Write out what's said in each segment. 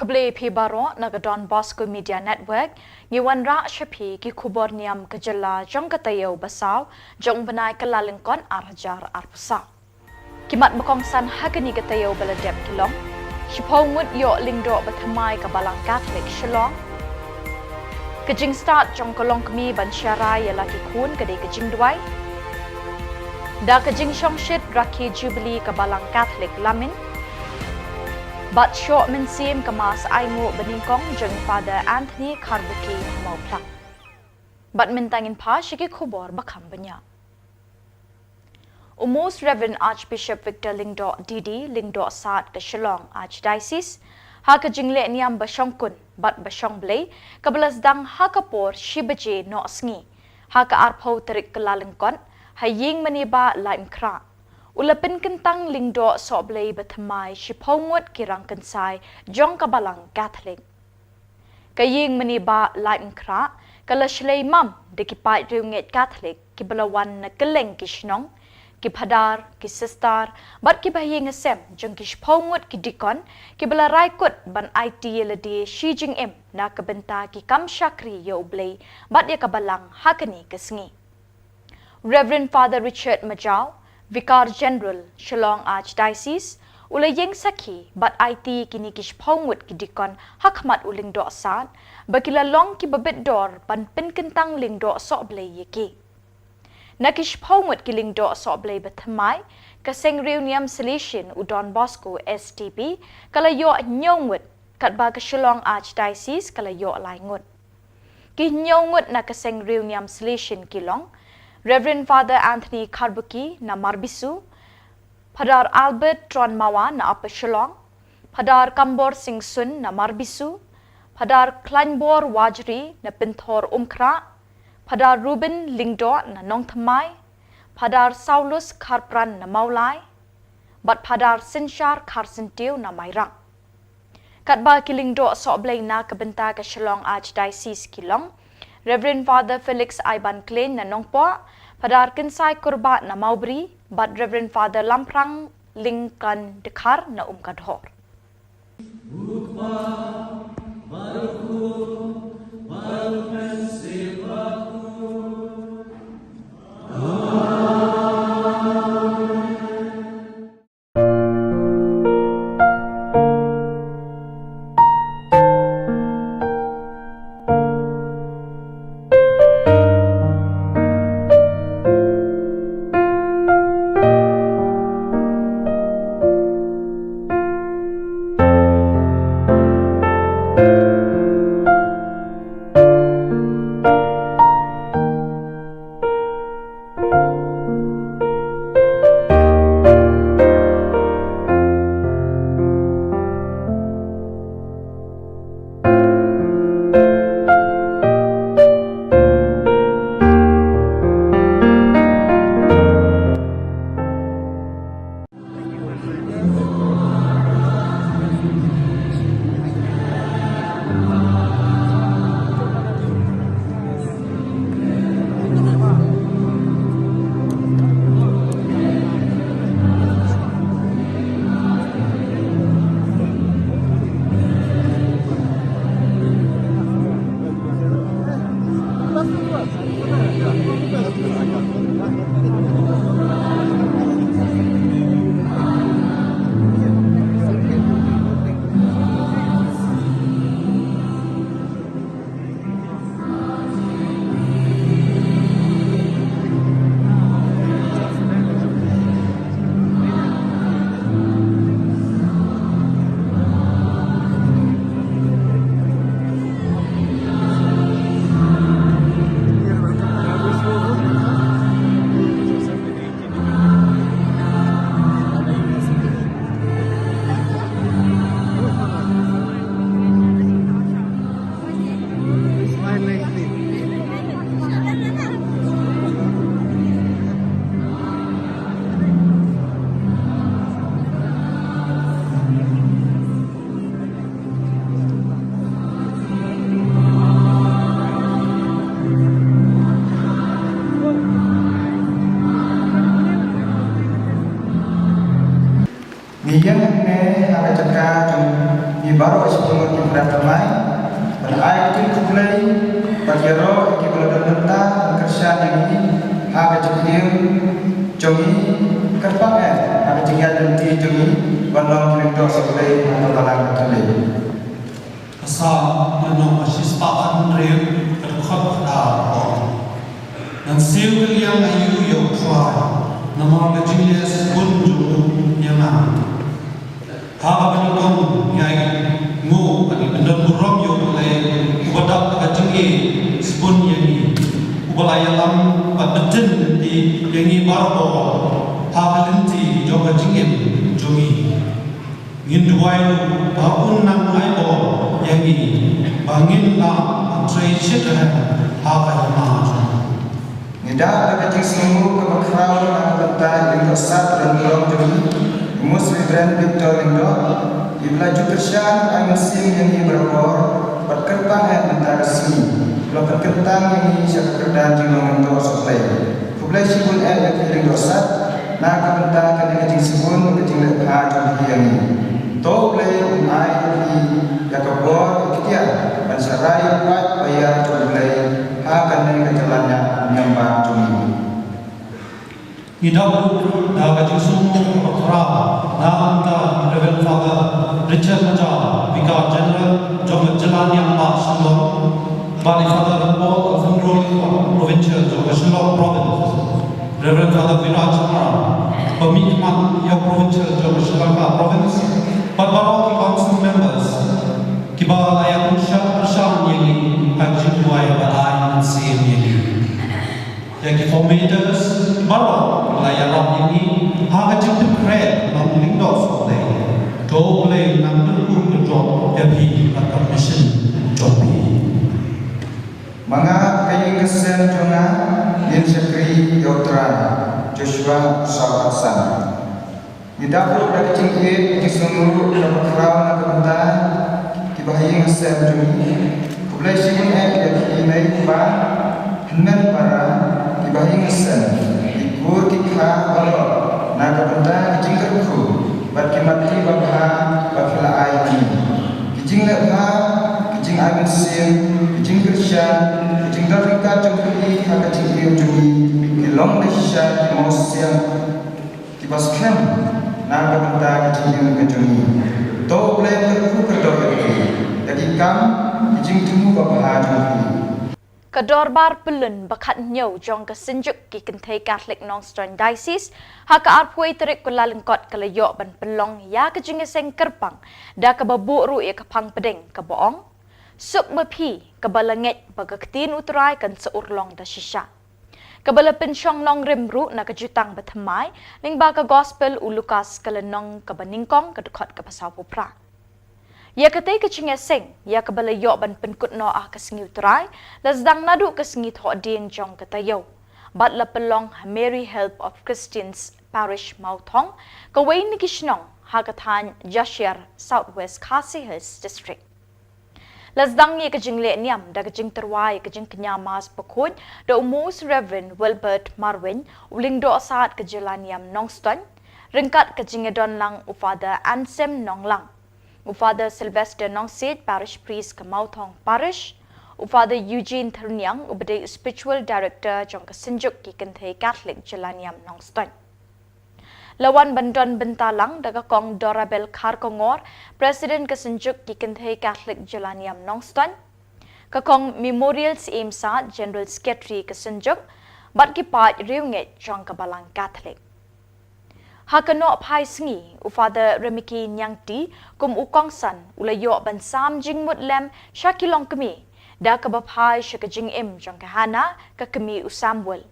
Khubor Pibaro nagadon Bosco Media Network ngiwan ra shapi ki Khubor Niam kejala jong katayo basaw jong benai kelalengkon arjar arpusaw. Kimat bekongsan hagani katayo baladep kilong shipongut yo lingdo bathamai kabalang Catholic Shillong kejing start jong kolong kemi ban syarai laki kun kedai kejing duai da kejing shongshit raki jubilee kabalang Catholic Lamin But short men seem kamas aingu beningkong jeng Father Anthony Karbuki mau plak. But mentangin pa shiki Khubor bakam benya. Most Reverend Archbishop Victor Lingdo Didi Lingdo Saat ke Shillong Archdiocese ha ke jingle niam basongkun but basong blay kabelas dang ha kapor shibaje no sngi ha ka arpau terik kelalengkon ha ying meniba lain kra. Ulapin kentang lingdo soblay batamay shipongot kirang kensai jong kabalang Catholic. Kaying maniba lain kra kalashlay mam dekipai riunget Catholic kibalawan na keleng kishnong kipadar kisistar bat kibahing asem jong kishpongot kidikon kibala raikut ban IT yeladi shijing em na kabenta ki kam shakri yo oblay bat ya kabalang hakani kesngi. Reverend Father Richard Majau Vicar General Shillong Archdiocese ulayeng saki bat IT kini kishpongut kidikon hakmat uling do asad bakila long ki babet dor pan penkentang ling do soblay yeki nakishpongut kiling do soblay bathamai kaseng reuniam solution udon Bosco STP kalayo nyongut katba ka Shillong Archdiocese kalayo laingut ki nyongut na kaseng reuniam solution kilong Reverend Father Anthony Karbuki na Marbisu, Padar Albert Tronmawa na Upper Shillong, Padar Khubor Singh Sun na Marbisu, Padar Kleinbor Wajri na Pinthor Umkra, Padar Ruben Lingdo na Nongthamai, Padar Saulus Karpran na Maulai, bat Padar Sinshar Karsentiu na Mairang. Katba kilingdo soblay na kabenta ka Shillong Archdiocese kilong, Reverend Father Felix Iban Klein na Nongpo, Padar Kinsai Kurba na Maubri, but Reverend Father Lamprang Lingkan Dekar na Umkadhor. jongi kerpang ada tinggal di jongi balong kirim sebagai balang kali. Asal menok asis pakan real terkhot dah. Dan siu yang ayu yo try nama kecilnya pun jumlah nyaman. Haba benikong yai ngu ani benda buram yo boleh ubadak kecilnya sepun yang ubalayalam betul di yang baru haba lenti joga jingin jogi nginduai tahun nang aibo yang bangin la trai shitah haba mah Nidak ada semua kebakrau nak bentai yang tersat dan belum jadi Muslim brand Victor Indo Ibla Jukersian ay musim yang ini berkor berkertang yang bentar resmi Kalau berkertang yang ini siap kerdan jilong Indo supply Kublai sibun yang feeling dosat nak kebentar kena kecing sibun kecing lepha jumlah yang ini Tau blai ay di yakabor ikhtiar dan sarai buat bayar jumlah akan dengan jalannya nyambang jumlah. Hidup dah kacau semua perkara. Nama Reverend Father Richard Major, Vicar General, jom jalan yang pas semua. Bani Father Paul of Control Provincial, jom Shillong Province. Reverend Father Viraj Mara, Pemikmat yang Provincial, jom Shillong Province. Beberapa council members, kibar layak bersama yang hajib buai balai sim yang yang formators baru layak yang ini hajib dekret nam lindos oleh boleh nam dulu kerja jadi atau mission jobi. Manga kayu kesen jonga yin sekri yotra Joshua Sawasan. Didapur dari cingkit di seluruh kebakrau nak kebentar Bahaya ngasem jumi, kublai sibun yang kinai kubah, hendak para bahaya ngasem, ikur kikha balok, nak kebentar kijing kerku, bat kimati babha, bakila air ini, kijing lepha, kijing air sim, kijing kersyan, kijing darika jumpi, hak kijing jumi, kilong desya kimosiam, kibas kem, nak kebentar kijing kejumi. Tau boleh terku kedor ini, jadi kam ijing temu bapa jumpi. Kedor bar pelun bakat nyau jong kesenjuk ki kentai Catholic Nongstoin Diocese haka arpui terik kula lengkot kelayok ban pelong ya kejing seng kerpang da kebabu ru ya kepang pedeng keboong suk mepi kebalangit bagaketin uterai kan seurlong da shisha. Kabala pensyong nong rimru na kejutang batamai, ning baga gospel ulukas kalenong kabaningkong kadukot kapasaw pupra. Ya katay kecingnya sing, ya kabala yok ban penkut no ah kasengiw terai, lasdang nadu kasengit ho din jong katayaw. Bat la pelong Mary Help of Christians Parish Mautong, kaway ni kishnong hagatan Jashir Southwest Khasi Hills District. Lasdang ye kejing le niam da kejing terwai kejing kenyamas pekut da umus Reverend Wilbert Marwin uling do saat kejelan niam Nongstoin ringkat kejing edon lang Father Ansem Nonglang Father Sylvester Nongsit Parish Priest Kemautong Parish Father Eugene Thurniang ubade Spiritual Director jong kesenjuk ki kentai Catholic jelan niam Nongstoin. Lawan bandon bentalang daga kong Dorabel Kharkongor, Presiden kesenjuk ki kentai Catholic Jelaniam Nongstoin, kakong Memorials Imsa General Secretary kesenjuk, bat ki pat riunget jong kabalang Catholic. Hakano pai sengi, Father Remiki Nyangti, kum ukongsan, ulayok ban sam jingmut lem syakilong kemi, da kabapai syakajing im jong kahana kakemi usamwel.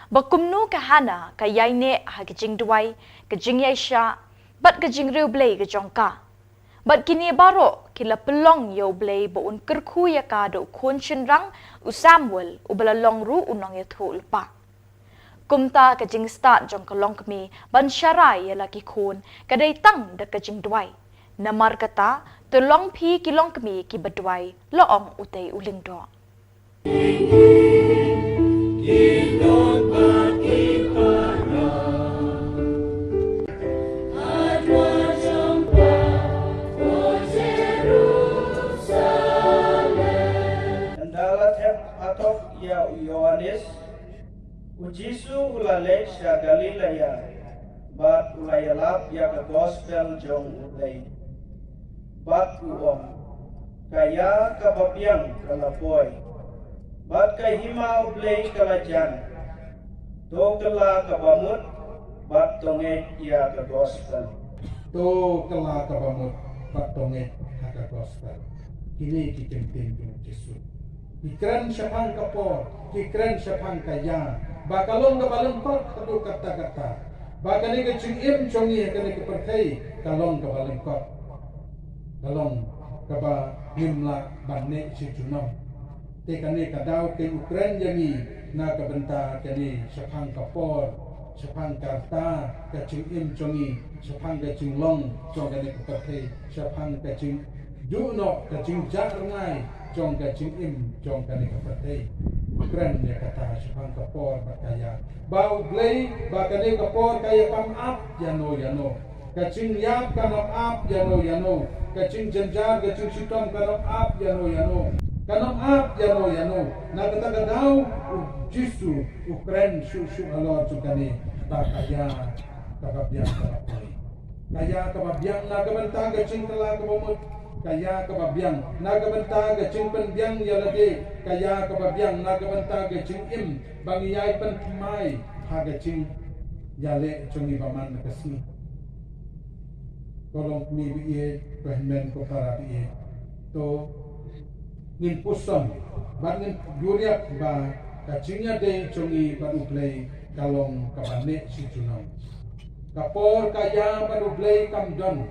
Bakumnu kahana kayaine ha kejing duai kejing yaisha bat kejing riu blei kejongka bat kini baro kila pelong yo blei bo un kerku ya ka do kon chinrang usamwel ubala long ru unong ya thul pa kumta kejing start jong kalong kemi ban syarai ya laki kon kadai tang da kejing duai namar kata tolong pi kilong kemi ki badwai loong utei uling do. Ujisu ulale sya Galilea, bat ulayalap ya ke gospel jong ulay. Bat uom, kaya kapapiang kalapoy, bat kay himau blay kalajan, to kala kabamut, bat tonget ya ke gospel. To kala kabamut, bat tonget ya ke gospel. Kini kikenting jong Yesus. Ikran syapang kapor, ikran syapang kaya. Bakalong kabalong kot kadu kata-kata. Bakani kecing im congi kani kepercai kalong kabalong kot. Kalong kaba nimla banne si junam. Te kani kadau ke Ukraine yangi na kabenta kani syapang kapor, syapang karta, kecing im congi, syapang kecing long cong kani kepercai, syapang kecing juno kecing jarngai cong kecing im cong kani kepercai. Keren dia kata syapang kapor bakaya. Bau blay bakane kapor kaya pam up yano. Kacing yap kanam up yano. Kacing jenjar kacing sitom kanam up yano. Kanam up yano. Na kata kadau jisu ukren su alor cukani bakaya kababiang kapoi. Kaya kababiang na kabenta kacing telah kabomut. Kaya kababiang nagabanta gacing penbiang yalade kaya kababiang nagabanta gacing im bangiyay penmay ha gacing yale chungi baman nakasi kolong mi biye pehmen ko para biye to ngin puson bangin duriak ba gacingnya de chungi baru play kalong kabane si junam kapor kaya baru play kamdon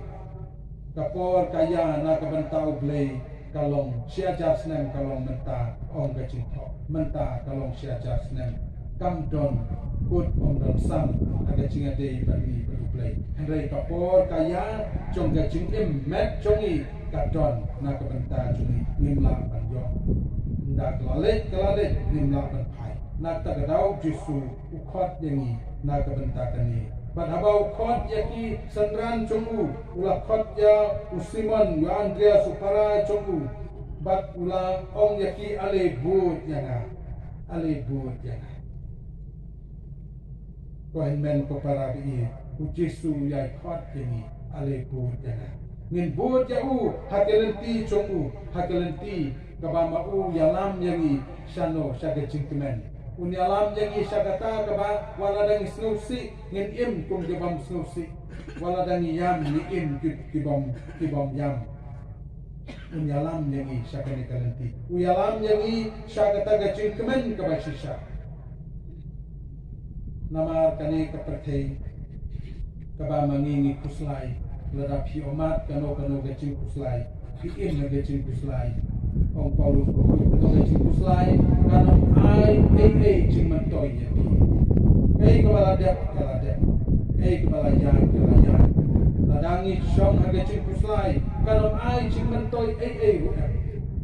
kapor kaya na kabentau blay kalong siajar snem kalong menta ong kecito menta kalong siajar snem kamdon put don sam aga cinga dei bagi blay hendrai kapor kaya cong gacing im met congi kadon na kabenta congi nimla banjo ndak lale nimla ban pai na tagadau jisu ukot yangi na kabenta kani But habau kot yaki sandran chongu ula kot ya usimon ya Andrea supara chongu but ula ong yaki ale but yana ko men ko para bi ujisu ya kot ini ale but yana ngin but ya u hakelenti chongu hakelenti kabama u yalam yangi shano shaga chingmen Unyalam yang isyagata kaba wala dang snusi ngin im kum kibam snusi wala dang yam ni im kibam yam unyalam yang isyagani kalanti uyalam yang isyagata gacing kemen kaba sisa namar kani kapertei kaba mangingi kuslai ladapi omat kano gacing kuslai im gacing kuslai Ong Paulus berkata gacing kuslai kanam ai cing mentoy ya kepala dek kepala yan ladangi syong gacing kuslai kanam ai cing mentoy ruap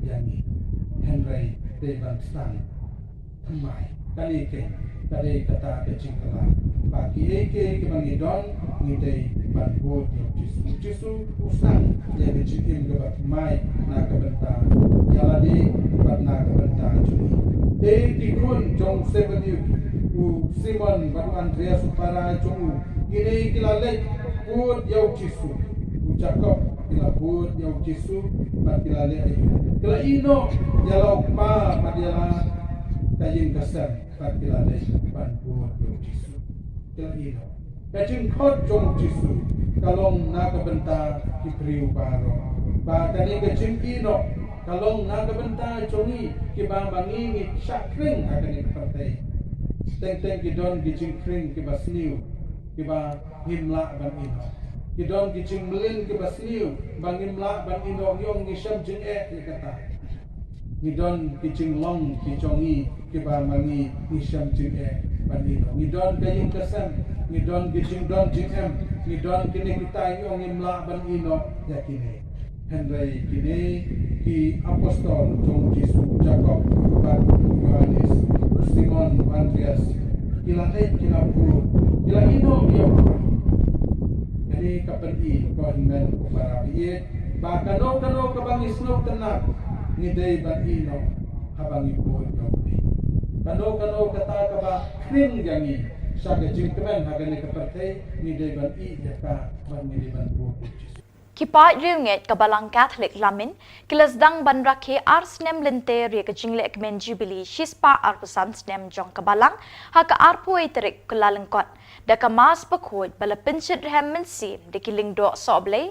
yani Henry Devan Stan mai kali kata gacing kala bagi kebangidon ngidai banbot jisu usang jadi cikim kebat mai na kebenta yaladi bat na kebenta juni tikun jong sebeni u Simon batu Andrea supara jong gini kilalek put yau jisu ucakap kila put yau jisu bat kilalek ayu kila ino yalau pa madiala kayin kasar bat kilalek banbot yau jisu kila ino kacing kot jong jisu kalong nakabenta kipriu baro ba kani kacing ino kalong nakabenta jongi kibambangi syakring akani partai teng kidon gicing kring kibasniu kiba himla ban ino kidon gicing melin kibasniu bangimla ban ino yong ngisam jeng kata ngidon gicing long kicongi kibambangi ngisam jeng banino ngidon kaying kesan ngidon gicing don jm ngidon kini kita yong imla ban ino yakini Henry kini ki apostol jong Yesus Jacob ban Yohanes Simon Andreas kila pur kila ino yo jadi kapeni konven para biye ba kano kabangis no tenak ngidai ban ino habangi pur yo kano kata kaba kring jangi saga jingkren hagane kaparte ni deban I yaka ban ni deban bu Kipai riunget kabalang Catholic lamin kilas dang ban rakhe ars nem lente ri ka jingle ekmen jubilee shispa arpusan nem jong kabalang ha ka arpu eterik kulalengkot da ka mas pakhod bala pinchit rem men sim de kiling do soble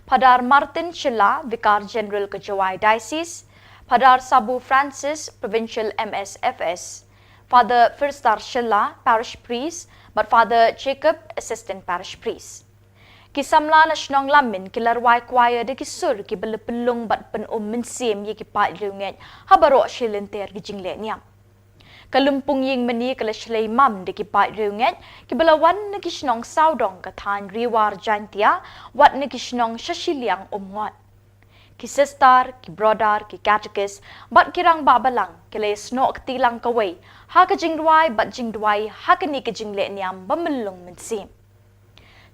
padar Martin Chilla Vicar General ka Jawai Diocese padar Sabu Francis Provincial MSFS Father Firstar Chilla Parish Priest but Father Jacob Assistant Parish Priest Kisamla na shnong lamin kilarwai kwaya de kisur ki belapelung bat pen mensim ye ki pat riunget habaro shilenter ki jingle niam kalumpung ying meni kala shlei mam de ki pat riunget ki belawan na kishnong saudong ka than riwar jantia wat na kishnong shashiliang umngot ki sister ki brother ki catechist bat kirang babalang kile snok tilang kawai ha ka jingdwai bat jingdwai ha ka ni ki jingle niam bamelung mensim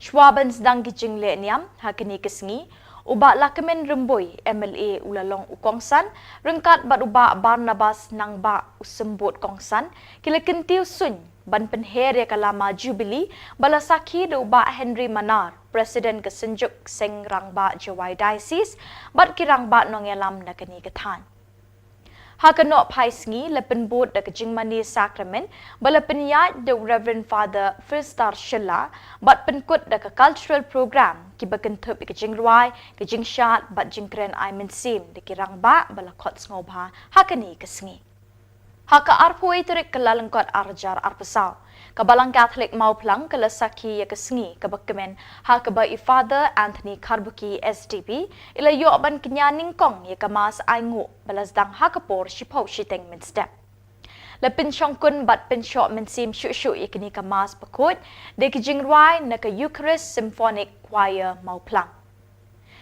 Schwabens dang kijing le niam hakini kesngi uba lakamen remboy MLA ulalong ukongsan rengkat bat uba Barnabas nang ba usembut kongsan kila kentiu sun ban penhere kalama jubilee balasaki de uba Henry Manar President kesenjuk seng rangba Jawai Diocese bat kirang ba nongelam nakani kethan Hakano Paisngi lepen boat da kajing mani sacrament bala penyat the Reverend Father Firstar Chilla bat penkut da ka cultural program ki bakan thup kajing ruai kajing shat bat jingkren I mensim de kirang ba bala khot ngobha hakani kasngi Haka arpoi terik kelalengkot arjar arpesau kabalang Catholic mau plang kelasaki ya kesngi kabakkemen hakaba I Father Anthony Karbuki SDP ila yo ban kenyaning kong ya kamas aingu balasdang hakapor shipau shiteng min step lapin shongkun bat pin shot min sim shu ya kini kamas pakut de kijingrai na ka Eucharist Symphonic Choir mau plang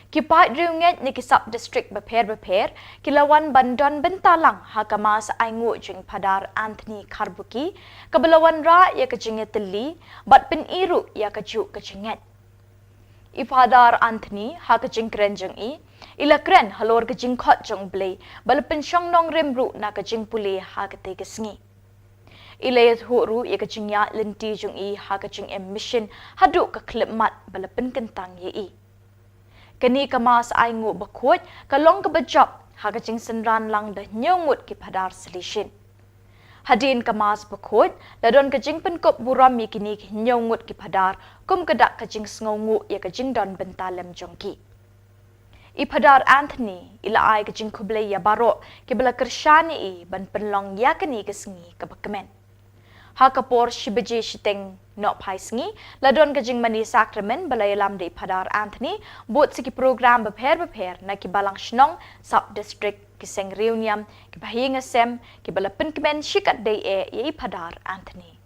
Kipat riunget ni kisap district beper kilawan bandon bentalang hakamas aingu jing padar Anthony Karbuki kabelawan ra ya kejinget teli bat pen iru ya keju kejinget Ipadar Anthony ha kejing kren jeng I ila kren halor kejing khot jong blei bal pen shong nong remru na kejing puli ha kete kesngi ila yat huru ya kejing ya lenti jong I ha kejing emission hadu ka klip mat bal pen kentang ye I Kani kamas aingu bakut kalong kabajap hakajing senran lang dah nyungut ki padar selishin. Hadin kamas bakut ladon kajing penkop buram mi kini nyungut ki padar kum kedak kajing sngongu ya kajing don bentalem jongki. I padar Anthony ila ai kajing kublai ya barok ki bela kershani I ban penlong ya kani kesengi kabakmen. Hakapor shibaje shiteng nok paisngi ladon kajing mani sacrament balayalam de padar Anthony bot siki program beper na ki balang shnong sub district ki seng reuniam ki bahinga sem ki balapin kemen shikat de ye padar Anthony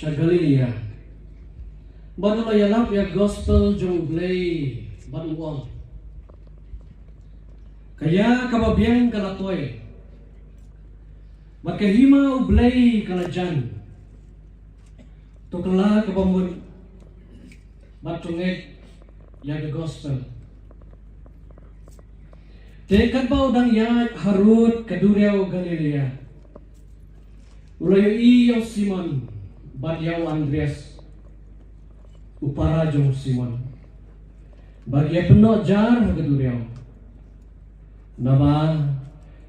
Shagalilia. Banu layalap ya gospel jong blay banu wong. Kaya kababiang kalatoy. Makahima ublay kalajan. Tukla kabamun matungit ya gospel. Tekat bau dang ya harut kaduriaw Galilea. Ulayo iyo Simon. Bagyaw Andres upara jong Simon bagya penuh jar hageduryaw nama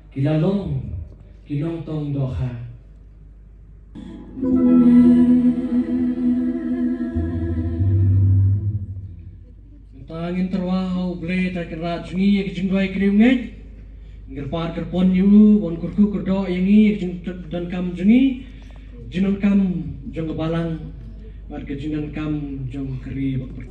kilalong kinong tong doha tangin terwahaw blay takirat ngi kijingway kriunget Ngerpar kerpon yu bon kurku kerdo yangi dan kam jengi jinon kam jong kebalang war ke jinon kam jong keri bakper.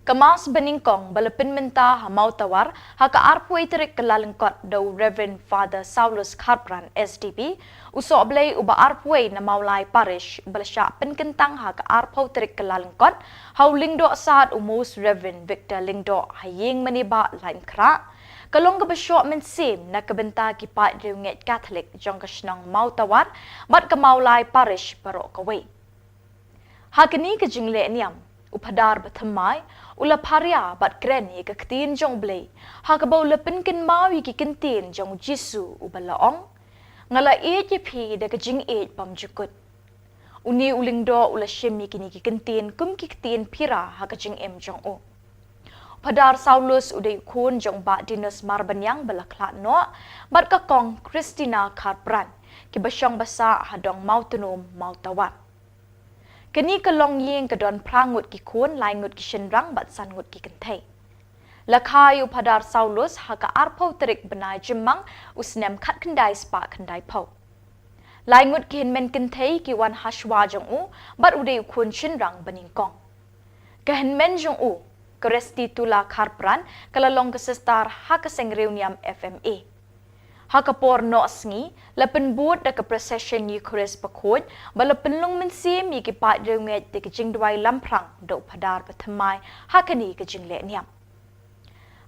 Kemas beningkong balapin menta hamau tawar haka arpu iterik kelalengkot do Reverend Father Saulus Kharpran SDP usok blay uba arpuai na maulai parish balasya penkentang haka arpu iterik kelalengkot hau lingdo saat umus Reverend Victor Lingdo haying maniba lain kra kalong kebesyok mensim na kebenta kipat riunget Katolik jong kesnong mau tawar bat ke maulai parish barok kawai hakini ke jingle niam upadar batamai ula paria bat kreni ke ketin jong blay ha ka bau lepin kin mawi ki kentin jong jisu ubalaong ngala e je phi de ke jing e pam jukut uni uling do ula shemi kini ki kentin kum ki ketin pira ha ka jing em jong o padar Saulus udai kun jong ba dinas marbanyang balaklat no bat ka kong Christina Kharpran ki basyong basa hadong mau tunum mau tawat kini kelong ying kedon prangut ki kun laingut ki shenrang bat sangut ki kentai lakhayu padar Saulus haka arpau terik benai jemang usnem khat kendai spa kendai pau laingut ki men kentai ki wan hashwa jong u bat udai kun shenrang beningkong kahen men jong u keresti tula Kharpran kalalong kesestar haka sengreuniam FMA Hakapor no sngi lapen buat da ke procession Eucharist pakut balapen long mensim yi ki pat reunget de ke jing dwai lamprang do padar pathamai hakani ke jingle niam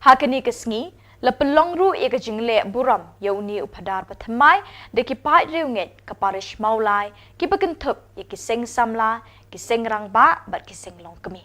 hakani ke sngi lapen long ru ye ke jingle buram yauni upadar pathamai de ki pat reunget ka parish maulai ki bakin thup ye ki seng samla ki seng rang ba bat ki seng long kemi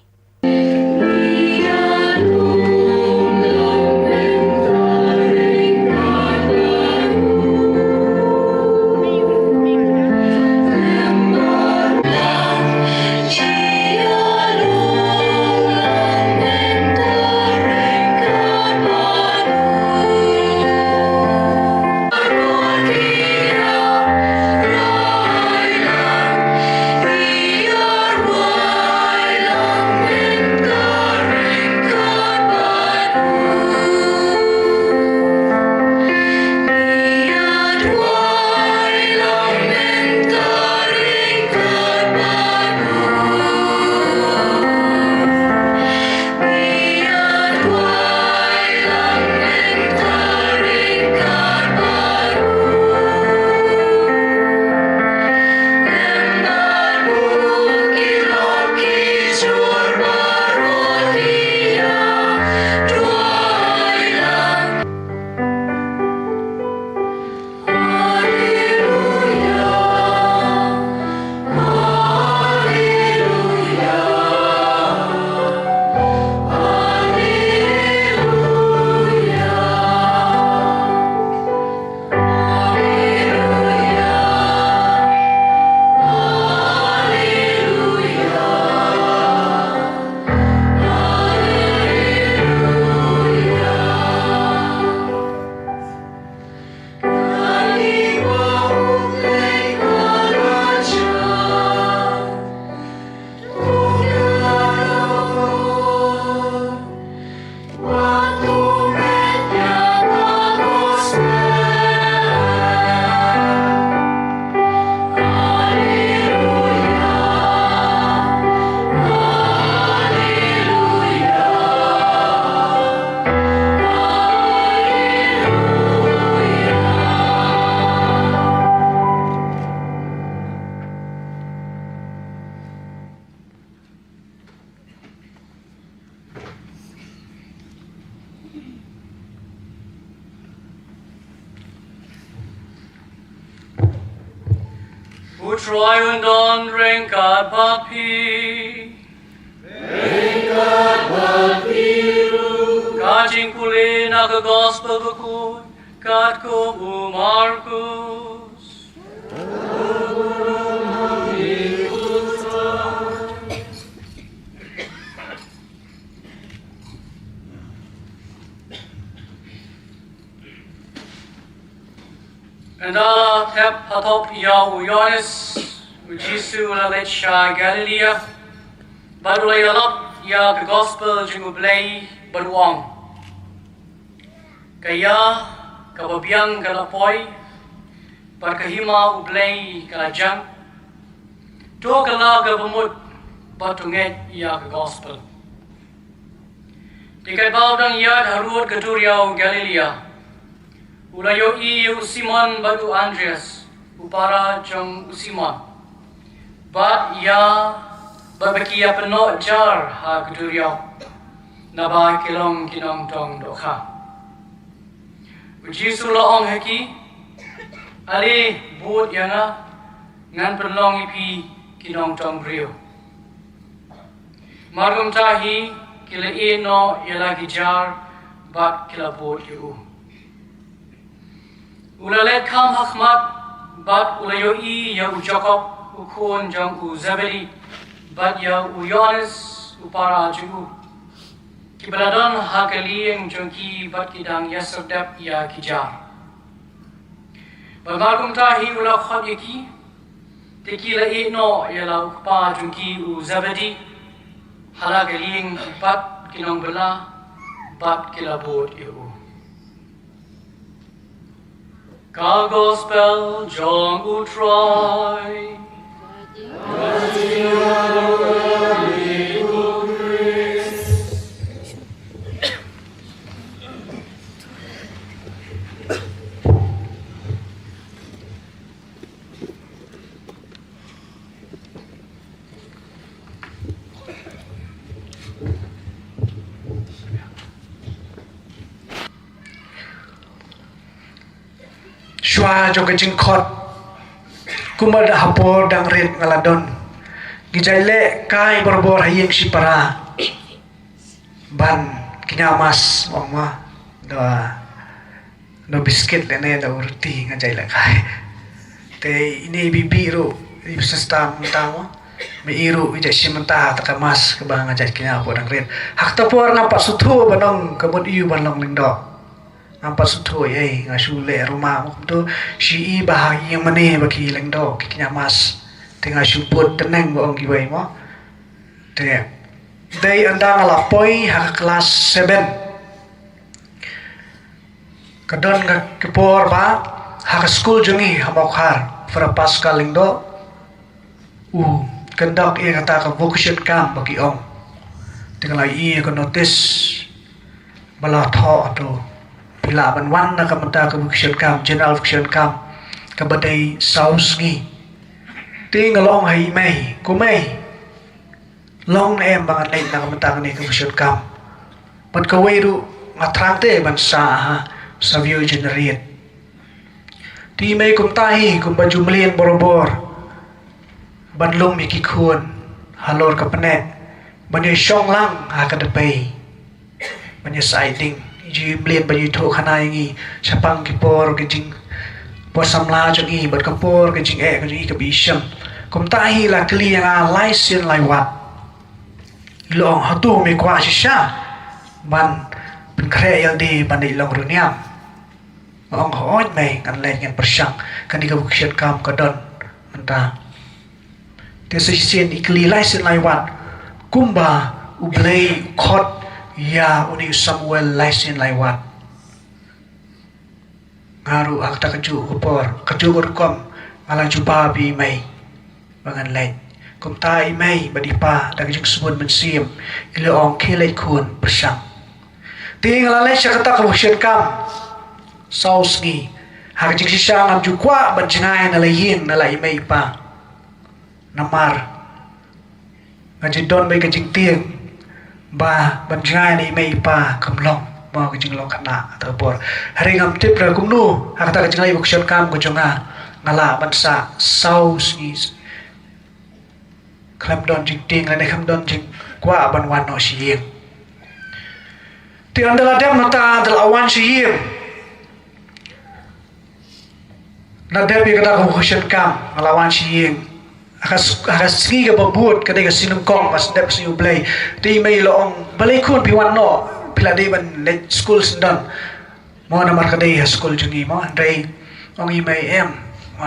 Troy and on drink God papi. Drink God papi. Kajing kulin aga gospel bakun. God ko bu Marcus. Andala Thup Thup Yaw Yonis Ujisu Laletsha Galilea Badulay Alap Ya the Gospel Jingublay Baduang Kaya Kababiang Kalapoy Barkahima Ublay Kalajang Tokala Gabamut Batunget Ya the Gospel Tikai Baudang Yad Harut Gaturiao Galilea Ulayo Simon Badu Andreas Upara Jong Simon Bat Ya Babakia Peno Jar Ha Gaturiao Naba Kilong Kinong Tong Dokha Uji Sulaong Heki Ali Bud Yana Ngan Penlong Ipi Kinong Tong Brio Margum Tahi Kila Ino Yala Gijar Bat Kila Bud Yu Ulalet Kam Hakmat Bat Ulayo Ya Jacob Ukun Jang Zabeli Bat Ya Yonis Upara Ju Kibaladon Hakali Yang Jongki Bat Kidang Yaserdep Ya Kijar Bamargum Tahi Ula Khot Yaki Tekila Ino Yala Ukpa Jongki Zabedi Halagaling Bat Kinong Bela Bat Kilabot Yu Gospel John Utroy Shua jo kajing khot kumad hapor dang red ngaladon gijaile kai borbor hayeng sipara ban kinyamas mama do biscuit lene do roti ngajaile kai te ini bibiru di sistem tamu me iru ija simenta takamas ke bang ngajai kinya dang red hak tapor nampak suthu banong kebut iu banong lindo nampak suthu ye ngasule rumah tu si bahagi mane bagi lengdo kinya mas tengah suput teneng bong giwai mo te dai anda ngalapoi hak kelas 7 kadon ke por ba hak school jungi hamokhar fra pascal lengdo kendak ia kata ka vocation camp bagi ong tengah ia ko notice bala tho tu bila ban na kamata ka vocation camp general vocation camp ka badai saus ngi tingalong hai mai ko mai long na em bang lai na kamata ni ka vocation camp pat ka weiru matrang te ban sa view generate ti mai kum tahi kum baju mlien borobor ban lung mi ki khun halor ka pane ban ye shong lang ha ka de pai ban ye siding ji mlien ban ye tho khana ngi chapang ki por ke jing por samla jo ngi bat ka por ke jing e ka ji ka bi sham kum tahi la kli nga lai sin lai wat long hatu mi kwa sha ban ben kre yal di ban dei long runiam ong hoi mai kan le ngen persang kan di ka bukshet kam ka don manta te sin ikli lai sin lai wat kumba ublei khot ya uni Samuel lai sin lai wat ngaru ak ta kaju upor kaju kom ala juba bi mai bangan lai kum tai mai badipa da kaju sebut mensim ile ong khilai khun persang ting la lai sakata ka bukshet kam saus ngi hak jing sisa ngam ju kwa ban jingai na layin na lai mai pa namar ngajin don mai kajing tieng ba ban jingai ni mai pa kamlong ba kajing long kana tabor hari ngam tip ra kumnu hak ta kajing lai bukshan kam ko jonga ngala ban sa saus ngi klam don jing tieng la ne kham don jing kwa ban wan no sieng ti andala dem mata dal awan sieng na debi kada ko khushan kam ngalawan sieng akas ski ka babut kada ka sinung kong mas dep si ublay ti may loong balay kun piwan no pila de ban let school sindan mo na mar kada school jungi mo dai ong imei em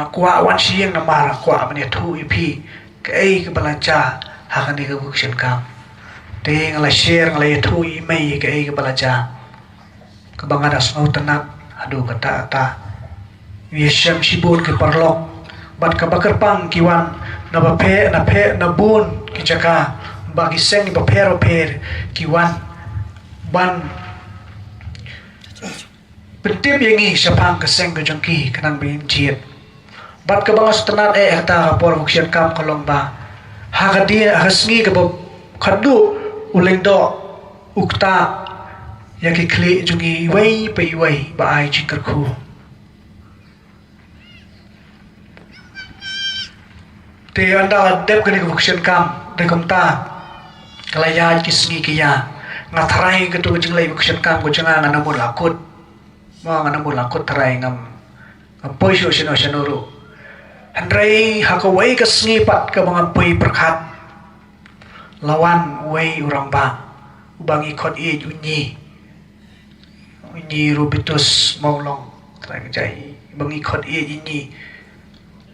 kwa wan siang na mara kwa mane thu ipi ke balaja hakani ke bukshen kam te ngala share ngala thu imei ke balaja ke bangada smau tanak adu kata ta yesam sibun ke parlok bat ka bakar pang kiwan na phe na bun ki jaka bagi seng ba phero pher kiwan ban Pentip yangi sapang keseng ke jengki kenang bin jiet. Bat ke bangas tenat kata kapor buksian kam kolong ba. Hakadia hasngi ke bob khadu uleng do ukta yaki kli jungi iwai pe iwai ba ai jikar khu. Te anda dep ke buksian kam de komta kalaya kisngi kiya ngatrai ke tu jenglai buksian kam ko jenga nganamun lakut. Mga nang mula ko taray ng poisyo sino-sinuro. Handray hakaway kasngipat ka mga poy perkat. Lawan way urang ba. Ubang ikot unyi. Unyi rubitus maulong. Taray jay. Ubang ikot unyi.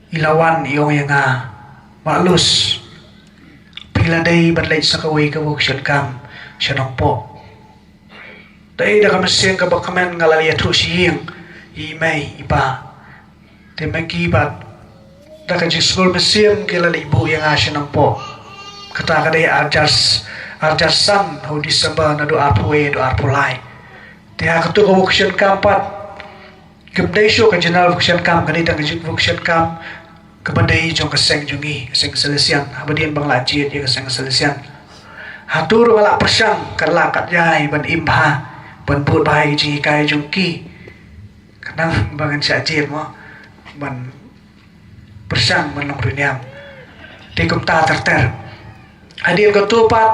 Ilawan iyong yung maalus. Pila day badlay sa kaway kawag siyan kam. Siya nang po. Dahil dah kami siang kabakaman ngalalaya tu siang imay iba. Temang kibat. Dah kajik sekolah mesiam kilala ibu yang asya nang po. Kata kadai arjasan ho Disember na do arpuwe do arpulai. Tiha katu ka voksyan kampat. Kebdai syo ka general voksyan kam kadai dah kajik voksyan kam. Kebadai jong kaseng jongi kaseng selesian. Habadian bang lajit ya kaseng selesian. Hatur wala persang karla katjai ban imha. Ban put bahai ji kai jungki kanang bangan sajir mo ban persang ban long runiam ti kumta terter hadir ko tupat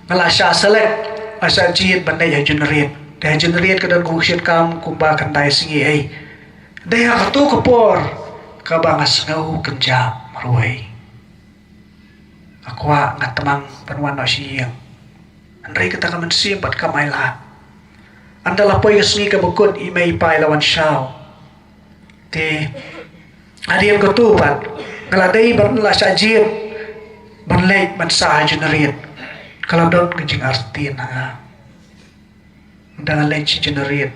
ngalasya selek asa jid ban dai generate dai generate kadan guksit kam kumba kan dai singi ai dai ka tu kapor ka bangas ngau kenja maruai akwa ngatamang panwan no siyang andai kita ka mensim pat kamaila Anda lapoy kasngi ka bukod imay pay lawan siyaw. Te adiyan ko tupat. Ngaladay banla sa ajit. Banlay mansaha generate. Kaladot kajing artin nga. Dangalay si generate.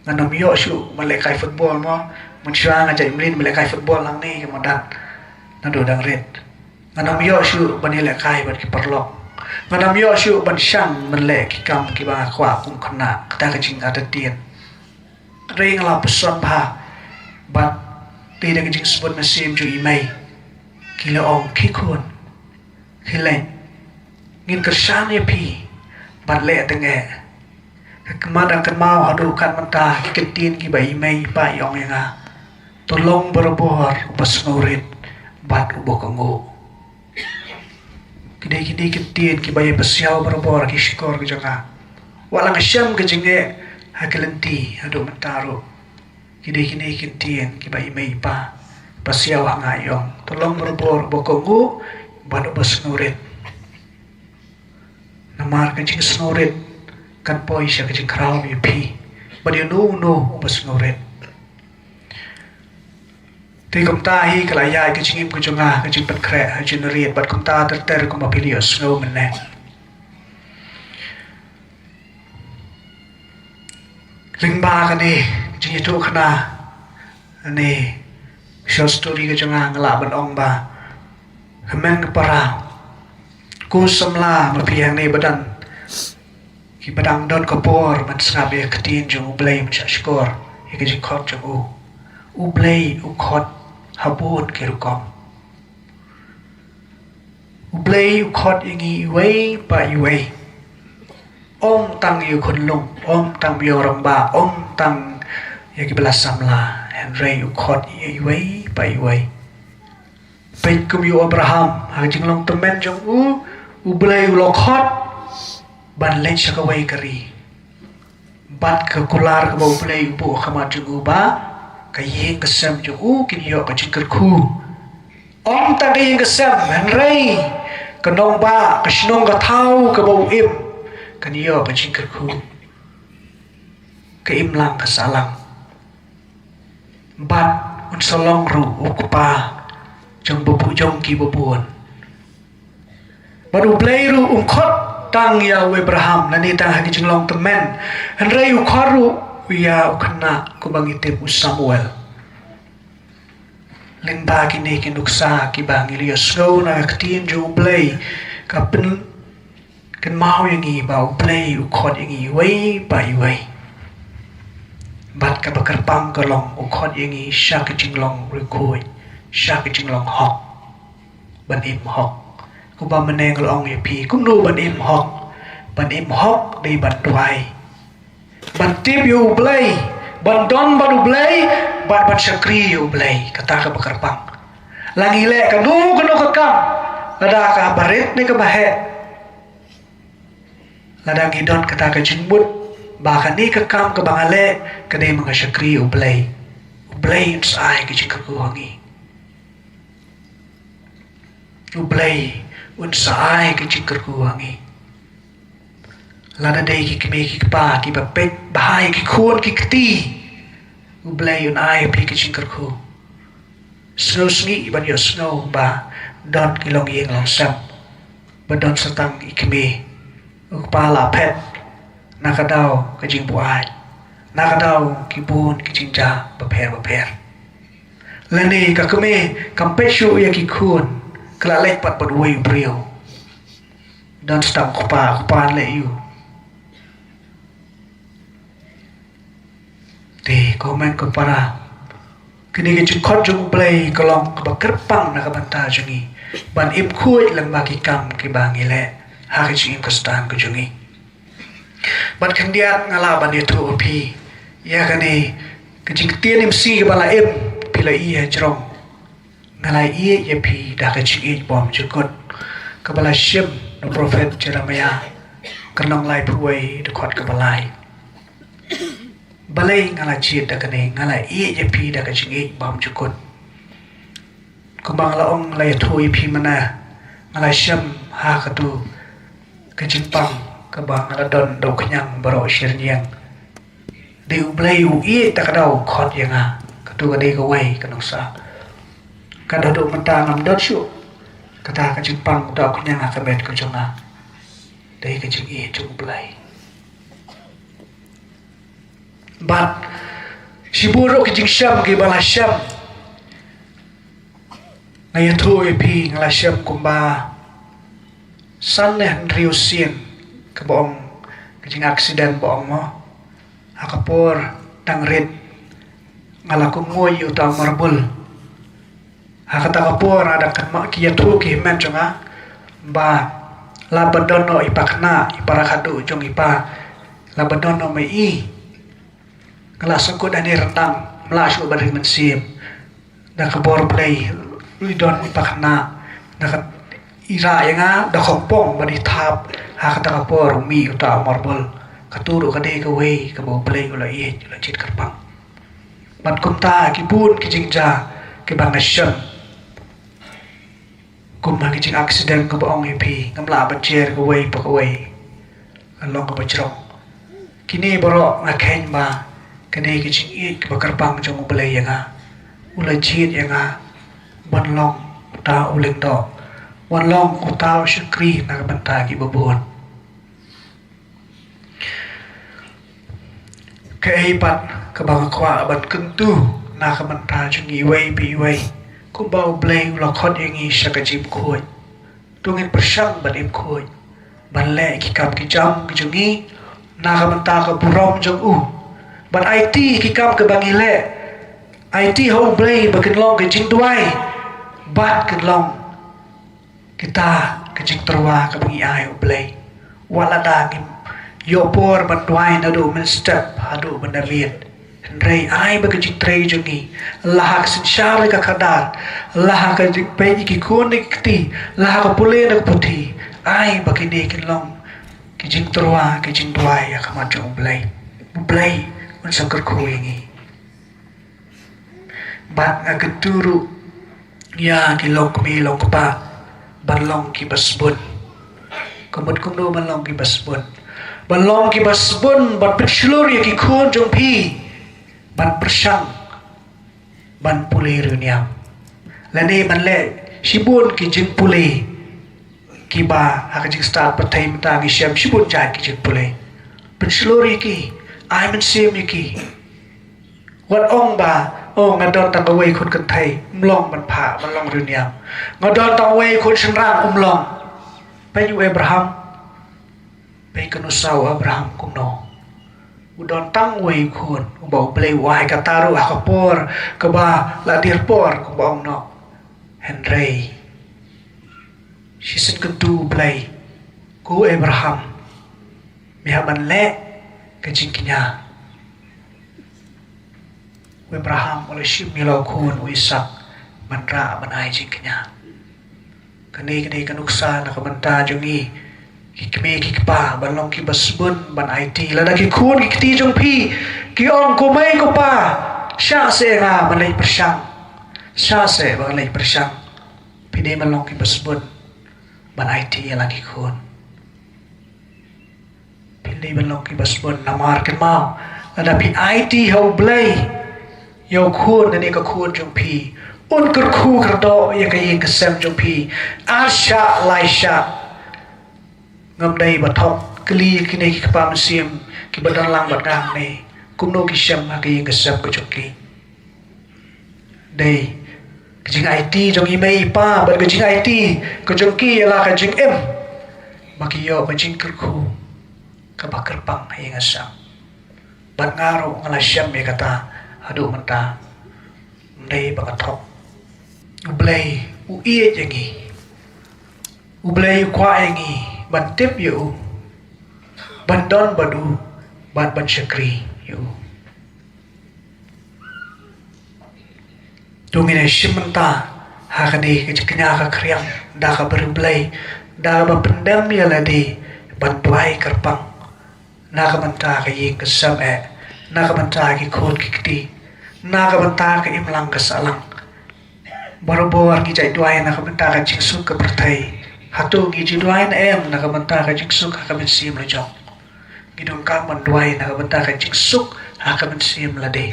Nga namyo siyo malekay football mo. Mansya nga dyan imlin malekay football lang ni kamadan. Nadodang red. Nga namyo siyo banilekay ban kiparlok. Manam yo syu ban syang menle ki kam ki ba kwa kum khana kata ka jing ada tien ring la peson ba bat ti da jing sebut mesim ju imai ki la ong ki kun ki le ngin kersan ya pi bat le tenge kemadang kan mau hadu kan mentah ki ketin ki ba imai pa yong yang tolong berbor bas ngurit bat ubo kango Kidai ketien ki bayi besiau berbor ki skor ki janga. Walang asyam ke jenge hakelenti ado mentaru. Kidai ketien ki bayi mai pa besiau ngayong. Tolong berbor bokongu badu bas nurit. Namar ke jing snurit kan poi sya ke jing kraw pi. Badi no bas nurit. Ti kom tahi kalaya ke jingim ku jonga ke jing pat kre generate bat kom ta ter kom apilios ngau menne lingba ka ni jing itu khana ni short story ke jonga ngala ban ong ba hemen para ku samla mapiang ni badan ki badang don kapor man sabe ketin jong blame cha skor ke jing khot jong u blay u khot habun kerukom ublay khot ingi iway pa iway om tang yu khunlung om tang biyo ramba om tang yaki belas samla henry u khot iway pa iway pen kum yu Abraham hajing long temen jong ublay u lo khot ban len shakaway kari bat ke kular ke bau ublay u bu khamat jong ba kayeng kesem jo kinyo ka jingker khu om ta kayeng kesem henry kanong ba kasnong ka thau ka bau im kanyo ka jingker khu ka im lang ka salang bat un salong ru ukpa jong bubu jong ki bubun baru play ru khot tang ya Abraham nani tang hagi jinglong temen henrei ukharu ya ukna ku bangite Samuel lengba kini kinuksa ki bangilios go na ktin ju play kapin kan mau yang i bau play ukhot yang i wei bai wei bat ka bakar pang kalong ukhot yang i sha ki jinglong rekoi sha ki jinglong hok ban im hok ku ba meneng long ye pi kum nu ban im hok dei ban tuai ban tip yu play ban don ban play ban sakri yu play kata ka bakar pang langi le ka nu ka kam lada ka barit ni ka bahe lada ngidon kata ka jinmut bahkan ni ka kam ka bangale ka dei mga sakri yu play sai ka jing ka kuhangi yu play sai ka jing ka kuhangi lada dei ki kme ki pa ki ba pek bahai ki khon ki kti ublay un ai pi ki chingkar khu snow sngi ban yo snow ba don ki long yeng long sam ba don satang ikme pa la pet nakadao ka jing bu ai nakadao ki bun ki chingja ba pher lani ka kme kampeshu ya ki khun kala lek pat pat wei brio don stang pa le yu thì komen ko para kini ke chukot jung play kolong ka kerpang na kabanta jungi ban im khuai lang ba ki kam ki bangile ha ke chim ka stan ko jungi ban khandiat ngala ban ye thu pi ya kani ke ching tien im si ka bala im pila i he jrong ngala i ye pi da ka ching bom chukot ka bala shim no prophet Jeremiah kanong lai phuai de khot ka balai balai ngala chit da kane ngala e je pi da ka chingi bam chukut kumbang la ong la thui pi mana ngala sham ha ka tu ka chimpang ka ba ngala don do khnyang baro shir nyang de u blai u e ta ka dau khot yanga ka tu ka de ka wai ka noksa ka do mata ngam dot shu ka ta ka chimpang do khnyang ka bet ko chonga de ka chingi chu blai bat siburo ki jing sham ki bala sham ngaya thui pi ngala sham kumba san ne riu sien ka bong ki jing accident bong mo akapor tang red ngala ku ngoy uta marbul akata kapor ada kan ma ki yatu ki men changa ba labadono ipakna iparakadu jong ipa labadono mai i kala sangkut ani rendang melasuk bari mensim da kabor play luidon ipakna da ira yanga da khopong bari thap ha kata kapor mi uta marbol katuru kade ka wei ka bo play ula i la chit karpang bat kumta ki bun ki jingja ki bangasam kum ma ki jing accident ka bong ipi ngamla ba chair ka wei pa ka wei along ka bachro kini boro ngakhen ba kene ki ching i ki bakar pang jong ulai yanga ulai chit yanga ban long ta uleng do wan long ko ta shukri na banta ki babon ke ai pat ka bang kwa ban kuntu na ka banta jong i wei bi wei ko ba ulai ula khot yangi shaka jim khoi tungin persang ban im khoi ban le ki kam ki jam ki jong i na ka banta ka burom jong u ban IT ki kam ke bangile IT ho blay bakin long ke jing duai bat ke long kita ke jing terwa ke bangi ai blay wala da ki yo por ban duai na do men step hadu ban david rei ai ba ke jing trei jungi lah sin share ka khadat lah ka jing pe ki khon ni kti lah ka pule na puthi ai ba ke de ki long ki jing terwa ke jing duai ya kama jong blay sangkar kuingi bat agaturu ya ki lok mi lok pa balong ki basbun kumut kumdo balong ki basbun balong ki basbun bat pitslur ya ki khon jong pi bat bersang ban pulih runiam lani ban le shibun ki jing pulih ki ba hak jing start patai mta ki syam shibun jai ki jing pulih pen slori ki ai men sim ki wat ong ba ong ngadon ta wei khun kan thai mlong ban pha ban long runiam ngadon ta wei khun shnrang long pe yu Abraham pe kanu sau Abraham kum no udon tang wei khun bo play wai ka taru akapor ka ba la dir por ku bong no Henry she said kan tu play ku Abraham mi haban le ka jingkinya Abraham oleh shim milau khun Isaac ban ra ban ai jingkinya kani kanuksa na kamanta jungi kikme kikpa ban long ki basbun ban IT lada ki khun ki ti jong phi ki ong ko mai ko pa sha se nga ban lai persang sha se ban lai persang pi de ban long ki basbun ban IT la ki khun pi de ban long ki basbun namar kan mau lada pi IT ho blai yo khun ni ka khun jong phi un kur khu kar do ya ka yin ka sem jong phi asha laisha ngam dai ba thok kli ki nei ki pa sim ki badan lang ba dang nei kum no ki sem ha ki yin ka sem ko chok ki dai ki jing IT jong i mai pa ba ki jing IT ko jong ki la ka jing em ba ki yo ba jing kur khu ka ba kar pang ha yin asam ban ngaro ngala sem me kata adu mata dai ba ka thok ublay u iya jangi ublay kwa yangi ban tip yu ban don badu ban syakri yu dungine shimanta hakani kenya ka kriam da ka berublay da ba pendam ya ladi ban tuai karpang na ka manta ka ying ka sam na ka manta ki khod ki kti na ka manta ka imlang ka salang baru-baru ki jai duai na kamenta ka jingsuk ka pertai hatu ki ji duai na em na kamenta ka jingsuk ha kamen sim la jong gidong ka man duai na kamenta ka jingsuk ha kamen sim la de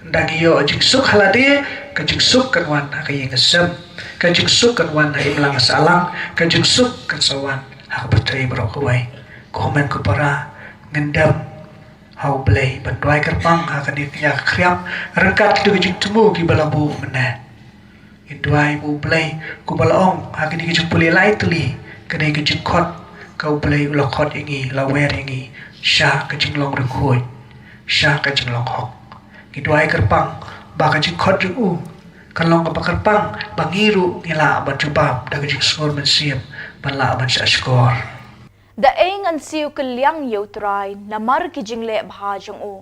ndagi yo jingsuk hala de ka jingsuk kan wan ha ka yeng sam ka jingsuk kan wan ha imlang salang ka jingsuk kan sawan ha ka pertai bro ko wai komen ko para ngendam hau blai ban duai karpang ha ka di ya kriam rekat tu jing temu ki balabu mena Induai bu play ku balong hakini ki pulih lai tuli kadai ki jingkot kau play ulakot ingi lawer ingi sha ka jinglong rekoi sha ka jinglong hok induai kerpang ba ka jingkot ju kan long ka kerpang bangiru ngila ban jubab da ka jing skor men siam ban la ban sa skor da eng an siu ke liang yo trai namar ki jingle bha jong u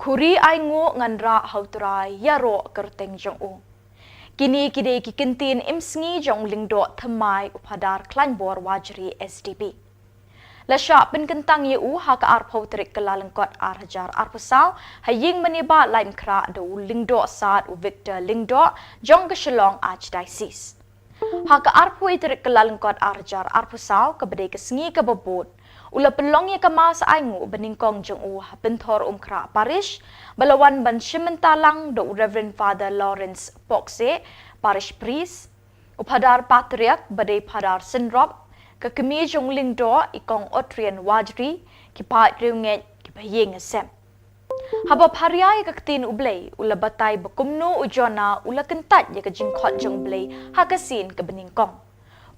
khuri ai ngo ngan ra hau trai ya ro kerteng jong u kini kide ki kintin imsngi jong lingdo thamai upadar klanbor wajri SDP la sha pen kentang ye u ha ka ar photrik kalalangkot ar hajar ar pasau haying maniba lain kra do lingdo sat u Victor lingdo jong ka shalong archdiocese ha ka ar photrik kalalangkot ar hajar ar pasau ka bede ka sngi ka babot ula pelong ye ka mas aingu beningkong jong u ha penthor kra parish balawan ban shimentalang do Reverend Father Lawrence Pokse parish priest upadar patriarch bade padar sinrop ka kemi jong lingdo ikong otrian wajri ki pa riunge ki bayeng asem haba phariai ka tin ublei ula batai bakumno ujona ula kentat ye ka jingkhot jong blei ha ka sin ka beningkong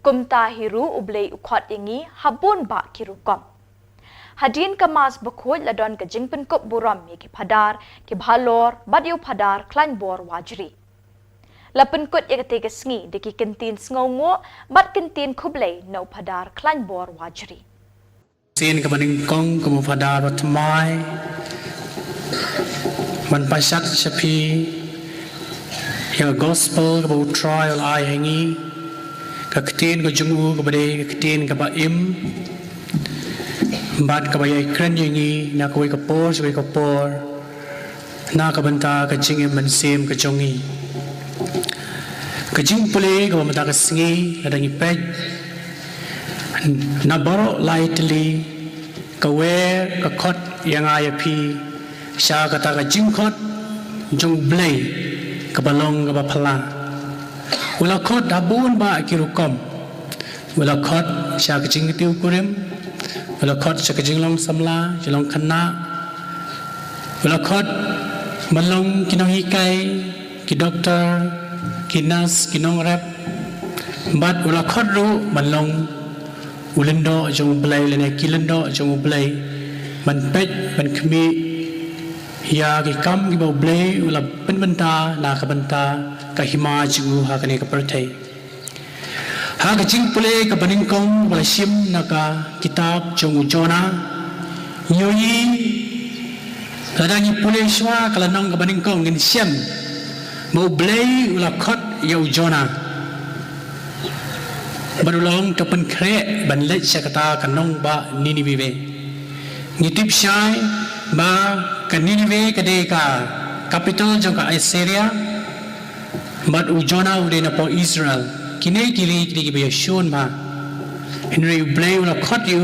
kumta hiru ublei ukhot yangi habun ba kirukom hadin kamas bakhoj ladon ka jingpen kop buram ye ki phadar ki bhalor badyu phadar klanbor wajri lapen kot ye te ka sngi de ki kentin sngongo bat kentin khublei no phadar klanbor wajri sin ka baning kong ka mo phadar watmai man pasak sapi ya gospel ka bo trial ai hangi ka ketin ka jungu ka bade ka ketin ka ba im bat ka bayai kren yangi na koi ka por soi ka por na ka banta ka jing man sim ka jongi ka jing pule ka banta ka sngi adangi pej na baro lightly ka we ka khot yang ai pi sha ka ta ka jing khot jong blai kebalong ke bapala ula khot dabun ba kirukom ula khot sya kecing tiu kurim ula khot sya kecing long samla jelong khana ula khot balong kinong hikai ki doktor ki nas kinong rep bat ula khot ru balong ulendo jong blai lene kilendo jong blai man pet man khmi ya ki kam ki bau blai ula pen benta na ka benta ka hima ju ha kane ka perthai ha ka jing pule ka baning kong wala sim na ka kitab jong jona nyoi kadangi pule shwa kala nong ka baning kong ngin siam bau blai ula khot ya jona barulong to pen kre ban le sakata kanong ba ninive ngitip syai ba kan ninive kade ka capital jong ka Assyria but ujona ude na po Israel kine kili ki be shon ma henry blay la khot you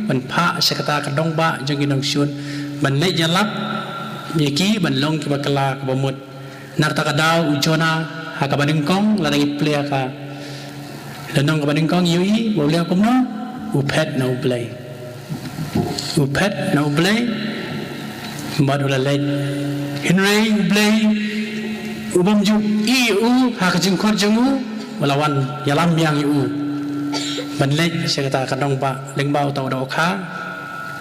ban pha sakata kanong ba jong kinong shon ban le jalap yeki ban long ki bakala ka bomut narta kadaw ujona ha ka baning kong la ngi play ka Lenong kebaning kong yui boleh aku no upet na ublay mbad ula lej Henry ublay ubam ju iu ha kajing khot jengu walawan yalam yang iu ban lej saya kata kadang ba leng bau tau do kha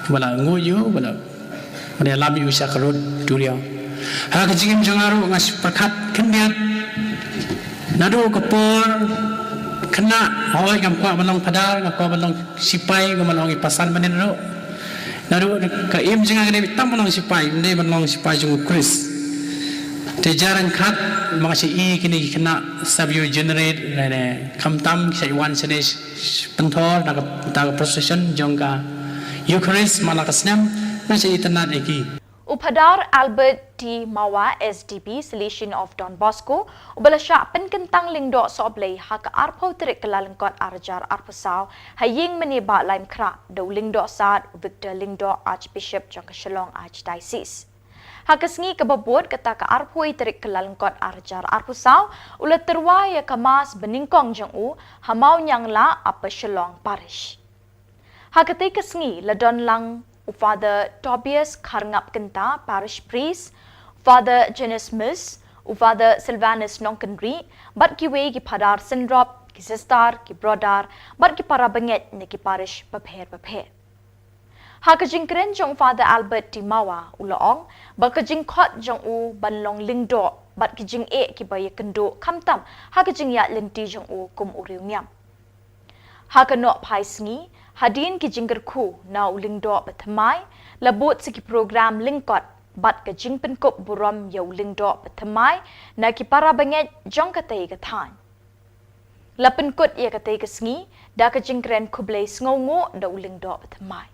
wala ngu yu wala mana yalam yu sa karut duriau ha kajing jengaru ngas perkat kendiat nado kapor kena hoi ngam kwa balong padar ngam kwa balong sipai ngam balong ipasan manen ro naru ka im jinga ngene tam balong sipai ne balong sipai jung Chris te jaran khat mangasi I kini kena sub you generate ne kam tam sai wan sene penthor na ka procession jong ka Eucharist malakasnam na sai tanat eki Upadar Albert T. Mawa SDP Solution of Don Bosco ubalasya penkentang lingdo soblay hak arpo terik kelalengkot arjar arpusau haying meniba laim kra do lingdo sad Victor Lingdo Archbishop Jangka Shalong Archdiocese Hakasngi kebabot kata ka arpoi terik kelalengkot arjar arpusau ulat terwaya kamas beningkong jang u hamau nyang la apa Shalong Parish Hakati kasngi ladon lang Father Tobias Karngap Kenta, Parish Priest, Father Janice Miss, Father Sylvanus Nonkenri, but kiwe ki padar sindrop, ki sister, ki brother, but ki para banget ni ki parish bapher. Hakajing kren jong Father Albert Timawa, ulaong, bakajing khot jong u banlong lingdo, but kijing ki baya kendo kamtam, hakajing ya linti jong u kum uriw niam. Hakanok pai sngi, hadin ki jingger ku na ulingdo bathamai labot sa ki program lingkot bat ka jingpen kop buram ya ulingdo bathamai na ki para banget jong katay kathan lapen kot ya katay kasngi da ka jingkren kublay sngongo da ulingdo bathamai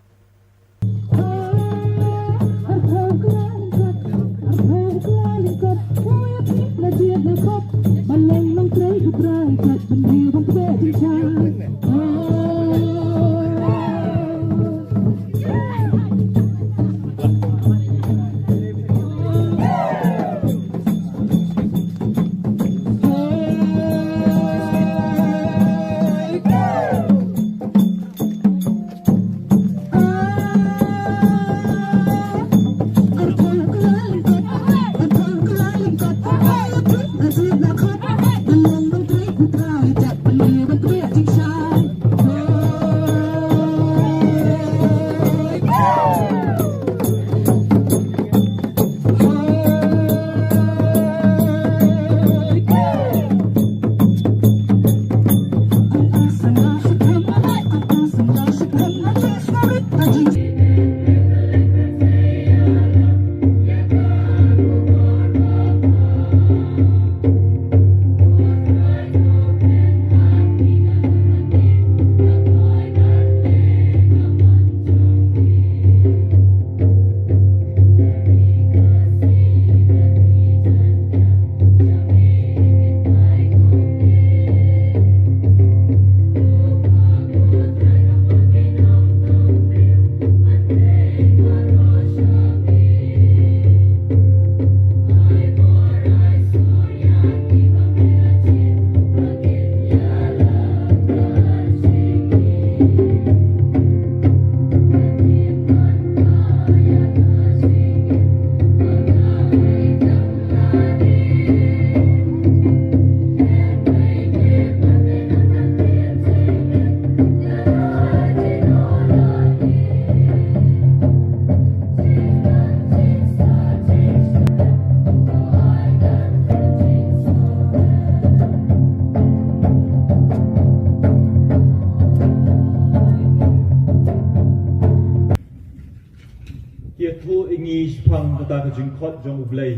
kia thu ingi phang ta ka jing khot jong ublei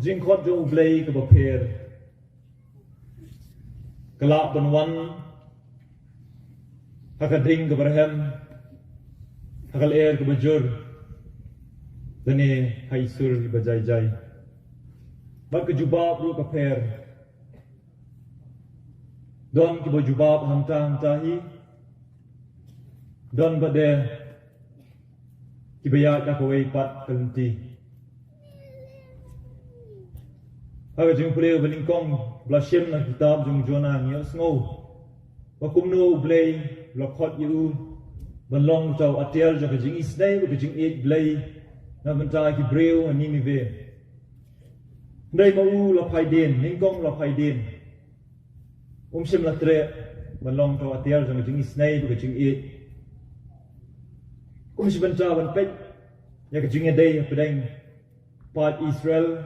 jing khot jong ublei ka ba pher kala banwan hakading ka barham hakal air ka bajur dane haisur ba jai jai ba ka jubab ru ka pher don ki ba jubab hamta hi don ba de Kibaya ka kaway pat kalunti. Haga jeng play balingkong blashem na kitab jeng Jonah niya sngow. Wakumno play lakot yu balong tau atiel jeng jeng isnay ba jeng eight play na banta ki breu animive. Ndai mau la phaiden ningkong la phaiden. Shem la tre balong tau atiel jeng isnay ba jeng eight. Kung si banta ban pek ya kejingnya day pedang part Israel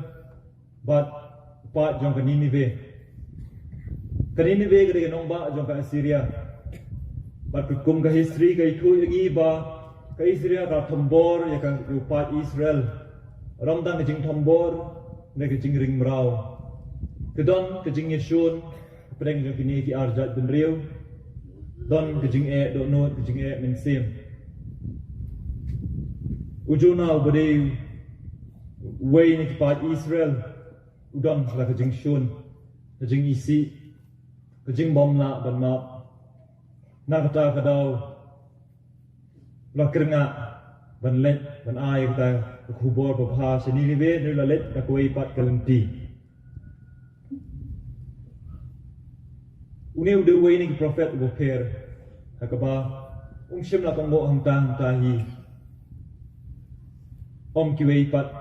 but part jong Ninive kede nong ba jong ka Assyria but kum ka history ka itu igi ba ka Israel ka thambor ya ka part Israel ramdang kejing thambor ne kejing ring mrau kedon kejing Yeshun pedang jong kini ki arjat ben riu don kejing do not kejing mensim Ujuna ubade way ni kipat Israel udam la kajing shun kajing isi kajing bom na ban map na kata kadau la krenga ban let ban ai kata khubor babha sini ni be ni la let ka koi pat kalenti uni ude way ni prophet bo pher hakaba shim la kongbo hamta hi Om kiwei pat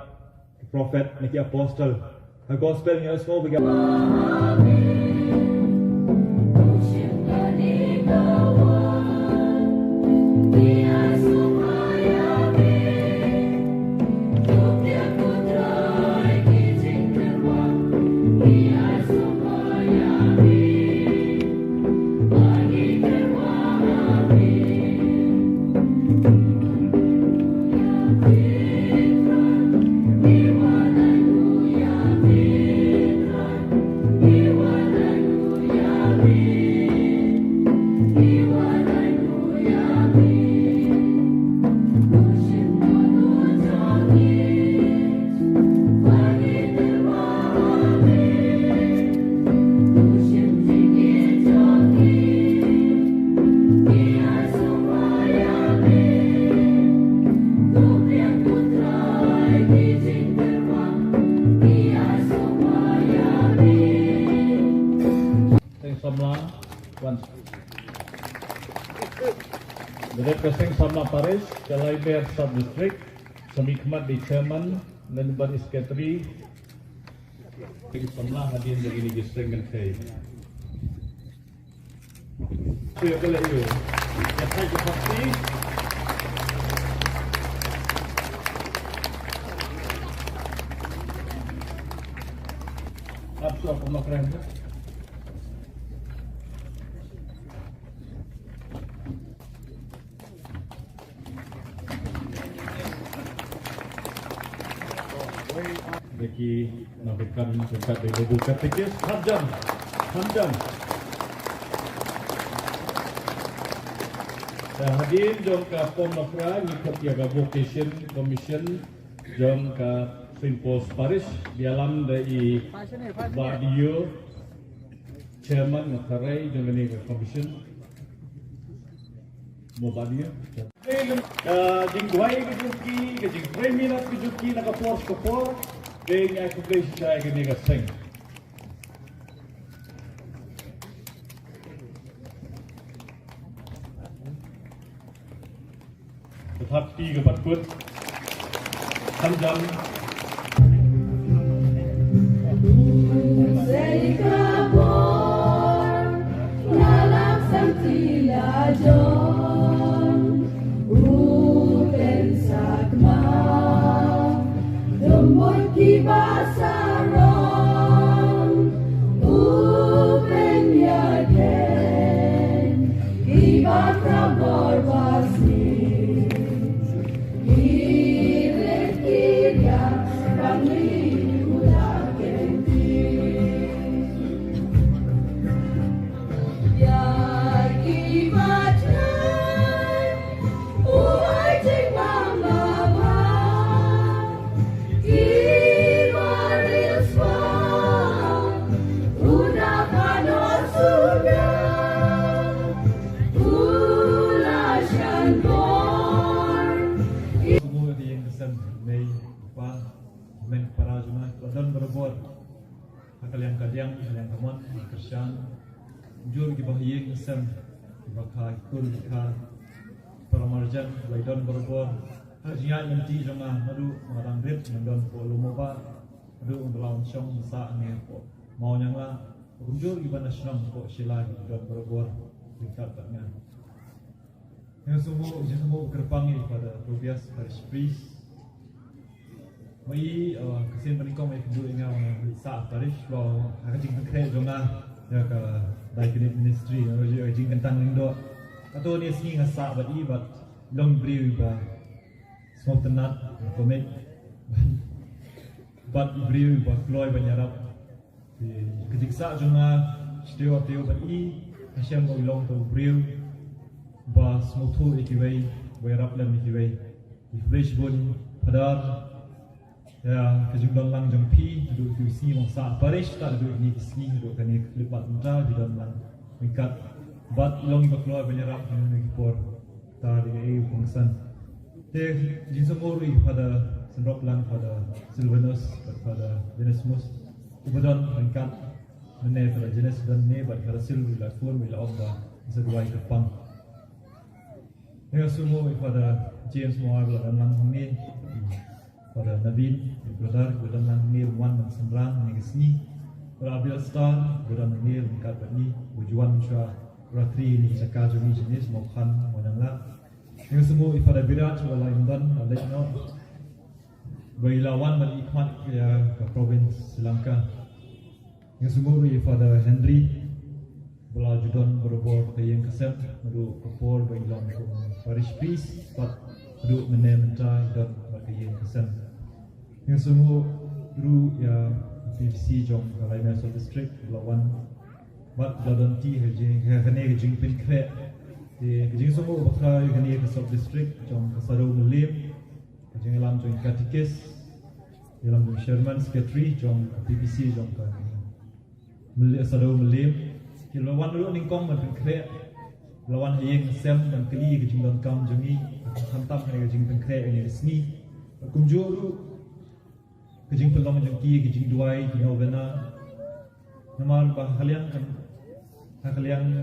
prophet niki apostle ha gospel ni asmo biga Represent Samla Paris, Kalaiber Sub-District, Samikmat di Chairman, dan Ban Secretary. Samla hadir begini district kan saya. Saya boleh you. Saya pasti. Apa pemakai? Bagi memberikan berkat dari Ibu Katekis Hamdan. Dan hadir jom ke Pom Nafra ngikut jaga vocation commission jom ke Simpos Paris di alam dari Badio chairman ngakarai jom ini ke commission mau Badio. Jingguai kejuki, kejing preminat kejuki nak kapor. Being I could place saya kini kasing. Tetapi kepatkut Hamdan. Iba pra Borbasi, cuma dan berbuat kalian kamon Kristen jur ki bahiyeng sem bakha kul ka paramarjan laidon berbuat hajian nanti jama madu marang rit mandon ko lumoba madu undlaun syong sa ne ko mau nyangla jur ki banasram ko sila don berbuat dekat tanya yang semua kerpangi pada Tobias Parish Priest Mai kesin penikong mai kunjung ingau sa Parish lo hak jing konkret jonga ya ka Diaconate Ministry ya jing kentang lindo atau ni singi ngasa badi bat long briu ba small tenat komit bat briu ba kloy banyarap kejiksa jonga steo badi asyam go long to briu ba smotu ikiwei werap lam ikiwei flash bun padar ya kejumlah lang jong pi duduk di sini masa Parish tak duduk ni sini duduk kani lebat muda di dalam lang mingkat bat long baklo banyarap ni por ta di fungsan te jinsomori pada sendok lang pada Silvanus pada Genesmus kemudian mingkat mene pada jenis dan ne pada Silvila for bila obda sesuai kepang ya semua pada James Moabla dan lang ni pada Nabin, brother, gudan lang nil wan ng sembrang ng isni, pada Abil Star, gudan ng nil ng katani, bujuan siya ratri ni sa kajo ni jenis mokhan manangla. Yung semua pada birat wala imban alay no. Bailawan man ikmat ya ke province Sri Lanka. Yung semua pada Henry, bala judan berbuat kayang kasem, madu kapor bailang ko Parish Priest, pat madu menementa dan kayang kasem. Yang semua guru ya PVC jong kalai National District lawan bat ladon ti hejing hane jing pin kre di jing semua bakal hane ke sub district jong kasaro melim jing lam jong katikis dalam jong Sherman Secretary jong PVC jong ka melim kasaro melim lawan dulu ningkong man pin kre lawan hayeng sem dan keli ke jing don kam jongi hantam hane jing pin kre ini resmi kumjuru kejing pelong jengki kejing duai di novena nama bah kalian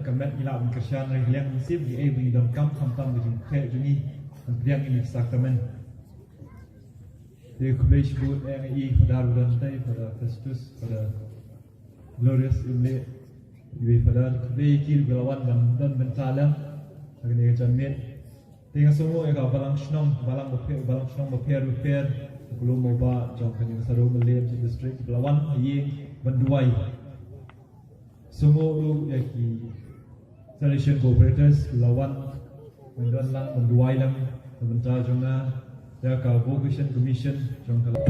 kamet ila Kristen kalian musib di di dalam kamp tam kejing khe jungi kalian ini sakramen di kulish bud pada bulan tai pada Kristus pada glorious imle di pada kulish kil belawan dan mentalam agni jamin tinggal semua ya balang snong balang beper belum moba jom kini saru melim district belawan ye menduai semua lu yaki selection cooperators belawan menduan lang menduai lang sebentar jomna ya ka vocation commission jom kalau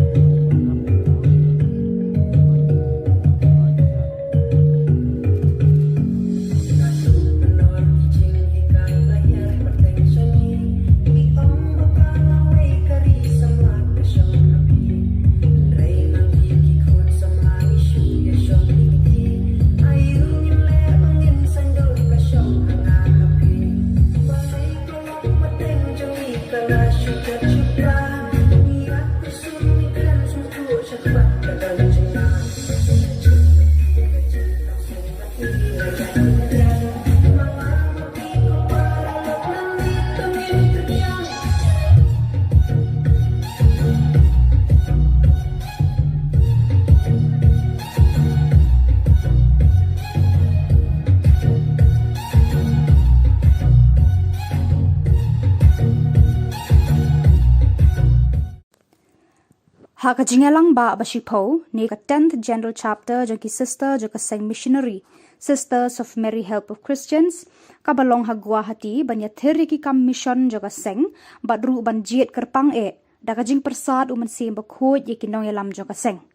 Hak jingalang ba basipo ni ka 10th General Chapter jaki sister jaka sang missionary Sisters of Mary Help of Christians kabalong hagwa hati banya theri ki kam mission jaka sang badru ban jiet kerpang daka jing persad uman sim bakhoj ye kinong yalam jaka sang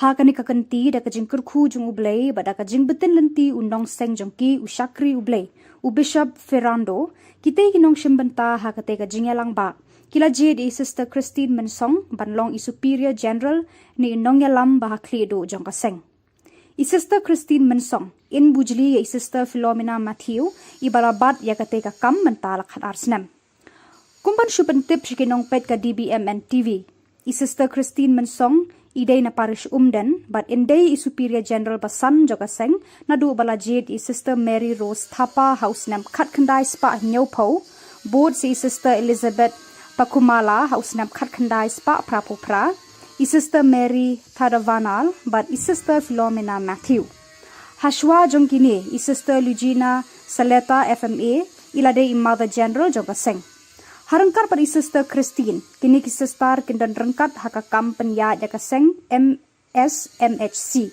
hak ni ka kanti daka jing kurkhu jung ublei badaka jing betin lenti undong sang jongki ushakri ublei u Bishop Ferrando kita kinong shimbanta hakate ka jingalang ba kila je di Sister Christine Mensong banlong i Superior General ni Nongyalam Bahakledo Jongkaseng. I Sister Christine Mensong in bujli i Sister Philomena Matthew i barabat yakate ka kam mentalak han arsnem. Kumpan syupentip shikinong pet ka DBMN TV. I Sister Christine Mensong idei na parish umden, but indei i Superior General Basan Joka Seng, na du balajit i Sister Mary Rose Thapa House Nam Khat Khandai Spa Nyopo, board si Sister Elizabeth Pakumala House Nam Khat Khandai Spa Prapopra, i Sister Mary Thadavanal, but i Sister Philomena Matthew. Hashwa Jongkini, i Sister Lugina Saleta FMA, ilade i Mother General Joka Seng. Harangkar pada Sister Christine, kini kisestar kindan rengkat hakakam penyat jaka seng MSMHC.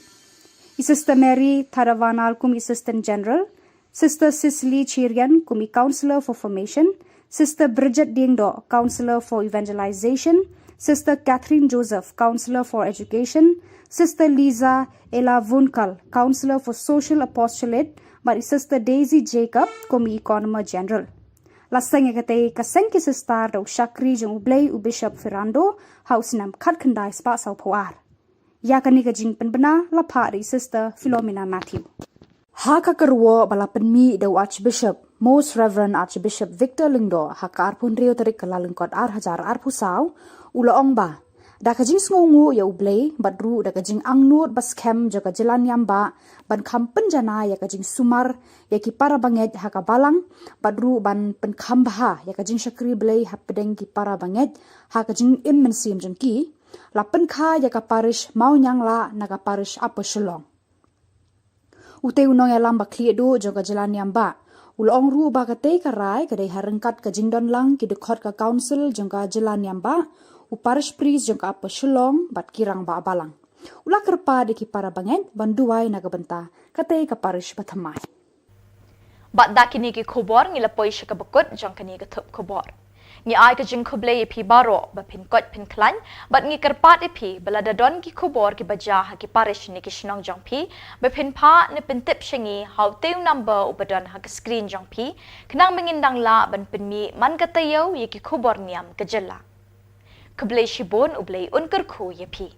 Sister Mary Thadavanal kum Assistant General, Sister Cicely Chirian kum Counselor for Formation, Sister Bridget Dingdo, Counselor for Evangelization, Sister Catherine Joseph, Counselor for Education, Sister Lisa Ella Vunkal, Counselor for Social Apostolate, but Sister Daisy Jacob kum Economer General. Lasang kate kaseng kisestar do Shakri jeng ublay u Bishop Ferrando House Nam Khat Khandai Spa Sau Puar. Ya kani ka jing penbena lapa ri Sister Philomena Matthew. Haka kerwo bala penmi do Archbishop Most Reverend Archbishop Victor Lingdo haka arpun rio tarik kelalengkot hajar arpusau ula ongba. Da ka jing sngongu ya ublay badru da ka jing angnut bas kem jaga jalan yamba ban kampen jana ya ka jing sumar ya ki para banget haka balang badru ban pen kambaha ya ka jing Shakri blay hapedeng ki para banget haka jing immensim jeng ki la pen kha ya ka parish mau nyang la na ka parish apa shalong ute unong ya lamba kli do jaga jalan yamba ulong ru ba ka te karai ka dei harengkat ka jing don lang ki dekhot ka council jaga jalan yamba uparish priest jengka apa shalong bat kirang ba balang. Ula kerpa de ki para banget banduai nagabenta kate ka parish bathamai. Bat dakini ki khubor ngilapoi shakabakut jangkani ka thup khubor. Ngi ai ka jing khublei pi baro ba pin kot pin klan bat ngi kerpat pi baladadon ki khubor ki baja ha ki parish ni ki shnong jangpi ba pin pa ni pin tip shingi how teu number upadon ha ka screen jangpi kenang mengindang la ban pin mi man ka tayo ye ki khubor niam ka jela. Kebelai shibon ublai unkerku yepi.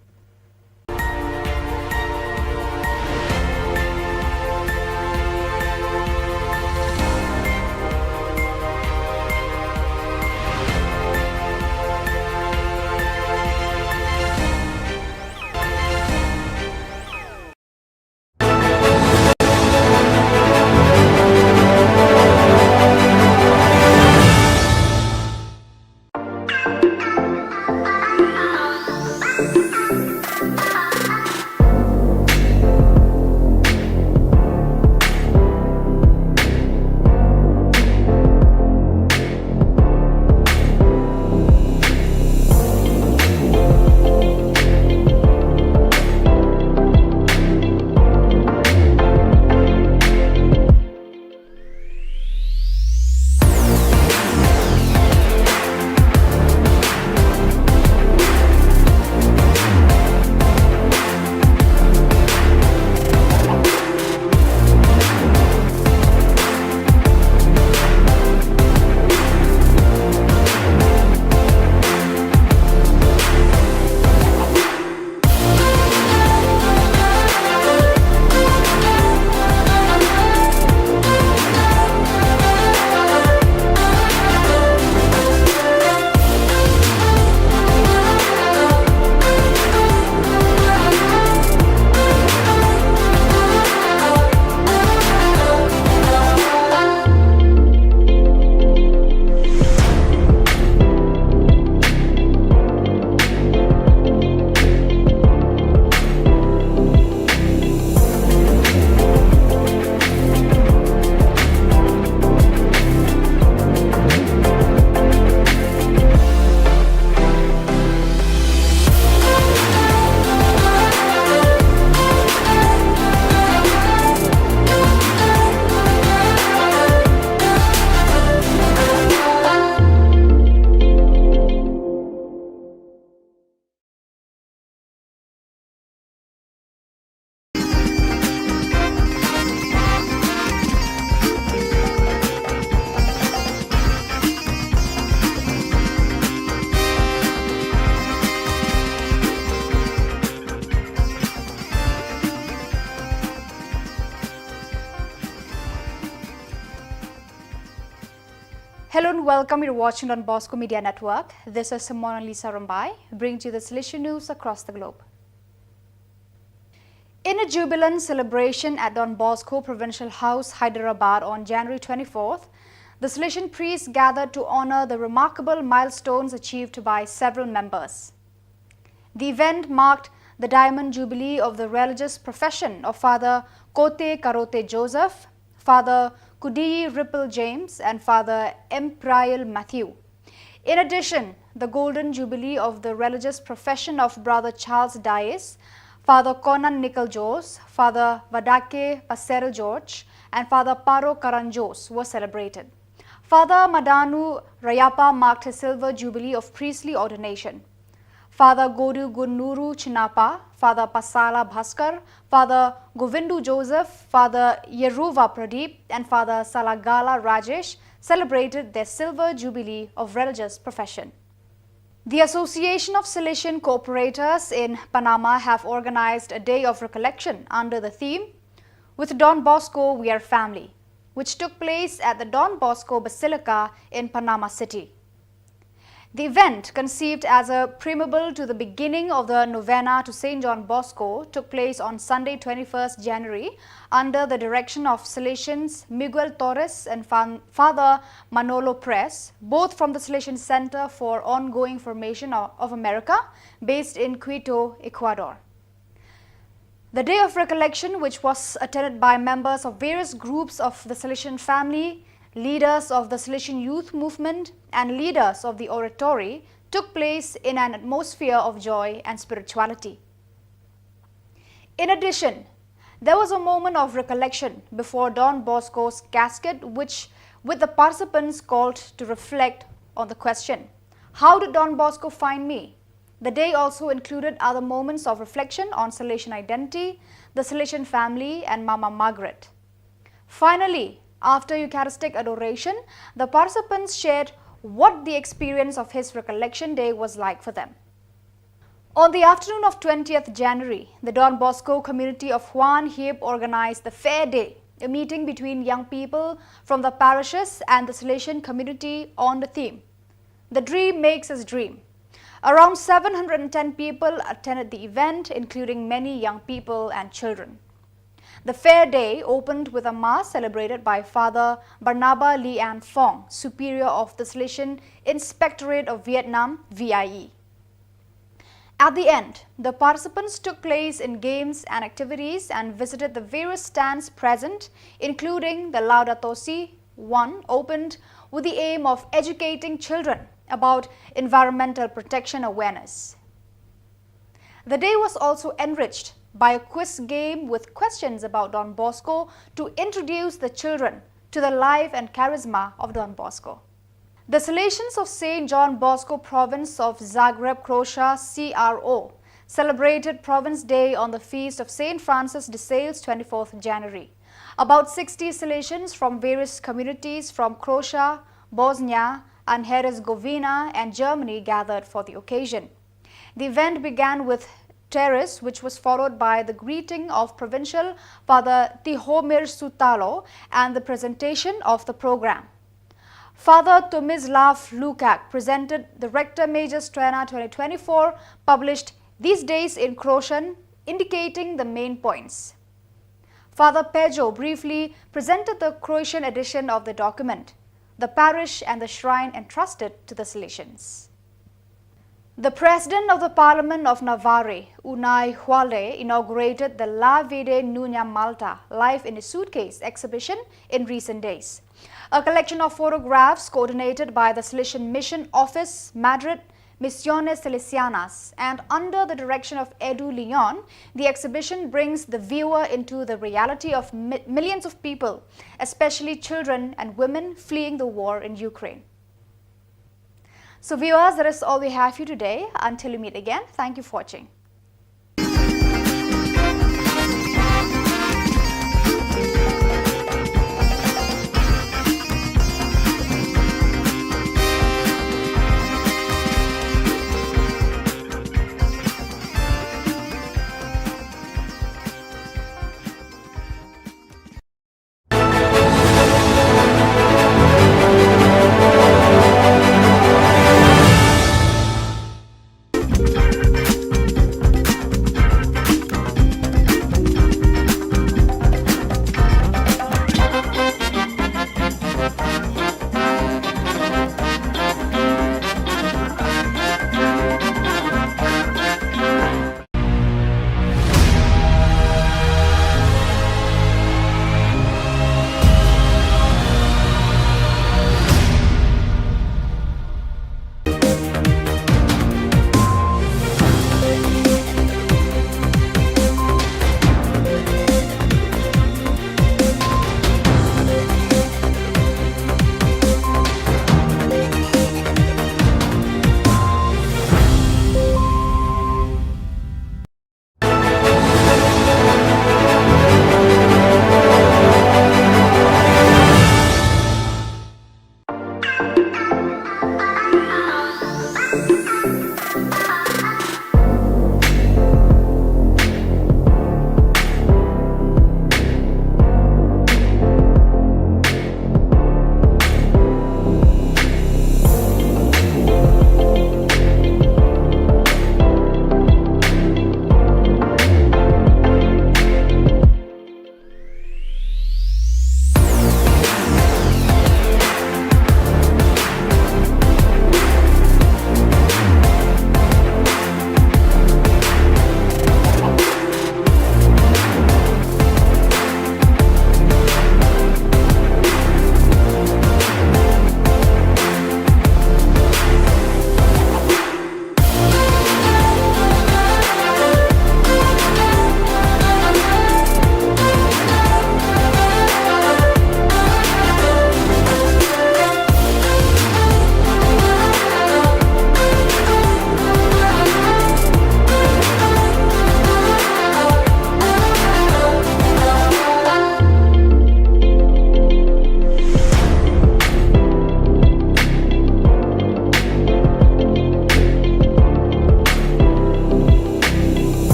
Hello and welcome. You're watching on Bosco Media Network. This is Simona Lisa Rambai, bringing you the Solution News across the globe. In a jubilant celebration at Don Bosco Provincial House, Hyderabad on January 24th, the Salesian priests gathered to honor the remarkable milestones achieved by several members. The event marked the Diamond Jubilee of the religious profession of Father Kote Karote Joseph, Father Kudiyi Ripple James and Father Emprial Matthew. In addition, the Golden Jubilee of the religious profession of Brother Charles Dias, Father Conan Nicol Jos, Father Vadake Passerel George and Father Paro Karanjos were celebrated. Father Madanu Rayapa marked his silver jubilee of priestly ordination. Father Godu Gunnuru Chinapa, Father Pasala Bhaskar, Father Govindu Joseph, Father Yeruva Pradeep and Father Salagala Rajesh celebrated their silver jubilee of religious profession. The Association of Salesian Cooperators in Panama have organized a day of recollection under the theme, With Don Bosco We Are Family, which took place at the Don Bosco Basilica in Panama City. The event, conceived as a preamble to the beginning of the novena to St. John Bosco, took place on Sunday 21st January under the direction of Salesians Miguel Torres and Father Manolo Press, both from the Salesian Center for Ongoing Formation of America, based in Quito, Ecuador. The Day of Recollection, which was attended by members of various groups of the Salesian family, leaders of the Salesian Youth Movement and leaders of the Oratory, took place in an atmosphere of joy and spirituality. In addition, there was a moment of recollection before Don Bosco's casket, with the participants called to reflect on the question, how did Don Bosco find me? The day also included other moments of reflection on Salesian identity, the Salesian family and Mama Margaret. Finally, after Eucharistic adoration, the participants shared what the experience of his recollection day was like for them. On the afternoon of 20th January, the Don Bosco community of Juan Hiep organized the Fair Day, a meeting between young people from the parishes and the Salesian community on the theme, The Dream Makes Us Dream. Around 710 people attended the event, including many young people and children. The Fair Day opened with a mass celebrated by Father Barnaba Lian Fong, Superior of the Salesian Inspectorate of Vietnam, VIE. At the end, the participants took place in games and activities and visited the various stands present, including the Laudato Si 1, opened with the aim of educating children about environmental protection awareness. The day was also enriched by a quiz game with questions about Don Bosco to introduce the children to the life and charisma of Don Bosco. The Salesians of St. John Bosco Province of Zagreb, Croatia, CRO, celebrated Province Day on the feast of St. Francis de Sales, 24th January. About 60 Salesians from various communities from Croatia, Bosnia, and Herzegovina and Germany gathered for the occasion. The event began with terrace, which was followed by the greeting of Provincial Father Tihomir Sutalo and the presentation of the program. Father Tomislav Lukak presented the Rector Major Strana 2024, published these days in Croatian, indicating the main points. Father Pejo briefly presented the Croatian edition of the document, the parish and the shrine entrusted to the Salesians. The President of the Parliament of Navarre, Unai Hualde, inaugurated the La Vida Nuña Malta Life in a Suitcase exhibition in recent days. A collection of photographs coordinated by the Salesian Mission Office, Madrid, Misiones Salesianas, and under the direction of Edu Leon, the exhibition brings the viewer into the reality of millions of people, especially children and women fleeing the war in Ukraine. So viewers, that is all we have for you today. Until we meet again, thank you for watching.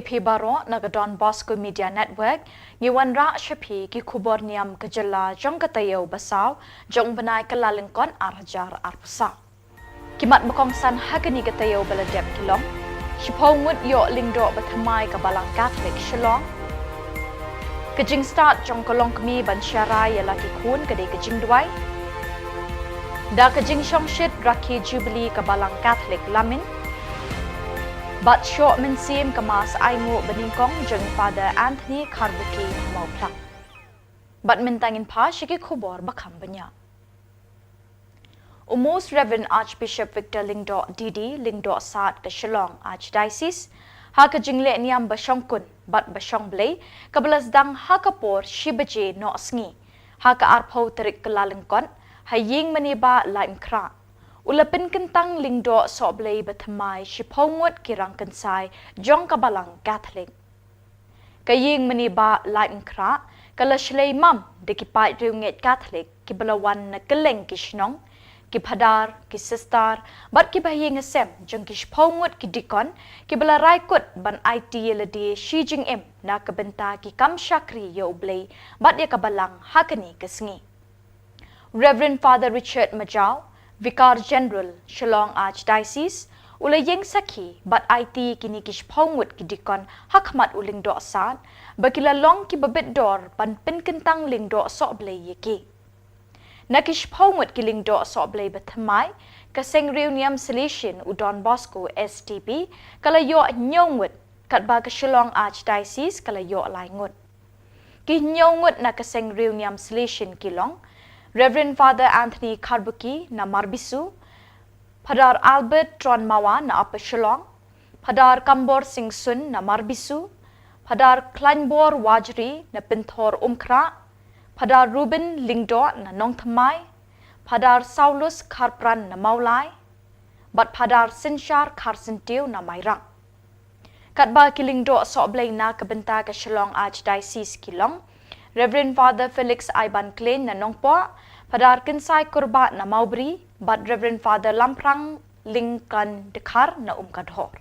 phi baro nagadon Bosco Media Network ngiwan ra shapi ki Khubor Niam kejela jong katayo basaw jong banai kalalingkon arjar arpusa kimat bakongsan hagani katayo baladem kilong shipongmut yo lingdo bathamai kabalang Catholic Shillong kejing start jong kolong kami bansyara yalaki kun kedai kejing duai da kejing shongshit raki jubilee kabalang Catholic Lamin But short mensim kemas aimu beningkong jeng Father Anthony Karbuki mau plak. But mentangin pa shiki khubor bakam banya. Almost Reverend Archbishop Victor Lingdo Didi Lingdo Saat ke Shillong Archdiocese ha ke jingle niam basongkun but basong blay kabelas dang ha kapor shibaje no sngi ha ke arpau terik kelalengkon haying meniba laim kra. Ulapin kentang lingdo soblay bathamai shipongwat kirang kensai jong kabalang Catholic. Kaying meniba lain kra kalashlay mam dekipai riunget Catholic kibalawan na keleng kishnong kipadar kisistar bat kibahing asem jong kishpongwat kidikon kibala raikut ban IT yeladi Xi Jinping na kabenta ki kam shakri yo oblay bat ya kabalang hakani kesngi. Reverend Father Richard Majau Vicar General Shillong Archdiocese ulayeng sakhi bat IT kini kish pongwut kidikon hakmat uling do asad bakila long ki babit dor pan pin kentang ling do so blay yeki nakish pongwut kiling do so blay bathamai kaseng reunion solution udon Bosco STP kala yo nyongwut katba ka Shillong Archdiocese kala yo laingut ki nyongwut na kaseng reunion solution kilong Reverend Father Anthony Karbuki na Marbisu, Padar Albert Tron Mawa na Upper Shillong, Padar Kambor Singh Sun na Marbisu, Padar Kleinbor Wajri na Pinthor Umkra, Padar Ruben Lingdo na Nongthamai, Padar Saulus Karpran na Maulai, Bat Padar Sinshar Karsentiu na Mairang. Katba kilingdo soblay na kabenta ka Shillong Archdiocese Kilong, Reverend Father Felix Iban Klein na Nongpo, Padar Kinsai Kurba na Maubri, but Reverend Father Lamprang Lingkan Dekar na Umkadhor.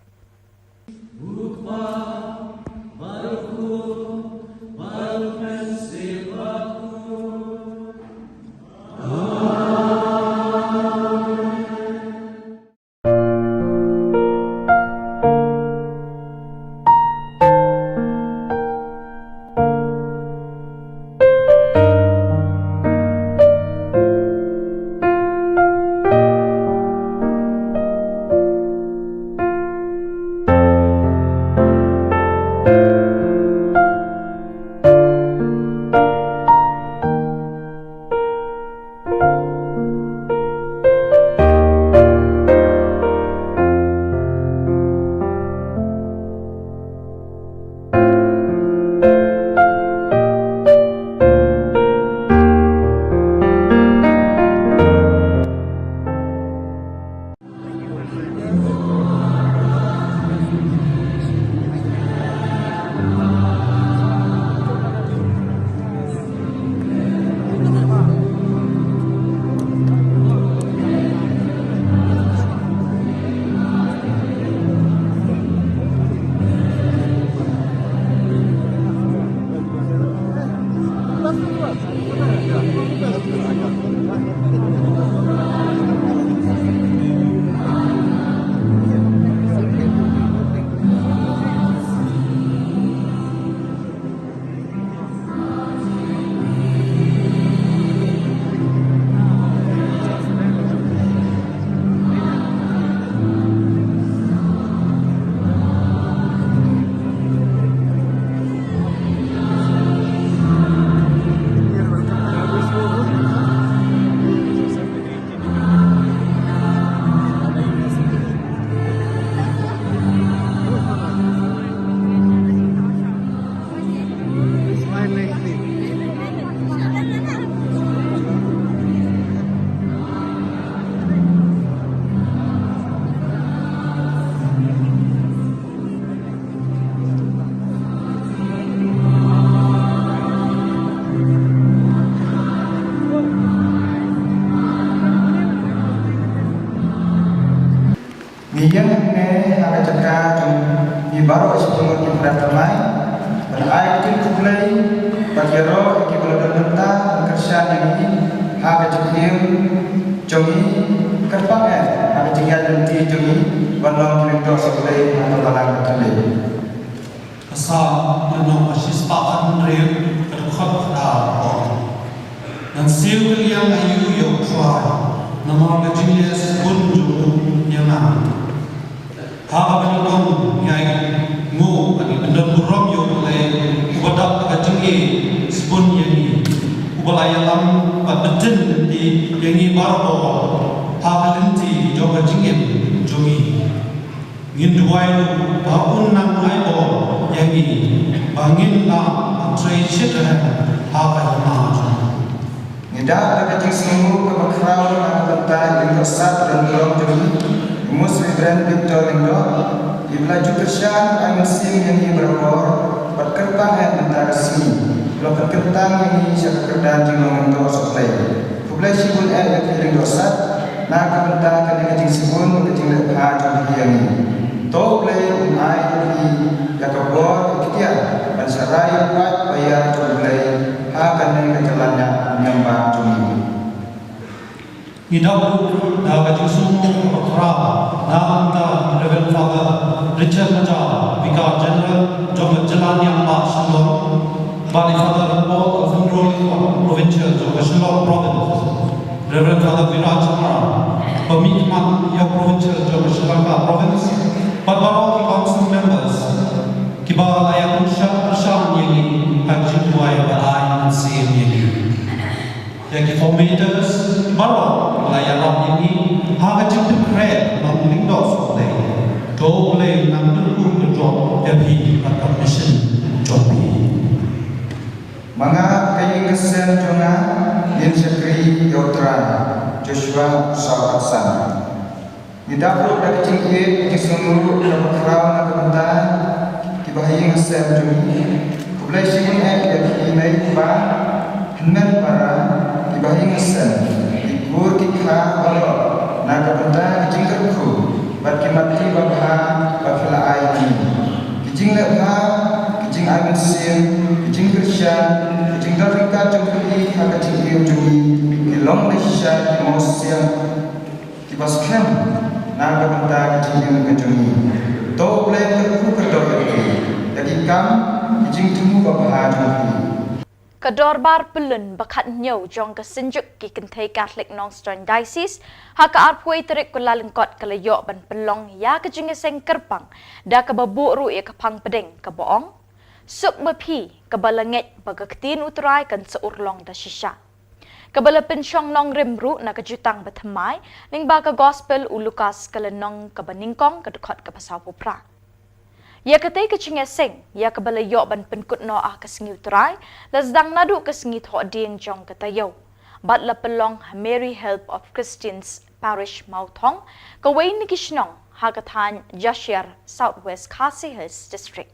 Bakiro iki boleh bermentah kerja ini hak kejukim jomi kerpangan hak kejukian nanti jomi balong kirim doa sebelah atau balang tertulis. Asal menong asis pakan real terkhot dah. Dan siul yang ayu yang kuat nama kejukian pun jumlah yang mana. Hak menong yang mu bagi benda buram yang oleh ubadak kejukian sepun yang ini. Ubalayalam betul di yang ini baru hak lenti jauh kejukian jumi. Nginduai bahun nang aibo yang ini bangin na tradition apa yang Nida ada semua kebakrau nak tentang yang besar dan belum jumi muslim brand Victor Lindo ibla jukersan ay musim yang ini berkor berkerbang yang antara sini belum berkentang yang ini siapa kerdan jumlah untuk supply supply sibun yang Lindo sat nak tentang kena sibun kecing lebah jumlah yang ini to play ai di yakabor ikhtiar dan sarai buat bayar play akan dengan jalannya nyamba jumi Hidup dah baju semua berkerap anta level father Richard Maja Vicar General jom jalan yang pas Shillong balik father Paul Control Provincial jom Shillong Province Reverend Father Viraj Kumar Pemikmat yang Provincial jom Shillong Province Baru council members kibar layak bersama yang ini haji tuai berai nasib yang ini yang formators baru layak yang ini haji dekret non lindos oleh do oleh nang dulu kedua FP atau mission jopi Manga kayi kesen jonga Yin Sekri Yotra Joshua Sawasan Nidapur dari cingkir di seluruh kerau nak kementan kibahi ngasem jumi kublai sibun yang kinai ba hengan para kibahi ngasem ikur kikha balo nak kementan cingkerku bat kimati babha bafla aini kijing lebha kijing angin sim kijing krisyan kijing darika jumpi haka cingkir jumi kilong lesya kimosiam kibaskem naga benda kecil kecumi, to boleh terku kedor itu, jadi kam kecil temu bapa jumpi. Kedor bar pelun bakat nyau jong kesenjuk ki kentai Catholic Nongstoin Diocese haka arpui terik kula lengkot kelayok ban pelong ya kejing seng kerpang da kebabu ru ya kepang pedeng keboong suk bepi kebalangit bagaketin uterai kan seurlong da shisha. Kabala pensyong nong rimru na kejutang batamai, ning baga gospel ulukas kalenong kabaningkong kedekot kapasau pupra. Ya katay kecingnya sing, ya kabala yok ban penkut no ah kesengi uterai, lasdang nadu kesengi thok ding jong katayaw. Bat la pelong Mary Help of Christians Parish Mautong, kaway ni kishnong hagatan Jashir Southwest Khasi Hills District.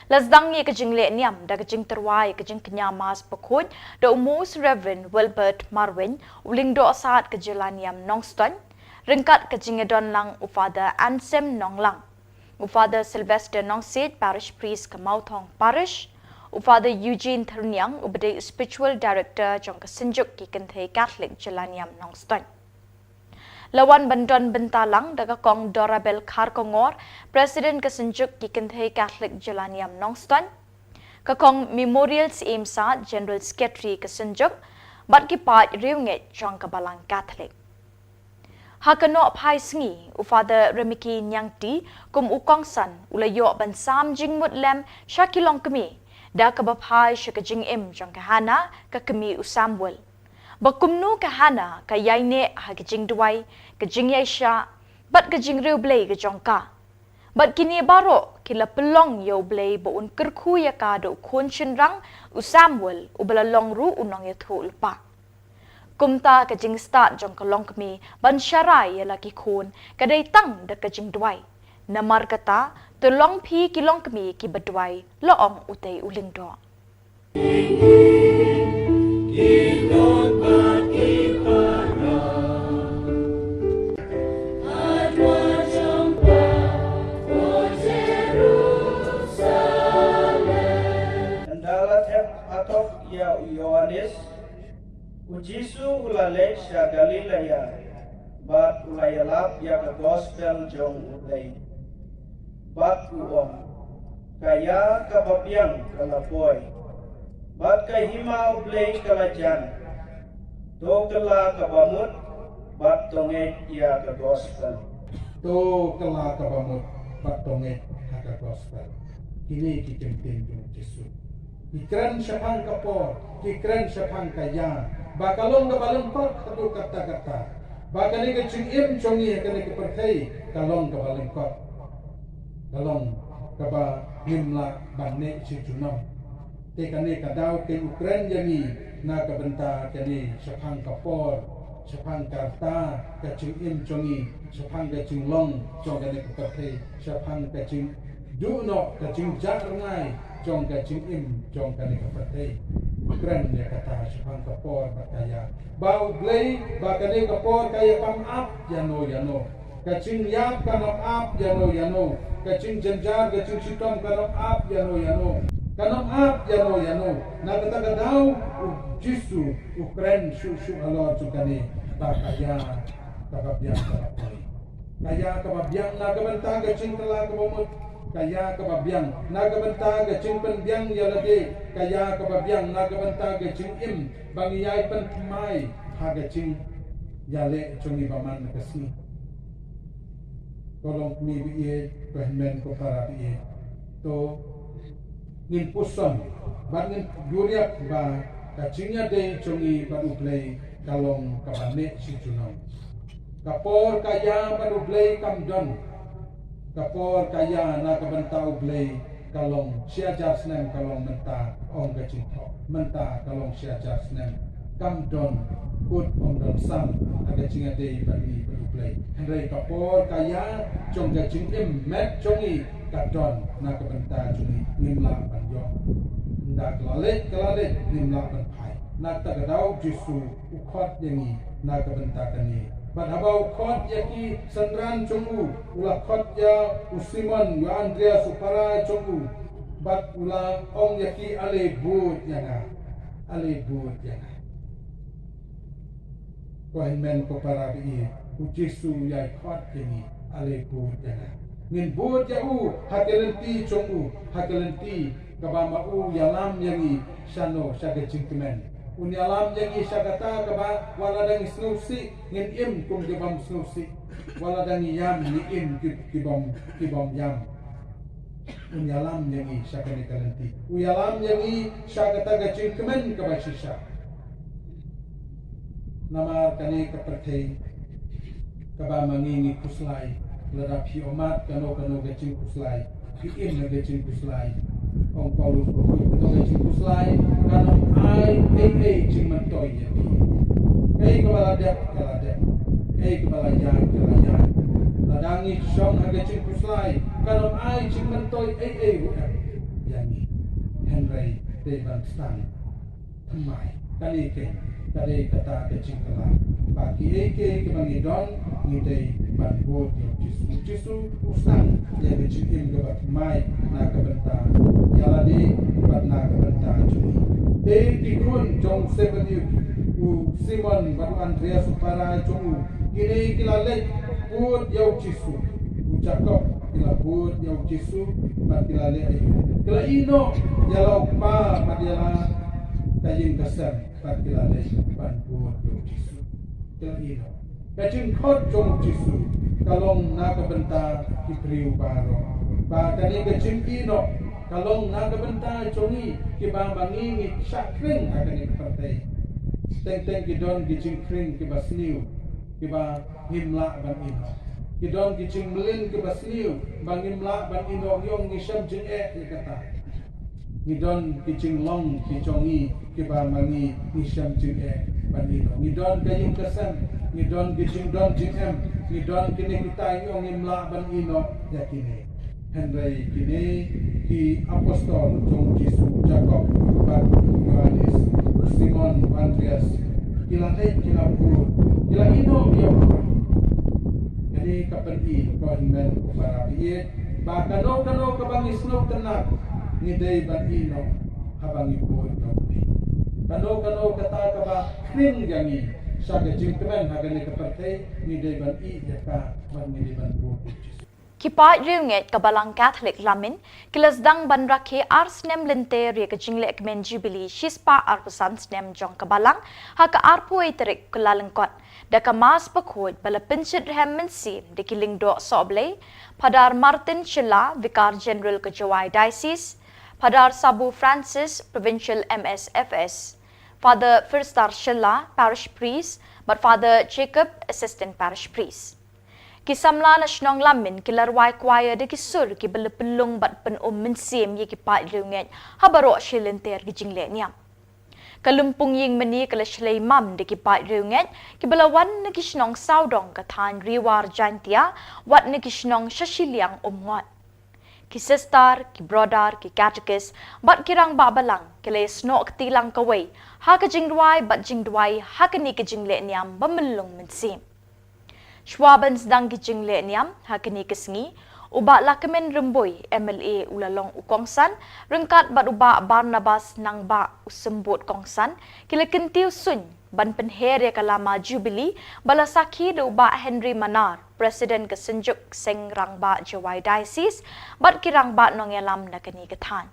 Lasdang ye kejing le niam da kejing terwai kejing kenyamas pekut da umus Reverend Wilbert Marwin uling do saat kejelan niam Nongstoin ringkat kejing edon lang Ufada Ansem Nonglang Ufada Sylvester Nongsit Parish Priest Kamautong Parish Ufada Eugene Therniang ubade Spiritual Director jong kesenjuk ki kentai Catholic jelan niam Nongstoin Lawan Bandon Bentalang daga kong Dorabel Kharkongor, Presiden kesenjuk ki kentai Catholic Jelaniam Nongstoin, kakong Memorials Imsa General Secretary kesenjuk, bat ki pat riunget jong kabalang Catholic. Hakano pai sengi, Ufada Remiki Nyangti, kum ukongsan, ulayok ban sam jing mutlem, syakilong kemi, da kabapai syakajing im jong kahana, kakemi usamwel. Bakumnu kahana kayaine ha kejing duai kejing yaisha bat kejing riu blay kejongka bat kini baro kila pelong yo blay bo un kerku ya ka do kun chinrang usamwel ubala long ru unong ya thul pa kumta kejing start jong kalong kami ban syarai ya laki kun kadai tang da kejing duai namar kata tolong pi kilong kami ki badwai loong utei uling do atok ya Yohanes ujisu ulale sya Galilea bat ulayalap ya ke gospel jong ulay bat uom kaya kababyang kalapoy bat kay himau blay kalajan do kala kabamut bat tonget ya ke gospel to kala kabamut bat tonget haka gospel kini kikentin jong Yesus ikran syapang kapor ikran syapang kaya bakalong kabalong kot katu kata-kata bakani kecing im chongi kani kepertai kalong kabalong kot kalong kaba himla banne si junam te kani kadau ke Ukraine yangi na kabenta kani syapang kapor syapang karta kecing im chongi syapang kecing long chong kani kepertai syapang kecing duno kecing jarngai jong kecing im jong kani kepertai keren dia kata syapang kapor bakaya bau blay bakani kapor kaya kam up yano kecing yap kanam up yano kecing jenjar kecing sitom kanam up yano kanam up yano na kata kadau jisu ukren su alor sukani bakaya kababyang kaya kababyang na kabenta kecing telah kabomot kaya kababyang nagabanta gacing penbyang yalade kaya kababyang nagabanta gacing im bangiyay penmay hagacing yale chungi baman nakasi tolong mi biye pehmen ko para biye to nin puson bangin duriak ba kacingnya de chungi baru play kalong kabane si junong kapor kaya baru play kamdon kapor kaya na kabantau blay kalong siajar snem kalong menta ong gacito menta kalong siajar snem kamdon put ong don sam aga cinga dei bagi blay hendai kapor kaya chong gacing im met chongi kadon na kabanta chongi nimla banjo ndak lale nimla ban pai na tagadau jisu ukot yangi na kabanta kani Padhabau khot yaki sandran chongu ula khot ya usimon ya Andrea supara chongu bat ula ong yaki ale but yana ko men ko para bi ujisu ya khot yani ale but yana ngin but ya u hakelenti chongu hakelenti kabama u yalam yangi shano shage chingmen unyalam jangi syakata kaba wala dang snusi ngin im kum kibam snusi wala dang yam ni im kibam yam unyalam jangi syakani kalanti uyalam jangi syakata gacing kemen kaba sisa nama kani kepertai kaba mangingi kuslai lerapi omat kano gacing kuslai im gacing kuslai Ong Paulus berkata kepada cikgu selai kalau ai cuma toy ya. Kepala dia, kepala yang. Ladangi song harga cikgu selai kalau ai cuma toy bukan. Yang Henry Devan Stan. Temai kali kata cikgu lah. Bagi kebangidon ngidai banbot Jisu usang dia kecil kebat mai nak kebentar yaladi kebat nak kebentar cumi dikun jong sebeli Simon baru Andrea supara cumi kini kilalek put yau Jisu ucakap kila put yau Jisu bat kilalek ayu kila ino yalau pa madiala kayin kesan bat kilalek banbot yau Jisu kila ino kacing khot jong Jisu kalong nakabenta kipriu baro ba kani kacing ino kalong nakabenta chongi kiba mangingi sakring akani partai teng kidon gicing kring kiba sniu kiba himla ban ino kidon gicing melin kiba sniu bang himla ban ino yong ngisam jeng kata ngidon gicing long kichongi kiba mangi ngisam jeng ban ino ngidon kaying kesan ngidon gicing don jm ngidon kini kita yung imla ban ino ya kini Henry kini ki apostol jong Jisu Jacob bat Yohanes Simon Andreas kila pur kila ino ya jadi kapenti ko himen para biye ba kano kabangis no tenak ngidai ban ino habangi po yopi. Kano kata kaba kring gangi saga jingkren hagani kaparte ni deban I yaka ban ni deban po. Kipai riunget kabalang Catholic lamin kilas dang ban rakhe ars nem lente ri ka jingle ekmen jubilee shispa arpusan nem jong kabalang ha ka arpo iterik kulalengkot da ka mas pakhoid bala pinchit hem mensim de kiling do soble padar Martin Chilla Vicar General ka Jawai Diocese padar Sabu Francis Provincial MSFS Father Firstar Chilla Parish Priest but Father Jacob Assistant Parish Priest Kisamla na snong lamin kilarwai kwaya de kisur ki belepelung bat pen mensim ye ki pat riunget habaro shilenter ki jingle niam kalumpung ying meni kala shlei mam de ki pat riunget ki belawan na ki snong saudong ka than riwar jantia wat na ki snong shashiliang umngot ki sister ki brother ki catechist bat kirang babalang kile snok tilang kawai ha ka jingdwai bat jingdwai ha ka ni ki jingle niam bamelung mensim Schwabens dang gijing le niam hakini kesngi uba lakamen remboy MLA ulalong ukongsan rengkat bat uba Barnabas nang ba usembut kongsan kila kentiu sun ban penher ya kalama jubilee balasaki de uba Henry Manar President kesenjuk seng rangba Jawai Diocese bat kirang ba nong yalam nakani kethan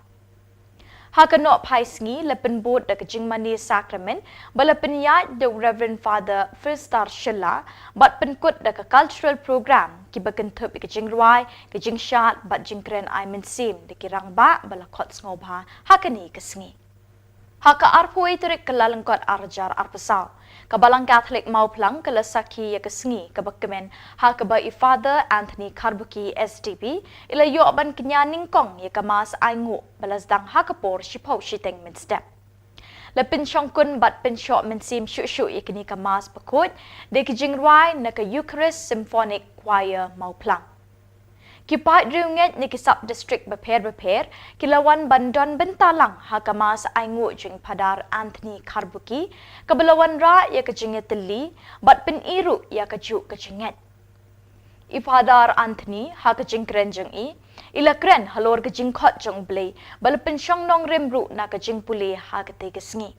Hakano Paisngi lepen board da kajing mani sacrament bala penyat the Reverend Father Firstar Shilla bat penkut da cultural program ki baken thup kajing ruai kajing shat bat jingkren I mensim de kirang ba bala khot ngobha hakani kesngi Haka arpoi terik kelalengkot arjar arpesau kabalang Catholic mau plang kelasaki ya kesngi kabakkemen hakaba I Father Anthony Karbuki SDB ila yo ban kenyaning kong ya kamas aingu balasdang hakapor shipau shiteng min step lepin shongkun bat pin shot min sim shu ya kini kamas pakut de kijingrai na ka Eucharist Symphonic Choir mau plang Kipat riunget ni kisap district beper kilawan bandon bentalang hakamas aingu jing padar Anthony Karbuki kabelawan ra ya kejinget teli bat pen iru ya kejuk kejinget Ipadar Anthony ha kejing kren jeng I ila kren halor kejing khot jong blei bal pen shong nong remru na kejing pule ha kete kesngi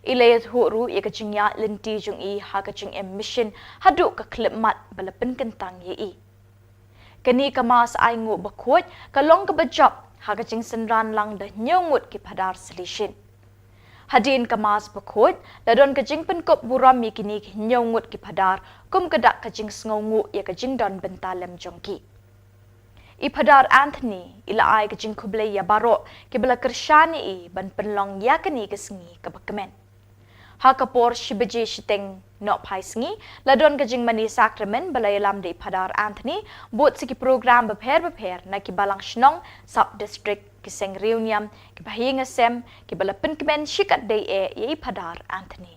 ila ya ru ya kejing ya lenti jong I ha kejing emission hadu ka klip mat bal pen kentang ye I Kani kamas aingu bakut kalong kabajap hakaching senran lang dah nyongut ki padar selishin. Hadin kamas bakut ladon kajing penkop buram mi kini nyongut ki padar kum kadak kajing sngongu ya kajing don bentalem jongki. I padar Anthony ila ai kajing kublai ya baro ki bala kershani I ban penlong ya kani kesngi kabakkemen. Hakapor shibaji shiteng no paisngi ladon kajing mani sacrament balayalam de padar Anthony bot siki program beper na ki balang shnong sub district ki seng reunion ki bahinga sem ki balapen kemen shikat de ye padar Anthony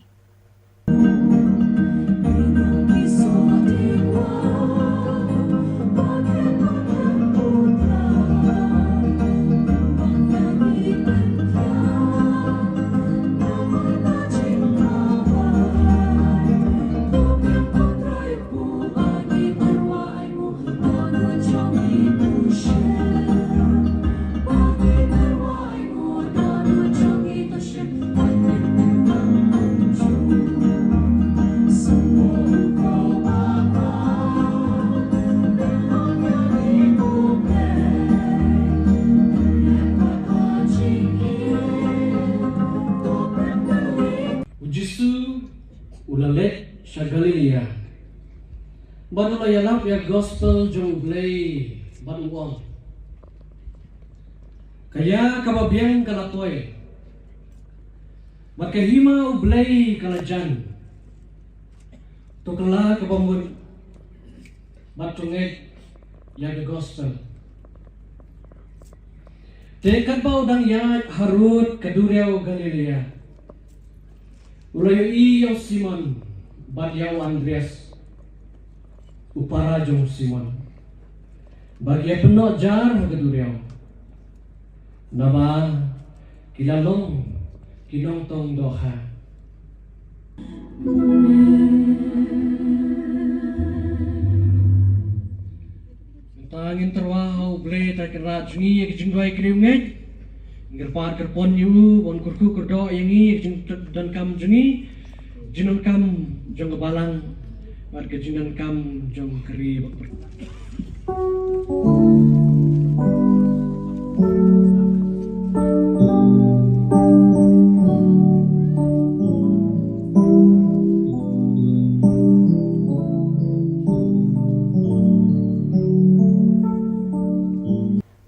Galilia. Badula yalap ya gospel jong blay banuang. Kaya kababiang kalatoy. Makahima ublay kalajan. Tukala kabamun. Matungit ya gospel. Tekat ba udang ya harut kaduriaw Galilia. Ulayo iyo Simon. Bagyaw Andres upara jong Simon bagya penuh jar kaduriaw naba kilalong kinong tong doha tangin terwahaw blay takirat jungi jingway kriunget Gerpar kerpon yu bon kurku kerdo yangi dan kam jengi jinon kam jong balang bat ke jinon kam jong keri bakber.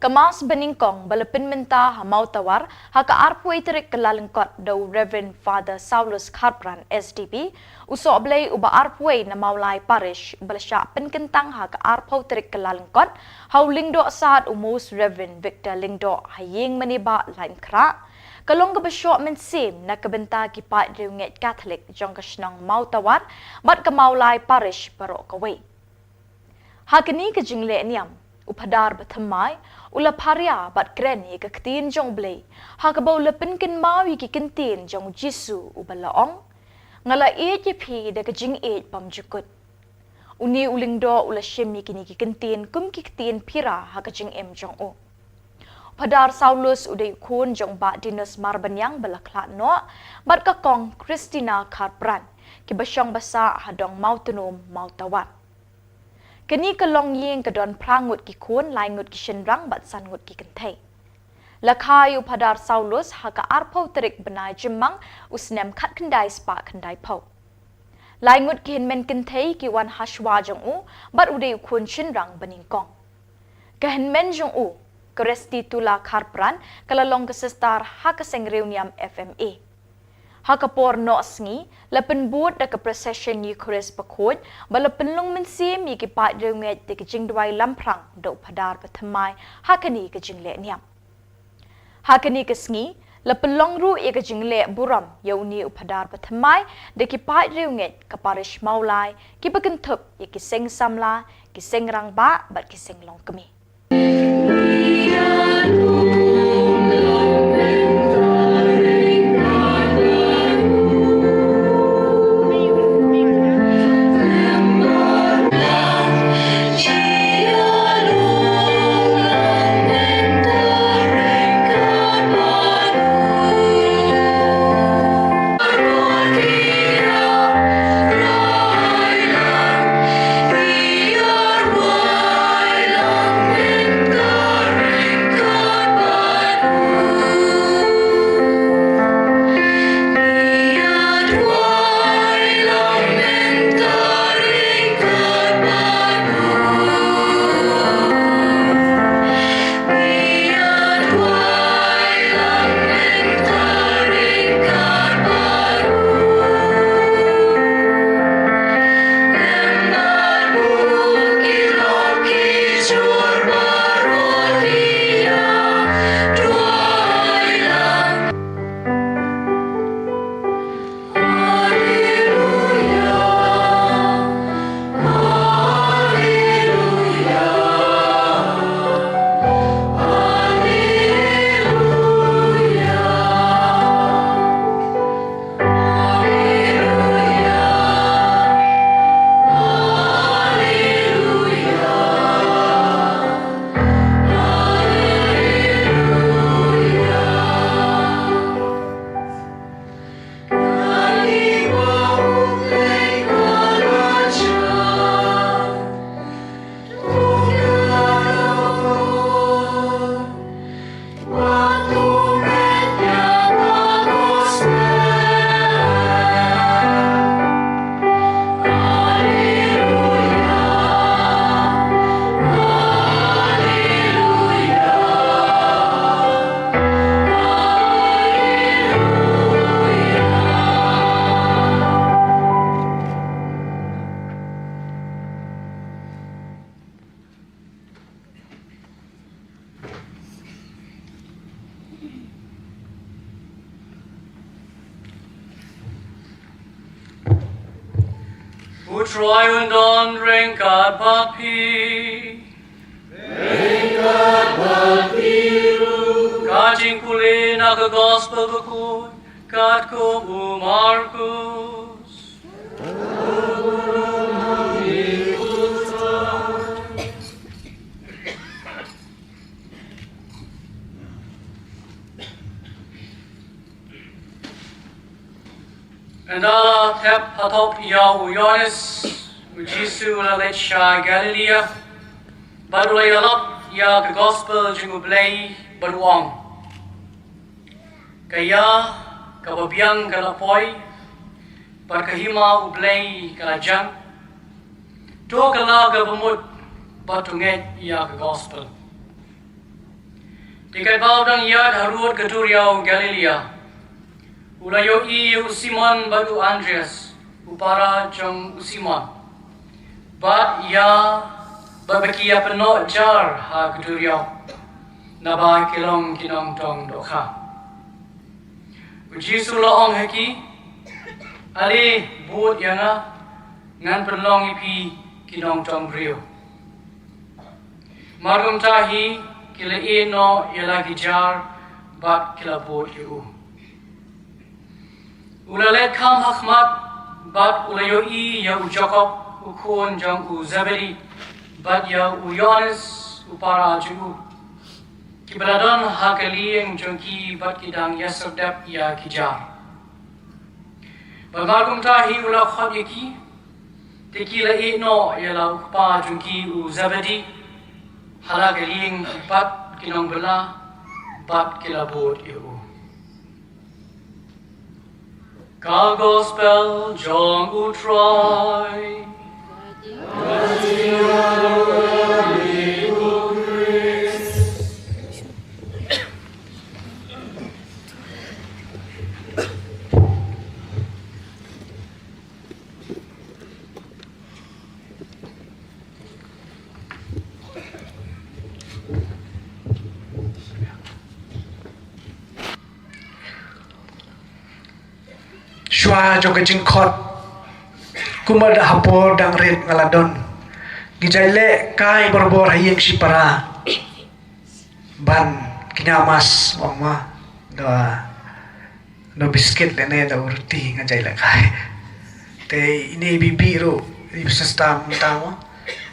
Kemas beningkong balapin menta hamau tawar haka arpui terik kelalengkot do Reverend Father Saulus Kharpran SDP usok blai uba arpui na maulai parish belasyak penkentang haka arpau terik kelalengkot hau lingdo saat umus Reverend Victor lingdo haying meniba lain kera kalong kebesyok mensim na kebenta kipat riunget Katolik jong kesnong mau tawar bat ke maulai parish barok kawai hakini ke jingle niam upadar bertemai ula paria bat kreni ke ketin jong blei ha ke bau lepin kin mawi ki kentin jong jisu ubalaong ngala e je phi de ke jing e pam jukut uni ulingdo ula shemi kini ki kentin kum ki ketin pira ha ke jing em jong o padar Saulus udai kun jong ba dinas marbanyang balakla no bat ka kong Christina Kharpran ki basyong basa hadong mautonom mautawat kini kalong yeng kadon prangut ki kun lai ngut ki shenrang bat san ngut ki kentai lakai upadar Saulus haka arpau terik benai jemang usnem khat kendai spa kendai pau lai ngut ki men kentai ki wan hashwa jong u bat udai kun shenrang beningkong kahen men jong u keresti tula Kharpran kalalong kesestar haka sengreuniam FMA Hakapor no sngi lapen buat da ke procession ni kores pakod balapen long mensim yi ki pat reunget te ke jing dwai lamprang do padar pathamai hakani ke jingle niam hakani ke sngi lapen long ru ye ke jingle buram yauni upadar pathamai de ki pat reunget ka parish maulai ki baken thup ye ki seng samla ki seng rang ba bat ki seng long kemi Utroy undon ringkat papi Kajing puli na ke gospel bekut kat ko Markus Andala Thup Thup Yau Yonis Ujisu Laletsha Galilea Badulay Alap Ya ke Gospel Jingublay Baduang Kaya Kababiang Galapoy Barkahima Ublay Kalajang Do Kala Gabamut Batunget Ya ke Gospel Tikat Baudang Yad Harut Katuriau Galilea Ulayo Usiman Badu Andreas Upara Jong Usiman Bat Ya Babakia Penot Jar Ha Katuriau Naba Kilong Kinong Tong Dokha Uji Sulaong Heki Ali Bud Yana Ngan Penlong Ipi Kinong Tong Rio Margum Tahi Kila Ino Yalagi Jar Bat Kila Bud Yu Ulalet Kam Hakmat Bat Ulayo Ya Jacob Ukun Jang Zabedi Bat Ya Yonis Upara Ju Kibaladon Hakalieng Jongki Bat Kidang Yaserdep Ya Kijar Bamarkum Tahi Ula Khot Yaki Tekila Ino Yala Ukpa Jongki Zabedi Halagalieng Bat Kinong Bela Bat Kilabot Yu Ka Gospel Jong Utroy Shua jo kajing khot kumad hapor dang red ngaladon gijaile kai borbor hayeng sipara ban kinyamas mama do biscuit lene do roti ngajaile kai te ini bibi ro di sistem tamu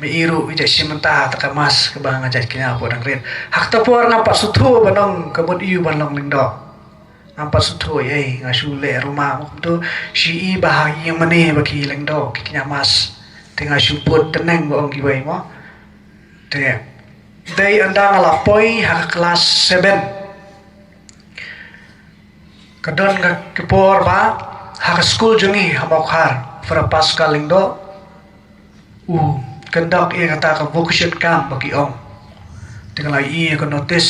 me iru ija simenta takamas ke bang ngajai kinya dang red hak tapor nampak suthu banong kebut iu banong lingdo nampak suthu ngasule rumah tu si bahagi yang mana bagi lengdo kinya mas tengah suput tenang bang gibai mo te dai anda ngalapoi hak kelas 7 kadon kepor ba hak school jungi hamokhar frapas kalengdo kendok kata ka vocation camp bagi om tengah ko notice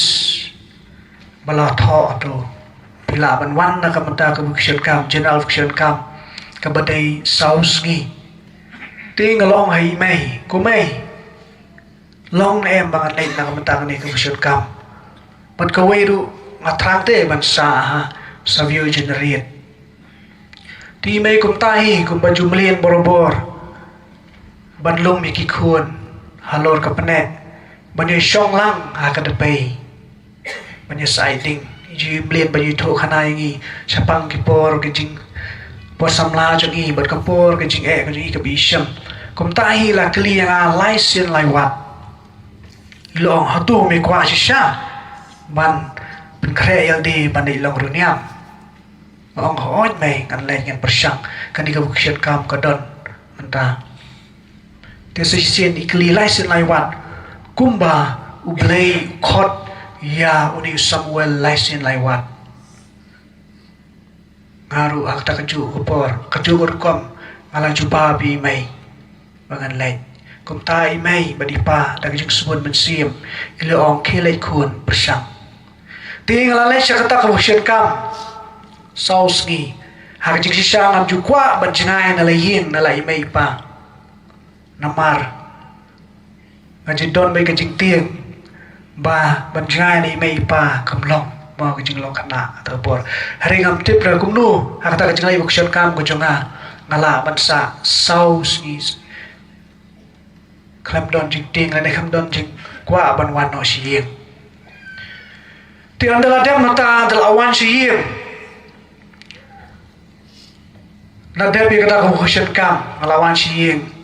bala tho atau bila banwan na kamata ka vocation camp general vocation camp ka badai saus ngi tingalong hai mai ko mai long na em bangat lain na kamata ni ka vocation camp pat ka weiru ngatrang te ban sa view generate ti mai kum tahi kum baju mlien borobor banlung mi ki khun halor ka pane banye shong lang ha ka depai banye siding ji blade banye tho khana ngi chapang ki por ke jing por samla jo ngi bat ka por ke jing ka ji ka bisham kum tahi la kli nga license lai wat long hatu mi kwa sha ban pen kre yal di ban dei long runiam ong hoi mai ngan le ngan persang kan di ka vocation camp ka don anta Tesisian ikli license lai wat kumba ublay khot ya uni Samuel license lai wat ngaru akta kaju upor kaju urkom ngalang jupa bi mai bangan lai kum tai mai badipa da kaju sebut mensim ile ong khele khun persang tinggal lai sakata ka vocation camp sausgi ha kaju sisa ngam ju kwa banjinai na layin na lai mai pa namar ngajin don mai kajing tieng ba banjai ni mai pa kamlong ma kajing long kana atapor hari ngam tip ra kumnu hakata kajing lai vocation camp ko jonga ngala bansa saus is klam don jing ting la ne kham don jing kwa ban wan no sieng ti andala dem mata dal awan sieng na debi kata vocation camp ngalawan sieng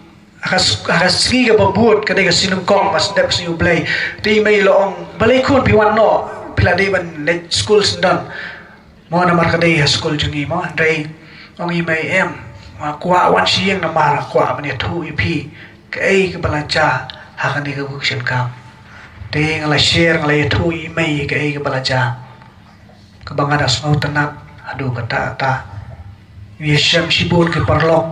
akas sigi ka babut kadai ka sinungkong mas dep siu play ti mai loong balai kun piwan no pila dei ban let school sendon mo na mar kadai school jungi mo dai ong imei em kwa wan siang na mara kwa bane thu ipi ke ke balaja hakani ke bukshen kam te ngala share ngala thu imei ke balaja ke bangada snau tanak adu kata ta yesam sibun ke parlok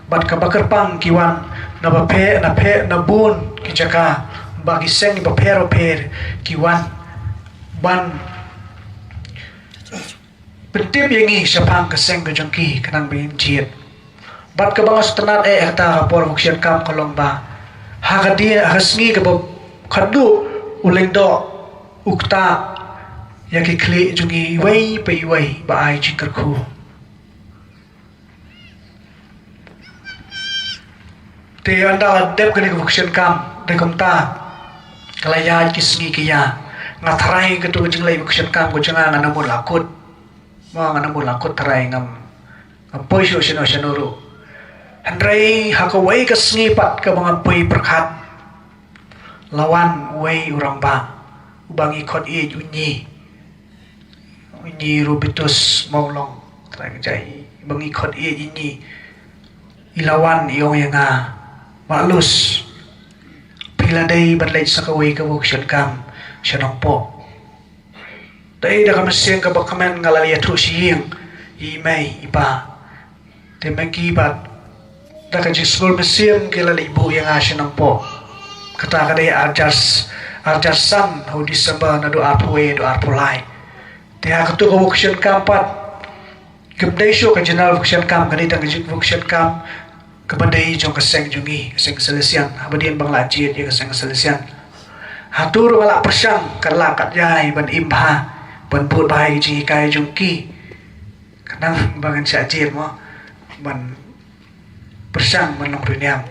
bat ka bakar pang kiwan na phe na bun ki jaka bagi seng ba phero pher kiwan ban pentip yangi sapang ka seng ka jangki kanang bin jiet bat ka bangas tanat ta por bukshen kam kolong ba hagadi hasngi ka ba khadu uleng do ukta yaki kli jungi wai pe wai ba ai chikar khu te anda dep kani bukshen kam de komta kalaya kisngi kiya ngathrai ke tu jinglai bukshen kam ko janga ngana mo lakut ma ngana mo lakut thrai ngam poi sho shino shanuru andrei hakawai ka sngi pat ka bang poi prakhat lawan wai urang ba ubangi khot e unyi rubitus maulong trai jai bangi khot e unyi ilawan iong yanga malus pila dai badlai sakawai ka bukshen kam shanong po dai da kam seng ka bakamen ngalalia thu siing i mai ipa te maki bat da ka jisgol mesim ke lali bu yang shanong po kata ka dai arjar sam ho December na do apwe do apulai te ha ka tu ka bukshen kam pat gabdai sho ka general bukshen kam ka dai ta bukshen kam kabandai jong kaseng jungi kaseng selesian abadian bangla jiet ya kaseng selesian hatur wala persang karla kat jai ban imha ban put bai ji kai jungki kanang bangan sia jiet mo ban persang ban long niam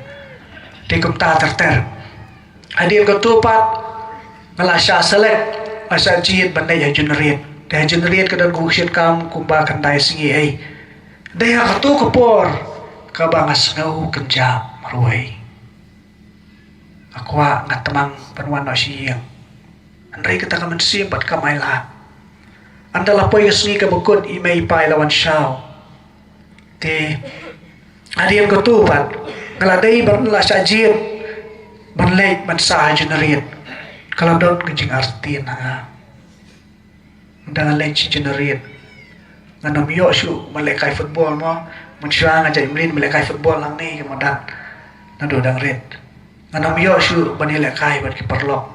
te komta terter hadian ko tupat ngala sya selek asa jiet bandai ya generate te generate ka dan gushet kam kumba kandai singi ai dai ha tu kopor kabangas ngau kenja maruai akwa ngatamang panwan no siyang andai kata ka mensim pat kamaila andala poy sngi ka bukod imay pai lawan shaw te adian ko tu pat ngaladai barla sa jit banlay man sa generate kalau dot kejing artin ha dengan lain generate nganam yo shu malekai football mo mensyang aja imlin melekai football lang ni kemudian nado dang red nganam yo shu bani lekai ban ki perlok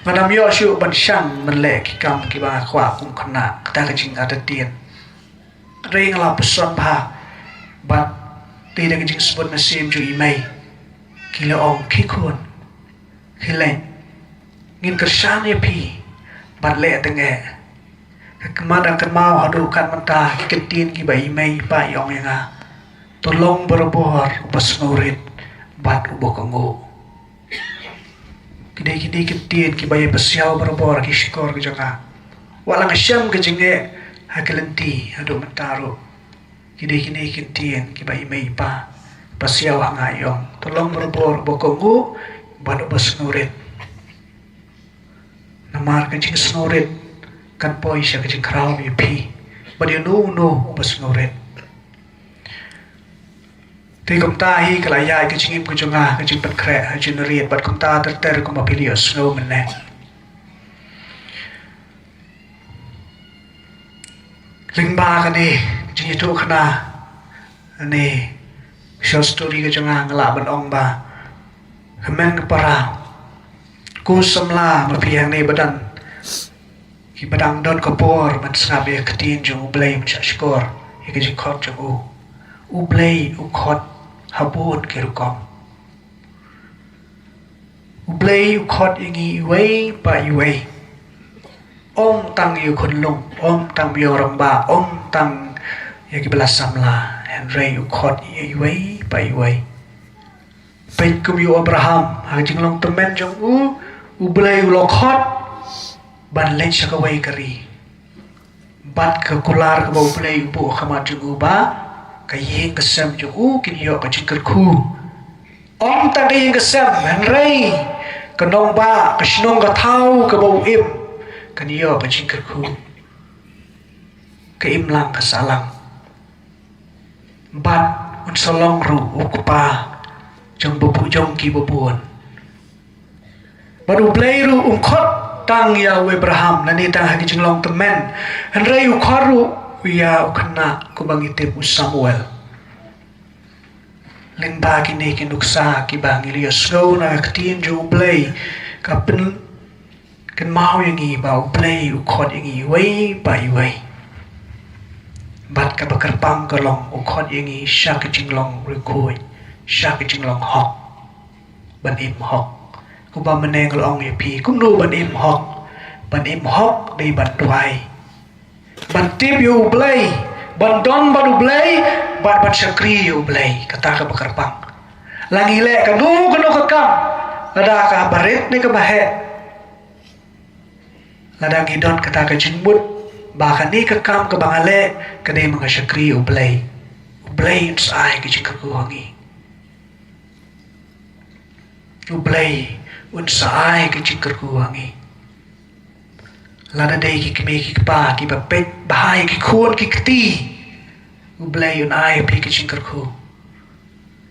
nganam yo shu ban syang melek ki kam ki ba kwa kum khana kata kajing ada tien ring la peson ba bat ti dang jing sebut nasim ju imai kilo ong ki kun hilai ngin kersan ya pi bat le tenge kemadang kemau hadu kan mentah ketin ki bai imai pa yong yang tolong berbor bas ngurit bat ubo kangu kidai ketin ki bai basiau berbor ki skor ki janga walang syam ke jenge hakelenti adu mentaru kidai ketin ki bai imai pa basiau hangayong tolong berbor ubo kangu bat bas ngurit namar ke jing ngurit kan poi siya kajing kraw mi pi badi no bas ngoret te kom ta hi kalaya kajing im kujunga kajing pat kre generate bat kom ta ter ko mapilios no menne lingba kani jing itu khana ani short story kajunga ngala ban ong ba khamen para ku samla mapiang ni badan ki badang don kopor man sabe ketin jong ublay man skor ki ji khot jong ublay u khot habun ki rukom ublay u khot ingi wei pa wei om tang yu khun lung om tang bio rong ba om tang ya ki bela samla and ray u khot wei pa wei pen kum yu Abraham ha jing long temen jong ublay u lo khot ban len sakawai kari bat ke kular ke bau play bu khamat jugu ba ka yeng kesam jugu kin yo ka jingker khu om ta ka yeng kesam han rei ka nong ba ka shnong ka thau ka bau im kan yo ka jingker khu ka im lang ka salang bat un salong ru ukupa jong bubu jong ki bubuan baru bleiru khot tang ya Abraham nani tang haki jinglong temen henrei ukharu ya ukna kubangite Samuel lengba kini kinuksa ki bangili snow na katin jo blei kapin kan mau yang i bau blei ukhot yang i wei bai wei bat ka bakar pang kalong ukhot yang i syak jinglong rekoi syak jinglong hok ban im hok kuba meneng long ye pi kum no ban im hok dei ban tuai ban tip yu blei ban don ban blei ban syakri yu blei kata ka bakar pang langi le ka nu ka kam lada ka barit ni ka bahe lada gidon kata ka jingbut bahkan ni ka kam ka bangale ka dei mga syakri yu blei sai ka jing ka kuhangi yu blei un sai ka jing ka kuhangi lada dei ki kme ki pa ki bapet bahai ki khon ki kti u blei un ai pi ki chingkar khu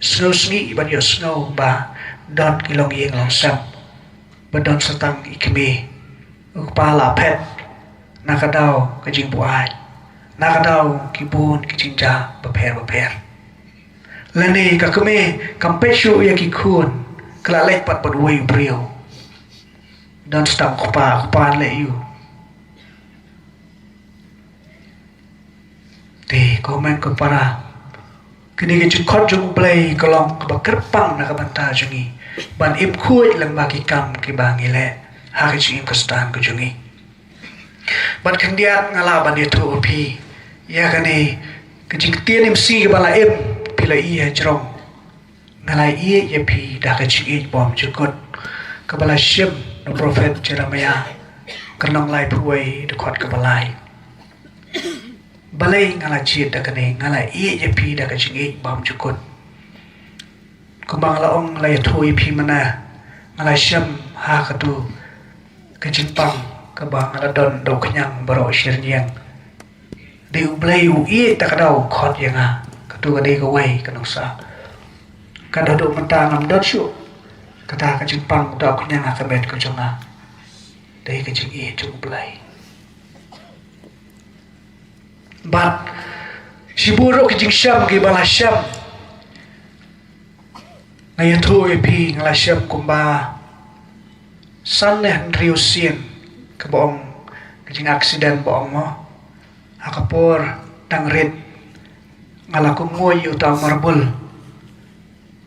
snow sngi ban yo snow ba don ki long yeng long sam ba don satang ikme u pa la pet nakadau ka jing bu ai nakadau ki bun ki chingja ba pher lani ka kme kampeshu ya ki khun kla lek pat pat wei brio don stang pa le yu te komen ko para kini ke chukot jung play kolong ka bakerpang na kabanta jungi ban im khuai lang ba ki kam ki bangile ha ki chim ka stan ko jungi ban khandiat ngala ban ye thu pi ya kani ke jing tien im si bala im pila i he jrong ngala i ye pi da ka chi bom chukot ka bala shim no prophet Jeremiah kanong lai pruai de khot ka balai balai ngala chi da kane ngala i ye pi da ka chi bom chukot kumbang la ong la thui pi mana ngala shim ha ka tu ka pang ka ba ngala don do khnyang baro shir nyang de u blai u i ta ka dau khot yanga ka tu ka de ka wei ka no sa ka do manta ngam dot shu ka ta ka pang do khnyang ka bet ka jonga de ka i tu blai but siburo ki sham ki bala sham ngaya thu e pi ngala sham kumba san ne riu sien ka bong ki accident bong mo akapor tang red ngala ko ngoy u ta marbul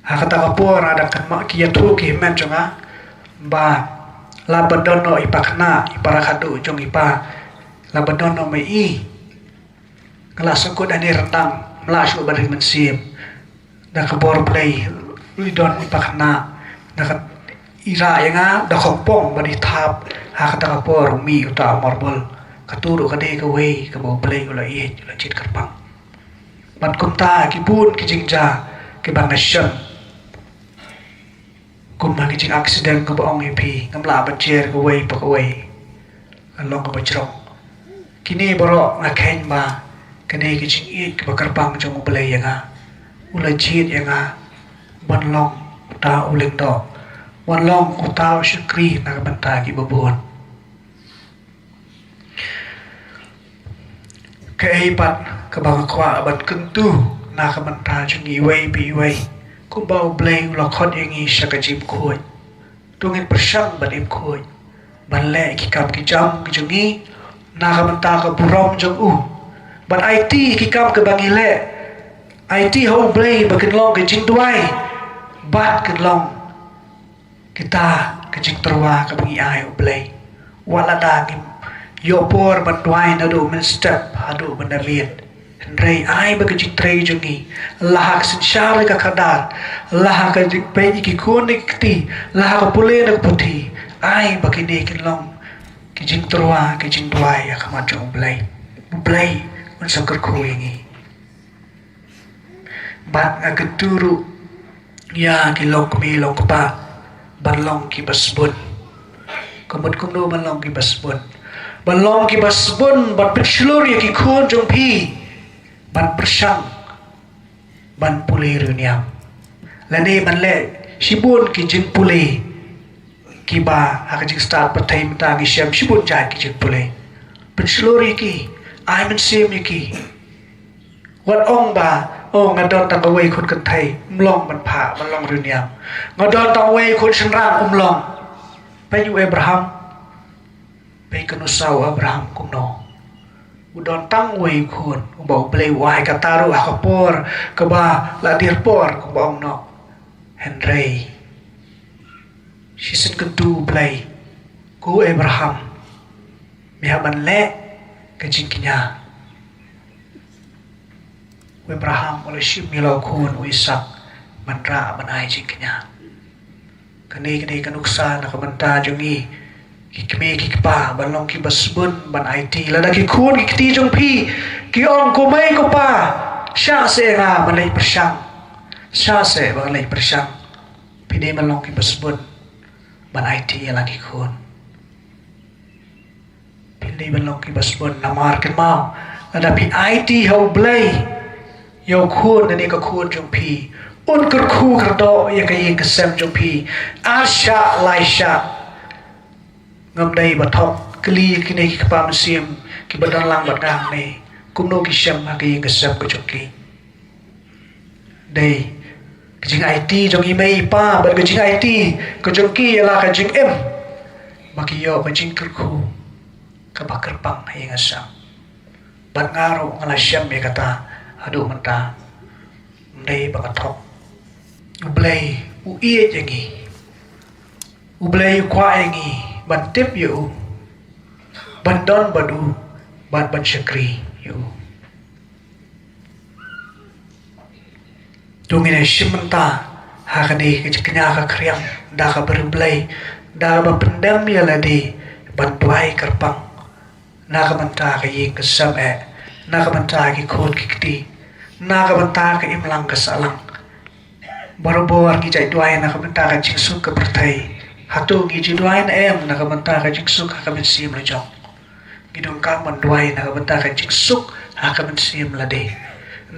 hakata kapor ada kan ma ki thu ki men jonga ba labadono ipakna iparakadu jong ipa labadono mai i ngala sangkut ani rendang melasuk bari mensim da kabor play lidon ipakna da ira yanga da khopong bari thap ha kata kapor mi uta marbol katuru kade ka wei ka bo play ula i ula chit karpang bat kumta ki bun ki jingja ki bangashan kumma ki jing accident ka bong ipi ngamla ba chair ka wei pa ka wei along ka bajrong kini boro ngakhen ba kene ki ching i ka karpang jong play yanga ula chit yanga banlong ta uleng do wanlong utao syukri na kabanta ki babuan kaipat kabang kwa ban kentu na kabanta jungi wei bi wei kumbau blay ula khot yangi syakajim khoi tungin persang ban im khoi ban le ki kam ki jam ki jungi na kabanta ka burom jong u ban IT ki kam ka bangile IT ho blay bakin long ki jing duai bat kin long kita kecing terwa ke bengi ai ublay wala dagim yo por bantuai na do men step hadu bandaliet rei ai ba kecing trei jungi lahak sin syar ka kadar lahak ka pe ki konik ti lahak ka pule na puti ai ba kini kinlong kecing terwa kecing duai ya kamajo ublay un sakar khuingi bat agturu ya kilong kami long pa banlong ki basbun kumut kumno banlong ki basbun ban pitslur ya ki khon jong pi ban persang ban pulih runiam lani ban le shibun ki jing pulih ki ba hak jing start patai mata ki syam shibun jai ki jing pulih penselori ki ai men sim ki wat ong ba ong ngadon tang away khut kan thai mlong ban pha ban long runiam ngadon tang away khut sanrang longไปอยู่อับราฮัมไปกันอุสาวอับราฮัมกุมโนอุดรตั้งไว้คนกูบอกเปลววายกตารุขปอร์กบ่าละเดียร์ปอร์กูบอกนอกเฮนรีชิสันกันดูเปลกูอับราฮัมมีฮับันเละกันจริงกินยาอับราฮัมวลชิมมีเราคนวิสักมันระมันไอจริงกินยาkini kan uksa nak banta jongi kikme kikpa balong ki basbun ban IT lada ki khun ki ti jong phi ki ong ko mai ko pa sha se nga balai persang sha se balai persang pide balong ki basbun ban IT lagi khun pide balong ki basbun namar kan mau lada pi IT hau blai yo khun ni ka khun jong phi un kur khu kerdo yang kaya kesem jopi asya laisya ngam dai bathok kli kini ki kapam sim ki badan lang badang ne kumno ki syam kaya kesem ko joki dai kijing IT jong email pa ba kijing IT ko joki la ka jing em makiyo ka jing kur khu ka bakar pang hai ngasam bat ngaro ngala syam me kata adu mata dai bakathok ublay uiye jangi ublay kwa yangi ban tip yu ban don badu ban syakri yu dungine shimanta hakani kenya ka kriam da ka berblay da ba pendam ya ladi ban tuai karpang na ka manta ka ying kesam na ka manta ki khod kikti na ka manta ka imlang ka salang Baru-baru ki jai duai nak benta ka jingsuk ke pertai. Hatu ki ji duai na em nak benta ka jingsuk ka ben sim le jong. Gidong ka man duai nak benta ka jingsuk ha ka ben sim la de.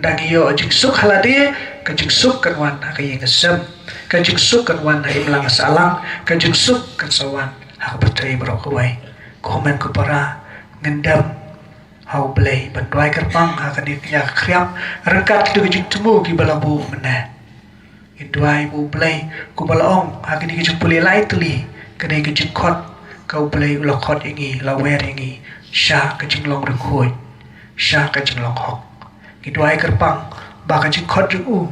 Ndagi yo jingsuk hala de ka jingsuk kan wan ha ka yeng sem. Ka jingsuk kan wan ha imlang salang ka jingsuk kan sawan ha ka pertai bro ko wai. Komen ko para ngendam hau blai ban duai kerpang ha ka ni nya kriam rengkat tu jing temu ki balabu mena. Induai bu play ku balong hakini ke jupuli lai tuli kene ke jikot kau play ulakot ingi lawer ingi sha ke jinglong rekoi sha ke jinglong hok induai kerpang ba ke jikot ju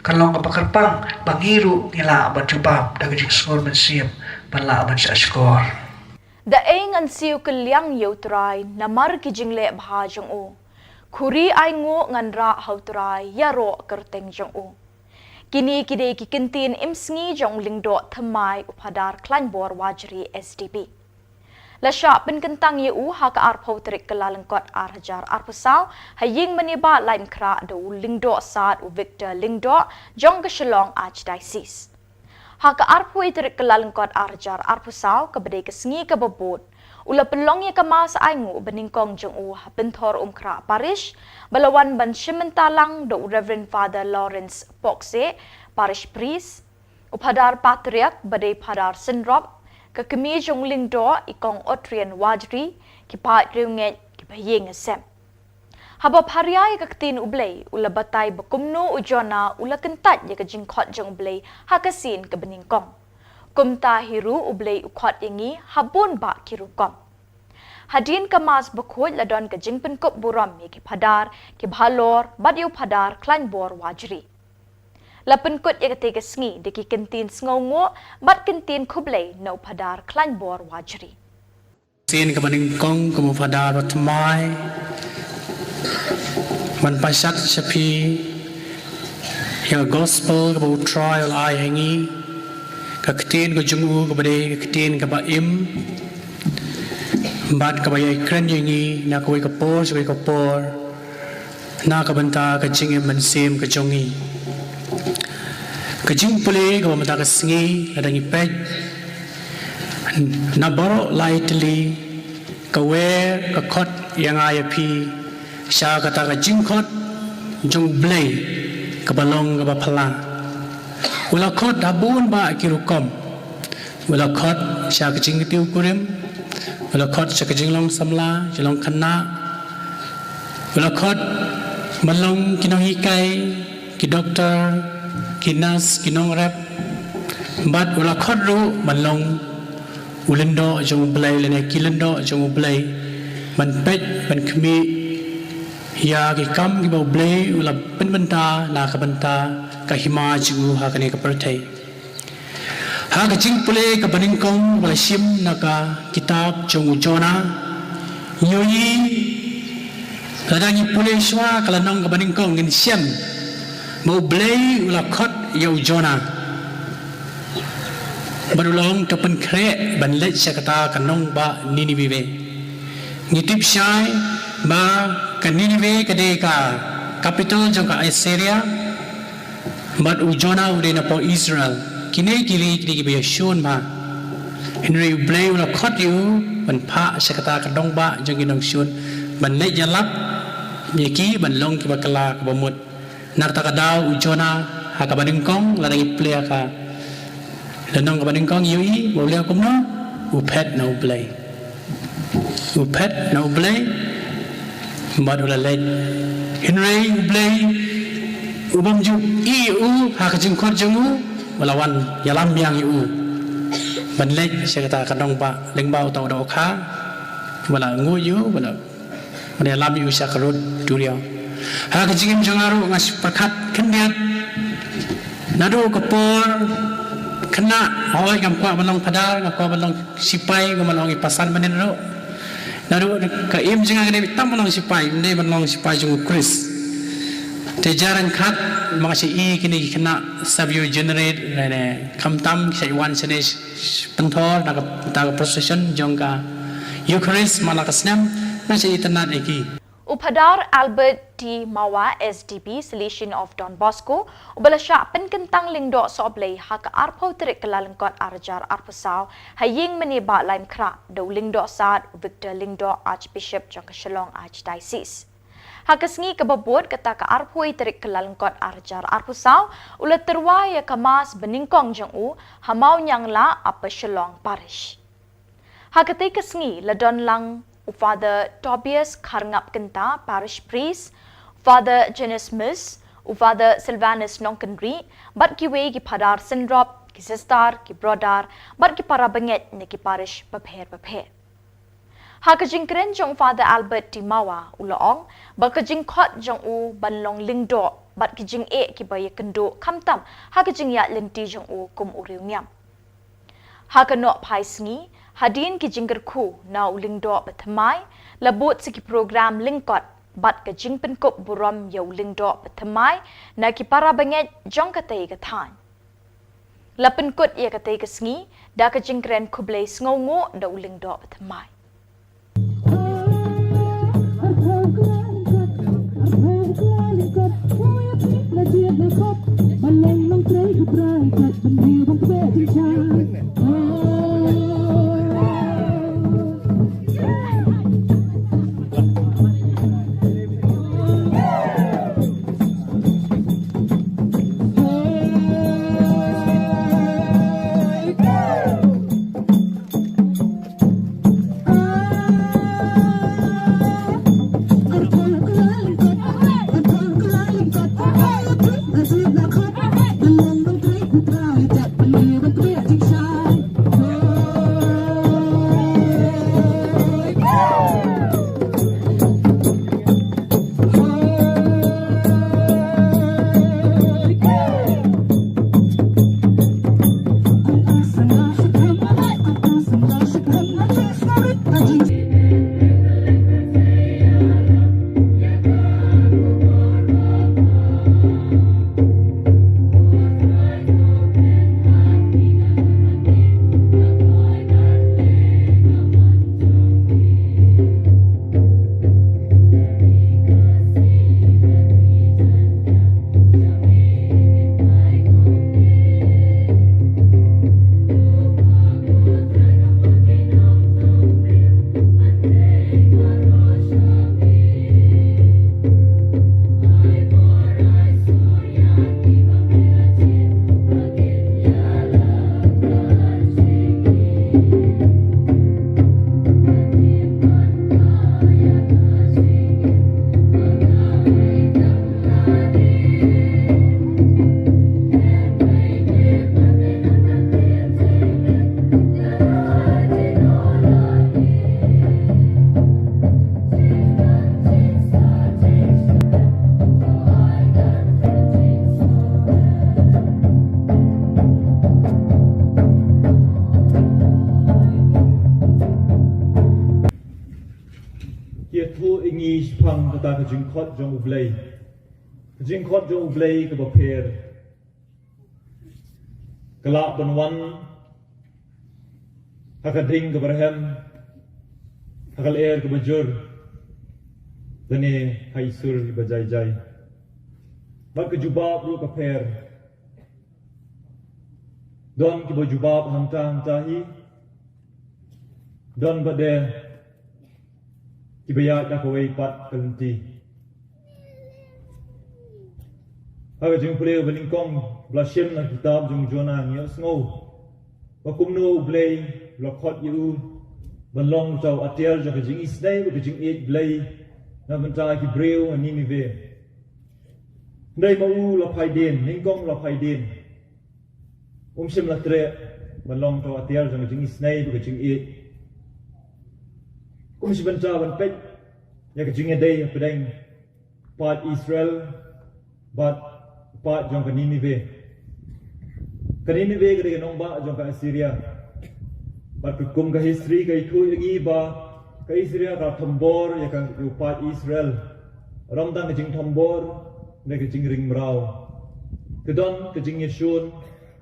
kan long ka kerpang bangiru ngila ban jubab da ke jiksor men siam ban la ban sha skor da eng an siu ke liang yotrai namar ki jingle bha jong u khuri ai ngo ngan ra hautrai yaro kerteng jong u Kini kide ki kintin imsngi jong lingdo thamai upadar klanbor wajri SDP. Lasha pen kentang ye u ha ka ar potrik kelalengkot ar hajar ar pusau haying maniba lain kra do lingdo saat u Victor lingdo jong ke Shillong Archdiocese. Ha ka ar potrik kelalengkot ar hajar ar pusau ke bede ke sngi ke bobot. Ula pelong ye kemas aingu beningkong jong u benthor kra parish balawan ban shimentalang do Reverend Father Lawrence Pokse parish priest upadar patriarch bade padar sinrop ke kemi jong lingdo ikong otrian wajri ki pa riunget ki bayeng sem haba pharia ye kaktin ublei ula batai bakumno ujona ula kentat ye ke jingkhot jong ublei hakasin ke beningkong kumta hiru ublei ukhot yangi habun ba kirukom hadin kamas bakhoj ladon ke jingpen kop buram ye ki phadar ki bhalor badyu phadar klanbor wajri lapen kot ye ke sngi de ki kentin sngongo bat kentin khublei no phadar klanbor wajri sin ke beningkong ke phadar watmai man pasak sapi yang gospel ke trial ai hangi kaktin ke jungu ke bade kaktin ke baim bat ke bayai kren yangi na ke kapor sebai kapor na ke benta ke jing mensim ke jongi ke jing pule ke benta ke sngi ada ngi pej na baro lightly ke wer ke khot yang ai pi sha kata ke jing khot jong blai kebalong kebapala ula khot dabun ba kirukom ula khot sya kecing tiu kurim ula khot sya kecing long samla jelong khana ula khot balong kinong hikai ki doktor ki nas kinong rep bat ula khot ru balong ulendo jong blai lene kilendo jong blai man pet man khmi ya ki kam ki bau blai ula penbenta la ka benta ka hima ju ha kane ka perthai ha ka jing pule ka baning kong wala sim naka kitab jong jona yoyi kadangi pule swa kala nong ka baning kong ngin siam bau blai ula khot yau jona barulong to pen kre ban let sakata kanong ba Ninive ngitip syai ba ka Ninive kade ka capital jong ka Assyria bat ujona ude na po Israel kine kiri kiri be shon ma Henry blay ula khot yu ban pha sakata kanong ba jong kinong shon ban let jalap yeki ban long ki bakala ka bamut narta ka daw ujona ha ka baningkong la ngi play ka Lenong kebaning kong yui boleh aku no upet no blay bad ula late Henry blay ubam ju iu ha ka jing khot jungu walawan yalam yang iu ban late saya kata kadong ba leng ba utau do kha wala ngu yu wala mana yalam yu sa karut duriau ha ka jing jangaru ngas perkat kendiat nado kapor kena awal kam kwa balong padar kam kwa balong sipai kam balong ipasan manen ro naru ka im jinga gane tam balong sipai ne balong sipai jung Chris te jaran khat makasi I kini kena sub you generate ne kam tam sai wan sene penthor na ka procession jong ka Eucharist malakasnam na sai tanat eki Upadar Albert T. Mawa SDP Solution of Don Bosco ubalasya penkentang lingdo soblay hak arpo terik kelalengkot arjar arpusau haying meniba laim kra do lingdo sad Victor Lingdo Archbishop Jong Shalong Archdiocese Hakasngi kebabot kata ka arpoi terik kelalengkot arjar arpusau ulat terwaya kamas beningkong jong u hamau nyang la apa Shalong Parish Hakatay kasngi ladon lang Father Tobias Karngap Kenta, Parish Priest, Father Janice Miss, Father Sylvanus Nonkenri, but kiwe ki padar sindrop, ki sister, ki brother, but ki para banget ni ki parish papher. Hakajingkren jong Father Albert Timawa, ulaong, bakajing kot jong u banlong lingdo, but ki jing ki baya kendo kamtam, hakajing yat linti jong u kum uriw niam. Hakanok paisngi, hadin ki jingger ku na uling do bathamai labot si ki program lingkot bat ka jingpen kop buram ya uling do bathamai na ki para banget jong katay kathan lapen kot ya katay kasngi da ka jingkren kublay sngongo da uling do bathamai ta ka jing khot jong ublei jing khot jong ublei ka ba pher kala ban wan haka ding ka barham hakal air ka bajur dane hai sur ba jai jai ba ka jubab ru ka pher don ki ba jubab ham ta hi don ba de ki ba ya ta ko wei pat kanti haka jing pule ba ning kong bla shem na kitab jung jona ngi sngo ba kum no blei la khot yu ban long chau atial jo ka jing isnai ba jing et blei na ban ta ki breu ani mi ve dai ma u la phai den ning kong la phai den shem la tre ban long chau atial jo ka jing isnai ba jing et si ban cha ban pet ya ka jing dai pedang part Israel but part jong ka Ninive Ninive ka nong ba jong ka Assyria but kum ka history ka thu ngi ba ka Israel ka thambor ya ka part Israel ramdang ka jing thambor ne ka jing ring mrau kedon ka jing yeshun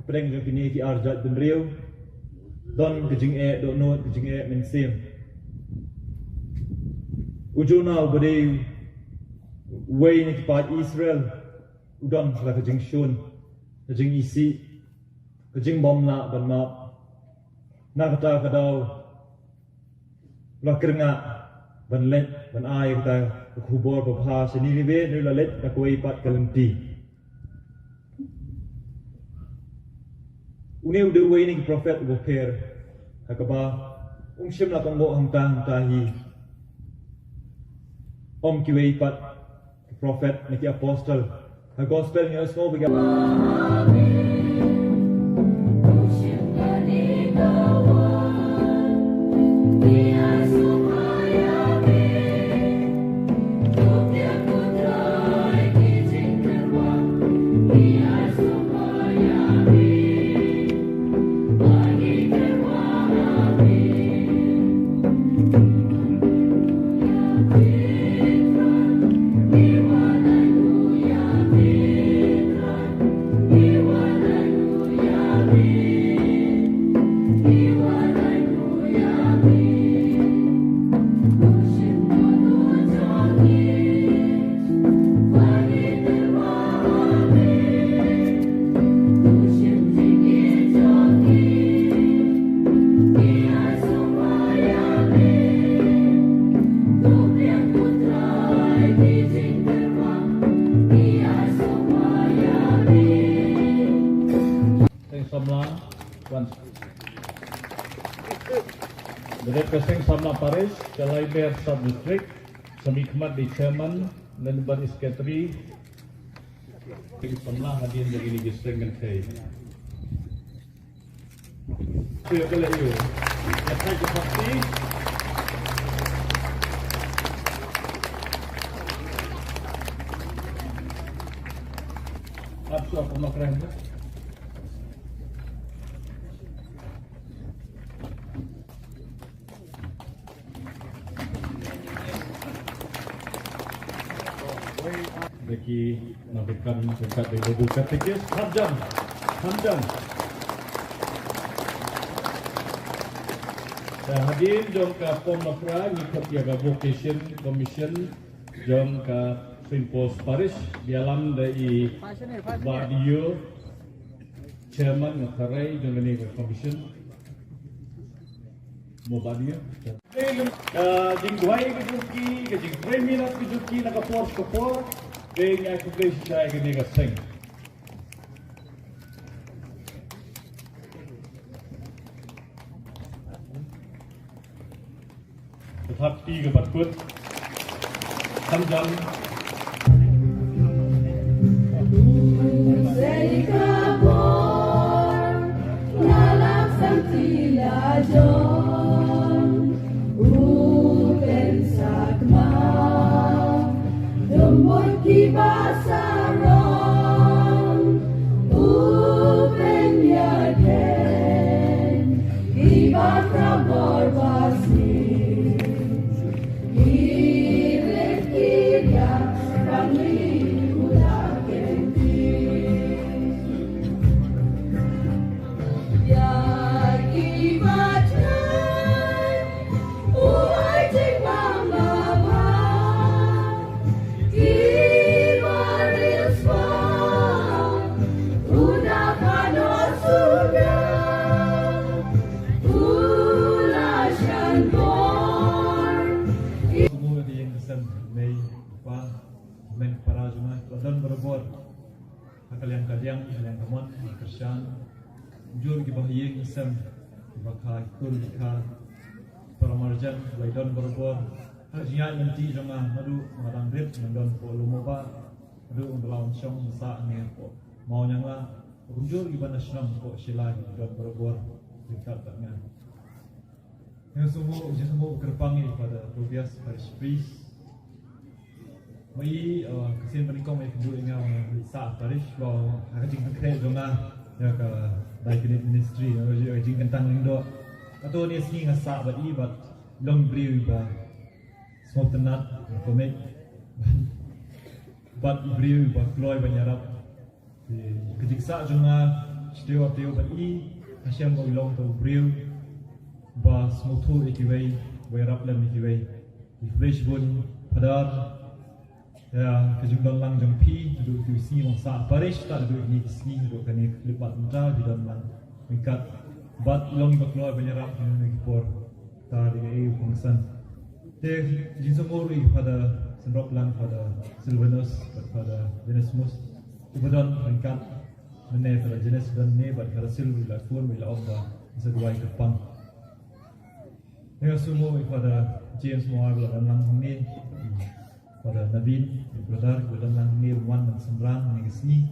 pedang jong kini ki arjat den riu don ka jing do no ka jing men sim ujuna ubade way ni part Israel udon la ka jing shun ka jing isi ka jing bom na ban ma na ka ta ka daw la krenga ban let ban ai ka khubor ba pha se ni ve ni la let ka koi pat kalanti uneu de way ni prophet bo pher ka ba shim la kong bo hang ta hi ki way pat prophet ni ki apostle the gospel ni asno biga Representating Samna Parish, Kalaiber Sub-District, Samikmat di Chairman, dan Bani Sekretari, Samna hadir dari ini district dengan saya. Saya boleh you. Saya kesaksi. Apa pemakai? Bagi memberikan dekat dari buku katekis Hamdan. Saya hadir jom ke Pomafra ngikut jaga vocation commission jom ke Simpos Parish di alam dari Badio chairman ngakarai jom ini ke commission mau Badio. Jing duai ke juki, ke jing 3 minit ke juki nak kapor. Being accomplished saya kini kasing. Tetap tiga berikut. Samjam. Iba London berbuat kalian kalian kamon Kristen jur ki bahiyeng sem bakai kul ka paramarjan London berbuat hajian nanti jangan madu marang rit London polo moba madu undlaun song sa ne ko mau nyangla jur ki banasnam ko sila London berbuat dekat dengan yang semua kerpangi pada Tobias Parish Priest Mai kesin peningkong mai kedua ingat sa Parish lo hak jing konkret dona ya ka Diaconate Ministry ya jing kentang lindo atau ni sini ngasa bat i bat long briu ba small tenat komit bat briu ba kloy banyarap kejiksa dona steo bat i asyam ko long to briu ba small tool ikiwei werap lam ikiwei flash bun padar ya kejumlah lang jampi duduk di sini masa Parish tak duduk di sini duduk kini lepas muda di dalam lang mingkat bat long berkeluar penyerap di Khubor tak di pengsan deh jinsomori pada sendok lang pada Silvanus pada Genesmus kemudian mingkat menaik pada jenis dan ne pada hasil bila pun bila Allah sesuai kepang dengan semua pada James Moore dalam lang ini pada Navin, brother, dalam lang ni wan dan sembrang ni kesini.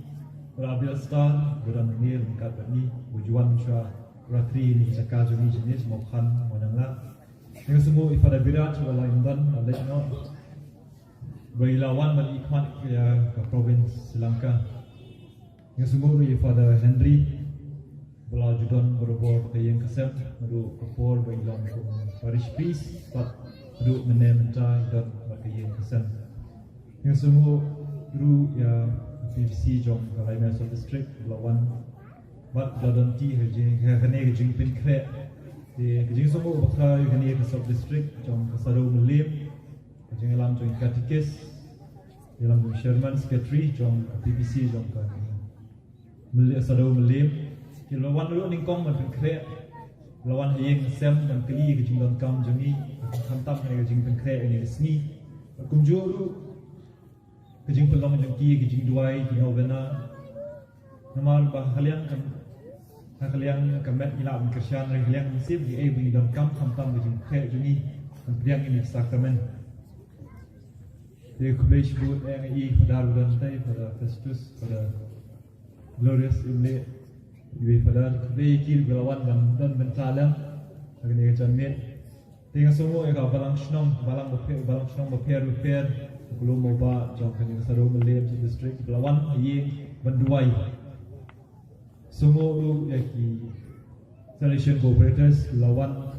Pada Abil Star, dalam ni lengkap ni tujuan syah ratri ni cakap jenis jenis maukan mananglah. Yang semua pada Birat pada London, ada no. Bailawan bagi ikhwan ke provinsi Sri Lanka. Yang semua pada Henry, bela judon berbuat pakai yang kesem, madu Khubor bailawan Parish Priest, pat madu menementa dan pakai yang kesem. Yang semua guru ya PVC jom kalai Mesot District lawan bat dalam ti hene jing pin kre di jing semua bakal hene ke Sub District jom kasado melim jing alam jom katikis dalam Sherman Secretary jom PVC jom kan melim kasado melim lawan dulu ningkong man pin kre lawan hayeng sem dan keli ke jing don kam jongi kantam hene jing pin kre ini resmi kumjuru kejing pelong jengki kejing duai di novena nama bah kalian kamet ila Kristen kalian nisib di di dalam kam tam kejing khe jungi yang ini sakramen di kulish bud yang pada bulan tai pada Festus pada Glorious Imle di pada kulish kir gelawan dan bentalang agni kejamin dengan semua yang balang snong balang beper belum moba jom kan yang seru melim district Belawan ye menduai semua lu yaki selection cooperators Belawan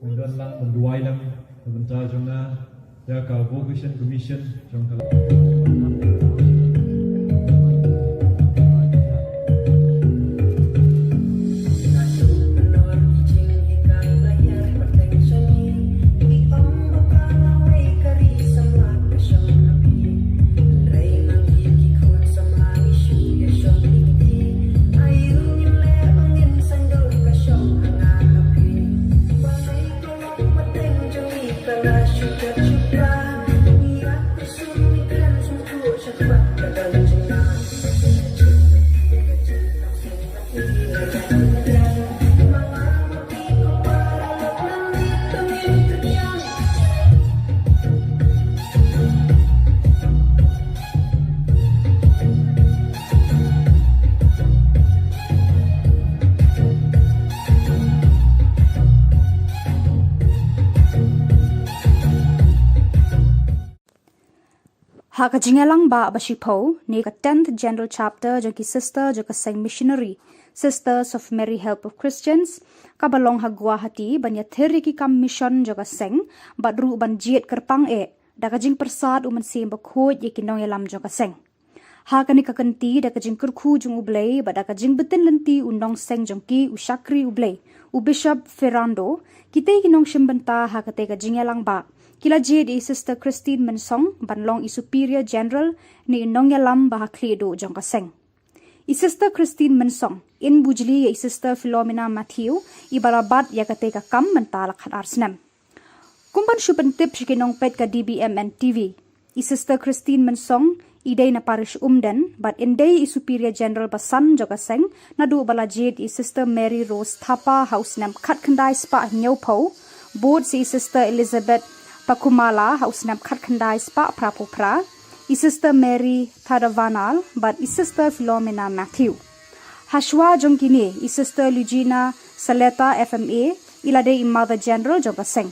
menduan lang menduai lang sebentar jomna ya ka vocation commission jom kalau Hak jingelang ba basipo ni ka 10th General Chapter jo ki sister jo ka Saint Missionary Sisters of Mary Help of Christians ka balong ha Guwahati banya theri ki kam mission jo ka seng badru ban jiet kerpang da ka jing persad uman sim ba khoj ye kinong yalam jo ka seng ha ka ni ka kanti da ka jing kurkhu jung ublei ba da ka jing beten lenti undong seng jong ki ushakri ublei u Bishop Ferrando kite kinong shimbanta ha ka te ka jingelang ba kila di Sister Christine Mensong banlong i Superior General ni Nongyalam Bahaklido jong kaseng. I Sister Christine Mensong in bujli i Sister Philomena Matthew i barabat ya kate ka kam mentalak hat arsnem. Kumban syupentip shikinong pet ka DBMN TV. I Sister Christine Mensong idei na parish umden but indei i superior general basan joka seng na du bala jade i sister Mary Rose Thapa house nam khat khandai spa nyopho board si sister Elizabeth Pakumala house nam khat khandai spa prapopra i sister Mary Thadavanal but i sister Philomena Matthew Hashwa jongkini i sister Lugina Saleta FMA ilade i mother general joka seng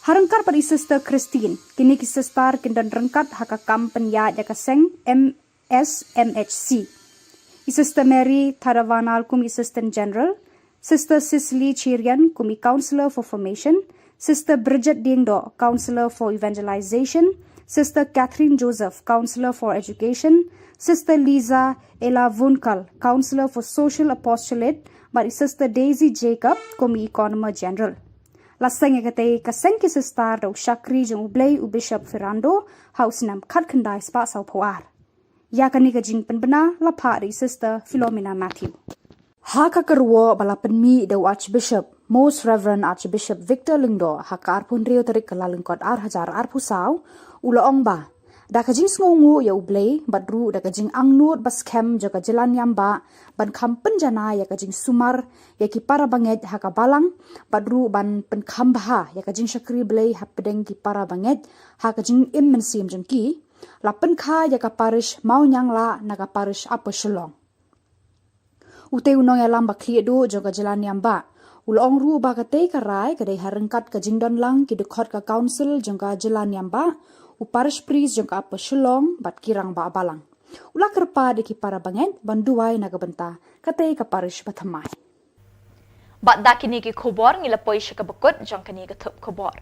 Harangkar pada sister Christine, kini kisah star kindan rengkat haka kampen ya jaka seng MSMHC. Sister Mary Thadavanal kumi assistant general, sister Cicely Chirian kumi counselor for formation, sister Bridget Dingdo counselor for evangelization, sister Catherine Joseph counselor for education, sister Lisa Ella Vunkal counselor for social apostolate, but sister Daisy Jacob kumi economer general. Lasang kate kaseng ki star do Shakri jong ublay u Bishop Ferrando house nam khat khandai spa sau phawar. Ya kani ka jing penbena la phari sister Philomena Matthew. Ha ka karwo bala penmi do Archbishop Most Reverend Archbishop Victor Lingdo ha ka arpun rio tarik kalalengkot ar hajar arpu sau ula ong ba. Da ka jing sngongu ya ublay badru da ka jing angnut bas kem jaga jalan yamba ban kampen jana ya ka jing sumar ya ki para banget ha ka balang badru ban pen kambha ya ka jing Shakri blay ha pedeng ki para banget ha ka jing im mensim jeng ki la pen kha ya ka parish mau nyang la na ka parish apa shalong ute unong ya lamba kli do jaga jalan yamba ulong ru ba ka te ka rai ka dei harengkat ka jing don lang ki dekhot ka council jaga jalan yamba parish priest jengka apa shalong bat kirang ba balang ula kerpa de ki para banget banduai naga benta katei ka parish bathamai bat dakini ki khubor ngila poisha ka bakut jangkani ka thup khubor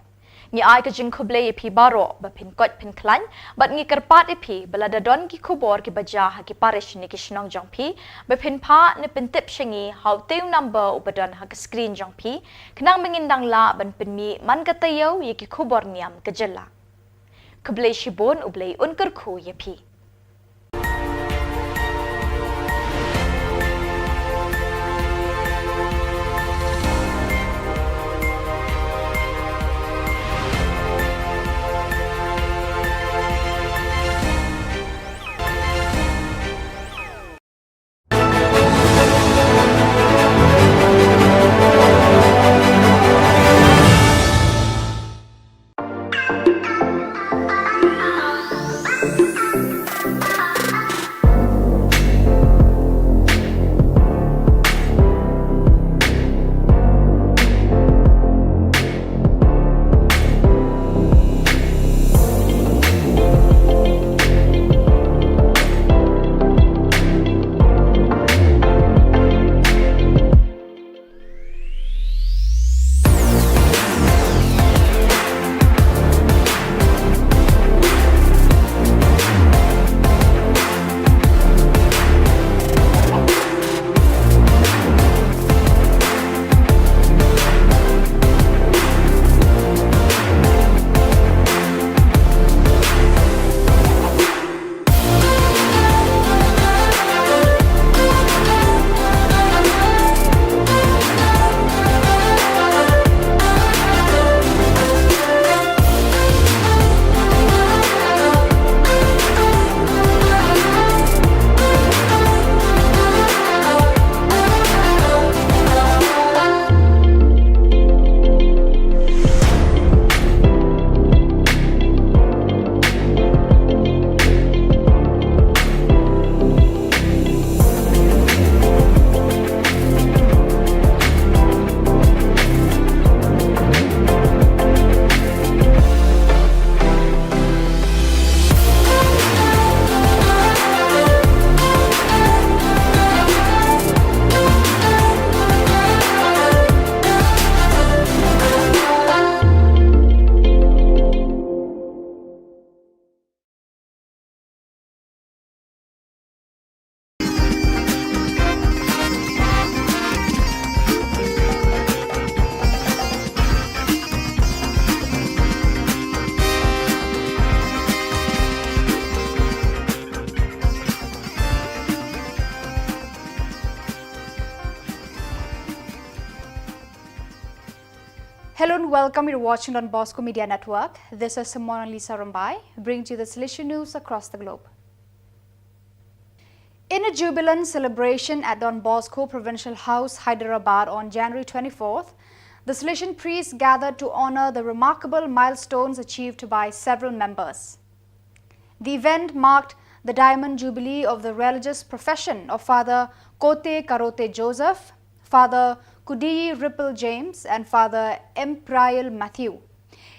ngi ai ka jing khuble pi baro ba pin kot pin klan bat ngi kerpat pi balada don ki khubor ki baja ha ki parish ni ki shnong jangpi ba pin pha ne pin tip shingi how teu number upadon ha ka screen jangpi knang mengindang la ban pin mi man ka tayo ye ki khubor niam ka jela Keblai shibon ublai unkar khu yepi. Hello and welcome. You're watching on Bosco Media Network. This is Simona Lisa Rambai, bringing you the solution news across the globe. In a jubilant celebration at Don Bosco Provincial House, Hyderabad on January 24th, the Salesian priests gathered to honor the remarkable milestones achieved by several members. The event marked the Diamond Jubilee of the religious profession of Father Kote Karote Joseph, Father Kudiyi Ripple James and Father Emprial Matthew.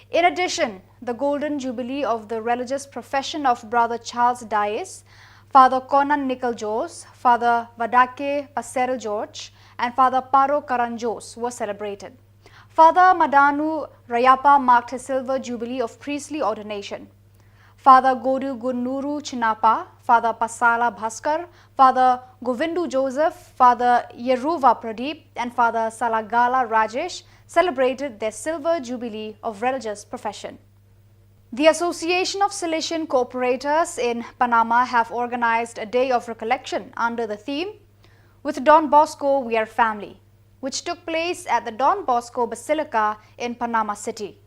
In addition, the Golden Jubilee of the religious profession of Brother Charles Dias, Father Conan Nicol Jos, Father Vadake Passerel George and Father Paro Karanjos were celebrated. Father Madanu Rayappa marked his silver jubilee of priestly ordination. Father Godu Gunnuru Chinapa, Father Pasala Bhaskar, Father Govindu Joseph, Father Yeruva Pradeep and Father Salagala Rajesh celebrated their silver jubilee of religious profession. The Association of Salesian Cooperators in Panama have organized a day of recollection under the theme, "With Don Bosco We Are Family," which took place at the Don Bosco Basilica in Panama City.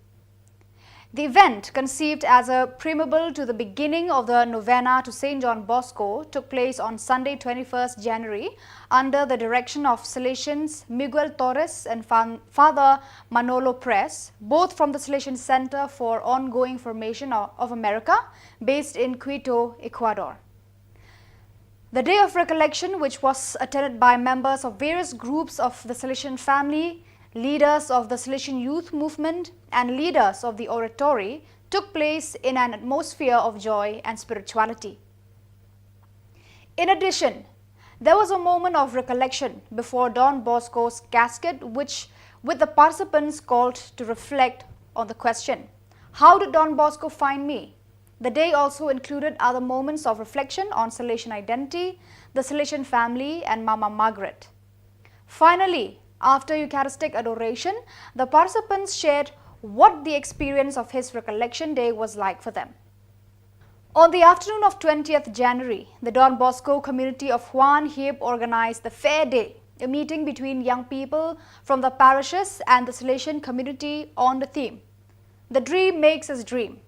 The event, conceived as a preamble to the beginning of the novena to St. John Bosco, took place on Sunday 21st January under the direction of Salesians Miguel Torres and Father Manolo Press, both from the Salesian Center for Ongoing Formation of America, based in Quito, Ecuador. The Day of Recollection, which was attended by members of various groups of the Salesian family, leaders of the Salesian Youth Movement and leaders of the Oratory, took place in an atmosphere of joy and spirituality. In addition, there was a moment of recollection before Don Bosco's casket, with the participants called to reflect on the question, "How did Don Bosco find me?" The day also included other moments of reflection on Salesian identity, the Salesian family and Mama Margaret. Finally, after Eucharistic adoration, the participants shared what the experience of his recollection day was like for them. On the afternoon of 20th January, the Don Bosco community of Juan Hiep organized the Fair Day, a meeting between young people from the parishes and the Salesian community on the theme, "The Dream Makes Us Dream."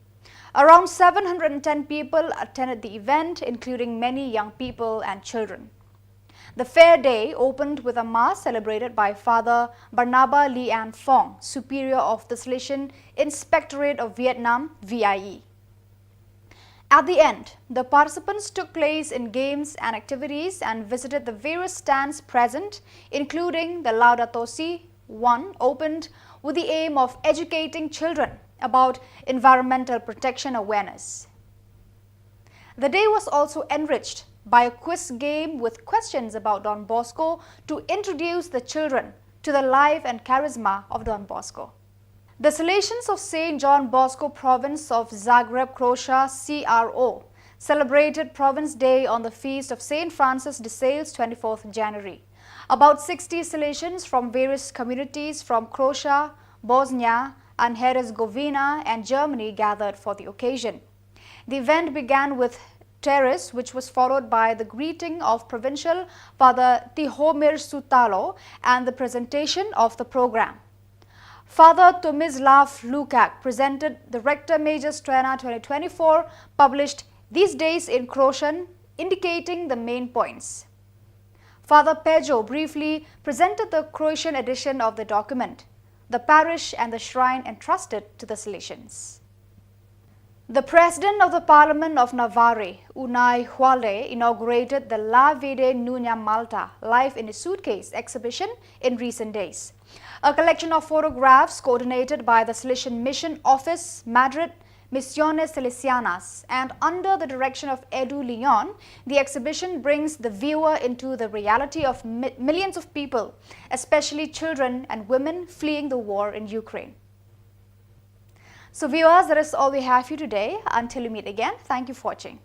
Around 710 people attended the event, including many young people and children. The Fair Day opened with a mass celebrated by Father Barnaba Lian Fong, Superior of the Salesian Inspectorate of Vietnam, VIE. At the end, the participants took place in games and activities and visited the various stands present, including the Laudato Si. One opened with the aim of educating children about environmental protection awareness. The day was also enriched by a quiz game with questions about Don Bosco to introduce the children to the life and charisma of Don Bosco. The Salesians of St. John Bosco Province of Zagreb, Croatia, CRO, celebrated Province Day on the feast of St. Francis de Sales, 24th January. About 60 Salesians from various communities from Croatia, Bosnia, and Herzegovina and Germany gathered for the occasion. The event began with terrace, which was followed by the greeting of Provincial Father Tihomir Sutalo and the presentation of the program. Father Tomislav Lukak presented the Rector Major Strana 2024, published these days in Croatian, indicating the main points. Father Pejo briefly presented the Croatian edition of the document, the parish and the shrine entrusted to the Salesians. The President of the Parliament of Navarre, Unai Hualde, inaugurated the La Vede Nunya Malta Life in a Suitcase exhibition in recent days. A collection of photographs coordinated by the Salesian Mission Office, Madrid, Misiones Salesianas, and under the direction of Edu Leon, the exhibition brings the viewer into the reality of millions of people, especially children and women fleeing the war in Ukraine. So viewers, that is all we have for you today. Until we meet again, thank you for watching.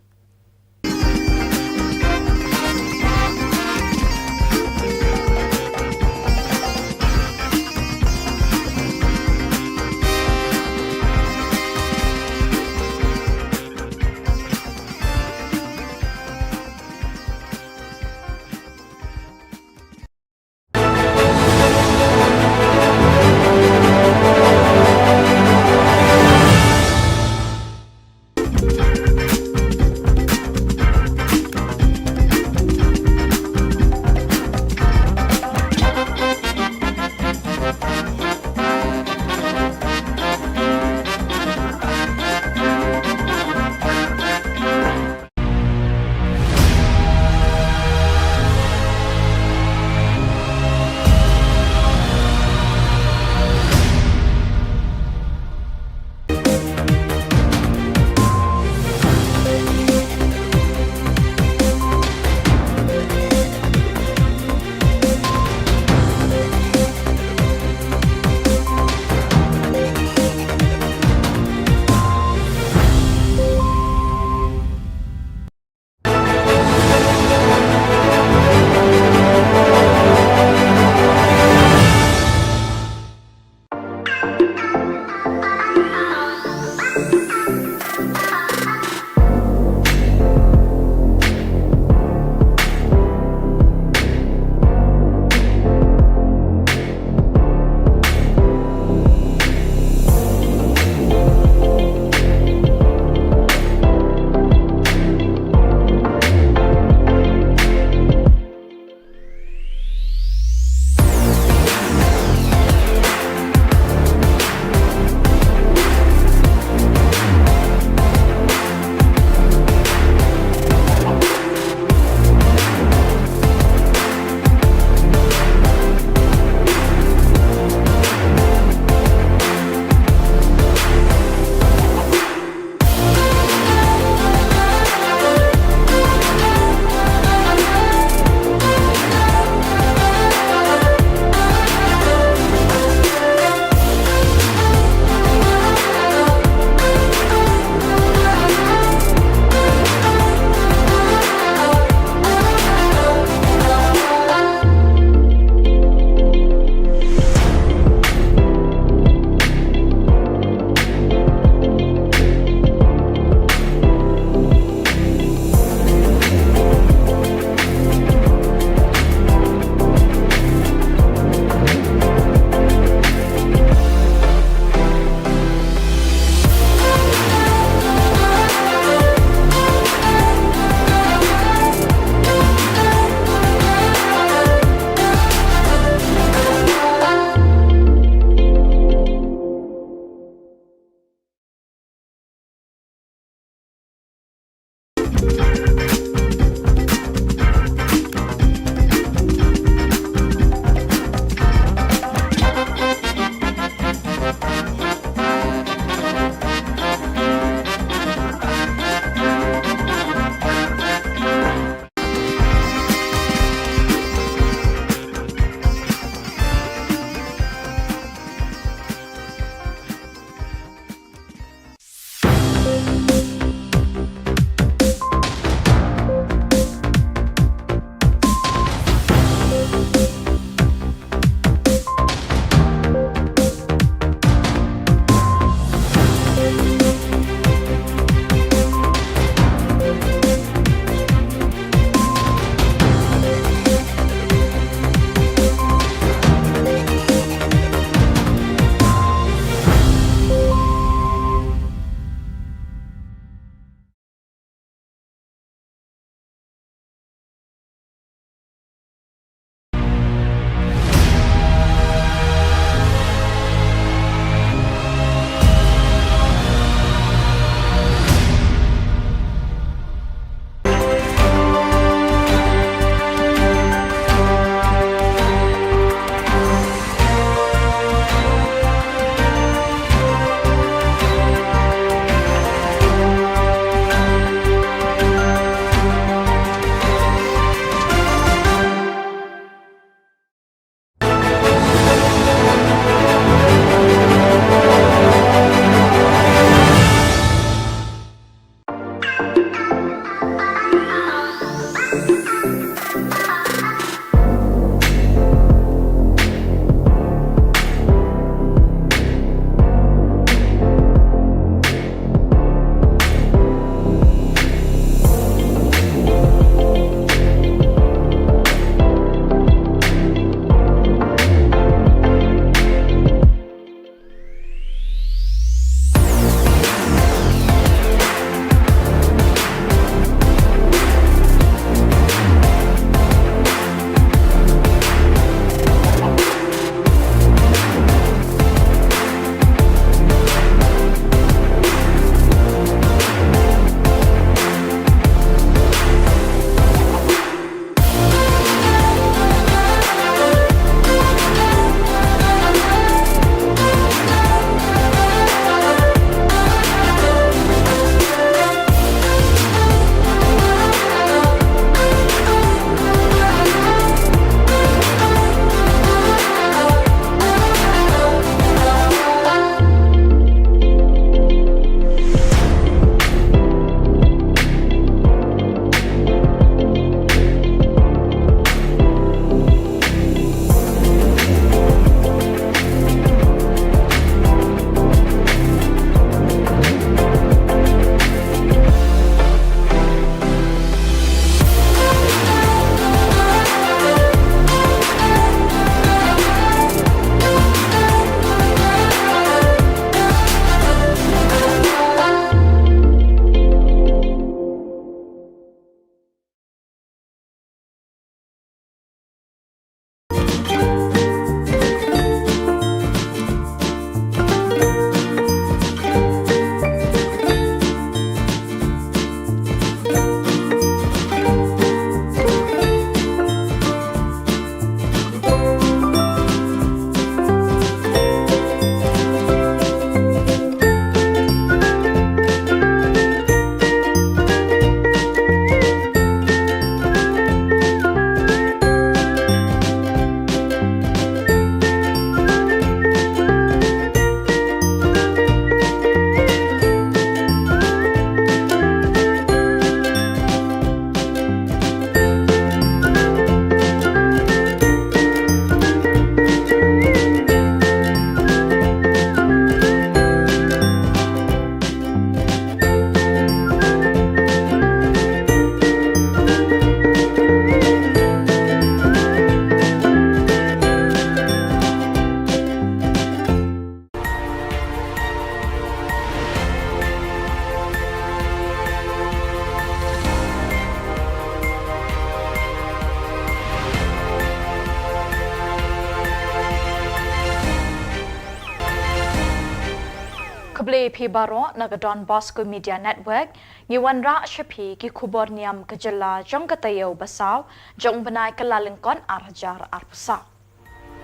Khubor Baro Nagadon Bosco Media Network ngiwan ra shapi ki Khubor Niam kejela jong katayo basaw jong benai kelalengkon arjar arpusa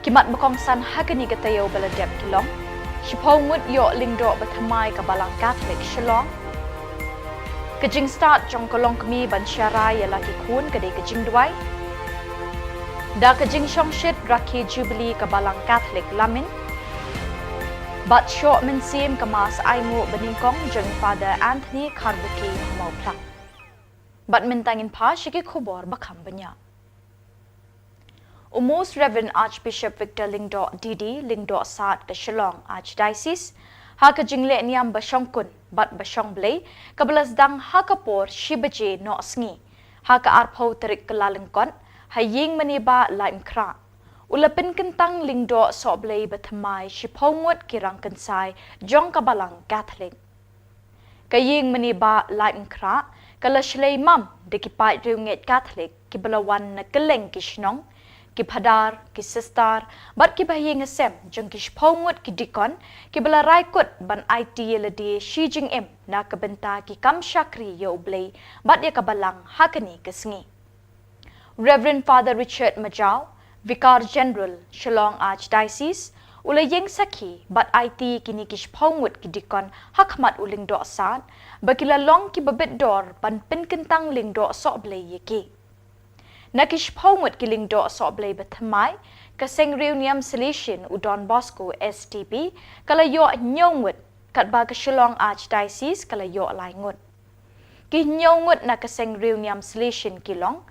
kimat bekongsan hagani katayo baladep kilong shipongmut yo lingdo bathamai kabalang Catholic Shillong kejing start jong kolong kemi ban syara yala ki kun kede kejing duai da kejing shongshit raki jubilee kabalang Catholic Lamin But short men seem kamas aimu beningkong jeng Father Anthony Karbuki mau plak. But mentangin pa shiki khubor bakam benya. Most Reverend Archbishop Victor Lingdo Didi Lingdo Saat ke Shillong Archdiocese ha ke jingle niam bashongkun but bashong blay kabelas dang ha kapor shibaje no sngi ha ke arpau terik kelalengkon ha ying meniba lain kra. Ulapin kentang lingdo soblay bathamai shipongwat kirang kensai jong kabalang Catholic. Kaying meniba lain kra kalashlay mam dikipai riunget Catholic kibalawan na keleng kishnong kipadar kisistar bat kibahing asem jong kishpongwat kidikon kibalaray kut ban IT yeladi Xi Jinping na kabenta ki kam shakri yo oblay bat ya kabalang hakani kesngi. Reverend Father Richard Majau Vicar General Shillong Archdiocese ulayeng saki bat IT kini kishpongwat kidikon hakmat uling do asad bakilalong ki babit dor pan pinkentang ling do soblay yeki nakishpongwat kiling do soblay bathamai kaseng reuniam selection udon Bosco STP kalayo nyongwat katba ka Shillong Archdiocese kalayo laingut ki nyongwat na kaseng reuniam selection kilong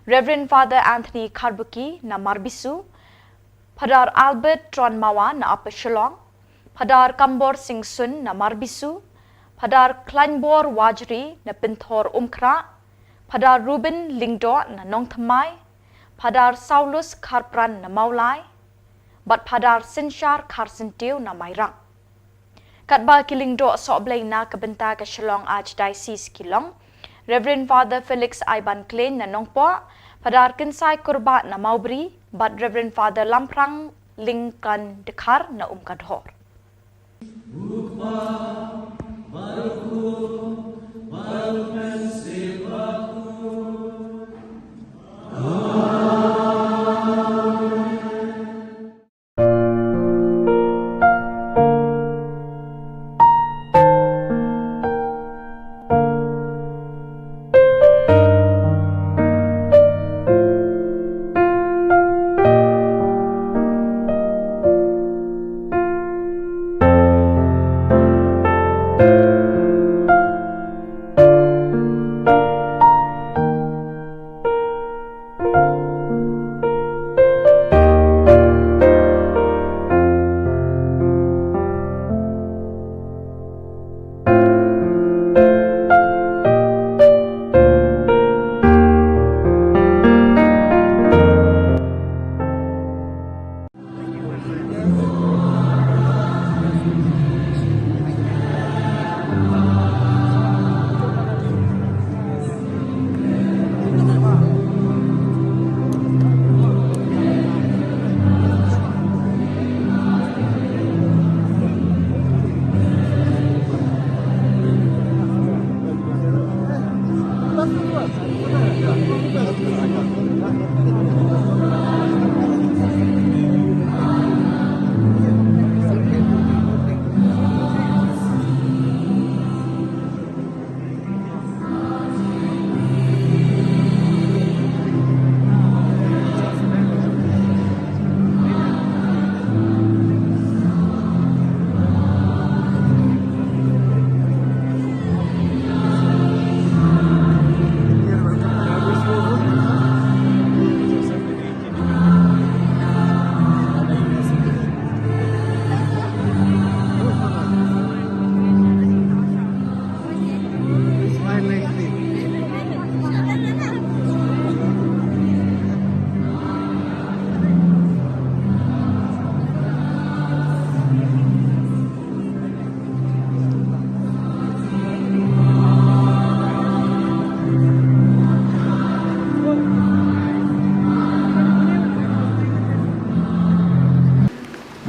Reverend Father Anthony Karbuki na Marbisu, Padar Albert Tron Mawa na Upper Shillong, Padar Kambor Singh Sun na Marbisu, Padar Kleinbor Wajri na Pinthor Umkra, Padar Ruben Lingdo na Nongthamai, Padar Saulus Karpran na Maulai, Bat Padar Sinshar Karsintiu na Mairang. Katba Kilingdo Soblay na Kabenta ka Shillong Archdiocese Kilong, Reverend Father Felix Iban Klein na Nongpo, Padar Kinsai Kurba na Maubri, Bat Reverend Father Lamprang Lingkan Dekar na Umkadhor.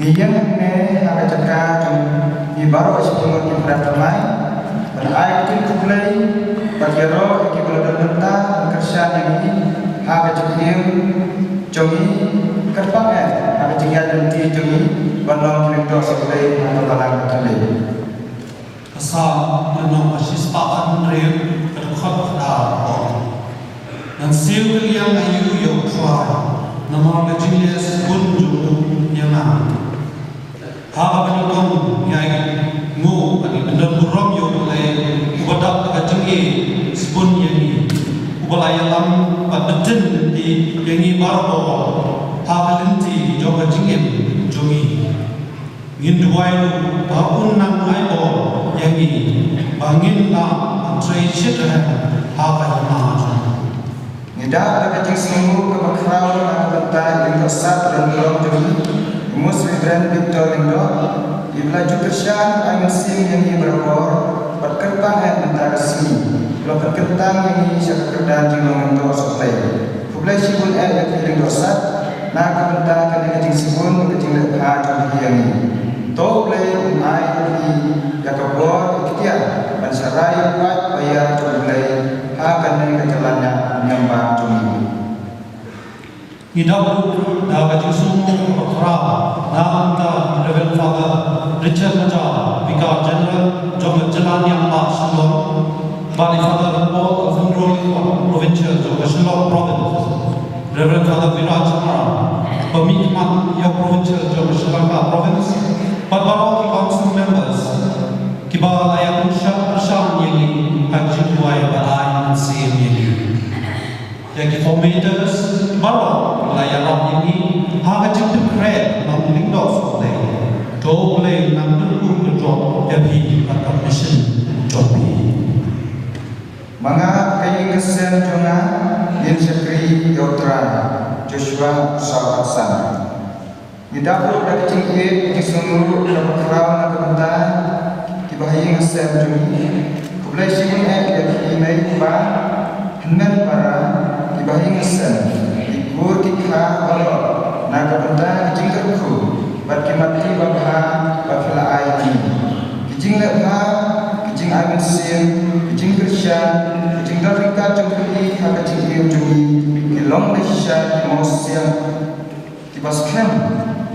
Yang ne agak cakap di baru sebelum kita ramai berair itu kulai bagi roh kita berdoa kerja yang ini agak cakap jogi kerpangan agak cakap nanti jogi balong kita sekulai atau balang kulai. Asal menong asis pakan real terkhot dah. Dan siapa yang ayu yang kuat nama berjenis pun jumlah yang mana. Haba benikong yang mu ani benda buram yo oleh ubadak kajingi spun yang ni ubalaya lam beden di yang ni barbo haba lenti joga jingin jogi ngin duai tahun nang aibo yang ni bangin la antrai shidhan haba ma Nidak kajing semua kebakrau nak bentai yang kesat dan belum jogi Muslim dan Victor Lindo, ibla jukersian ayat sim yang ia berkor, perkertang ayat antara sini, kalau perkertang yang ia syakerdan jilong untuk supply. Kublai sibun ayat yang dosat, nak kebentar kena kecing sibun kecing lepha jumlah yang ini. Tau blai ayat di yakabor ikhtiar, bansarai buat bayar jumlah akan dengan kejalannya nyambang jumlah. Hidup dapat semua perkara namanta Reverend Father Richard Maja, Vicar General Jom Jalan yang Pak Shillong, Bali Father Paul of Fundrol Provincial Jom Shillong Province, Reverend Father Viraj Mara, Pemikmat yang Provincial Jom Shillong Province, Padbaraki Council Members, Kibar Ayat Bersama yang Haji Buai Balai Sim yang yang kilometers baru layaran ini hak jumpa kred nam lingdos oleh double nam dulu kedua jadi atau mission jobi. Manga kayi kesen jona yin sekri Yotra Joshua Salvatsan. Idapur dari cingkit di seluruh kerau na kebenta kibahi kesen joni kublai sini yang kinai ba hengan para kibahi kesen ikur kikha alo na kebenta jingkerku bat kimati babha bafila ayi kijing lebha kijing amin sin kijing Krisya kijing Afrika jumpi haka kijing jumi kilong desha kimosia kibaskem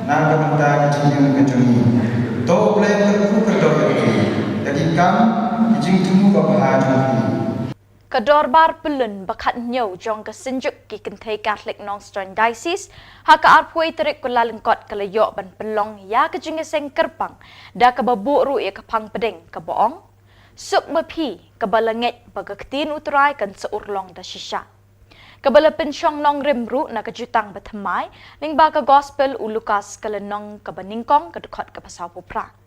na kebenta kijing kejumi to play kerku kedoi jadi kam kijing temu babha jumpi Kador bar pelun bakat nyau jong ke senjuk ki kentai Catholic Nongstoin Diocese haka arpui terik kula lengkot kelayok ban pelong ya ke jengeseng kerpang da ke babuk ru ya ke pang pedeng ke boong suk mepi ke balangit baga ketin uterai kan seurlong da shisha ke bala pensyong nong rimru na ke jutang batamai ling ba ke gospel u Lukas ke lenong ke baningkong ke dekot ke pasau pupra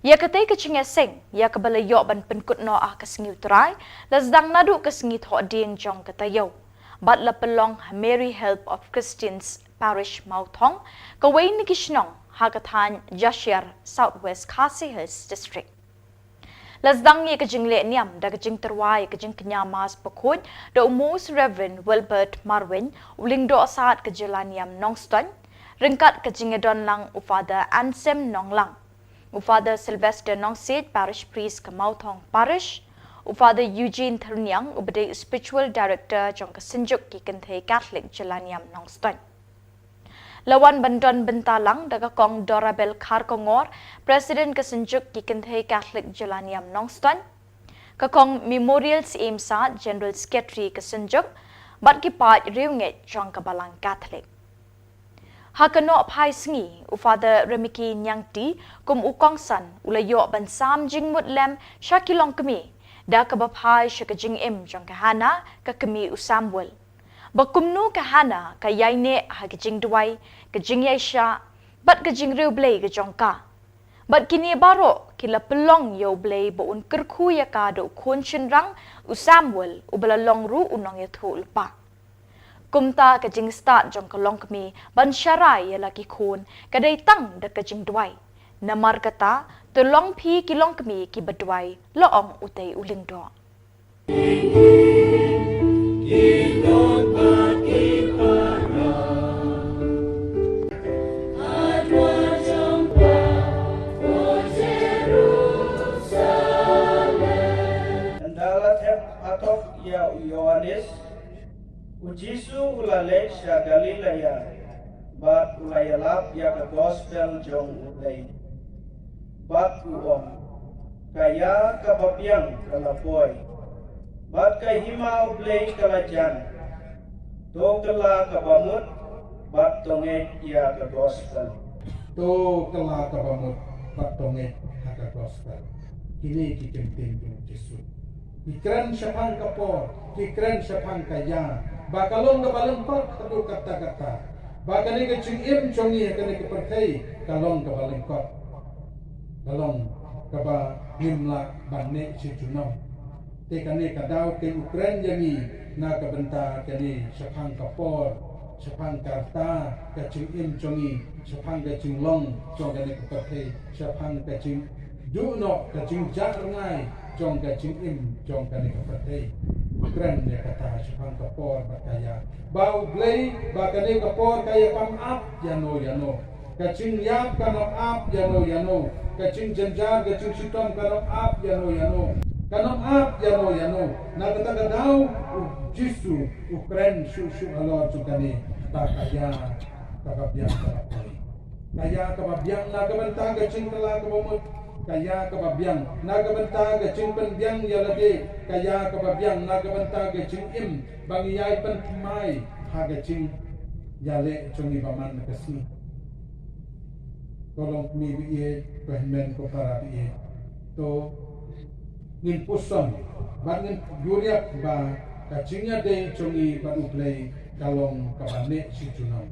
ya ketai ke jengeseng ya ke bala yok ban penkut no ah ke sengi uterai lazdang nadu ke sengi thok ding jong ke tayo bat la pelong Mary Help of Christians Parish Mautong ke wei ni kishnong ha ke than Jashir Southwest Khasi Hills District lazdang ye ke jingle niam da ke jing terwai ke jing kenyamas pekut da umus Reverend Wilbert Marwin uling do saat ke jelaniam Nongston ringkat ke jingedon lang u Father Ansem Nonglang u Father Sylvester Nongsit Parish Priest ke Mautong Parish u Father Eugene Thurniang u bedai Spiritual Director jong ke senjuk ki kentai Catholic Jelaniam Nongston lawan bandon bentalang daga kong Dorabel Kharkongor President ke senjuk ki kentai Catholic Jelaniam Nongston ke kong Memorials Imsa General Secretary ke senjuk bat ki pat riunget jong ke balang Catholic Hakano pai sengi u Father Remiki Nyangti kum u kongsan ulayo ban sam jing mutlem shakilong kemi da ka bapai shaka jing im jong ka hana ka kemi u Samuel bakumnu ka hana ka yaine ha ka jing duai ka jing yaisha bat ka jing riu blei ka jong ka bat kini baro kila pelong yo blei bo un kerku ya ka do kun chinrang u Samuel u balalong ru unong ya thul pa kumta ka jing start jong kalong kami ban syarai ya laki kun kadai tang da ka jing duai namar kata tolong pi kilong kami ki badwai loong utei uling do Kendala tep atau ya Yohanes Ujisu ulale sya Galilea bat ulayalap ya ke gospel jong ulay bat uom kaya kababiang kalapoy bat kay hima ulay kalajan to kala kabamut bat tonge ya ke gospel to kala kabamut bat tonge ya ke gospel kini kikenting jong Yesus ikran syapang kapor ikran syapang kaya bakalong na balengkot kadu kata-kata bakani ke cingim congi kani ke perkai kalong ke balengkot kalong ke ba nimla banne si junam te kani kadau ke Ukraine jami na ke benta kani syapang kapor syapang karta ke cingim congi syapang ke cinglong cong kani ke perkai syapang ke cing duno ke cing jarngai jong ka jing im jong ka ni kapatay kren ne kata syapang kapor bakaya bau blay bakane kapor kaya pam up yano ka jing yap kano up yano ka jing janjar ka jing sitom kano up yano kano up yano na kata kadau jisu ukren shu alor jukani bakaya kababiang na kabantang ka jing kala kabamut kaya kababiang nagabanta ga chingpen biang yalade kaya kababiang nagabanta ga chingim bangiyai pen mai haga ching yale chungi baman kasi tolong mi biye pehmen ko para biye to ngin puson bangin guriak ba kacingnya de chungi baru play kalong kabane si junam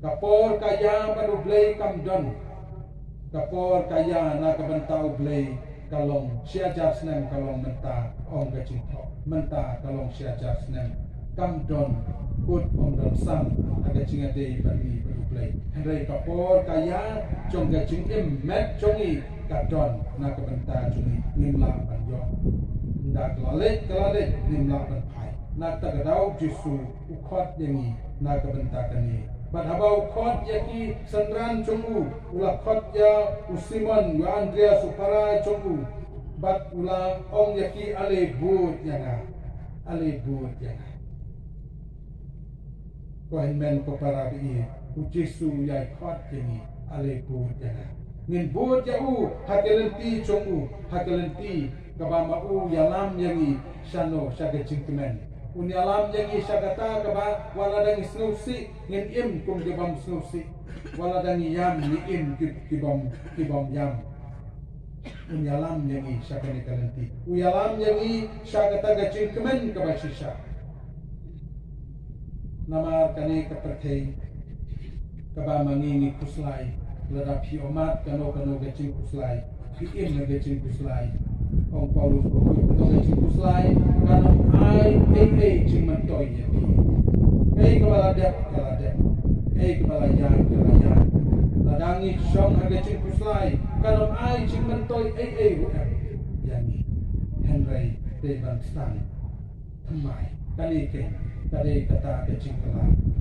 kapor kaya baru play kamdon kapor kaya na kabantau play kalong siajar snem kalong menta ong kacingto menta kalong siajar snem kamdon put om don sam ada cingnya de baru play henry kapor kaya chong kacing met chongi kadon na kabanta chungi nimla panjo ndak lalek nimla pan pai nak tagadau jisu ukot yangi nak kebentakani bat habau ukot yaki sandran chungu ula khot ya usimon wa andrea supara chungu bat ula ong yaki ale but yanga ko men ko para bi jisu ya khot yangi ale but yanga ngin but ya u hakelenti chungu hakelenti kabama u yalam yangi shano shaga chingmen uni alam yangi shagata kaba wala dang snusi ngin im kum kibam snusi wala dang yam ni im kibam yam uni alam yangi shaga ni kalanti u yalam yangi shagata ga chingmen kaba shisha namar kane kaperthei kaba mangingi kuslai ladapi omat kano ga ching kuslai im ga ching kuslai Ông Paulus berkata kepada Cikus lain karena ai cuma toy ya. Kepala dek, kepala yang. Ladangi song harga Cikus lain karena ai cuma toy bukan. Yani Henry Devan Stan. Mai kali kata ke Cikus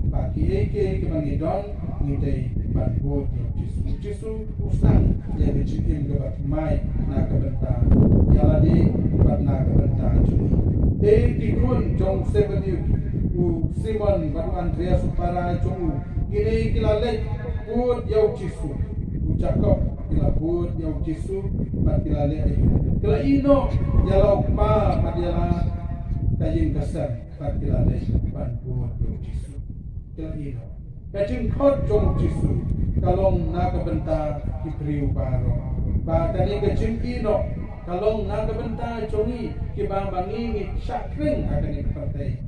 bagi kebangidon ngidai banbot Cisu usang jadi cikin kebat mai na kebenta yaladi bat na kebenta cuni tikun jong sebeni u Simon baru Andrea supara jong gini kilalek put yau Cisu ucakap kila put yau Cisu bat kilalek ayu kila ino yalau pa madiala kayin kesan bat kilalek banbot yau Cisu kila ino kacing khot jong Cisu kalong nakabenta kipriu baro ba tani kacing ino kalong nakabenta chongi kibambangi shakring akani partai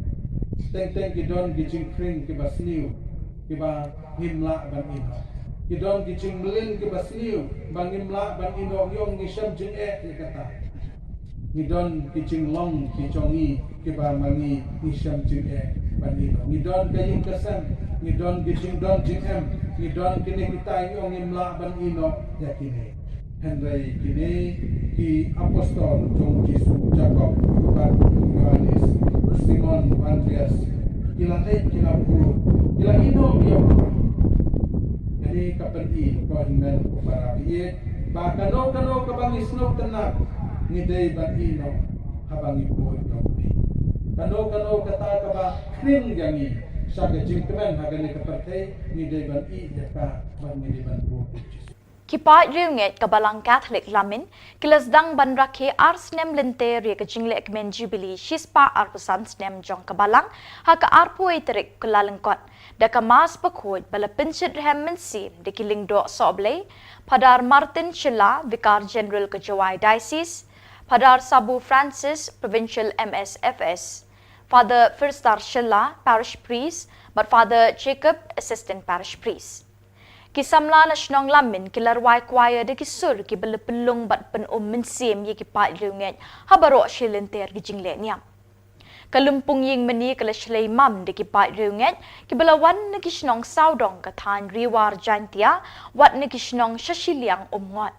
teng kidon gicing kring kibasniu kiba himla ban ino kidon gicing melin kibasniu bangimla ban ino yong ngisam jing kata ngidon gicing long kichongi kibambangi ngisam jing ban ino ngidon kaying kesan ngidon gicing don jing ngidon kini kita yung imla ban ino ya kini Henry kini ki apostol jong Yesus Jacob ban Yohanes Simon Andreas kila pur kila ino yo jadi kapenti ko men para biye ba kano kabangis no tenak ngidai ban ino habang ipo yo kano kata kaba kring yangi Saga jingkemen hagani kepertai ni deban I jaka ban ni deban bu. Kipai riunget kabalang Catholic lamin kilas dang ban rakhe arsnem lente ri ka jingle ekmen jubilee shispa arpusan snem jong kabalang haka arpu eterik kulalengkot daka mas pakhoj bala pinchit rehem mensim de kiling do soble padar Martin Chilla Vicar General ka Jawai Diocese padar Sabu Francis Provincial MSFS Father Firstar Shilla, Parish Priest, but Father Jacob, Assistant Parish Priest. Kisamla na shnong lamin kilarway kwaya de kisur ki balapulong bat pen mensim ye ki pat riunget habaro shilenter ki jingle niam. Kalumpung ying mani kala shlay mam de ki pat riunget ki balawan na kishnong saudong kathan riwar jantia wat na kishnong shashiliang umngot.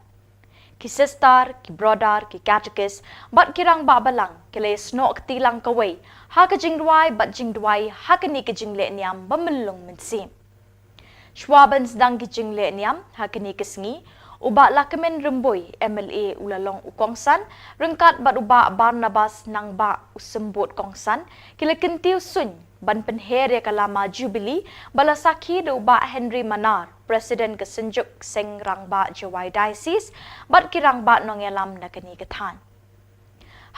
Ki sister, ki brother, ki catechist, bat kirang babalang, kila sno ktilang kaway, ha ka jingdway, bat jingdway, ha ka ni ka jingle niam, bamulong mensim. Schwabens dang ki jingle niam, ha ka ni kasngi, uba lakamen rumboy, MLA ulalong ukongsan, rengkat bat uba Barnabas nang ba usembut kongsan, kila kentiu sun, ban penhere kalama Jubilee, balasaki de uba Henry Manar, President kesenjuk seng rangba Jawai Diocese, bat kirangba nongelam na kani kathan.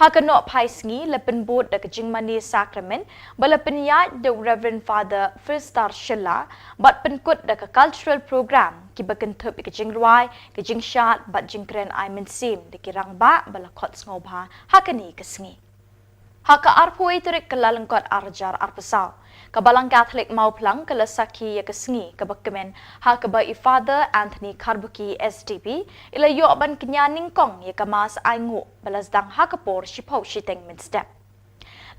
Hakano paisngi lepen bot da kajingmani sacrament, bala penyat de Reverend Father Firstar Shilla, bat penkut da cultural program, kibakan Thup kajingruai, kajingshat, bat jingkren ay mensim, de kirangba bala kot ngobha, hakani kasngi. Haka arpui terik kelalengkot arjar arpesau. Kabalang Catholic mau pelang kelasaki ya kesengi kebakemen haka i Father Anthony Karbuki SDP ila yo ban kenyaning kong ya kemas aingu belasdang hakapor shipau shiteng min step.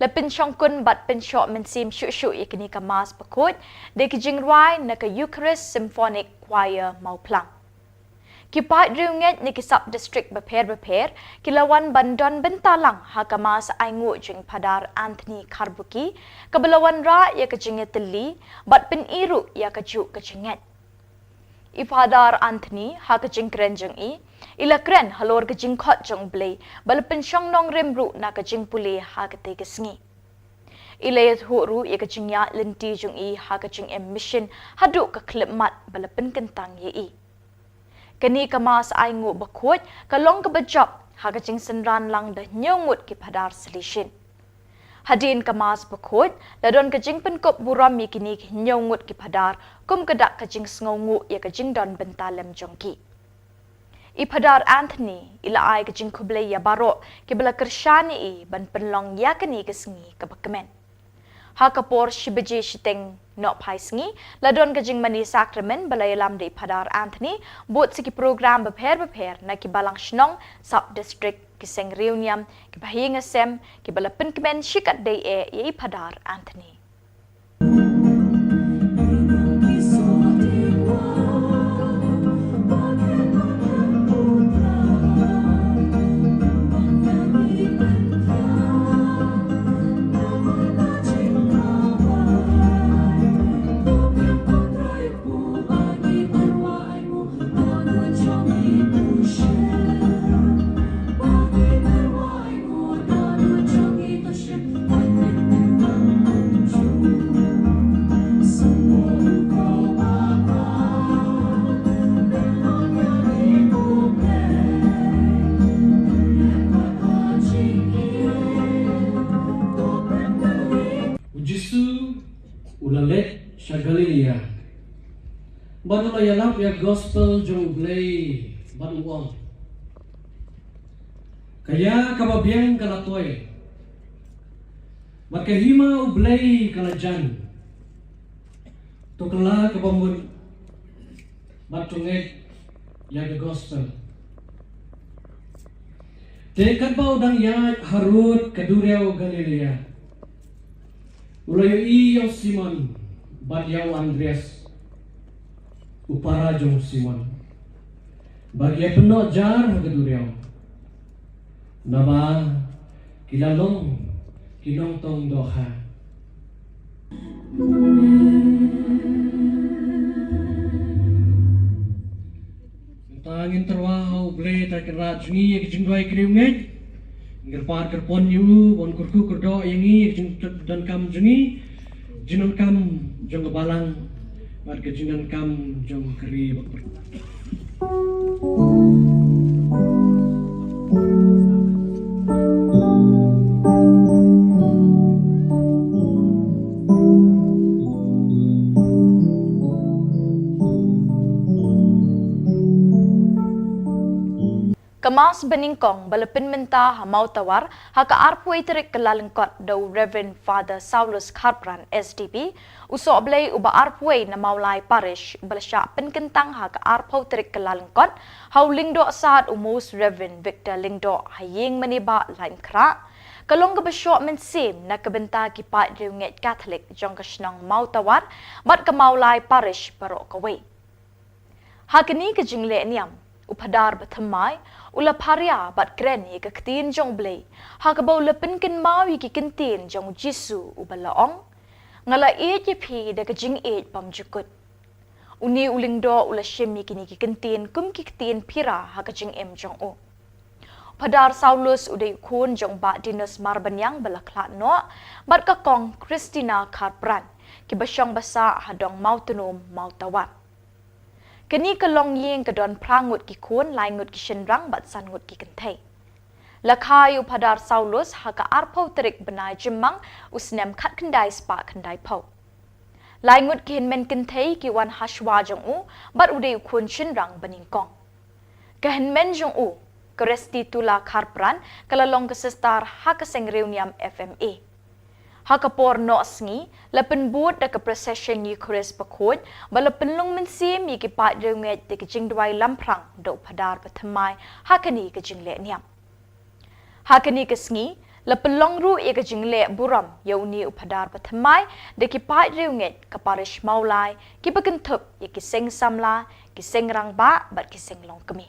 Lepin shongkun bat pin shot min sim shu ya kini kemas pakut de kijingrai na ke Eucharist Symphonic Choir mau pelang. Kipat riunget ni kisap district beper kilawan bandon bentalang hakamas aingu jing padar Anthony Karbuki kebelawan ra ya kejinget teli bat pen iru ya kejuk kejinget. Ipadar Anthony ha kejing keren jeng ila keren halor kejing khot jeng blei bal pen shong nong remru na kejing puli ha kete kesngi. Ila ya huru ya kejing ya lenti jeng ha kejing emission haduk ke klip mat bal pen kentang ye Kini kemas aingu bakut kalong kebejap hagajing senran lang dah nyungut ki padar selishin. Hadin kemas bakut ladon kejing penkup buram mi kini nyungut ki padar kum kedak kejing sengongu ya kejing don bentalem jongki. I padar Anthony ila ai kejing kublai ya barok ki bela kershani ban penlong ya kini kesengi kebakemen. Hakapor shibaji shiteng nok pai sengi ladon kejing mani sakramen balai lam di padar Anthony buat siki program beper na ki balang shnong sub district ki seng reuniam ki bahing asem ki balapin kemen shikat day ye padar Anthony. Galilia. Baru ya lap ya gospel jong blay baru uang. Kaya kababiang kalatoy. Makahima ublay kalajan. Tukla kabamun batunget ya gospel. Tekat bau dang ya harut kaduriau Galilea. Ulayo iyo Simon, Badyaw Andreas, upara jong Simon. Bagya penuh jar kaduriau. Nama kilalong kinong tong doha. Tangin terwahau blay tak kerat jungi yang jengdoi kriunget. Ngerpar kerpon yu bon kurku kerdo yangi dan kam jungi jinon kam jong kebalang warga jinon kam jong keri bakber. Kemas beningkong balepin menta hamau tawar haka arpui terik kelalengkot do Reverend Father Saulus Karpran SDP usok blay uba arpui na maulai parish belasyak penkentang haka arpau terik kelalengkot hau lingdo saat umus Reverend Victor lingdo haying meniba lain kera kalong kebesyok mensim na kebenta kipat riunget Catholic jong kesenang mau tawar bat ke maulai parish barok kawai. Hakini ke jingle niam upadar bertemai ula paria bat kren ye ke ketin jong blay ha ke bau lepin ken mau ye ke kentin jong jisu ubalaong ngala e je phi de ke jing e pam jukut uni uling do ula shemi kini ke kentin kum ke ketin pira ha ke jing em jong o padar Saulus udai kun jong ba dinas marbanyang balaklat no bat ka kong Christina Karpran ke basyong basa hadong mau tunum mau tawat. Kini kelong ying kedon prangut ki kun laingut ki shenrang bat sangut ki kentai. Lakhayu padar Saulus haka arpau terik benai jemang usnem kat kendai spa kendai pau. Laingut ki hinmen kentai ki wan hashwa jong u bat udai kun shenrang beningkong. Kehinmen jong u keresti tula karpran kalalong kesestar hakaseng reuniam FMA. Hakapor no sngi lapen board da ke procession Eucharist pakod bala penlong mensim yi ki pat reunget de ke jingdwai lamprang do padar pathamai hakani ke jingle niam. Hakani ke sngi lapen longru ye ke jingle buram yauni upadar pathamai de ki pat reunget kaparish maulai ki paken thup ye ki seng samla ki seng rang ba bat ki seng long kemi.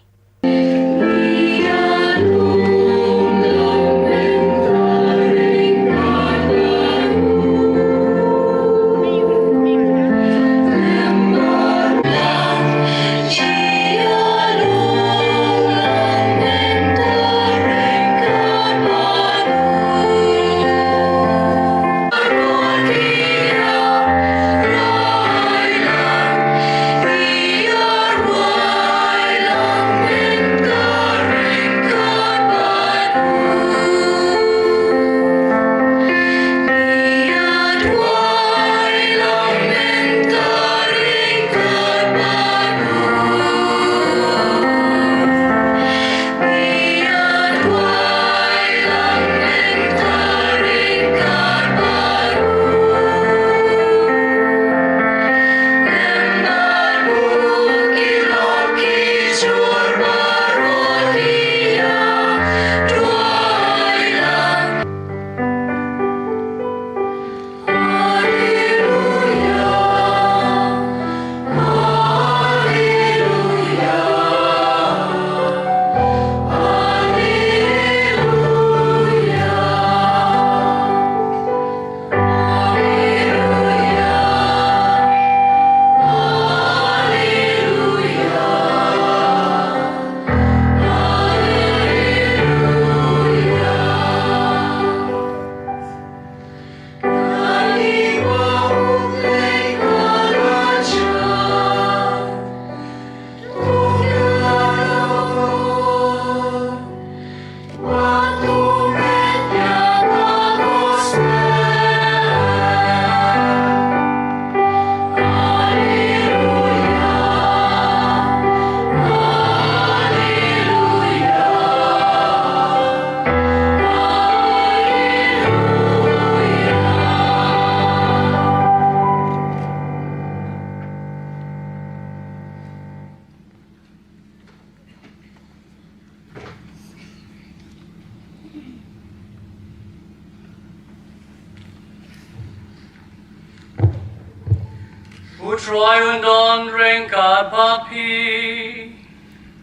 Utroy undon ringkat papi.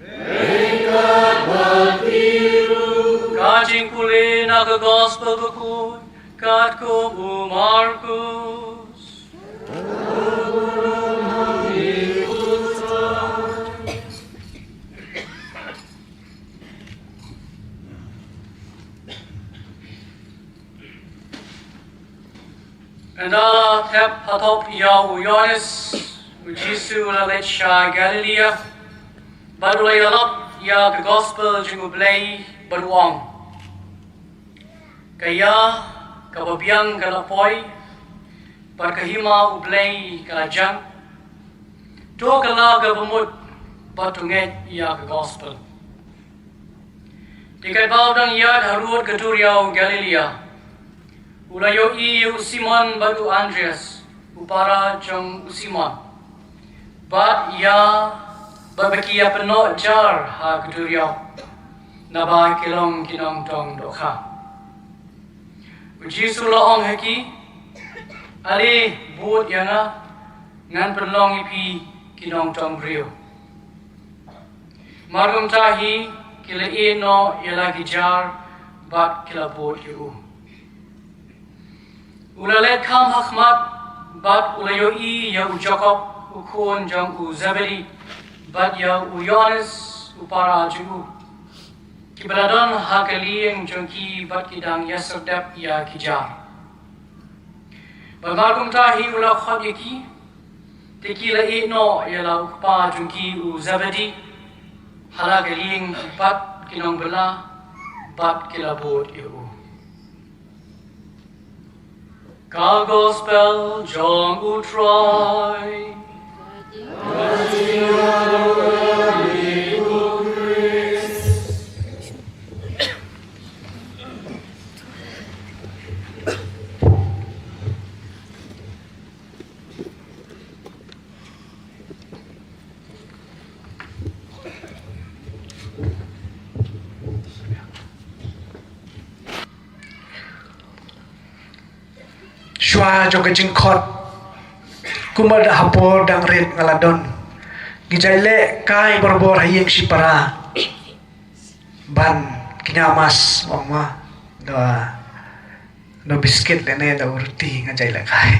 Ringkat papiru. Kajing pulin aga gospel bakun. Kat ko Marcus. And Allah Thup Thup Yahu Yonis, Ujisu Laletsha Galilea, Badulay Alap Ya the Gospel Jingublay Baduang. Kaya Kababiang Kalapoy, Barkahima Ublay Kalajang, Tokala Gabamut Batunget Ya the Gospel. Tikai Baudang Yad Harut Gaturiau Galilea. Ulayo Simon badu Andreas, upara jong Simon. Bat ya babakia peno jar ha keduriau. Naba kilong kinong tong dokha. Uji sulaong heki, ali buat yana ngan penlong ipi kinong tong brio. Margum tahi kila no yalagi jar bat kila buat yu. Ulalet kam hakmat bat ulayo ya Jacob ukun jang Zebedi bat ya Yohanes upara ju kibaladon hakalieng jongki bat kidang yaserdep ya kijar balmargum tahi ula khadiki tekila no ya la upa jongki Zebedi halagalieng bat kinong bela bat kilabot yu. Ka gospel John Utroy. pa jo kajing khot kuma da hapor dang red ngaladon gijaile kai borbor hayeng si para ban kinyamas mama do biscuit lene da urti ngajaile kai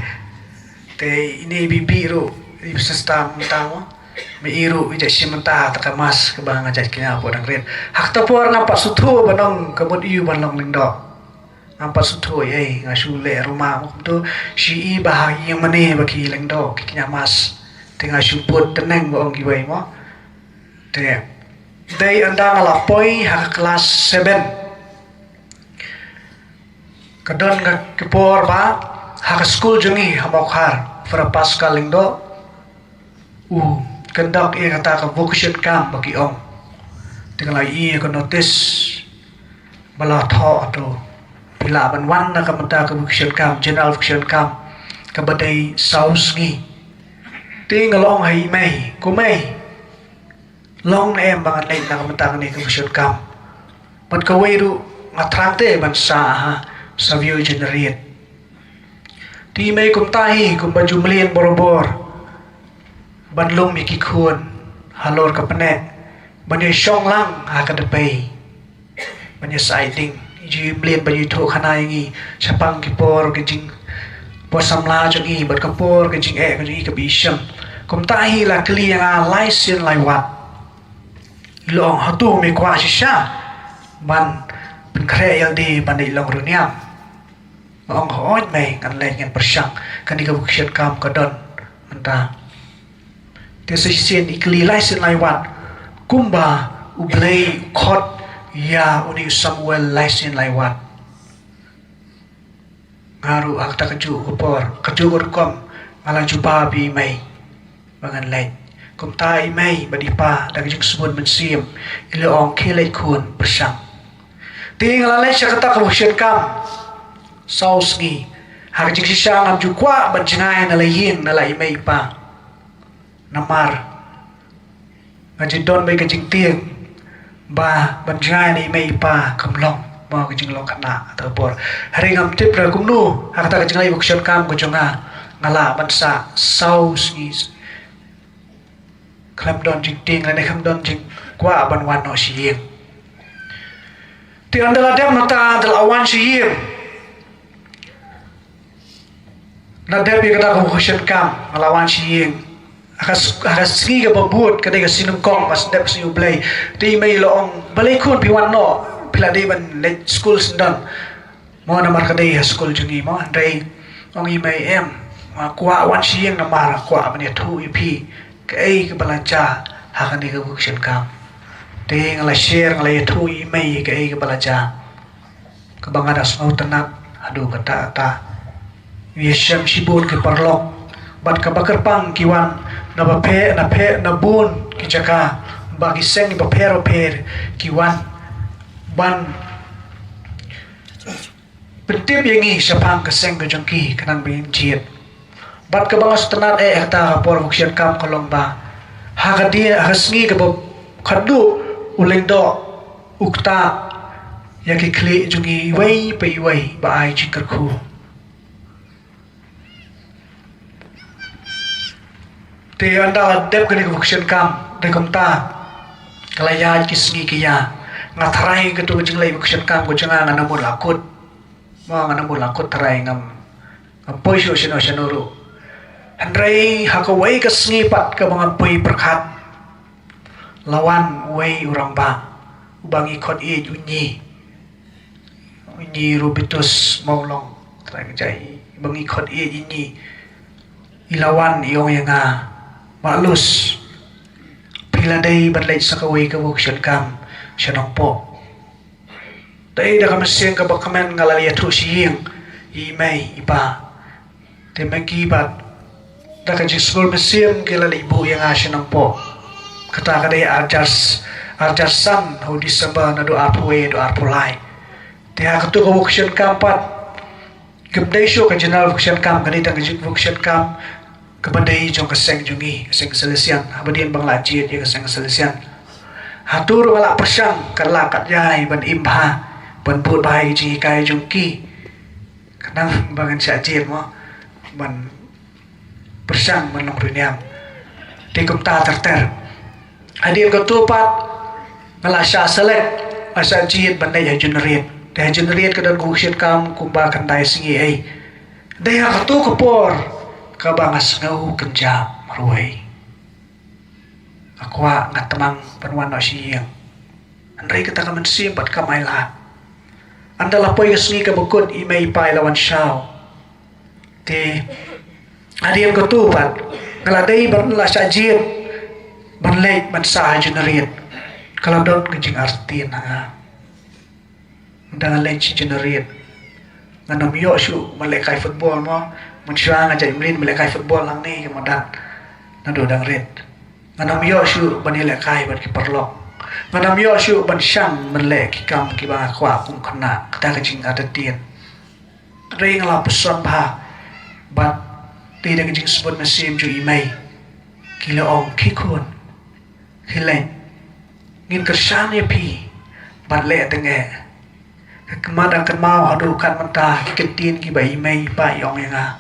te ini bibiru ibu sistem tamu me iru ija simenta takamas ke bang ngajak kinya po dang red hak tapor nampak suthu banong kebut iu banong lingdo nampak suthu ye ngasule rumah tu si bahagia mane bagi lingdo kinya mas tengah suput teneng bong giwai mo te dai anda ngalapoi hak kelas 7 kadon ke por ba hak school jungi hamokhar para pascal lingdo kendak ia kata ka vocation camp bagi ong tinggal ia ko notice bala tho atau bila ban wan na ka mata ka vocation camp general vocation camp ka badai saus ngi tinggal ong hai mai ko mai long na em bangat lai na ka mata ni ka vocation camp pat ka wei ru ngatrang te ban sa view generate ti mai kum tahi kum baju melian borobor ban lung mi ki khun halor ka pane ban ye shong lang ha ka de pai ban ye siding ji blien ban ye tho khana ngi chapang ki por ke jing por samla jo ngi ban ka por ke jing e ka ji ka bi sham kum ta hi la kli nga lai sin lai wat long ha tu mi kwa sha ban ban khre yal di ban dei long ru niam ong hoi mai kan le ngen persang kan di ka bukshet kam ka don manta Tesisien ikli laisen laiwat kumba ublei khot ya uni Samuel laisen laiwat ngaru akta kaju upor kaju gorkom ala juba bi mai bangan lai kum tai mai badipa da kaju sebut mensim ile ong khilai khun persang tinggal lai syakata kabusyen kam sausgi har jik sisang am ju kwa banjngai na layin na lai mai pa namar ngaji don bai kajing tieng ba banjai ni mai pa kamlong ba kajing long kana tapor hari ngam tip ra kumnu hakata kajing lai buksyon kam ko jonga ngala bansa saus is klam don jing ting la kham don jing kwa ban wan no sieng ti andala dem mata dal awan sieng na debi kata ko buksyon kam ngalawan sieng akas sgi ka babut kadai ka sinung kong mas dep si ublay ti may loong balay kun piwan no pila di ban let school sindan mo namar kadai school jungi mo dai ong imay em kwa wan siyeng namar kwa ban ya thu ipi kai ka balancha hakan di ka buksyon kam ti ngala share ngala ya thu imay kai ka balancha ka bangadas mau tenat aduh kata ta yesem sibun ke parlok bat ka bakar pang kiwan na bape na bun ki jaka bagi seng ba pero per kiwan ban pentip yangi sapang ka seng ka jangki kanang bin jiet bat ka bangas tenat ta por buksyan kam kolong ba ha ka dia hasngi ka ba khadu uleng do ukta yaki kle jungi wei pe wei ba ai chikar khu te anda dep kene buksyan kam de komta kalaya kisni kiya ngathrai ke tu jinglai buksyan kam ko janga ngana mo lakut mo ngana mo lakut thrai ngam apoi sho sino shanuru andrei hakawai ka sngi pat ka mga poi perkhat lawan wei urang ba ubangi khot e unyi rubitus maulong thrai jai bangi khot e unyi ilawan iong yanga malus pila day badlay sa kaway ka buksyan kam siya po day da kamasiyang kabakaman ngalalya to siyang imay ipa te magibat da ka jisgol masiyang kilalibo yung siya po kata ka day arjarsan ho disamba na do apuwe do apulay te hakato ka buksyan kam pat gabday siyo ka general buksyan kam ganit ang buksyan kam kabadai jong kaseng jungi kaseng selesian habadian banglaji dia kaseng selesian hatur wala persang karla kat jai ban imha ban put bahai ji kai jong ki kanang bangan sya jir mo man bersang man Khubor Niam di kumta terter hadir ko tupat ngalasya selek asa jihad bandai generate dah generate ke dan guksit kam kumba kandai singi ai dah ka tu kapor ka bangas ngau kenjam maruai akwa ngatamang panwan no siyang andai kita ka mensim pat ka maila anda lapoi ka singi ka bukut imay pai lawan syau te adiam ko tupat ngaladai berlasya jihad berlek mansa generate kalau dot kencing artin ha dengan lenci generate nganam yo syu melekai football mo mensyang aja imrin melekai football lang ni kemudian nado dang red nganam yo syu bani lekai ban ki perlok nganam yo syu ban syang melek ki kam ki ba kwa kum kena kata kencing artin ring la peson ba bat tidak kencing sebut mesim ju imai kilo ong kikun hileng ngin kersan ya pi bat le tenge kemadang kan mau hadu kan mentah ketin ki bai mai pa yong yang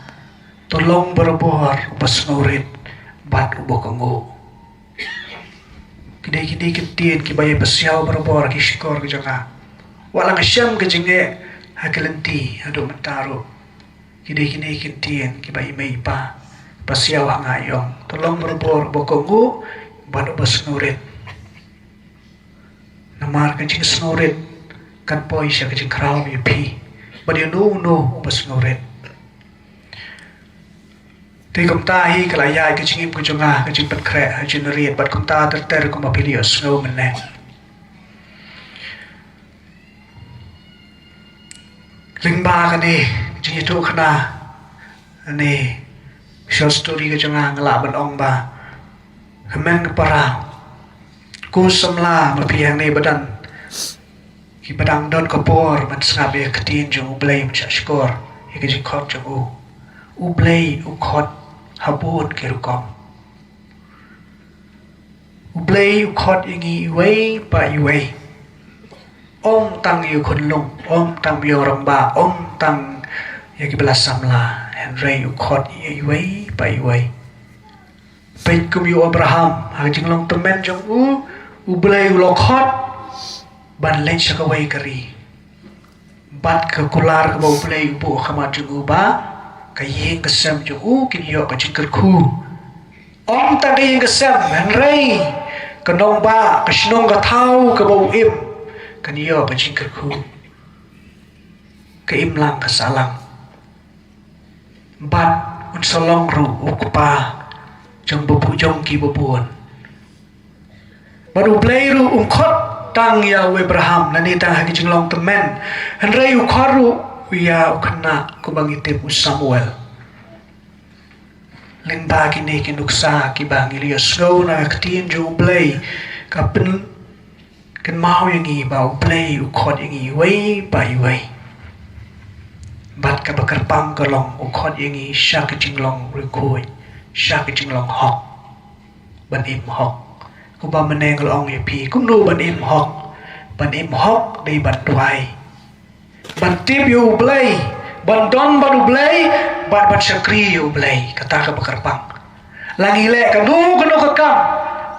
tolong berbor bas ngurit bat ubo kengu kidai ketin ki bai basiau berbor ki skor ki janga walang syam ke jenge hakelenti hadu mentaru kidai ketin ki bai mai pa basiau ngayong tolong berbor ubo kengu bat bas ngurit namar kencing snoret kan poi sya kencing kraw ya pi badi no bas snoret te kom ta hi kala ya kencing im kujunga kencing pat kre generate bat kom ta ter kom apilio snow menne lingba kan ni kencing itu kena ni short story kujunga ngala ban ong ba kemen para ku semla mapiang ni badan ki badang don kapor man sabe ketin jong blame chashkor ye ke khot jong u blay u khot habun ke rukom u blay u khot ingi wei pa wei om tang yu khun lung om tang yo ramba om tang ye ki belas samla and ray u khot ye wei pa wei pen kum yu Abraham ha jing long temen jong u belai ulokhot ban len sakawai kari bat ke kular ke bau belai bu khamat jugu ba kayeng kesem jugu kin yo ka jingker khu om ta kayeng kesem henrei kenong ba kesnong ka thau ke bau im kan yo ka jingker khu ke im lang ka salang bat un solong ru ukpa jong bubu jong ki bubuon baru playru khot tang ya Abraham nani tang hagi jinglong temen henrei ukharu ya ukna ku bangite Samuel lengba kini kinuksa ki bangili yosgo na ktin ju play kapin kan mau yang i bau play ukhot yang i wei bai wei bat ka bakar pang kalong ukhot yang i syak jinglong rekoi syak jinglong hok ban im hok ku ba meneng long ye pi kum no ban im hok dei ban tuai ban tip yu blai ban don ban blai ban sakri yu blai kata ka bakar pang langi le ka nu ka kam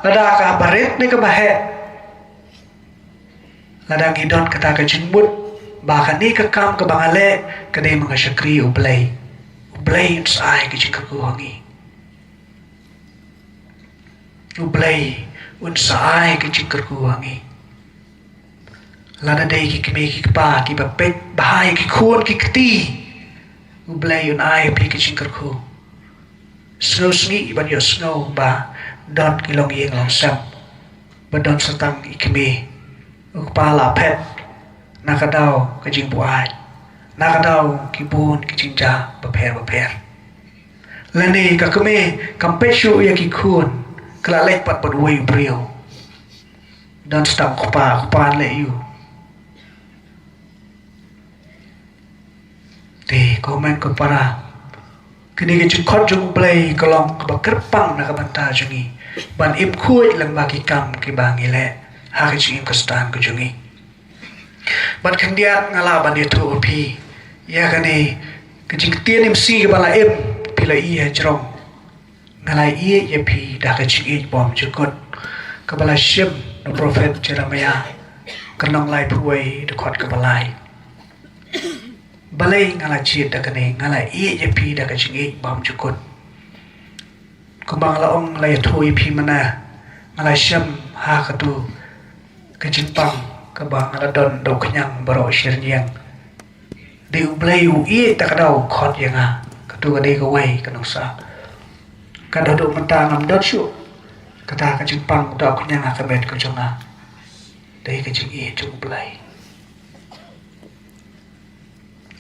lada ka barit ni ka bahe lada ngidon kata ka jinmut ba ka ni ka kam ka bangale ka dei mga sakri yu blai sai ka jingka ku hangi yu blai un saai ke jingker ku wangi lada dei ki kme ki pa ki ba pet bahai ki khon ki kti u blai un ai pi ki jingker ku snow sngi ban yo snow ba don ki long yeng long sam ba don satang ikme u pa la pet nakadau ke jing bu ai nakadau ki bun ki jingja ba pher lani ka kme kampeshu ya ki khon kala lek pat pat wei brio dan stang kupa le yu te komen ko para kini ke chukot jung play kolong ka kerpang na ka banta jungi ban im khuit lang ba ki kam ki bangi le ha ke chim ka stan ko jungi ban khandiat ngala ban ye thu pi ya kani ke jing tien im si ka bala im pilai ia jerong ngalai ia ye pi dah kecil bom jukut kepala syem no prophet Jeremiah kenong lai puai dekot kebalai balai ngalai cit dah kene ngalai ia ye pi dah kecil bom jukut kumbang laong lai thui pi mana ngalai syem ha katu kejimpang kebang ngadon do kenyang baro syirnyang di ublai ui tak dau khot yang katu gade ko wai kanosa kada do mata ngam dot syu kata ka jimpang do kenyang ka bet ko jonga dei ka jing e jung ublai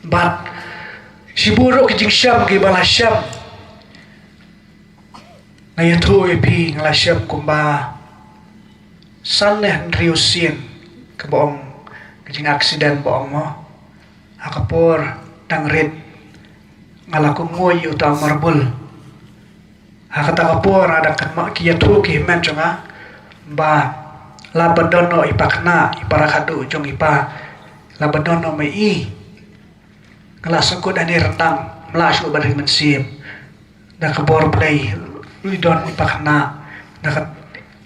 bat siburo ki jing syam ki bala syam ngai thu e pi ngala syam kumba san ne riusin ke boong ke jing aksiden boong mo akapor tangrit ngalaku ngoy utang marbul hakata kapor ada kan mak kia tu ki men jonga ba labadono ipakna iparakadu jong ipa labadono mai i ngala sangkut ani rendang melasu badri mensim da kapor play luidon ipakna da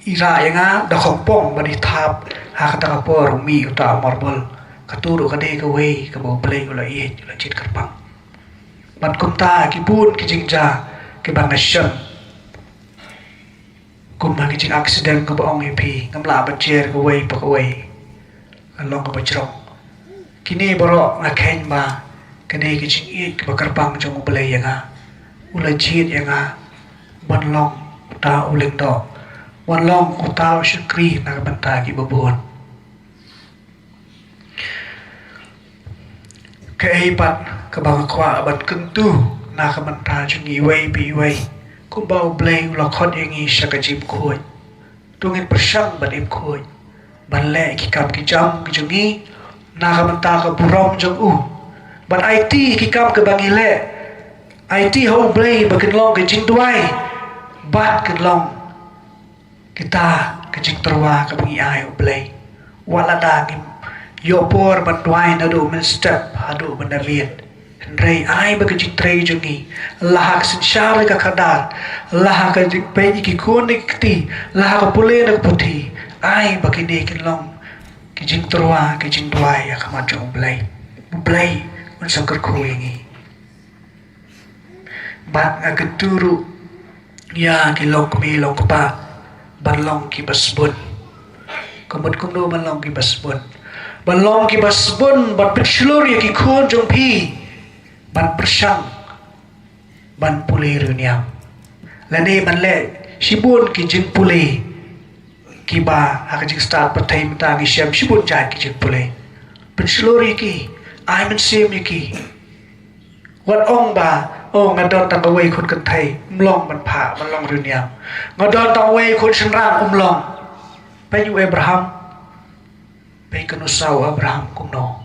ira yang da khopong badi thap hakata kapor mi utang marbul katuru kade ka wei ka bo play ula i ula chit karpang bat kumta ki pun ki jingja ki bangasam kum ma ki jing accident ka bong ep ngamla ba chair ka wei pa ka wei along ka bachro kini boro ngakhen ba kade ki jing i ka karpang jong play yanga ula chit yanga banlong ta uleng do wanlong utau syukri na banta ki babon keipat kebang kwa abat kentu na kamanta jungi wei bi wei kumbau blay ula khot yangi syakajib khoi tungin persang bat im khoi ban le ki kam ki jam ki jungi na kamanta ka burom jong u ban IT ki kam ke bangi le IT ho blay bakin long ke jing duai bat ke long kita ke jing terwa ke bangi ai blay wala da yo por bantuai na do men step hadu bendaviet rei ai ba ki trei jungi lahak sin share ka khadat lahak ka pe ki konik ti lahak ka pule na puthi ai ba ki de kin long ki jing trwa ki jing duai ya kama jong blai un sakar khoingi bat agturu ya ki lok mi lok pa balong ki basbun komod kumdo balong ki basbun balong ki basbun bat pitslur ya ki khon jong pi ban persang ban pule runyam lane ban le sibun ki jing pule ki ba ha jing start patai mta ki syam sibun jai ki jing pule pitslur ya ki ai men sim ya ki wat ong ba ong ngadon ta wei khon kan thai mlong ban pha ban long runyam ngadon ta wei khon shnrang long pe yu Abraham pe kanusau Abraham kumno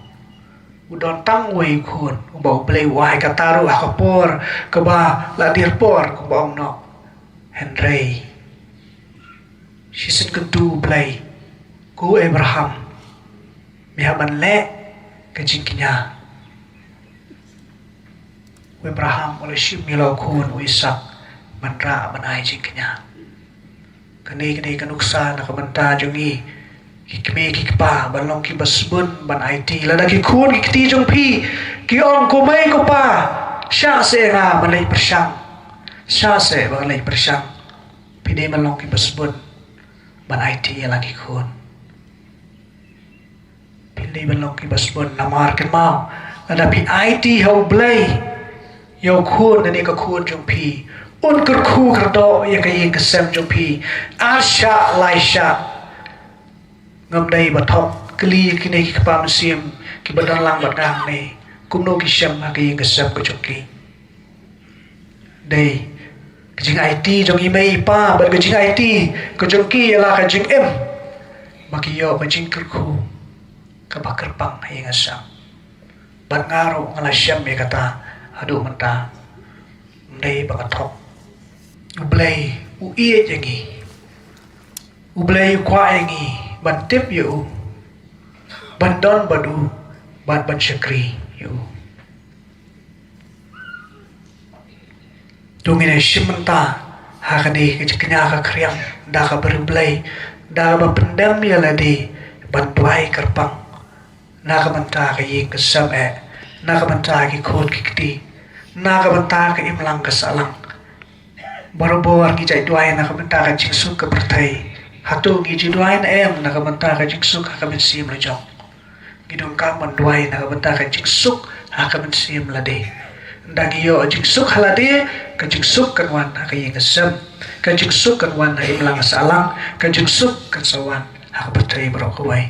udon tang wei khun ubau play wai kataru akapor kaba la dir por kubong no Henry sisin kentu play ku Abraham mihaban le kejingkinya Abraham oleh shim milau khun Isak manra manai jingkinya kani kanuksa nakamanta jungi kikme kikpa balong ki basbun ban IT lada ki khun ki ti jong pi ki ong ko mai ko pa sha se nga balai persang sha se balai persang pide balong ki basbun ban IT la ki khun pide balong ki basbun namar ke mau lada pi IT ho blai yo khun ni ka khun jong pi un kur khu kar do ya ka yin ka sem jong pi asha laisha ngam dai bathok kli kini ki pa musim ki badan lang badang ne kumno ki syam ha ki ngasam ko chokki dai ki jing IT jong i mai pa ba ki jing IT ko chokki ala ka jing em maki yo ba jing kurku ka bakar pang ha ngasam ban ngaro ngala syam me kata adu menta dai ba bathok ublai u ie jangi ublai kwa yangi ban tip yu ban don badu ban syakri yu Dungine shimenta hakani kenya ka kriam da ka berblai da ba pendam ya ladi bantuai kerpang na ka manta ka ying ka sam na ka manta ki khot ki kti na ka manta ka imlang ka salang barobor ki jai duai na ka manta ka jiksuk ka berthai hatu ki ji duai na na ka manta ka jiksuk ka min sim la jong gidong ka man duai na ka manta ka jiksuk ka min sim la de dagiyo jiksuk halade ka jiksuk kan wan ka ying ka sam ka jiksuk kan wan imlang ka salang ka jiksuk kan sawan ha berthai barok kuai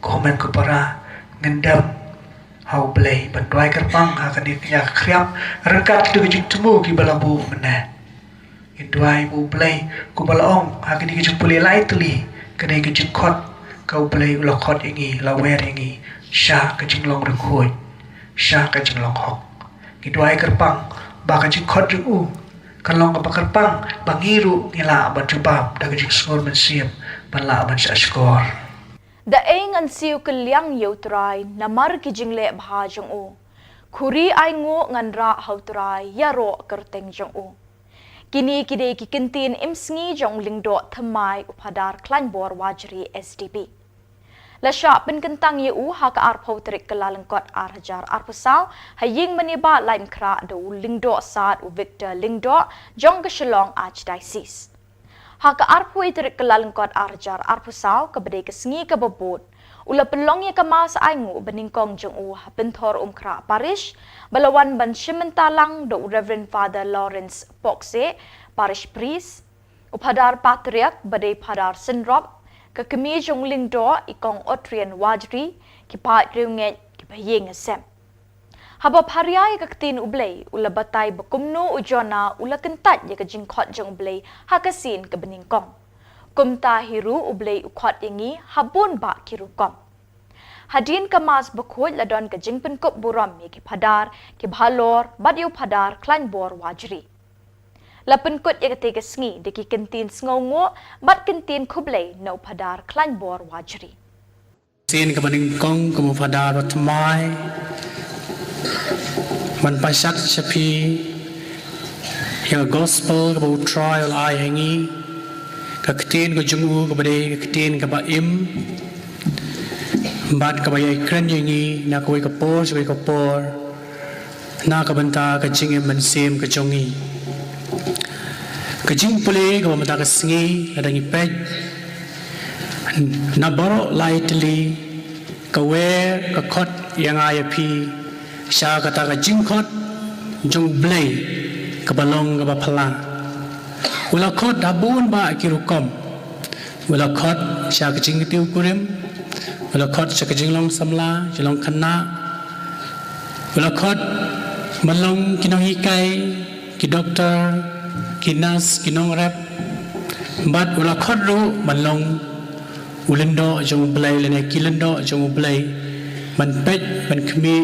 komen ku para ngendam hau belai bantuai kerpang ha kan dia kriam rekat tu jing temu ki balabu mena induai bu belai ku balaong ha kan dia jing pulai lai teli kadai ke jing khot kau belai la khot ingi la wer ingi sha ka jing long rekoi sha ka jing long hok induai kerpang ba ka jing khot jing u kan long ka kerpang bangiru ngila ban jubab da ka jing skor men siam ban la ban sa skor Da eng an siu ke liang yau trai namar ki jingle bha jong u khuri ai ngo ngan ra hau trai ya ro kerteng jong u kini kide ki kintin imsngi jong lingdo thamai upadar klan bor wajri SDP la sha pen kentang ye u ha ka ar phau trik kalalangkot ar hajar ar pasau haying maniba lain kra do lingdo sat u Victor lingdo jong ka shalong archdiocese Haka arpui terik kelalengkot arjar arpusau kebedai kesengi kebebut. Ula pelongnya kemas aingu beningkong jeng u bentor umkra parish balawan ban shimentalang do Reverend Father Lawrence Pokse parish priest upadar patriarch badai padar senrop ke kemi jong lingdo ikong otrian wajri kipat riunget kipayeng asem. Haba pariai kaktin ublay ula batay bakumno ujona ula kentat ya kajingkot jong ublay hakasin ke beningkong. Kumta hiru ublay ukot ingi habun ba kirukom. Hadin kemas bakut ladon kajing penkop buram ya ki padar ki bhalor badiu padar klan bor wajri. La penkut ya ketiga sengi deki kentin sngongo bat kentin kublay no padar klan bor wajri. Sin ke beningkong ke padar watmai man pasak sepi yang gospel ke bau trial ai hangi ke ketin ke jungu ke badai ke ketin ke baim bat ke bayai kren yangi na koi ke por sebagai ke por na ke benta ke jingim mensim ke jongi ke jing pule ke benta ke sengi ada ngipet na borok lai teli ke wer ke kot yang ayapi Sya kata ka jingkot jong blay ke balong ke bapala ula khot dabun ba kirukom ula khot sya ke jing tiu kurim ula khot sya ke jinglong samla jilong khana ula khot balong kinong hikai ki doktor ki nas kinong rep bat ula khot ru balong ulendo jong blay lene kilendo jong blay man pet man khmi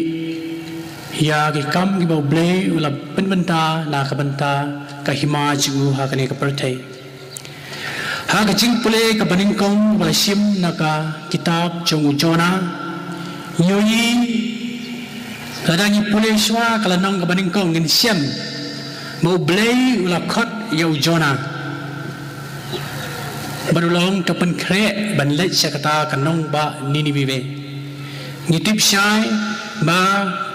ya ki kam ki bau blay ula penbenta na ka benta ka hima ju ha kane ka perthai ha ka jing pule ka baningkong wala sim na ka kitab jong jona yoyi ladangi pule swa kala nong ka baningkong ngin siam bau blay ula khot yo jona barulong to pen kre ban le sakata kanong ba ninive ngitip syai ba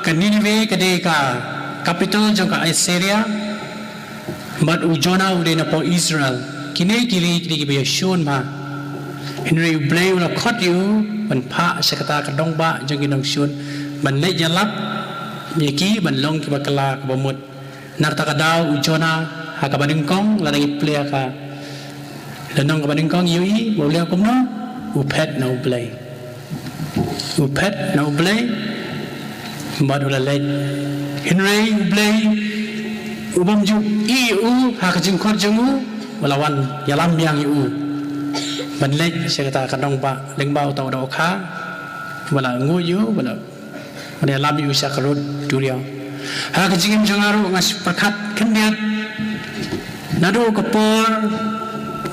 kaninive kadeka capital jangka Assyria but ujona udena po Israel kini kili kili be shon ma Henry blay ula khot yu ban pha sakata kadong ba jang kinong shon ban le jalap yeki ban long ki bakala ka bomut narta kadaw ujona ha ka baningkong la ngi play ka lanong ka baningkong yui boleh kumno upet no blay upet no blay Madula lej Henry blay ubam ju iu ha ka jing khot jungu walawan yalam yang iu ban lej se kata kadong ba leng bau tau do kha wala ngu yu wala mana lam yu sa karut duria ha ka jingim jangaru ngas perkat keniat nado kapor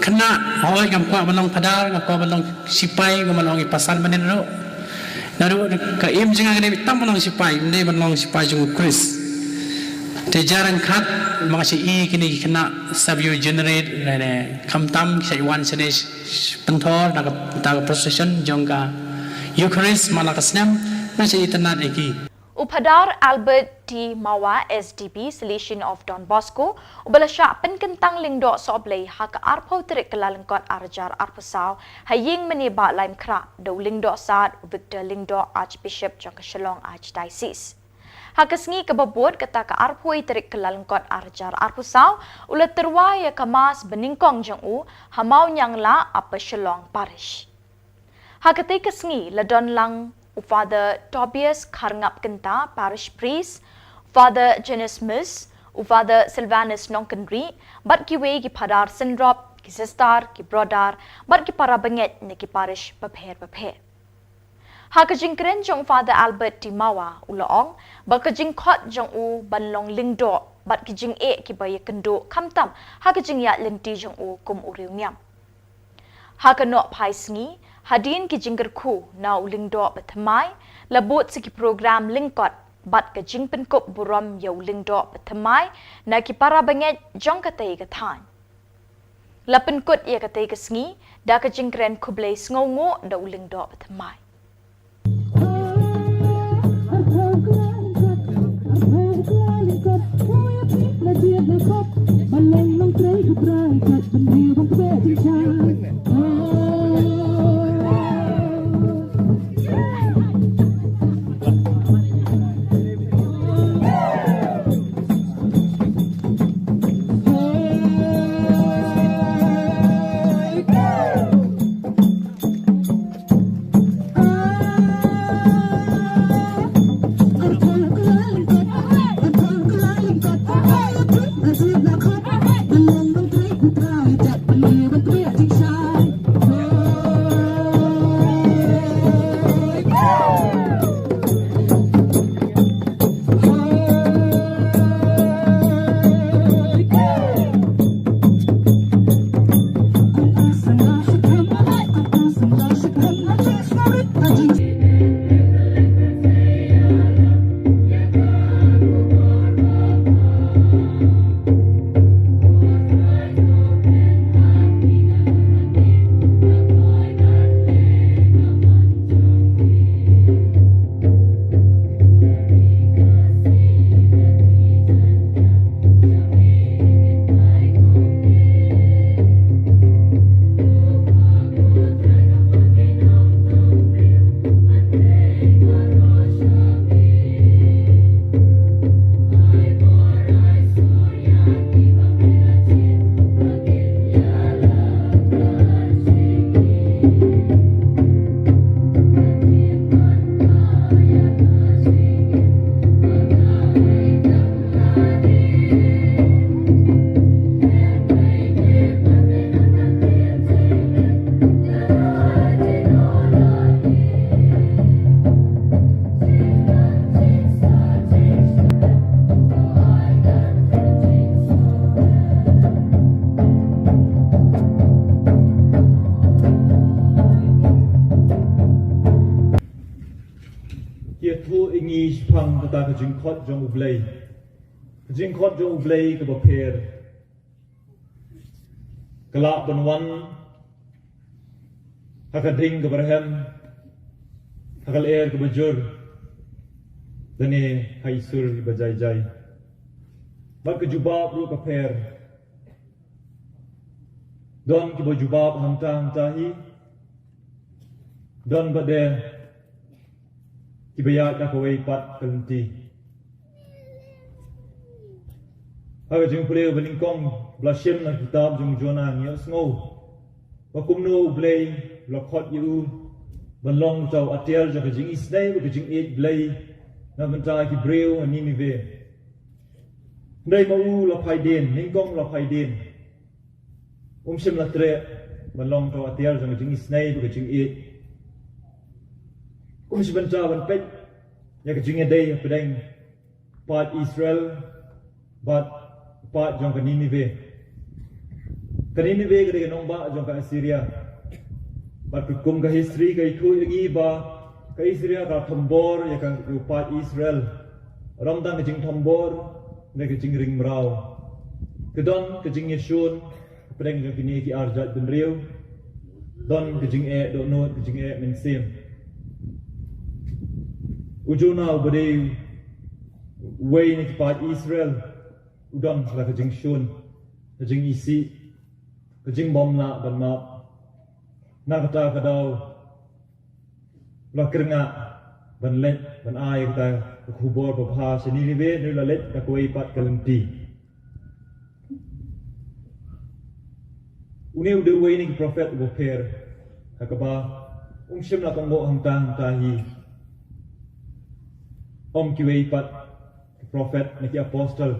kena hoi ngam kwa balong padar ngam kwa balong sipai ngam balong ipasan manen ro naru ka im jinga ne tam balong sipai ne balong sipai jung Chris Te jaran khat makasi I kini kena sabyu generate ne kamtam kisai wan senes pentor daga procession jongka Eucharist malakasnam masih itanat eki. Upadar Albert T. Mawa SDP Selection of Don Bosco ubalasya penkentang lingdo soblay haka arpo terik kelalengkot arjar arpusau haying meniba laim kra do lingdo saat Victor Lingdo Archbishop jongka Shillong Archdiocese. Hakasngi kebabot kata ka arpoi terik kelalengkot arjar arpusau ulat terwaya kamas beningkong jong hamau nyangla apa Shillong Parish. Hakatay kasngi ladon lang Father Tobias Karngap Kenta Parish Priest, Father Janice Miss, Father Sylvanus Nongkenri, bat kiwe ki padar sindrop, ki sister, ki brother, bat ki para banget ni ki parish bapher. Hakajing kren jong Father Albert Timawa ulaong, bakajing kot jong banlong lingdo, bat kijing ki baya kendo kamtam, hakajing ya linti jong kum uriw niam. Hakanok pai sngi, hadin ki jinggerku na lingdo batamai, labot sa ki program lingkot, bat ka jing penkup buram yaw lingdo batamai, na ki para banget jong katay katan. Lapenkut ya katay kasngi, da ka jingkren kublay sngongo da lingdo batamai. ta ka jing khot jong ublei jing khot jong ublei ka bapher kala banwan hakading ka barham hakal air ka bajur dane haisur bajai jai ba ka jubab ru ka pher don ki bo jubab hamta hi don bade Kibaya ka kaway pat kalunti. Haga jeng pulay balingkong blashem na kitab jeng Jonah niya sngow. Wakumno blay lakot yu banlong taw atel jeng jeng isnay wa jeng eight blay na bantay ki brew ani Ninive. Nday mau lapay din ningkong lapay din. Shem latre banlong taw atel jeng isnay wa jeng eight. Si banta ban pet ya ka jinga day pedang part Israel but part jong ka Ninive ka nong ba jong ka Assyria but kum ka history ka itu igi ba ka Israel ka thambor ya ka part Israel ramdang ka jing thambor ne kecing ring merau kedon kecing yesun pedeng ke kini ki arjat ben riu don kecing do not kecing mensim ujuna bade way ni pat Israel udam la kecing shun kecing isi kecing bom na ban map na kata kadau la krenga ban let ban ai kata Khubor Babha sini ni be ni la let ka koi pat kalenti uni ude way ni prophet bo per hakaba shim la kongbo hamtang tahi ki way pat prophet ni apostle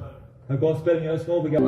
ha gospel ni asno biga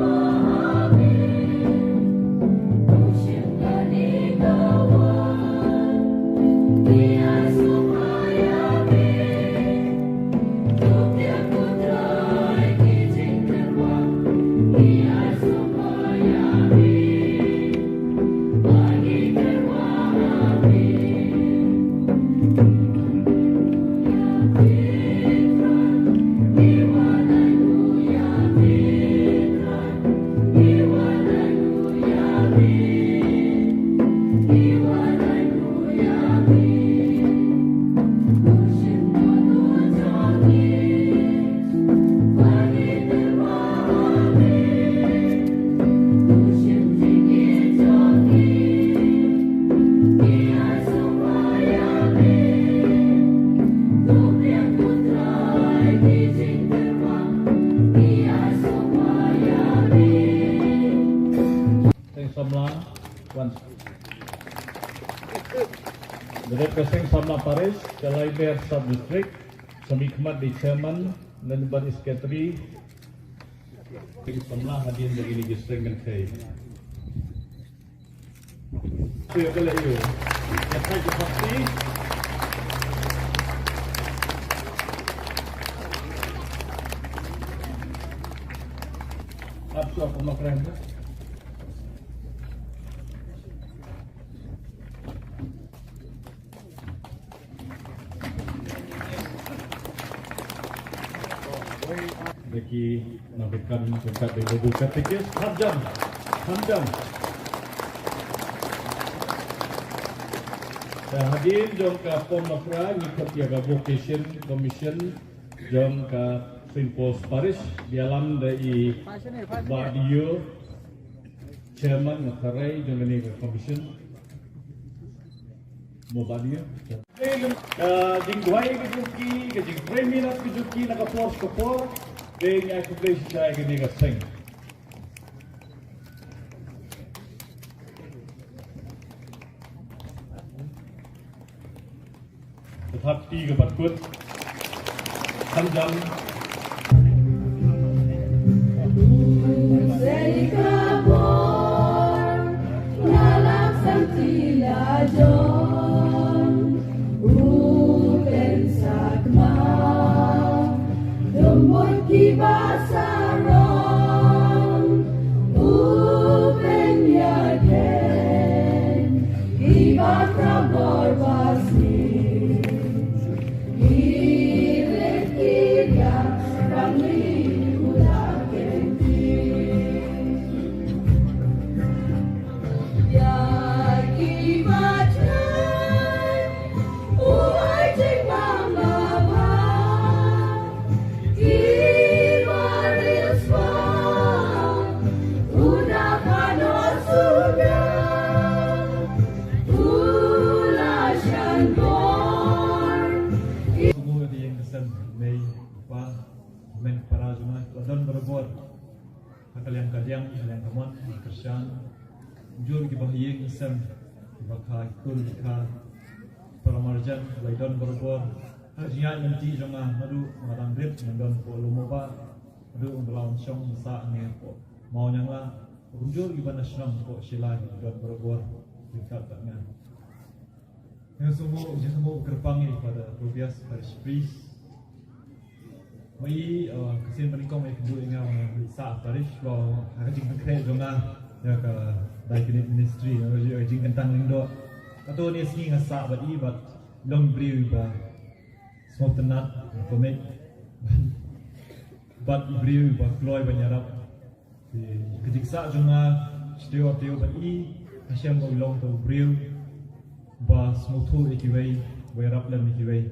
Represent Samla Paris, Kalaiber Sub-District, Samikmat di Chairman, dan Ban Secretary, Samla hadir begini distrengkan saya. Saya kalau itu, saya pasti. Apa pemakai? Bagi memberikan berkat dari Ibu Katekis, Hamjam. Dan hadir jom ke Pom Nafra, ngikut jaga Vocation Commission, jom ke Simpos Paris, di alam dari Badio, Chairman Nakarai, jom ini ke Commission, mau Badio. Jingguai ke Juki, ke Jingpreminat ke Juki, nak kapor. Being I could place saya gini kasing. Tetap tiga berkut. Hamjam. Kalian kaman kerjaan jur ki bahiyeng isem bakha kul ka paramarjan laidon berbor hajian nanti jonga madu madang grip nandon ko lumoba madu undlaun song sa ne ko mau nyangla jur ki banasram ko sila don berbor dekat tanya yang semua gerpangi pada Tobias Parish Priest Mai kesin penikong mai kedua ingau sa Parish lo hajing konkret jonga ya ke Diaconate Ministry hajing kentang lindo atau ni singi ngasa badi bat long briu ba small tenat komit bat ibriu ba kloi banyarap kejiksa junga steo ban I Hashem go long to briu ba smuthu ikiwei werap lam ikiwei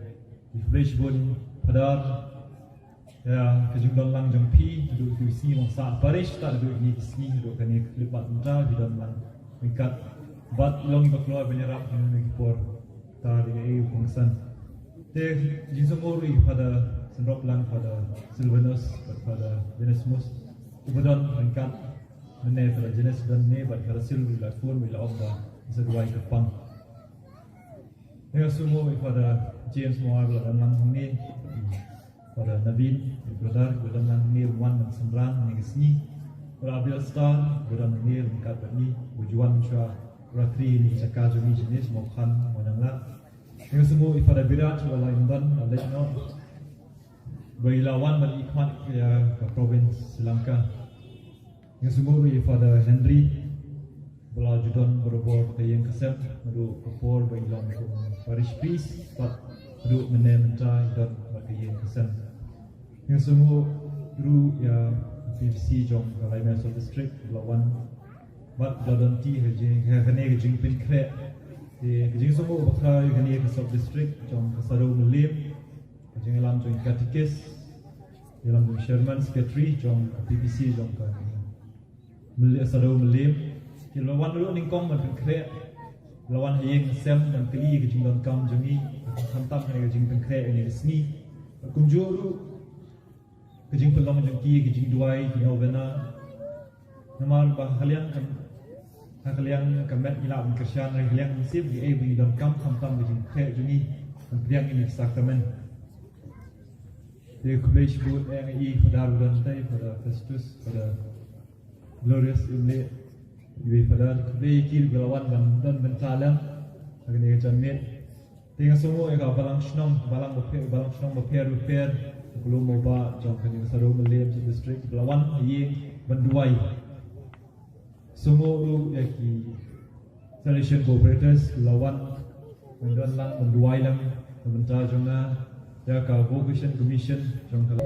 flesh bun padar ya kejungdon lang jong pi du tu si mong sa parish ta du ni si du kan ni lipat nta di don lang mikat bat long ba kloi banyarap ni por ta di fungsan te jinsomori pada sendok lang pada Silvanus pada Venesmus kemudian angkat mene pada jenis dan ne pada Silvi la pun bila omba seduai kepang yang semua pada James Moore dan lang ni pada Navin brother dan lang ni wan dan sembrang ni kesini pada Abdul Star dan ni angkat ni tujuan sya ratri ni cakap jenis mau kan mananglah yang semua pada Virat wala imban ada no Bailawan bagi ikhwan ya ke provinsi Sri Lanka. Yang semua pada Henry bela judon berobor ke yang kesem madu kapor bailawan ke parish priest pat madu menementa judon bagi yang kesem. Yang semua guru ya PVC jong ke Laimel District belawan bat judon ti hene jing pin kre jing semua bakal hene ke sub district jong ke Sado Melim jeng alam jong katikis dalam Sherman Secretary jong PPC jong kan Melia Sado Melim lawan dulu ningkong man kre lawan hayeng sem dan keli ke jing don kam jongi hantam ke jing kre ini resmi kumjuru ke jing pelong jong ki ke jing duai ke novena namal bah kalian kan kalian kamet ila kersian kalian sip di ai don kam hantam ke jing kre jongi yang ini sakramen the college board NI pada Arudante pada Festus pada Glorious Imle Iwi pada college kil gelawan dan bentalam agni jamin tinggal semua yang balang senong balang beper belum moba jom kan yang Sado Melim district gelawan yang menduai semua lu yaki selection operators gelawan menduai lang bentar jomna ya ka vocation commission jong kala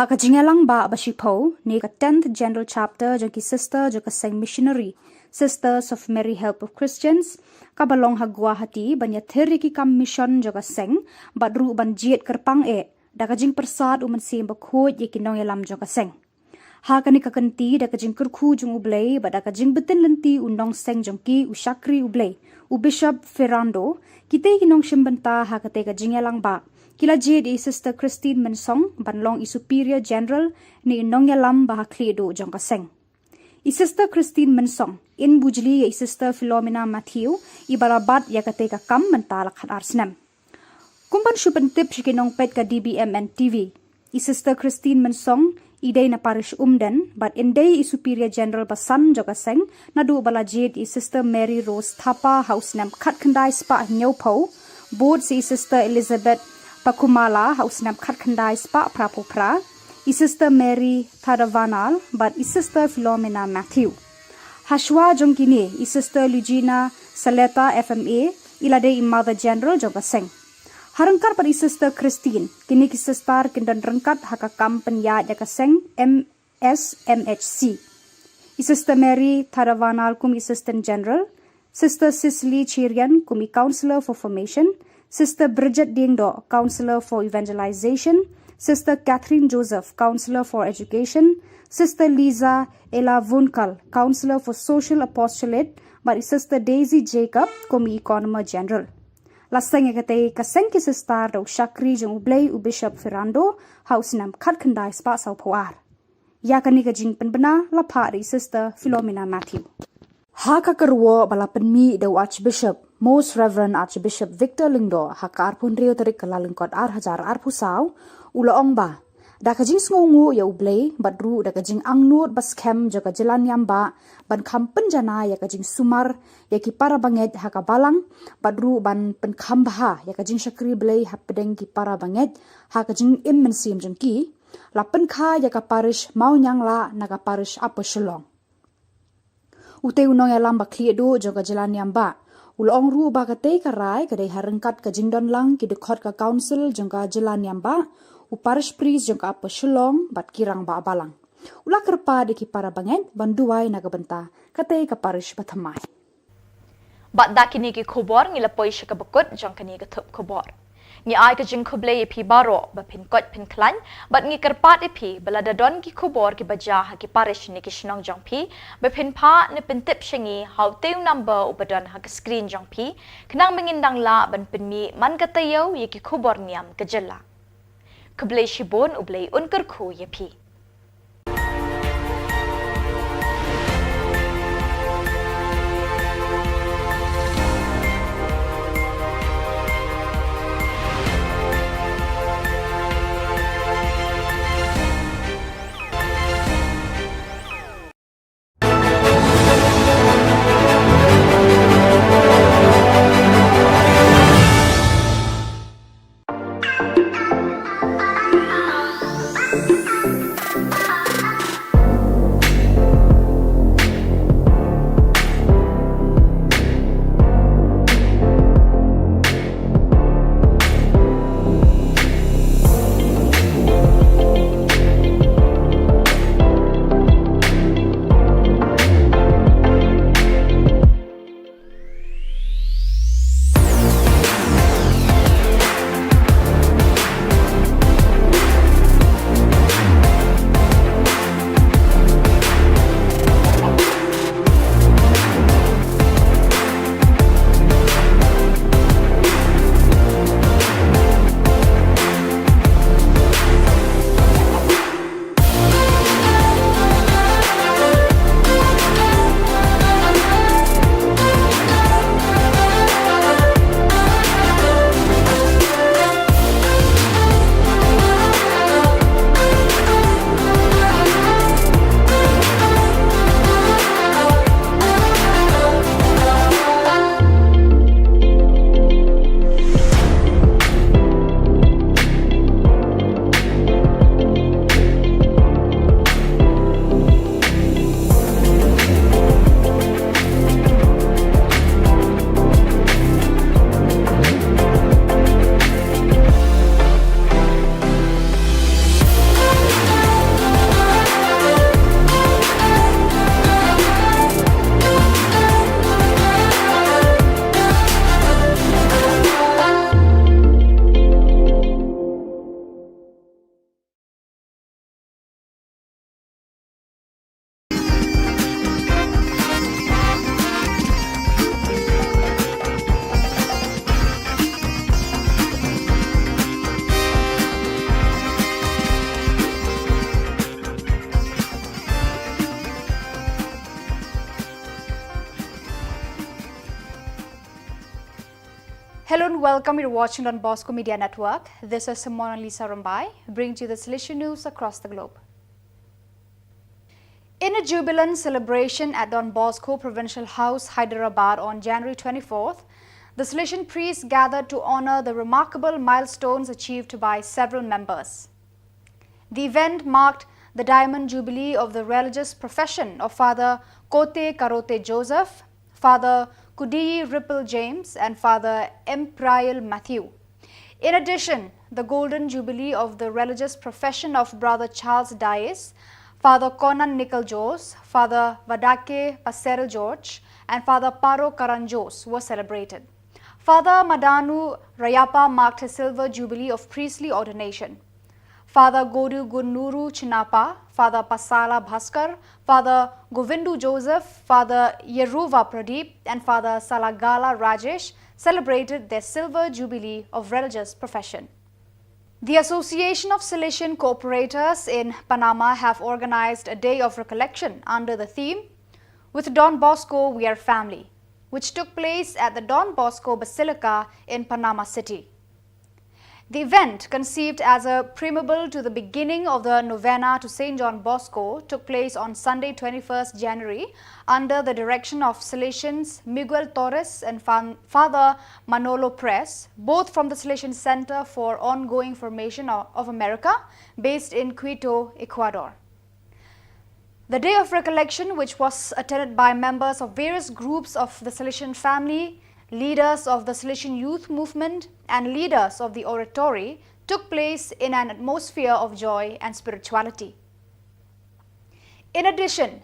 Hak jingalang ba basipo ni ka 10th General Chapter jaki sister jaka seng missionary Sisters of Mary Help of Christians kabalong ha Guwahati banya theri ki kam mission jaka seng badru ban jiet kerpang daga jing persad uman sim bakhoj ye kinong yalam jaka seng ha kani ka kanti daga jing kurkhu jung ublei badaka jing betin lenti undong seng jongki ushakri ublei u Bishop Ferrando kitei kinong shimbanta ha kate ka jingalang ba kila di Sister Christine Mensong banlong i Superior General ni Nongyalam Bahakledo Jongkaseng. I Sister Christine Mensong in bujli i Sister Philomena Matthew i barabat yakate ka kam mentalak han arsnem. Kumpan syupentip shikinong pet ka DBMN TV. I Sister Christine Mensong idei na parish umden but indei i Superior General Basan Jongkaseng nadu balajid i Sister Mary Rose Thapa house nem khat khandai spa nyaupo board si Sister Elizabeth Pakumala house nam khat khandai spa prapopra i Sister Mary Thadavanal but i Sister Philomena Matthew Hashwa jongkini i Sister Lugina Saleta FMA ilade i Mother General Jongkaseng harangkar par i Sister Christine kini ki sister kindan rangkat hakakam penya Jongkaseng MSMHC i Sister Mary Thadavanal kum i Assistant General Sister Cicely Chirian kum i Counselor for Formation Sister Bridget Dingdo, Counselor for Evangelization, Sister Catherine Joseph, Counselor for Education, Sister Lisa Ella Vunkal, Counselor for Social Apostolate, but Sister Daisy Jacob, Komi Economer General. Lasang kate kaseng ki sister do Shakri jong ublay u Bishop Ferrando, House Nam Kat Kandai Spa Sau Poar. Yakani ka jing penbena la pari Sister Philomena Matthew. Haka kerwo balapan mi the Archbishop, Most Reverend Archbishop Victor Lingdo, haka arpun rio tarik kalalengkot hajar arpusau, ula ongba. Da kajing sngongu ya ublay, badru da kajing angnut bas kem jaga jalan yamba, ban kampen jana ya kajing sumar, ya ki para banget haka balang, badru ban pen kambaha ya kajing syakri blay hapedeng ki para banget, haka jing im mensim jengki, la pen ka ya ka parish mau nyang la naga parish apa shelong. Ute unong ya lamba kliedo jaga jalan yamba, ulong ru ba kate karai kadai harengkat kajing don lang ki dekot ka council jaga jalan yamba, uparish priest jangka apa shelong bat kirang ba abalang. Ula kerpa de ki para banget banduai naga benta kate ka parish bathamai. Bat dakini ki khubor ngilapoi shakabakut jangkani ka thup khubor. Ngi ai ka jing khuble epi baro ba pin kot pin klan bat ngi kerpat epi balada don ki khubor ki baja ha ki parish ni ki shnong jangpi ba pin pha ni pin tip shingi how teu number upadon ha ka screen jangpi knang mengindang la ban pin mi man ka tayo ye ki khubor niam ka jella. Kublai shibon ublai unkar khu yepi. Hello and welcome. You're watching on Bosco Media Network. This is Simona Lisa Rambai, bringing you the Solution News across the globe. In a jubilant celebration at Don Bosco Provincial House, Hyderabad on January 24th, the Salesian priests gathered to honor the remarkable milestones achieved by several members. The event marked the Diamond Jubilee of the religious profession of Father Kote Karote Joseph, Father Kudiyi Ripple James and Father Emprial Matthew. In addition, the Golden Jubilee of the religious profession of Brother Charles Dias, Father Conan Nicol Jos, Father Vadake Passerel George and Father Paro Karanjos were celebrated. Father Madanu Rayappa marked his silver jubilee of priestly ordination. Father Godu Gunuru Chinapa, Father Pasala Bhaskar, Father Govindu Joseph, Father Yeruva Pradeep, and Father Salagala Rajesh celebrated their silver jubilee of religious profession. The Association of Salesian Cooperators in Panama have organized a day of recollection under the theme, "With Don Bosco We Are Family," which took place at the Don Bosco Basilica in Panama City. The event, conceived as a preamble to the beginning of the novena to St. John Bosco, took place on Sunday 21st January under the direction of Salesians Miguel Torres and Father Manolo Press, both from the Salesian Center for Ongoing Formation of America, based in Quito, Ecuador. The Day of Recollection, which was attended by members of various groups of the Salesian family, leaders of the Salesian Youth Movement, and leaders of the Oratory, took place in an atmosphere of joy and spirituality. In addition,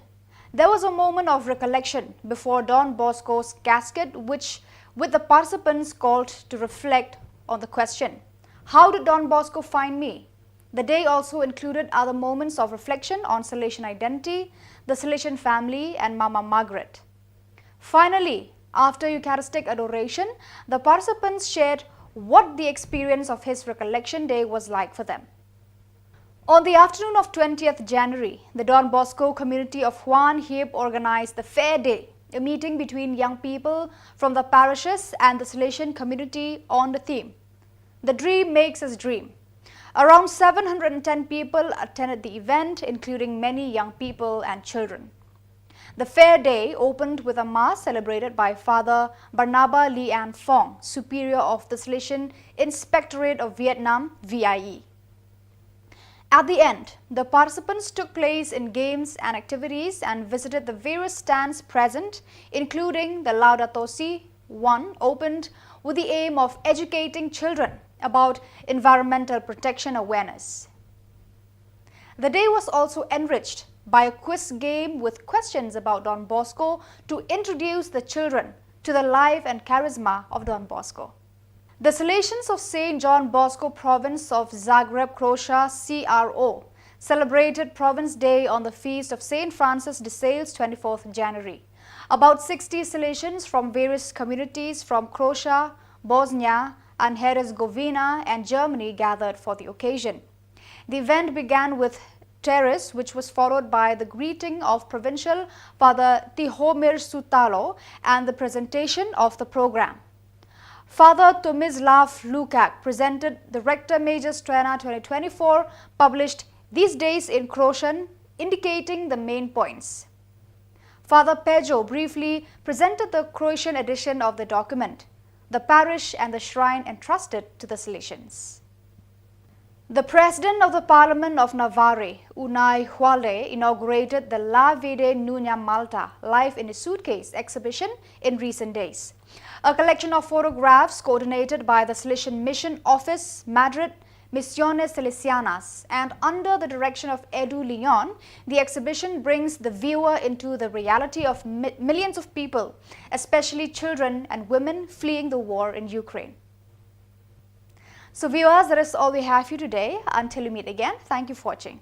there was a moment of recollection before Don Bosco's casket, with the participants called to reflect on the question, "How did Don Bosco find me?" The day also included other moments of reflection on Salesian identity, the Salesian family, and Mama Margaret. Finally, after Eucharistic adoration, the participants shared what the experience of his recollection day was like for them. On the afternoon of 20th January, the Don Bosco community of Juan Hiep organized the Fair Day, a meeting between young people from the parishes and the Salesian community on the theme, "The Dream Makes Us Dream." Around 710 people attended the event, including many young people and children. The Fair Day opened with a mass celebrated by Father Barnaba Lian Fong, Superior of the Salesian Inspectorate of Vietnam, VIE. At the end, the participants took place in games and activities and visited the various stands present, including the Laudato Si. One opened with the aim of educating children about environmental protection awareness. The day was also enriched by a quiz game with questions about Don Bosco to introduce the children to the life and charisma of Don Bosco. The Salesians of St. John Bosco Province of Zagreb, Croatia, CRO, celebrated Province Day on the feast of St. Francis de Sales, 24th January. About 60 Salesians from various communities from Croatia, Bosnia, and Herzegovina and Germany gathered for the occasion. The event began with terrace, which was followed by the greeting of Provincial Father Tihomir Sutalo and the presentation of the program. Father Tomislav Lukak presented the Rector Major Strana 2024, published these days in Croatian, indicating the main points. Father Pejo briefly presented the Croatian edition of the document, the parish and the shrine entrusted to the Salesians. The President of the Parliament of Navarre, Unai Hualde, inaugurated the La Vida Nunya Malta Life in a Suitcase exhibition in recent days. A collection of photographs coordinated by the Salesian Mission Office, Madrid, Misiones Salesianas, and under the direction of Edu Leon, the exhibition brings the viewer into the reality of millions of people, especially children and women fleeing the war in Ukraine. So viewers, that is all we have for you today. Until we meet again, thank you for watching.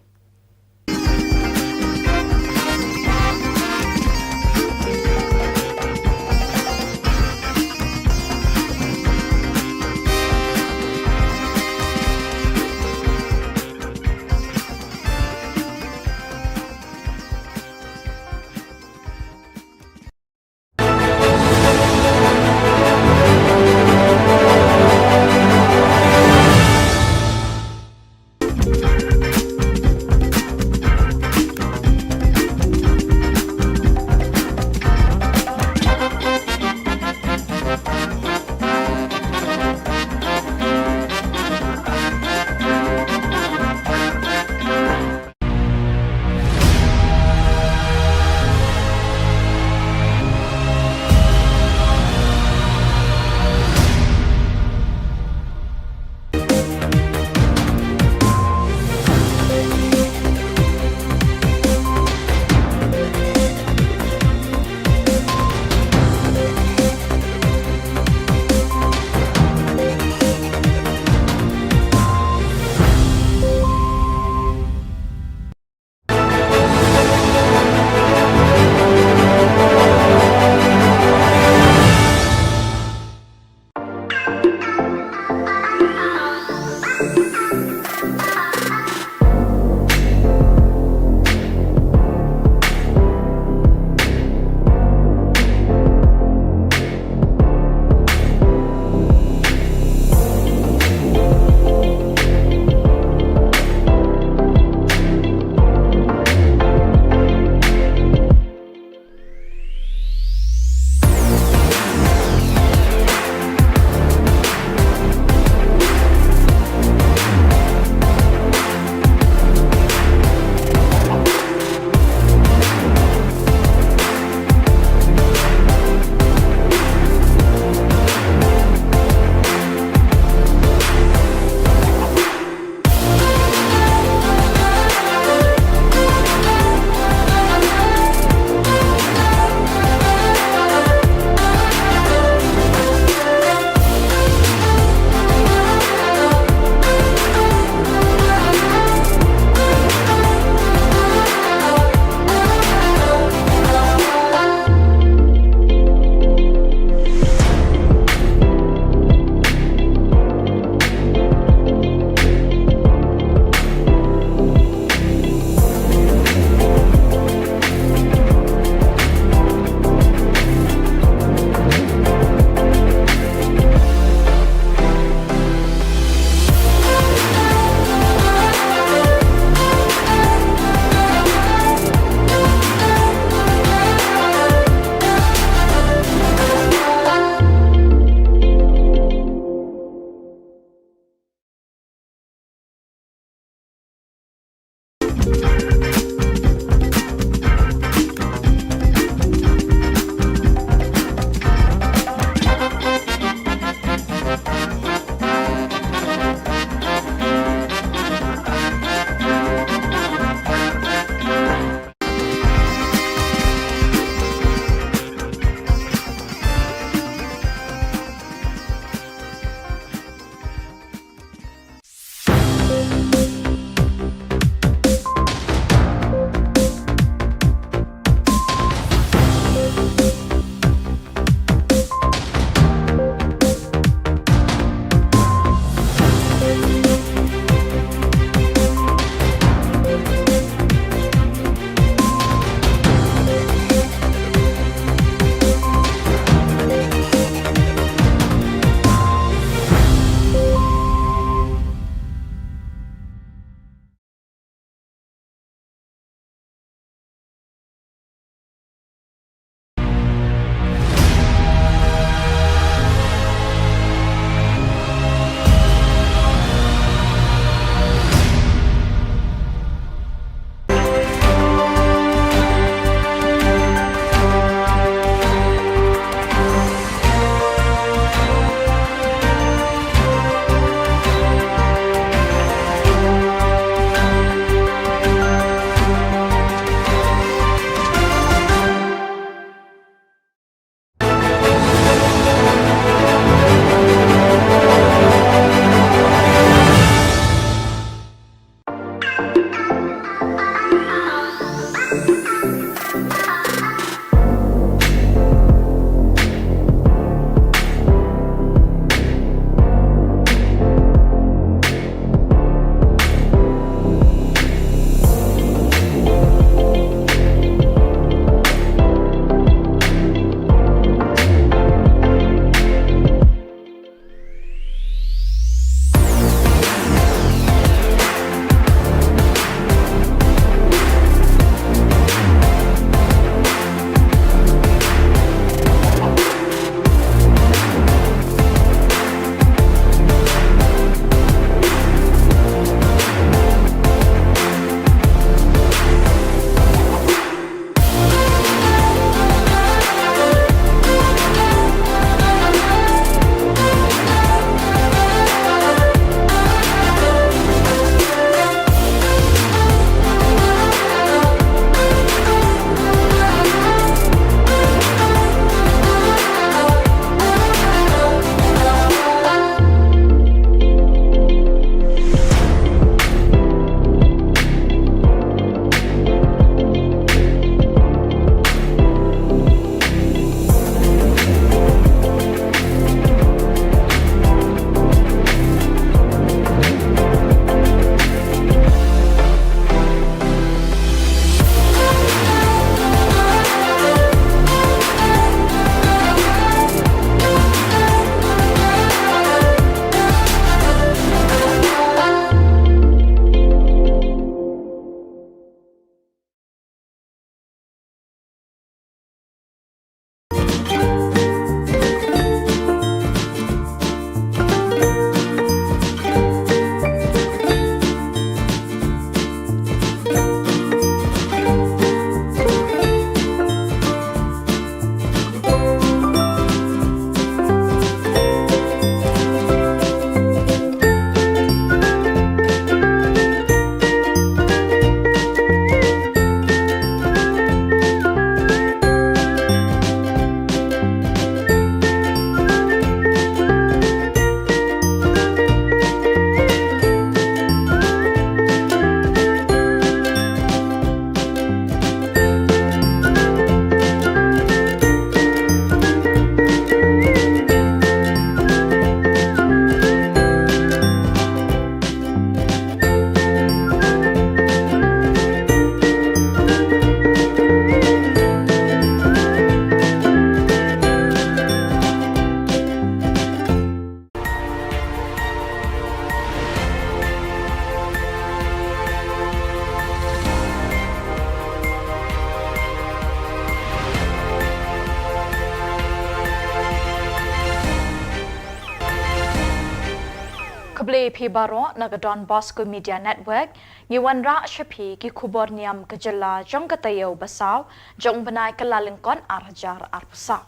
Keble pi baro nagadon Bosco Media Network ngiwan ra shapi ki Khubor Niam kejela jong katayo basaw jong benai kelalingkon arjar arpusa.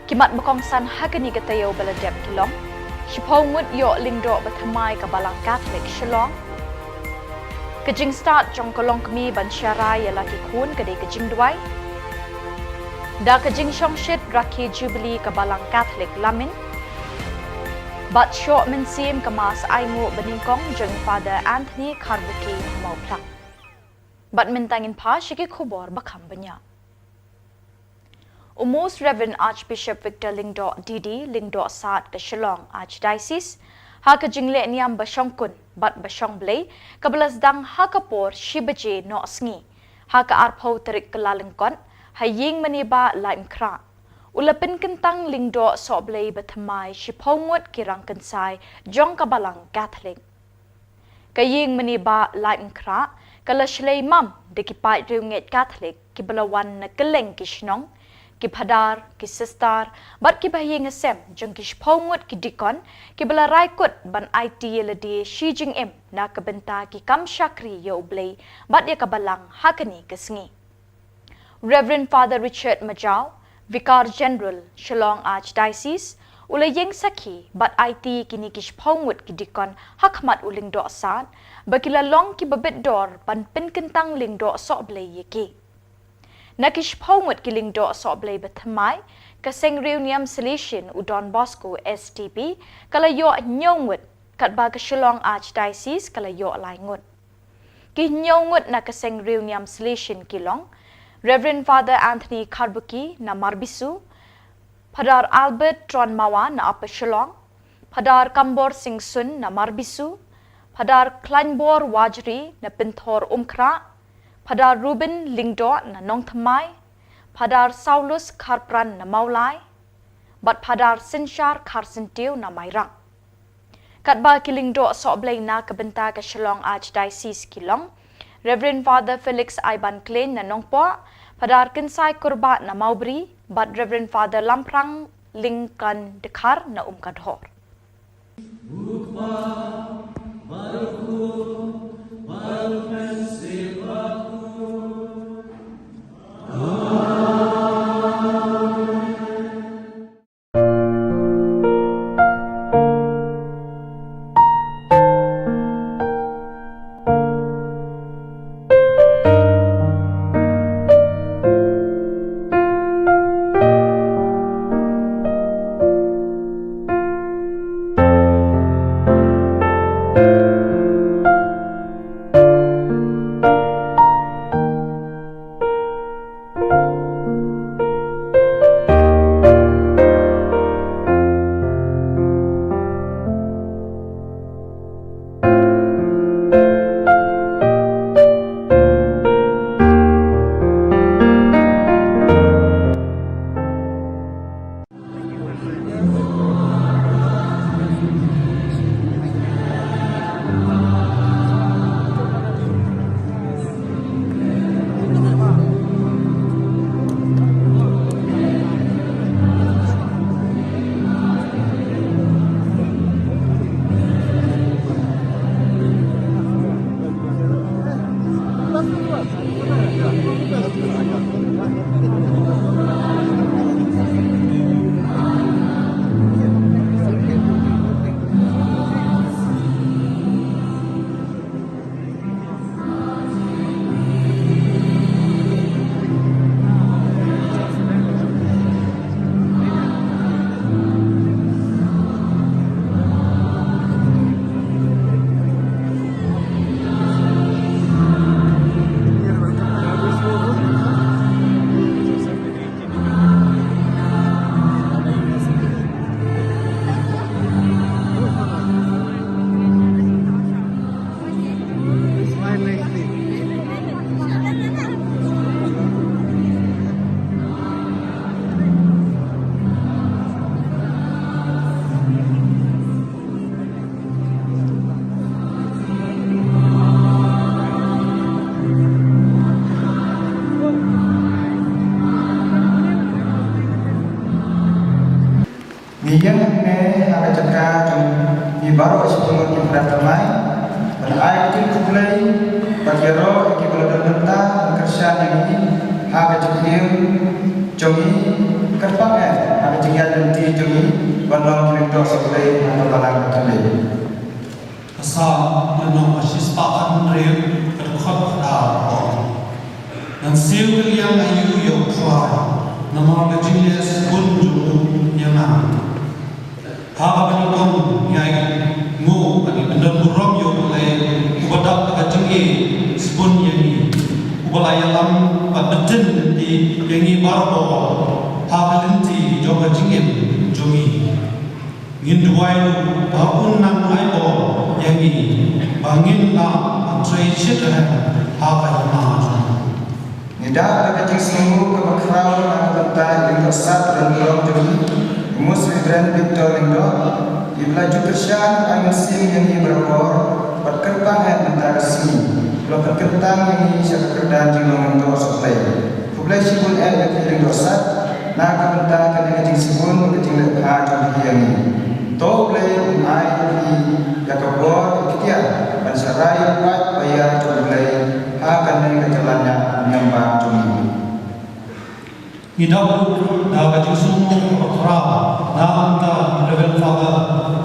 Kimat bekongsan hagani katayo baladep kilong. Shipong mut yo lingdo bathamai kabalang Catholic Shillong. Kejing start jong kolong kemi ban syarai yalaki kun kede kejing duai. Da kejing shong shit raki jubilee kabalang Catholic Lamin. But short mensim kemas aimu beningkong jeng Father Anthony Karbuki mau plak. But mentangin pa shiki Khubor bakam banya. Almost Reverend Archbishop Victor Lingdo Didi Lingdo Saat ke Shillong Archdiocese ha ke jingle niam basongkun bat basong blay kebelas dang ha kapor shibaje no sngi ha ke arpau terik kelalengkon haying meniba laim kra. Ulapin kentang lingdo soblay batamay shipongwat kirang kensai jong kabalang Catholic. Kaying maniba lain kra kalashlay mam dekipai riunget Catholic kibalawan na keleng kishnong kipadar kisistar bat kibahing asem jong kishpongwat kidikon kibala raikut ban IT yeladi Xi Jinping na kabenta ki kam shakri yo oblay bat ya kabalang hakani kesngi. Reverend Father Richard Majau Vicar General Shillong Archdiocese ulayeng saki bat IT kini kishpongwat kidikon hakmat uling do asad bakilalong kibabit dor pan pinkentang ling do soblay yeki. Nakishpongwat kiling do soblay bathamai kaseng reuniam solution udon Bosco STP kalayo nyongwat katba ka Shillong Archdiocese kalayo laingut. Kinyongwat na kaseng reuniam solution kilong Reverend Father Anthony Karbuki na Marbisu, Padar Albert Tronmawa na Upper Shillong, Padar Kambor Singh Sun na Marbisu, Padar Kleinbor Wajri na Pinthor Umkra, Padar Ruben Lingdo na Nongthamai, Padar Saulus Karpran na Maulai, Bat Padar Sinshar Karsentiu na Mairang. Katba kilingdo soblay na kabenta ka Shillong Archdiocese kilong, Reverend Father Felix Iban Klein na Nongpo, Padar Kinsai Kurba na Maubri, but Reverend Father Lamprang Lingkan Dekar na Umkadhor. Ngiyan ne haga jaka jong ni baro sebelum kita damai dan air tin kulai bagero iki boleh benta kerja ini haga jekim jongi kerpang haga jekian nanti jongi balong kindo sekulai atau balang kali asa menong asis pakan real berkhot dah dan siul yang ayu yo try nama kecilnya pun yang Haba penyokong yang mu bagi benda buruk yo mulai ubadak kecil sebun yang ni ubalai alam betul di yang ni baru haba lenti jauh kecil jongi ngin duai tahun nang aibo yang ni bangin na treasure haba yang mahal. Nida kecil semua kebakrau nak bentai yang sat dan dorong jongi Muslim brand Victor Lindo, ibla jukersian ay mesin yang berkor, berkertang ay antara sini, lo berkertang yang siya kerdan jilong ito supply. Kublay sibun ay nakiling dosat, nakabenta kanang sibun kajing lekha jong yang ini. To blay ay yakabor ikitia, bansaray pat bayar jong blay akan ay kajalannya nyamba jong ini. Hidup dah kejusumu berkerap, dah level father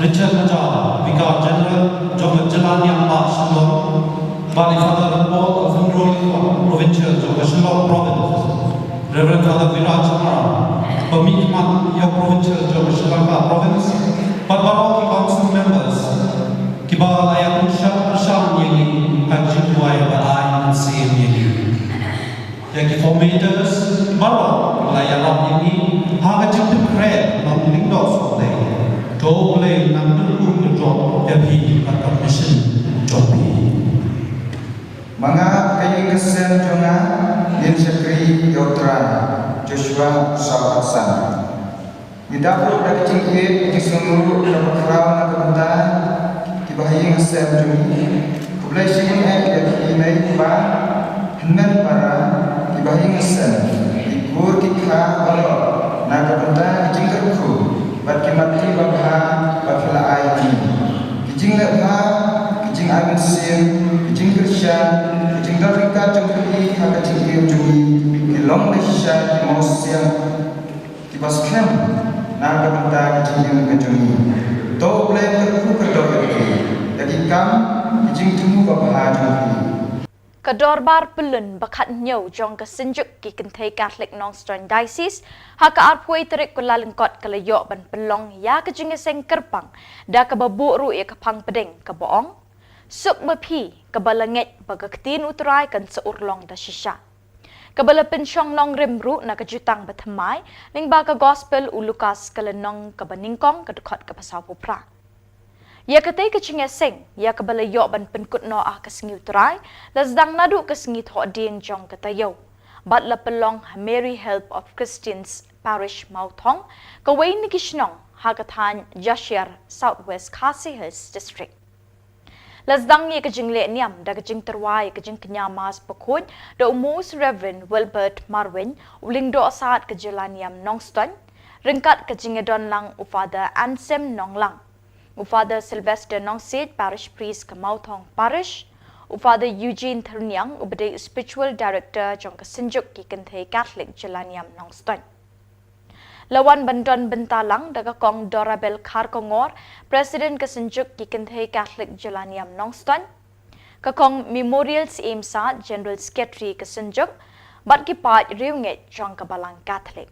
Richard Major, Vicar General, Jom Jalan yang Pak Shillong, Bali Father Paul of Central Provincial, Jom Shillong Province, Reverend Father Viraj Mara, Pemikmat yang Provincial, Jom Shillong Province, Parbarok Council Members, Kibal Ayat Persyahan yang ini, Haji Tuai Balai Nansim yang ini. Yang formators baru layanan ini hanya jemput kred memiliki dos oleh doble enam dulu job jadi atau mission job ini. Manga kayu kesen jonga Yin Sekri Yotra Joshua Sawasan. Di dapur dari cingkit di seluruh kebakrau nak benda kibahi kesen jongi. Kublai sini dari ini kuba hendak para kibahi kesen. Ikur kikha balo nak benda kijingkerku. Berkimati bakha bakla aini. Kijing lekha kijing amin sim kijing kerja kijing darika jengkri haka kijing jumi kilong lesha kimosiam kibaskem naga benda kijing kejumi to play kerku kerdoyaki jadi kam kijing temu bakha jengkri Kador bar pelun bakat nyau jong kesenjuk ki kentai Catholic Nongstoin Diocese haka arpui terik kula lengkot kalayo ban pelong ya kejing seng kerpang da kababuk ru ya kapang pedeng kaboong suk mepi kabalangit bagaktin uturai kan seurlong da shisha kabala pensyong nong rimru na kajutang batamai ning baka gospel u Lukas kalenong kabaningkong kadukot kapasau pupra ya katai kecing seng ya kabala yo ban penkut no ah kesengi uturai lazdang nadu kesengi tho ding jong katayo bat la pelong Mary Help of Christians Parish Mautong kawai ni kishnong hakathan Jashir Southwest Khasi Hills District Lazdang ye kejing le niam da kejing terwai kejing kenyamas pekut da umus Reverend Wilbert Marwin uling do saat kejalan niam Nongston ringkat kejing edon lang Father Ansem Nonglang Father Sylvester Nongsid Parish Priest ke Mautong Parish Father Eugene Thernyang ubade Spiritual Director jong kesenjuk ki kentai Catholic Jalan Niam Nongston Lawan Bandon Bentalang daga kong Dorabel Kharkongor President kesenjuk ki kentai Catholic Jalan Niam Nongston kakong Memorials Aimsa General Secretary kesenjuk bat ki pat riunget jong kabalang Catholic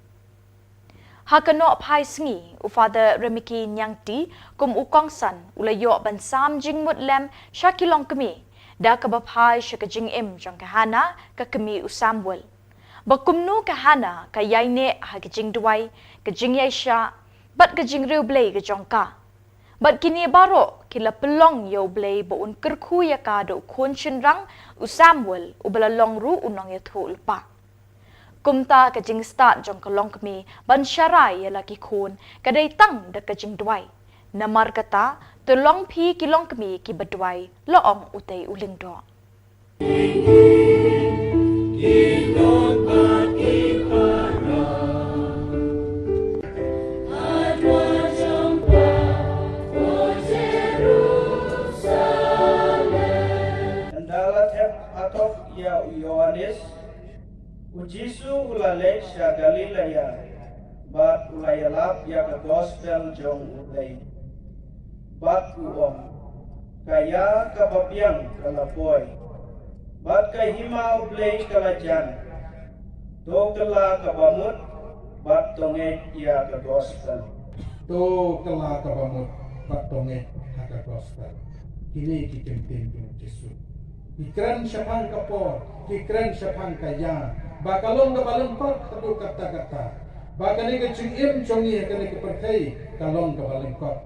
Hakano pai sengi Father Remiki Nyangti kum ukongsan ulayo ban sam jing mutlem syakilong kemi da kabapai syakajing im jong kahana ka kemi usamwel bakumnu kahana ka yaine hagajing duai kajing yaisha bat kajing riu blay ka jongka bat kini baro kila pelong yo blay boun kerku ya ka do kun chinrang usamwel ubala long ru unong ya thul pa Kumta kajing start jong kalong kami ban syarai ya laki kun kadai tang da kajing duai namar kata tolong pi kilong kami ki badwai loong utai uling do Adwas ulale sya Galilea, bat ulayalap ya ke gospel jong ulay. Bat uom, kaya kababyang kalapoy, bat kahima ublay kalajan, to kala kabamut, bat tonget ya ke gospel. To kala kabamut, bat tonget haka gospel. Kini kikentin jong Yesus. Ikran syapang kapor, ikran syapang kaya. Bakalong na balengkot satu kata-kata. Bakani kecing im congi kani kepercai kalong ke balengkot.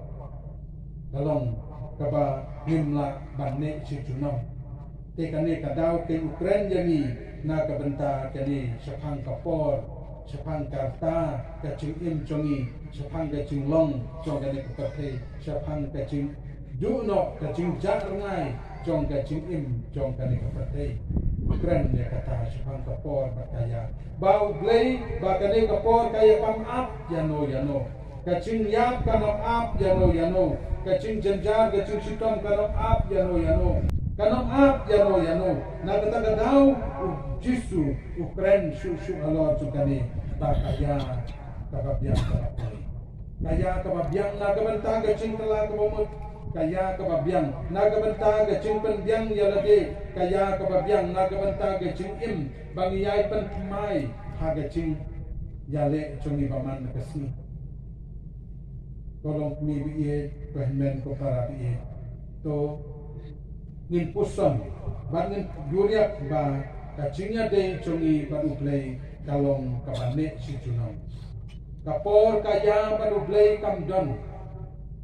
Kalong kaba himla banne sijunam. Te kani kadau ke Ukraine jani na kabenta kani syapang kapor, syapang karta kecing im congi, syapang kecing long cong kani kepercai, syapang kecing duno kecing jarngai jong kecing im jong kani kepercai. Keren dia kata syapang kapor berkaya. Bau blay bakane kapor kaya pam up yano yano. Kacing yap kanop up yano yano. Kacing jenjar kacing sitom kanop up yano yano. Kanop up yano yano. Na kata kadau jisu ukren su alor sukani tak kaya kababyang kapay. Kaya kababyang na kabanta kacing telah kabumut. Kaya kababyang nagabanta ga cingpenbyang yalade kaya kababyang nagabanta ga cingim bangiyay penmay haga cing yale congi baman nakasni tolong mi biye pehmen ko para biye to ngin pusam bangin duriak ba kacingnya de congi padu play kalong kabane si junam kapor kaya padu play kamdon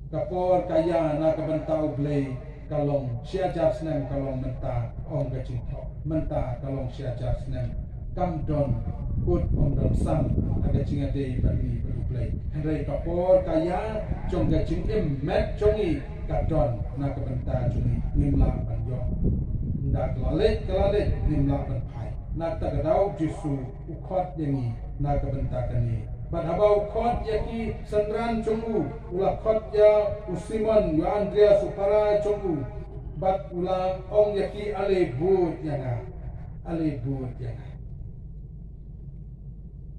kapor kaya na kabentau blay kalong siajar senem kalong menta ong kecing menta kalong siajar senem kamdon put ong don sam aga cinga dei bagi blay hendai kapor kaya cong kecing im met congi kadon na kabenta congi nimla banjo ndak lalet nimla ban pai na tagadau jisu ukot yangi na kabenta kani Padabau khot yaki sandran chungu ula khot ya usimon ya Andrea supara chungu bat ula ong yaki ale but yana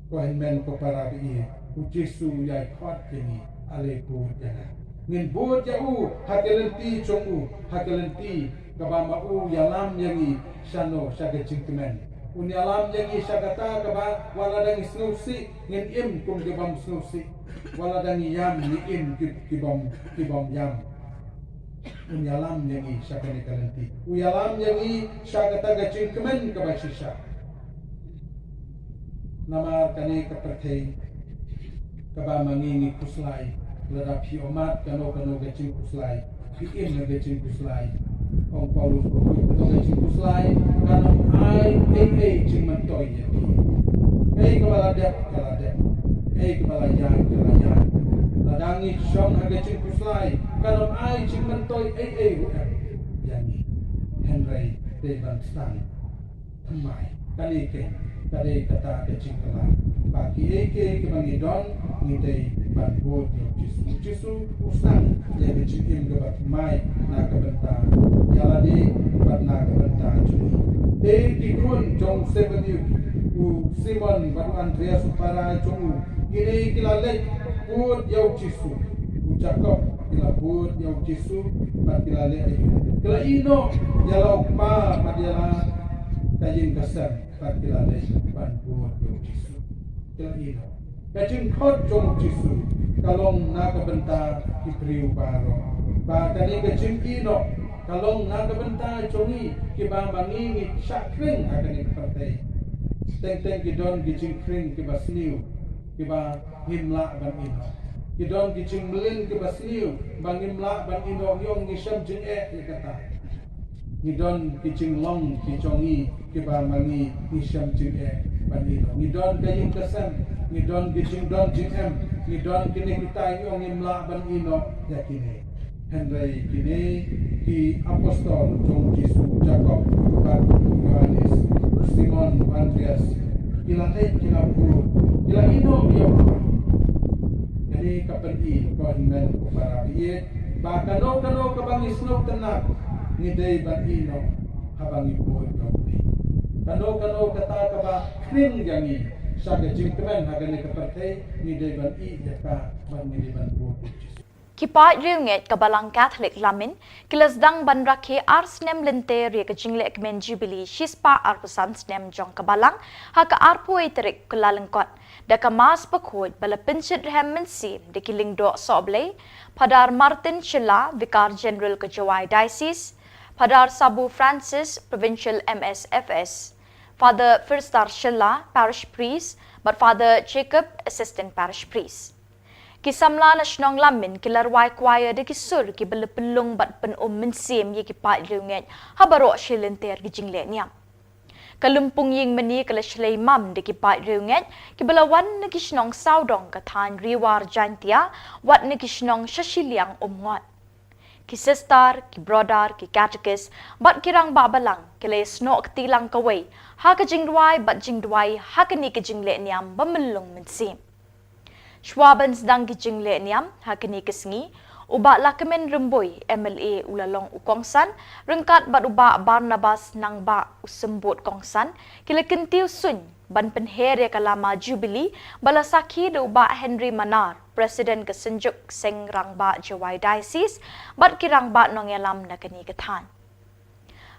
ko men ko para bi ujisu ya khot yani ale but yana ngin but ya u hakelenti chungu hakelenti kabama u yalam yangi shano shaga chingmen Unyalam yang isya kata kaba waladang isnusi ngin im kum kibam snusi waladang yam ni im kibam yam unyalam yang isya kani kalenti uyalam yang isya kata gacing kemen kaba sisa nama kani kepercay kaba mangingi kuslai ladapi omat kano gacing kuslai im na gacing kuslai Ong Paulus betul gacing kuslai kanam ai cing mentoy yaki kepala dep kepala yang ladangi syong gacing kuslai kanam ai cing mentoy yani Henry Devan Stan thamai kali kata gacing kala bagi kebangidon ngidai banbot jisu usang ya gacing im gebat mai na kabenta yaladi bat na kabenta cuni dikun jong sebedi u Simon batu Andrea supara jong ini kilalek put yau jisu ucakap kila put yau jisu bat kilalek ayu kila ino yalau pa padiala kayin kasar bat kilalek banbot yau jisu kila ino kacing khot jong jisu kalong na kabenta ipriu paro ba kani kacing ino kalong na kabenta congi kiba mangingi syakring akan ipartai teng kidon gicing kring kiba sniu kiba himla ban ino kidon gicing melin kiba sniu bang himla ban ino yong ngisam jing kata Ngidon kicing long kicongi kiba mangi ngisam jing ban ino ngidon kaying kesem ngidon kicing don jing ngidon kini kita yong himla ban ino yakini Henry kini ki apostol jong Yesus Jacob bat Yohanes Simon Andreas kilate kilapu kila ino yo jadi kapeni konmen para biye ba kano kabangis no tenak ngidei ban ino habang ibu yo kano kata kaba kring jangi sa ke jing kren ha ke ne ke perthei ni de ban I ya ka ban ni de ban bu Kipai riunget kabalang Catholic lamin kilas dang ban rakhe ars nem lente ria ka jingle ekmen jubilee shispa arpusan nem jong kabalang ha ka arpu iterik kulalengkot da ka mas pakhoj bala pinchit rehmen sim de kiling do soble padar Martin Chilla Vicar General ka Jawai Diocese padar Sabu Francis Provincial MSFS Father Firstar Chilla Parish Priest but Father Jacob Assistant Parish Priest Kisamla na shnong lamin kilarwai kwaya de kisur ki belapelung bat pen mensim ye ki pat riunget habaro shilenter ki jingle niam kalumpung ying mani kala shlei mam de ki pat riunget ki belawan na kishnong saudong ka than riwar jantia wat na kishnong shashiliang umngot ki sister ki brother ki catechist bat kirang babalang kile snok tilang kawai ha ka jingdwai bat jingdwai ha ka ni ki jingle niam bamelung mensim Schwabens dang jingle niam hakini kesngi uba lakamen remboy MLA ulalong ukongsan rengkat bat uba Barnabas nang ba usembut kongsan kila kentiu sun ban penhere kalama jubilee balasaki de uba Henry Manar President kesenjuk seng rangba Jawai Diocese bat kirang ba nongelam nakani kethan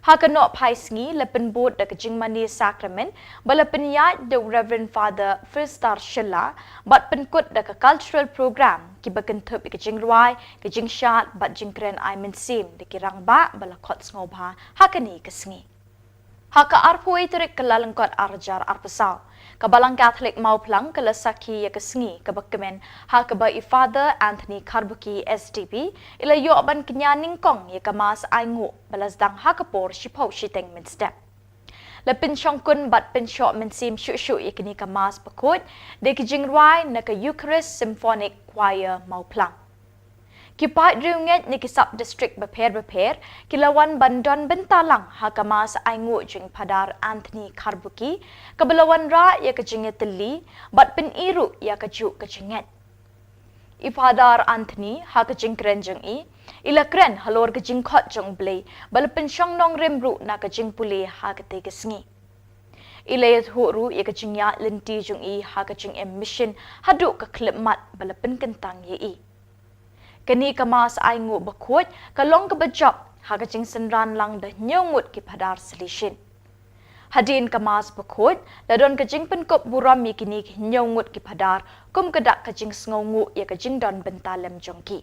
Hakano Paisngi lepen boat da kajingmani sacrament bala penyat the Reverend Father Firstar Shilla bat penkut da cultural program ki bakan thup kajingruai kajingshat bat jingkren I mensim de kirang ba bala khot ngobha hakani kasngi Haka arpoi terik kelalengkot arjar arpesau kabalang Catholic mau plang kelasaki ya kesngi kebakemen hakaba I Father Anthony Karbuki SDB ila yo ban kenyaning kong ya kemas aingu balasdang hakapor shipau shiteng min step lepin shongkun bat pin shot min sim shu ya kini kemas pakut de kijingrai na ka Eucharist Symphonic Choir mau plang Kipat riunget ni kisap district beper kilawan bandon bentalang hakamas aingu jing padar Anthony Karbuki kabelawan ra ya kejinget teli bat pin iru ya keju kejinget Ipadar Anthony ha kejing kren jeng I ila kren halor kejing khot jong blei bal pin shong nong remru na kejing pule ha kete kesngi Ilayat huru ya kejing ya lenti jong I ha kejing emission hadu ka klip mat bal pin kentang ye I Kani kamas aingu bakut kalong kebajap hakajing senran lang dah nyongut ki padar selishin. Hadin kamas bakut ladon kajing penkop buram mi kini nyongut ki padar kum kedak kajing sngongu ya kajing don bentalem jongki.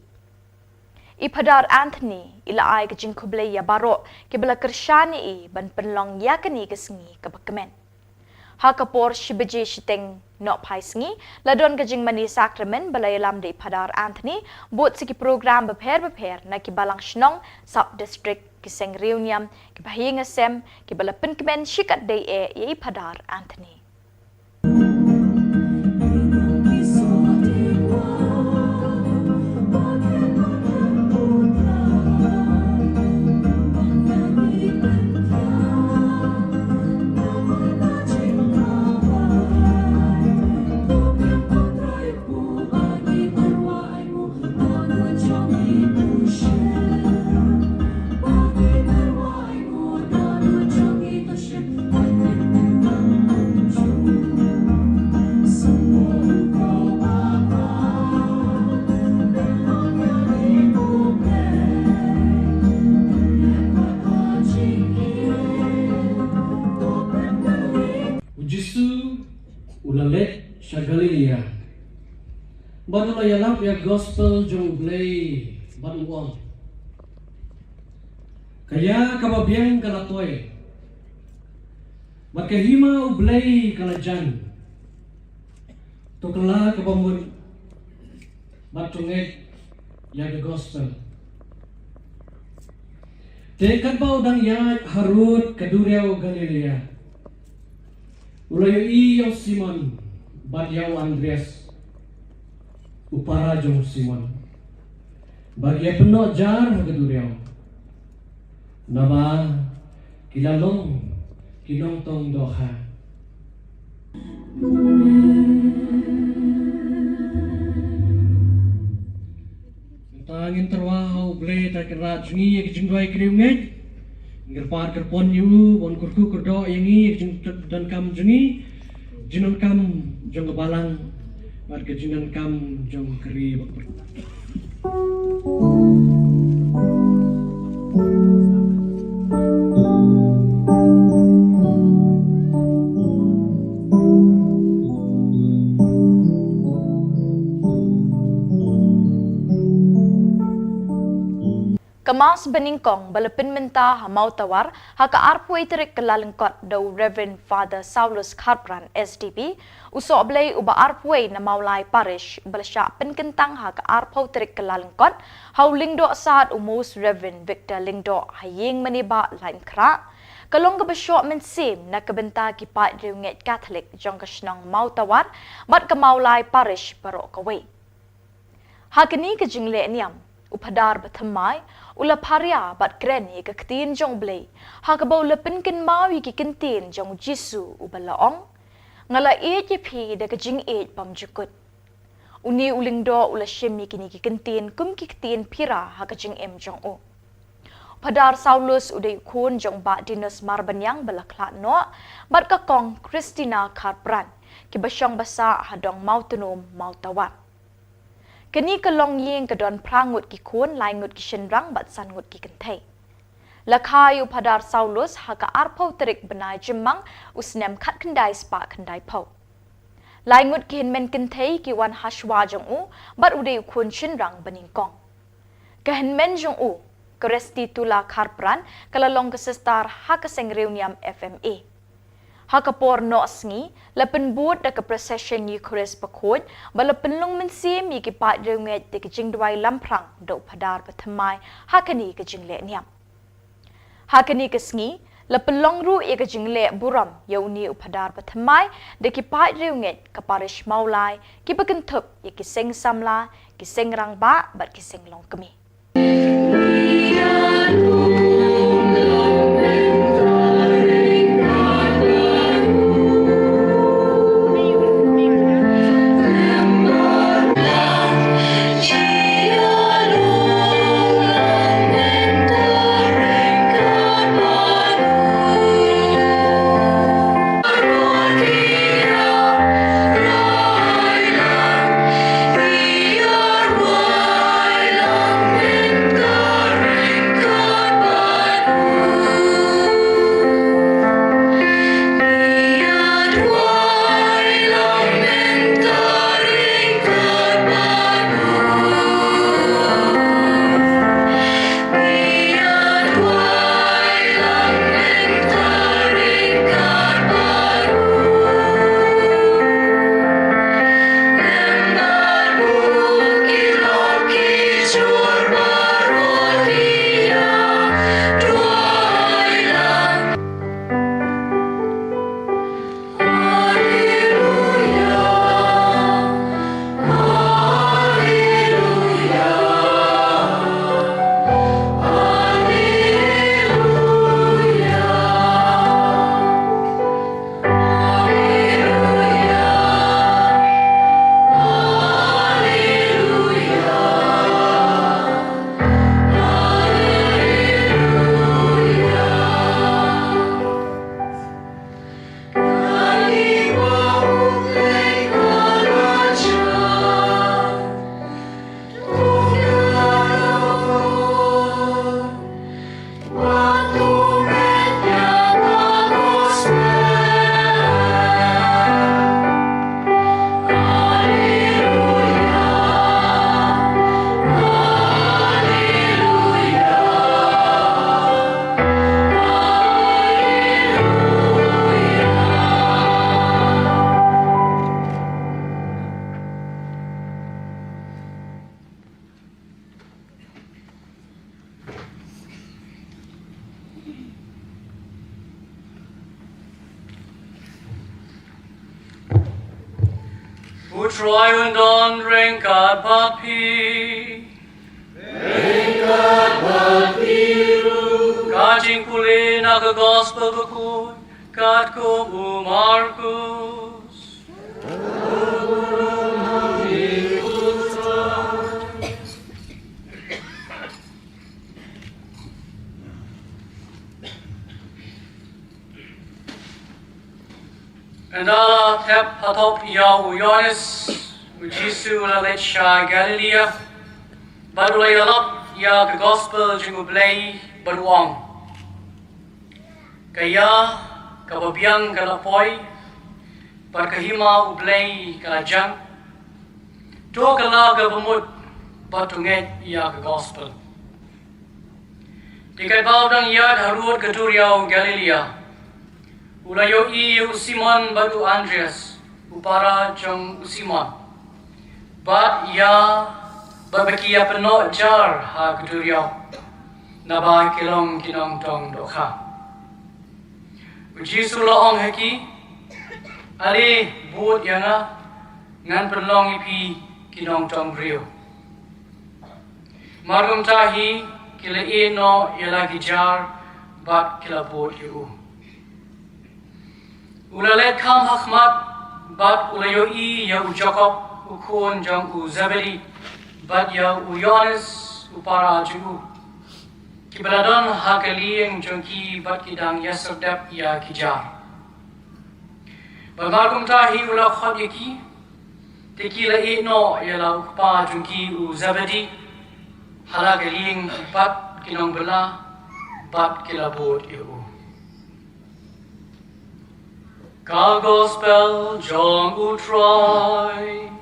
I padar Anthony ila ai kajing kublai ya baro ki bela kershani I ban penlong ya kani kesngi kebakemen. Hakapor shibaje shiteng no paisngi ladon kajing mani sacrament balayalam de padar Anthony buat siki program beper na ki balang shnong sub district ki seng reuniam ki bahinga sem ki balapin kemen shikat de ye padar Anthony Galilia. Baru layalap ya gospel jong blay banuang. Kaya kababiang kalatoy. Makahima ublay kalajan. Tukla kabamun batunget ya the gospel. Tekat bau dang ya harut kaduriau Galilea. Ulayo iyo Simon. Bagyao Andres upara jong Simon bagya penuh jar keduriau nama kilalong kinong tong doha tangin terwahau ble tak rajni ek jingwai kriunget ngirpar kerpon yu bon kurku kerdo yangi dan kam jengi jinon kam jong balang bat ke jinon kam jong keri bak. Kemas beningkong balapin minta hamau tawar haka arpui terik kelalengkot do Reverend Father Saulus Kharpran SDP usok blay uba arpui na maulai parish balasya penkentang haka arpau terik kelalengkot hau lingdo saat umus Reverend Victor lingdo haying maniba lain kra kalong kebesyok mensim na kebenta kipat riunget Katolik jong kesnang mau tawar bat ke maulai parish barok kawai hakini ke jingle niam upadar batamai ula paria bat kreni ke ketin jong blay hakabau lepin kin mawi ki kentin jong jisu ubalaong ngala pi de ke jing pam jukut uni uling do ula shemi kini ki kentin kum ki ketin pira hakajing jong o padar Saulus udai kun jong ba dinas marbanyang balakla no bat ka kong Christina Kharpran ki basyang basa hadong mautunum mautawat kini kalong yeng kedon prangut ki kun lai ngut ki shenrang bat san ngut ki kentai lakhayu padar Saulus haka arpau terik benai jemang usnem khat kendai spa kendai pau lai ngut ki men kentai ki wan hashwa jong u bat udai kun shenrang beningkong kahen men jong u Kresti Tula Kharpran kalalong kesestar haka sengreu niam FMA haka por no sngi lapen buat da ke procession ni kores pakot bala penlong mensim mi ki pat reunget de ke jingdwai lamprang do padar pathamai hakani ke jingle niam hakani ke sngi lapen long ru e ke jingle buram yauni upadar pathamai de ki pat reunget ka parish maulai ki baken thup ye ki seng samla ki seng rang ba bat ki seng long kemi Utroy undon ringkat papi Kajing puli naga gospel bakut kat ko Marcus Kandala Thup Thup Yonis Ujisu Lalecha Galilea Badulay Alap Ya ke Gospel Jingublay Baduang Kaya Kababiang Kalapoy Barkahima Ublay Kalajang To Kala Gabamut Batunget Ya ke Gospel Dikai Baudang Yad Harut Katuriau Galilea Ulayo Simon Badu Andreas Upara Jong Simon Bat ya Babakia Peno Jar Ha Katuriau Naba Kilong Kinong Tong Dokha Uji Sulaong Heki Ali Bud Yana Ngan Penlong Ipi Kinong Tong Brio Margum Tahi Kila no Yalagi Jar Bat Kila Bud Yu Ulalet Kam Hakmat Bat Ulayo Ya Jacob Ukun Jong Zebedi Bat Ya Yonis Upara Ju Kibaladon Hakalieng Jongki Bat Kidang Yaserdap Ya Kijar Bamarkum Tahi Ula Khot Yaki Tekila no Yala Upa Jongki Zebedi Halagalieng Bat Kinong Bela Bat Kilabot Yu Ka Gospel Jong Utroy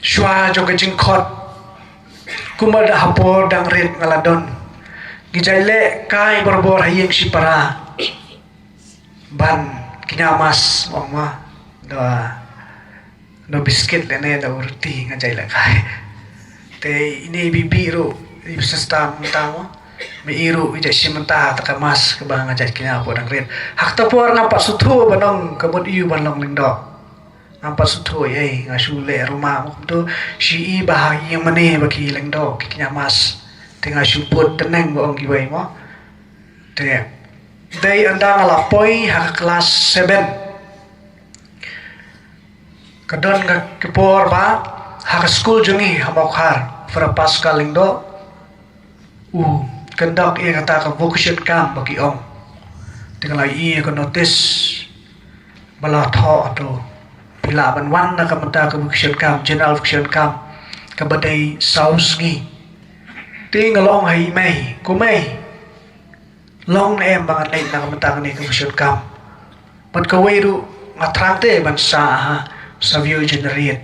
Shua jo kecing khot kumada hapor dang red ngaladon gijaile kai borbor hayeng sipara ban kinyamas mama do biscuit lene da urti ngajaile kai te ini bibiru ini sistem tamu me iru ija simenta takamas kebang ngajai kinya hapor dang red hak tapor nampak suthu banong kabut iu banong lingdok nampak sutoi ngasule rumah tu si bahagi yang mana bagi lengdo kikinya mas tengah suput tenang boong giwai mo te day anda ngalapoi hak kelas 7 kadon kepor ba hak school jungi hamokar para pascal lengdo kendak kata ke vocation camp bagi ong tengah lagi ko notice bala tho atau bila ban na kamata ka vocation camp general vocation camp ka badai saus ngi tingalong hai mai ko mai long em bangat lai na kamata ni ka vocation camp pat ka weiru ngatrante ban sa view generate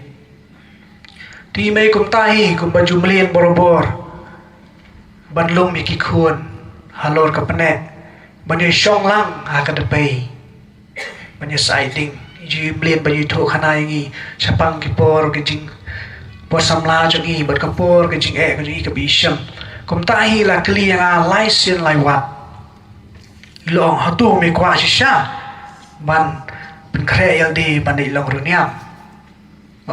ti mai kum tahi kum baju mlien borobor ban lung mi ki khun halor ka pane ban ye shong lang ha ka depai ban ye siding ji blade baju tho khana ngi chapang ki por ke jing por samla jo ngi bat ka por ke jing ke ji ka bi sham kum ta hi la kli nga lai sin lai wat long hatu me kwa sha ban pen kre yal di ban dei long runiam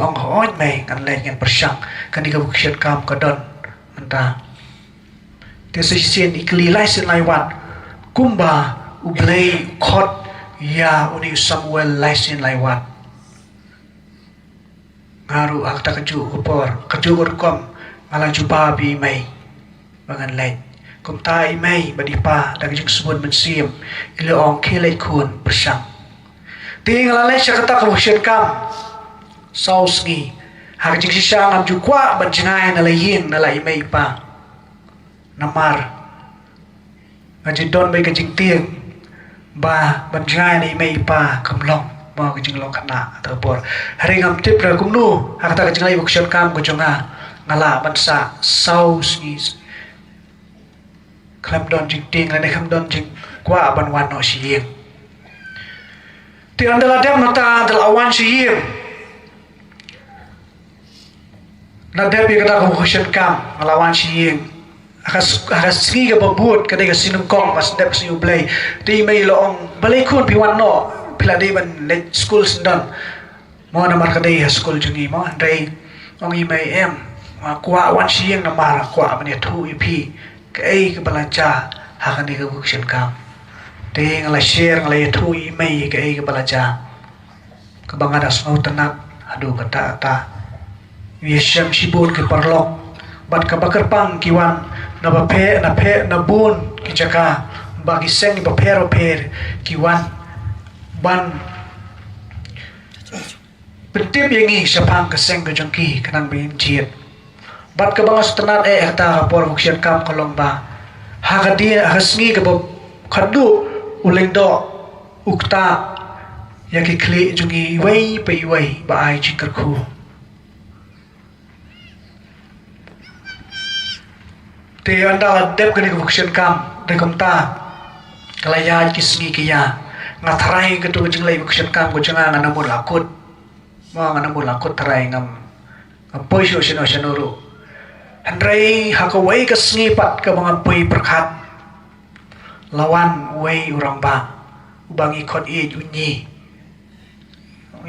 ong hoi mai kan le ngan persang kan di ka bukshet kam ka don anta te se sin ikli lai sin lai wat kumba ublei khot ya uni Samuel laisin laiwat ngaru akta kaju kupor kaju urkom malang juba bi mai bangan lai kum tai mai badipa dag jing subun mensim ile ong khilai khun persang ting lalai syakata ka husyen kam sausgi hak jing sisang am jukwa banjingai na layin na lai mai pa namar ngajidon bai ka jing tieng ba banjai ni mai pa kamlong ma ke jinglong kana atapor hari ngam tip ra kumnu hakta ke jinglai bukshon kam ko jonga ngala bansa saus is klam don jing ting la ne kham don jing kwa ban wan no siyem ti andala dem nata dal awan siyem na debi kata ko bukshon kam ngalawan siyem akas sigi ka babut kadai ka sinungkong pas dep si ublay di may loong balay kun piwan no pila di ban let school sindan mo na mar kadai school jungi mo dai ong i mai em kwa wan siang na mara kwa mane thu i phi cái cái balaja hakan ni ka bukshan kam te ngala share ngala thu i mai cái balaja ka bangada snow tanak adu kata ta wiesham shibun ke parlok bat ka bakar pang kiwan na phe na bun ki jaka bagi seng ba pher kiwan ban pentip yangi sapang ka seng ka jangki kanang bin jiet bat ka bangas tanat ta ka por bukshan kam kolong ba hagadi hasngi ka khadu uleng do ukta ya ki kle jungi wai pe wai ba ai chikar khu te anda dep ka ni bukshan kam de kamta kalaya kisngi kiya ngatharai ka tu jinglai bukshan kam ko changa ngana mo lakut mo ngana mo lakut tharai ngam apoi sho shenoro Andrei hakawai ka snipat ka mga pui perkhat lawan wai urang ba ubang ikot i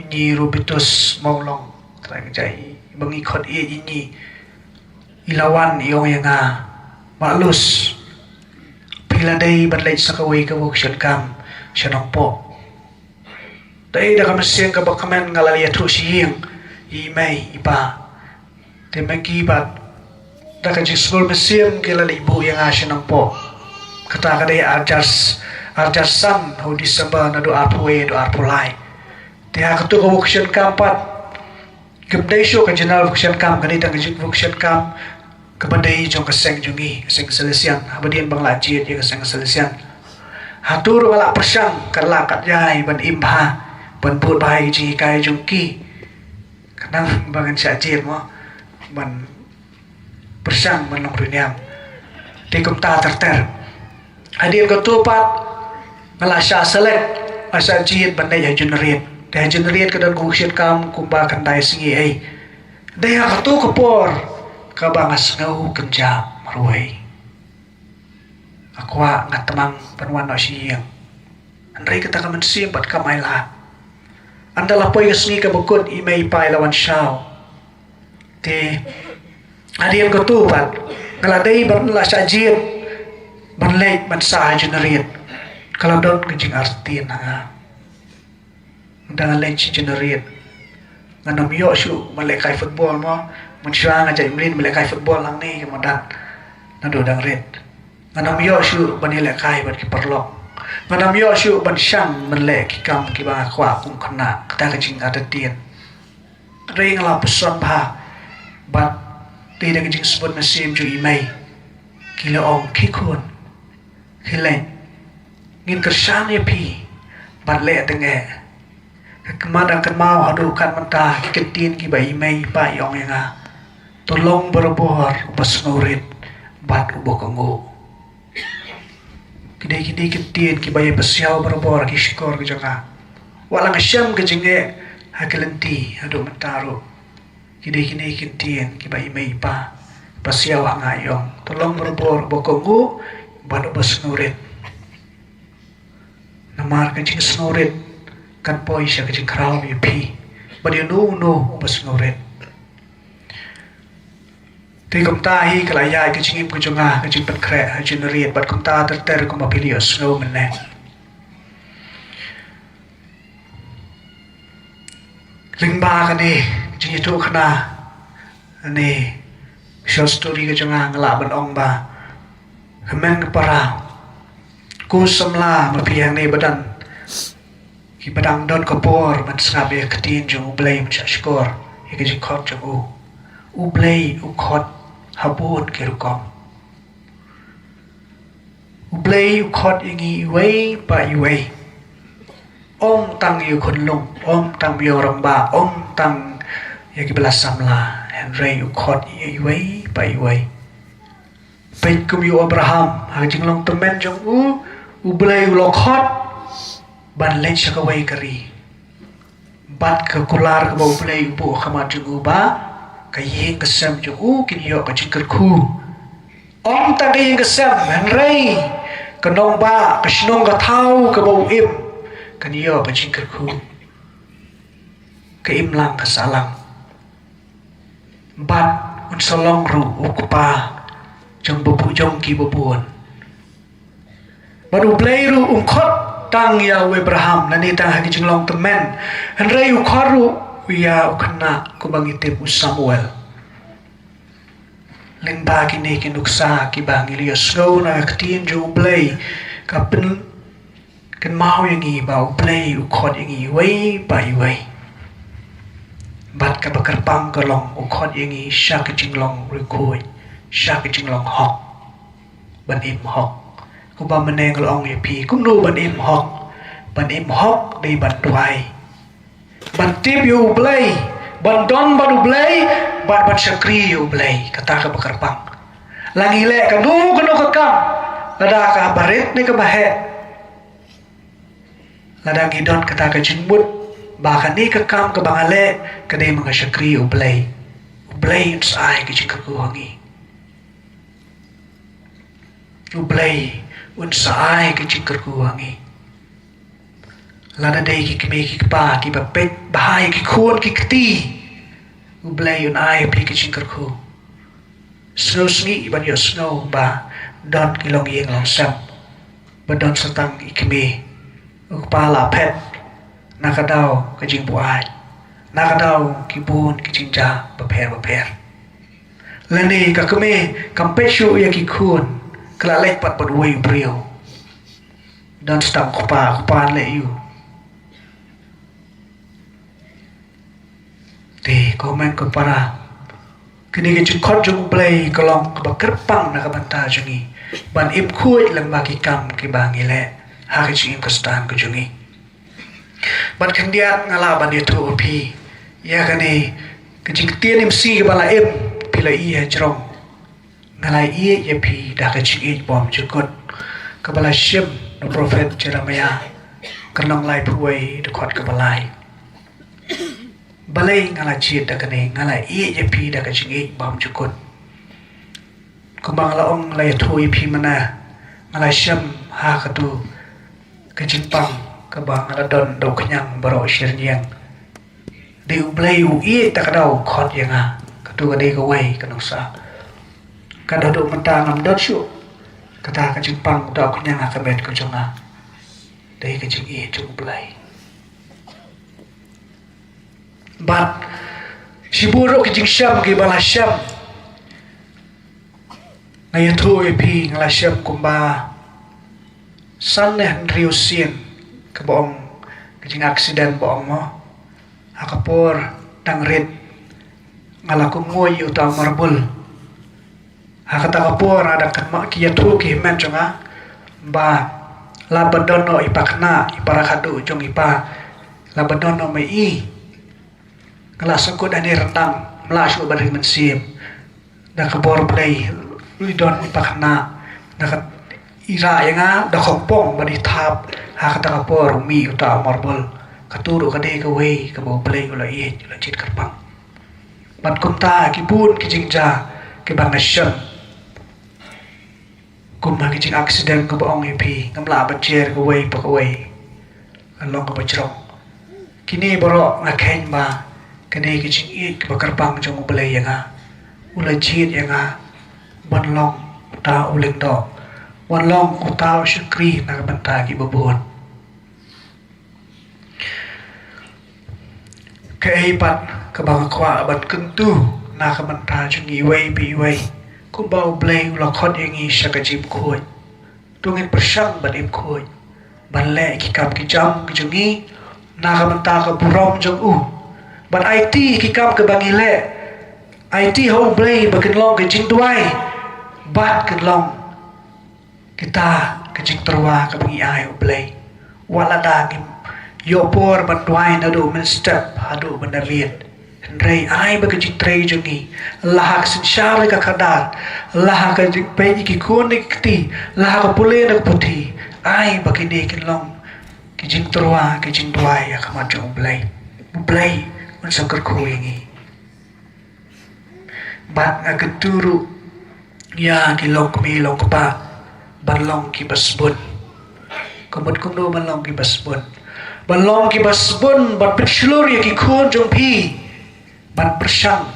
unyi rubitus maulong trai jai bang ikot i ilawan iong yanga malus pila dai banlai sakawai ka bukshan kam shanong po dai da kamaseng ka bakamen ngalali athu siyeng i mai ipa te magi bat da ka jisbol mesim kila ibu yang asyang po kata kadai arjar san ho December na do arpwe do arpulai te ha katu ko bukshan kampat kebdai sho ka general bukshan kam kadai tang jik bukshan kam kabadai jong ka seng jungi seng selesian habadian bangla jiet ye ka seng selesian hatur wala persang kala kat jai ban imha ban put bai ji kai jungki kanang bangan sya jiet mo ban persang menong Niam di kumta terter hadir ketupat ngelasya selek asa jihit bandai ya generate dah generate kedan gushin kam kumba kandai singi ai daya ketu kepor kabangas ngau kenjam ruai akwa ngatemang penwan no siang andai kita kamen simpat kamaila andala poi kesni ka bukun imei pai lawan syau te adian ketupat ngaladai banla sajid banlek bansa generate kalau don kejing artin ha dengan lenci generate nganam yo shu malekai football mo mensyang aja imrin malekai football lang ni kemudian nado dang red nganam yo shu banilekai ban kiperlok nganam yo shu ban syang menlek kam ki ba kwa kum khana kata kejing artin ring la peson ba bat tidak kejing sebut mesim ju imai kila ong kikun hileng ngin kersan ya pi bat le tenge kemadang kemau hadukan mentah ketin ki bai imai pa yong yang tolong berbor ubas ngurit bat ubo kongo kidai ketin ki bai pasiau berbor ki skor ki janga walang syam kejinge hakelenti hadu mentaru kidai ketin ki bai imai pa pasiau ngayong tolong berbor bokongo bat ubas ngurit namar kejing snorit kan poi sya kejing kraw mi pi badi no ubas ngurit te kumta hi kalaya kejing im kujonga kejing petkre generate bat kumta terter kuma pilios no menne lingba kani jing itu khana ani short story kejonga ngala ban ong ba kemen kepara ku semla mapiang ni badan ki badang don kapor man sabe ketin jong blame cha skor ye ke khot jong u blay u khot habun ke rukom u blay u khot ingi wei pa wei om tang yu khun lung om tang yo ramba om tang ye ki bela samla and ray u khot ye wei pa wei pen kum yu Abraham ha jing long temen jong u blay u lokhot ban len shakawai kari bat ka kular ka bau blay bu khama jong ba ka yeng ka sam jong kin yo ka jikar khu om ta ka yeng ka sam han ray ka nong ba ka shnong ka thau ka bau im kan yo ka jikar khu ka im lang ka salang bat un solong ru ukupa jong bubu jong ki bubuan badu play ru khot tang ya Abraham nani tang hagi jinglong temen henrei ukharu ya ukna ku bangite Samuel lengba kini kinuksa ki bang Elias go na ktin ju play kapin kan mau yang i bau play ukhot yang i wei bai wei bat ka bakar pang kalong ukhot yang i sha ka jinglong rekoi sha ka jinglong hok ban im hok ku ba meneng long ye pi kum nu ban im hok dei ban tuai ban tip yu play ban don badu play ban syakri yu play kata ka bakar pang langi le ka nu ka kam lada ka barit ni ka bahet lada gidon kata ka jinmut bahkan ni ka kam ka bangale ka dei mga syakri yu play sai ka jingka ku hangi yu play un sai ka jingka ku hangi lada dei ki kme ki pa ki ba pet bahai ki khon ki kti ublay un ai pi ki jingka ku snow sngi ban yo snow ba don ki long yeng long sam ba don satang ikme ukpa la pet nakadao ka jing bu ai nakadao ki bun ki jingja ba pher lani ka kme kampeshu ya ki khun kala lek pat pat wei brio don stang kupa le yu te komen ko para kini ke chukot jung play kolong ka kerpang na kabanta jungi ban im khuit lang baki kam ki bangile ha ke chim ka stan ko jungi ban kandiat ngala ban itu pi ya kani ke jing tien im si bala im pila i ha jrong ngala i ye pi da ka ching i bom chukot ka bala shim no prophet Jeremiah kanong lai phuai de khot ka balai balai ngala chit da kane ngala i je pi da ka chingi bam chukut kumbang la ong la thui pi mana ngala sham ha ka tu ka chimpang ka ba ngala don do knyang baro shir nyang de u blai u i ta ka dau khot yanga ka tu ka de ka wei ka no sa ka do mata ngam dot shu ka ta ka chimpang do knyang ka bet ka jonga de ka chingi chu blai bat siburo ki jing syam ki bala syam ngaya thu pi ngala syam kumba san ne riu sien ka bong ki jing aksiden bong mo akapor tangrit ngala ku ngoy uta marbul hakata kapor ada kan ma ki thu ki men jonga ba labadono ipakna iparakadu jong ipa labadono mai i kelas aku dan rendang melasuk balik mensim dah kebor play lidon ipakna dah ira yang dah kompong badi tap ha kata kapor mi uta marbol katuru kade ke wei ke bau play ula i ula cit kerpang ban kumta ki bun ki jingja ki bang nasyam kumma ki jing aksiden ke baong ipi ngamla bacer ke wei pa ke wei along ke bajrong kini borok ngakhen ba kene ki ching i bakar pang jong belai yanga ula chit yanga ban long ta uleng do wan long ku ta syukri na banta ki babon ke aipat ke bang kwa ban kentu na ka banta jong i wei pi wei ku bau belai ula khot yangi sakajib khoi tungin persang ban im khoi ban le ki kap ki jam ki jongi na ka banta ka burom jong u ban IT ki kam ke bangile IT ho blay bakin long ke jing duai bat ke long kita ke jing terwa ke bangi ai ho blay wala da kim yo por ban duai na do men step hadu ban daviet rei ai ba ke jing trei jongi lahak sin shar ka kadar lahak ke jing pe ki kun ni kti lahak pule na puthi ai ba ke ne kin long ke jing terwa ke jing duai ya kama jong blay unsakar ko yangi bat agaturu ya ki lok mi lok pa balong ki basbun komod kumno balong ki basbun bat berselur ya ki khon jong pi bat bersang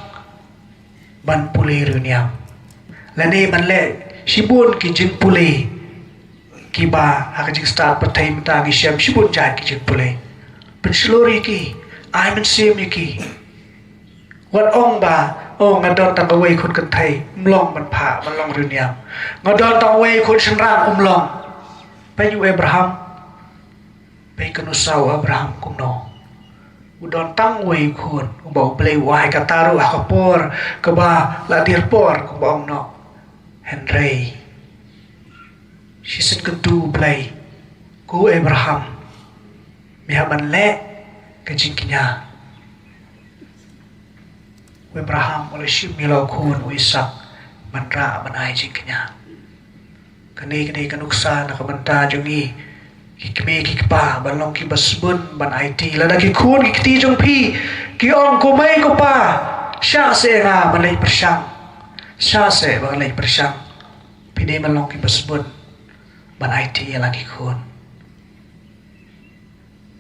ban pulih runiam lani ban le shibun ki jing pulih ki ba hak jing start patai mata ki syam shibun jai ki jing pulih penselori ki ai men sim ki wat ong ba ngadon tang away khun kan thai mlong ban pha ban long runiam ngadon tang away khun sanrang long pe yu Abraham pe kanu sau Abraham kum no udon tang way khun bau play wai ka taru akapor ka ba la dir por ku bong no Henry she said kan tu play ku Abraham mi haban le ka jingkinya Abraham oleh shim milau khun Ishak manra manai jingkinya kani kanuksa na kamanta jongi kikme kikpa balong ki basbun ban IT lada ki khun ki ti jong pi ki ong ko mai ko pa sha se nga balai persang sha se balai persang pide balong ki basbun ban IT lagi khun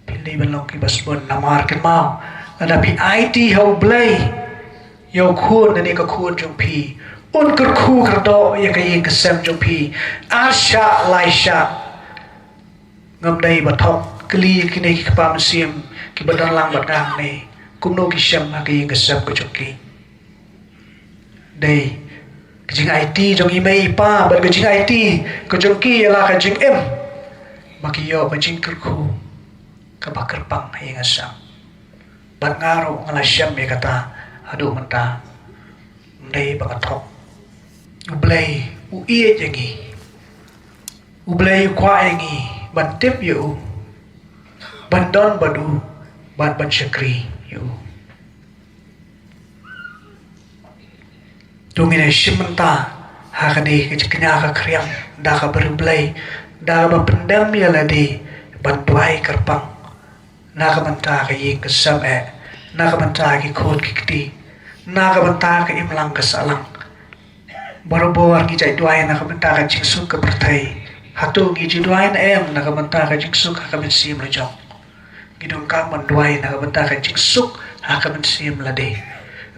pide balong ki basbun namar ke mau lada pi IT ho blai yo khun ni ka khun jong pi un kur khu kar do ya ka yin ka sem jong pi asha laisha ngam dai bathok kli ki nei ki pam sim ki badan lang badang nei kumno ki sem ha ki ka sem ko chokki dei ki jing IT jong i mai pa ba ki jing IT ko jong ki la ka jing em ma ki yo ka jing kur khu ka bakar pang hai nga sam bat ngaro ngala sem me kata adu manta dei ba thok ublei u ie jengi ublei kwa engi ban tip yu ban don badu ban syakri yu tungine shimanta hakani kenya ka kriam da ka berblai da ba pendam ya ladi ban tuai kerpang na ka manta ka yi ka sabe na ka manta ki khod ki kti na ka manta ka imlang ka salang barbor ki jai tuai na ka manta ka chingsuk ka perthai hatu gi jidwai na em na ka manta ka jingsuk ha ka men sim la jong gidong ka man duai na ka manta ka jingsuk ha ka men sim la de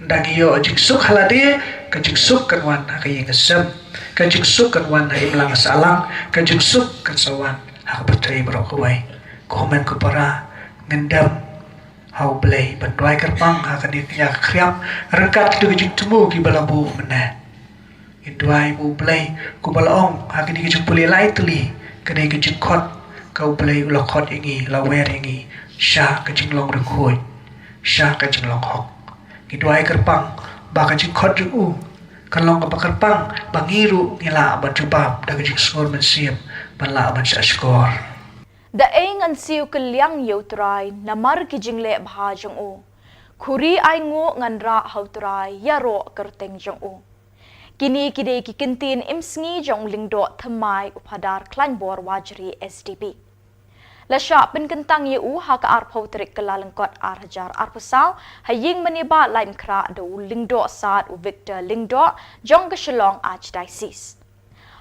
ndagi yo jingsuk hala de ka jingsuk kan wan ha ka yeng sam ka jingsuk kan wan ha imlang salang ka jingsuk kan sawan ha ka perthai bro ko wai komen ko para ngendam hau blai ban duai kerpang ha ka ni nya kriam rekat tu jing temu ki balabu mena Indwai mu play ku balong ha kini ke puli lightly kene ke jikot kau play lokot ingi lawer ingi sha ke jinglong rekoi sha ke jinglong hok kidwai kerpang ba ke jikot ju kalong ka kerpang bangiru ngila ban jubab da ke jiksor men siam ban la ban skor da eng an siu ke liang yeutrai namar ki jingle bha jong u khuri ai ngo ngan ra hautrai yaro kerteng jong u Kini kide ki kintin imsngi jong lingdo thamai upadar klanbor wajri SDP. Lasha penkentang yu ha ka arpau trik kelalengkot arhajar arpusau haying meniba lain kra do lingdo saat u Victor lingdo jong keselong archdiocese.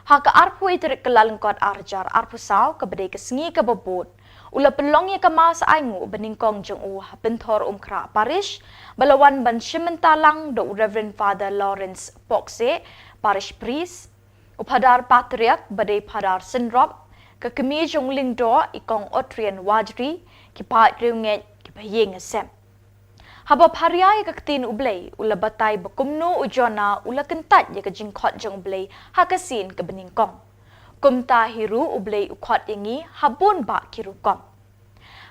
Ha ka arpau trik kelalengkot arhajar arpusau kebede kesngi kebobot ula pelongnya kemas aingu beningkong jong u benthor kra parish balawan ban shimentalang do Reverend Father Lawrence Pokse parish priest upadar patriarch badai padar senrop ke kemi jong lingdo ikong otrian wajri ki pat riunget ki bayeng sem haba phariai ka tin ublei ula batai bakumno ujona ula kentat ya ka jingkhot jong ublei hakasin ke beningkong kumta hiru ublei ukhot ingi habun ba kirukom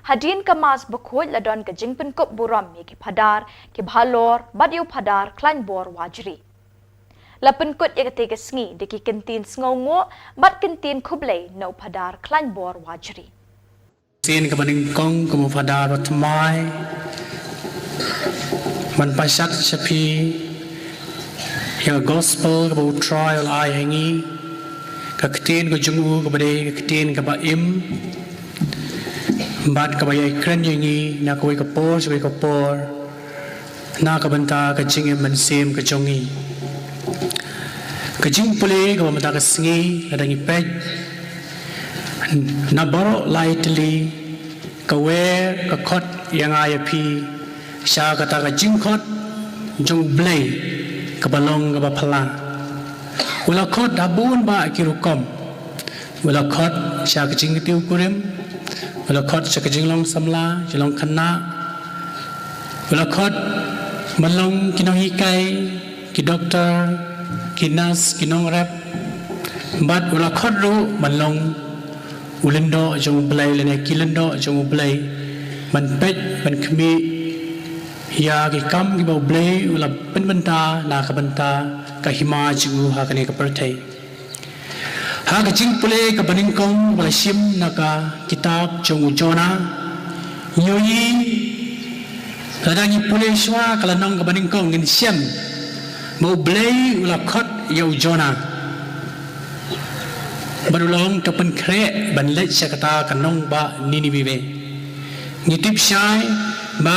hadin kemas bekut ladon ke jingpen kop buram ki padar ki bhalor badiu padar klanbor wajri lapen kut ya kete sngi de ki kentin sngongo bat kentin khublei no padar klanbor wajri sin ke beningkong ke padar watmai man pasak sapi yang gospel ke trial ai hangi keketin ke jungu ke bade keketin ke baim bat ke bayai kren yangi na koi ke por na ke benta ke jing mensim ke jongi ke jing pule ke benta ke sngi adangi pej na baro lightly ke wer ke khot yang aya pi sha kata ke jing khot jong blai kebalong kebapala ulah khot dabun ba kirukom ulah khot sya kecing tiu kurim ulah khot sya kecing long samla jelong kena ulah khot malong kinong hikai ki doktor ki nas kinong rep bat ulah khot ru malong ulendo jong belai lene kilendo jong belai man pet man kemi ya ki kam ki bau belai ulah penbenta na ka benta ka hima ju ha kane ka perthai ha ka jing pule ka baningkong wala sim na ka kitab jong jona nyoi ladangi pule swa kala nong ka baningkong ngin siam mau belai ulah khot yau jona barulong topen kre ban let sakata kanong ba Ninive ngitip syai ba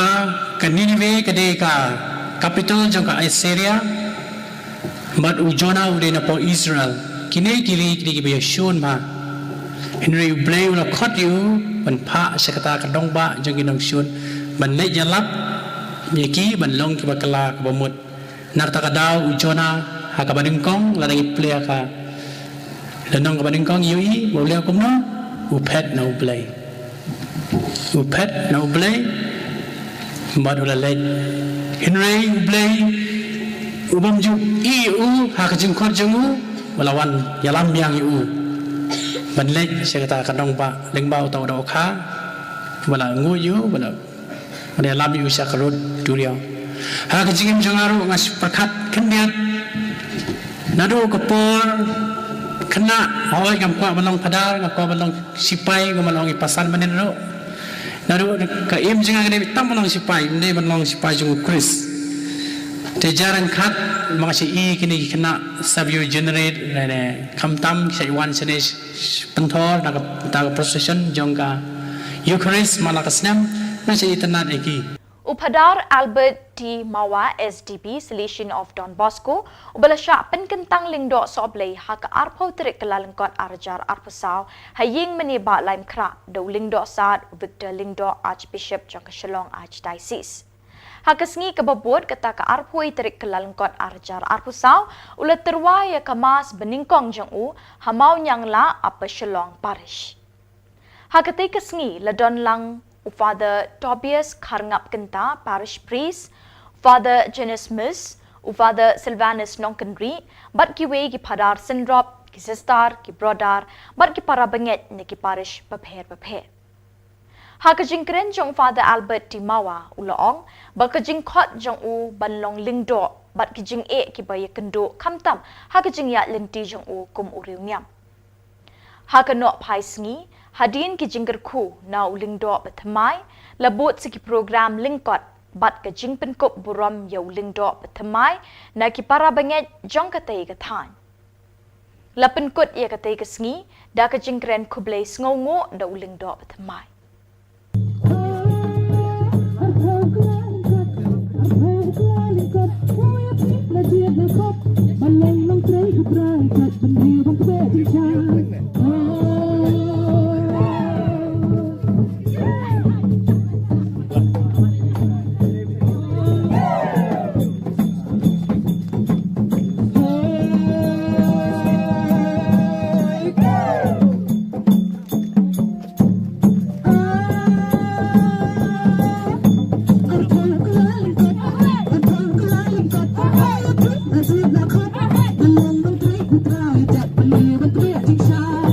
kan Ninive kade ka capital jong ka Assyria bat ujona ude na po Israel kine kiri kiri be shon ba Henry blay ula khot yu ban pha sakata kanong ba jong kinong shon ban let jalap nyeki ban long ki bakala ka bomut narta kadau ujona ha ka badingkong ladangi plea ka lanong ka badingkong yui boleh kum no upet no blay badula lej Henry blay ubam ju iu ha ka jingkot jengu walawan yalam yang iu ban lej sakata kanong ba lengba utau do kha wala ngu yu wala ada labi usia kerut duriau ha ka jingim jangaru ngas perkat kendiat nadu kepor kena awai ngam kwa balong padar ngam kwa balong sipai ngam balong ipasan manen ro nadu ka im jinga gede tam balong sipai mende balong sipai jung Chris te jarang khat mangasi I kini kena sabio generate ne kamtam sai wan sene penthor na ka procession jongka Eucharist malakasnam na sai tanat eki Upadar Albert T. Mawa SDP Selection of Don Bosco ubalasya penkentang lingdo soblay hak arpo terik kelalengkot arjar arpusau haying meniba laim kra do lingdo saat Victor Lingdo Archbishop Jangka Shillong Archdiocese. Hakasngi kebabot kata ka arpoi terik kelalengkot arjar arpusau ulat terwaya kemas beningkong jang hamau nyang la apa Shillong Parish. Hakati kasngi ladon lang Father Tobias Karngap Kenta, Parish Priest, Father Janice Miss, Father Sylvanus Nongkenri, bat kiwe ki padar sendrop, ki sister, ki brother, bat ki para banget ni ki parish bapher. Hakajing kren jong Father Albert Timawa, ulaong, bat kajing khot jong banlong lingdo, bat kijing ki baya kendo kamtam, hakajing ya linti jong kum uriw niam. Hakanok paisngi, hadin ki jingger ku na uling do bethamai labot siki program lingkot bat ka jingpen kop buram ya uling do bethamai na ki para banget jong katay kathan lapen kot ya katay kasngi da ka jingren kublay sngongo da uling do bethamai Hãy subscribe cho kênh Ghiền Mì Gõ để không bỏ lỡ những video hấp dẫn.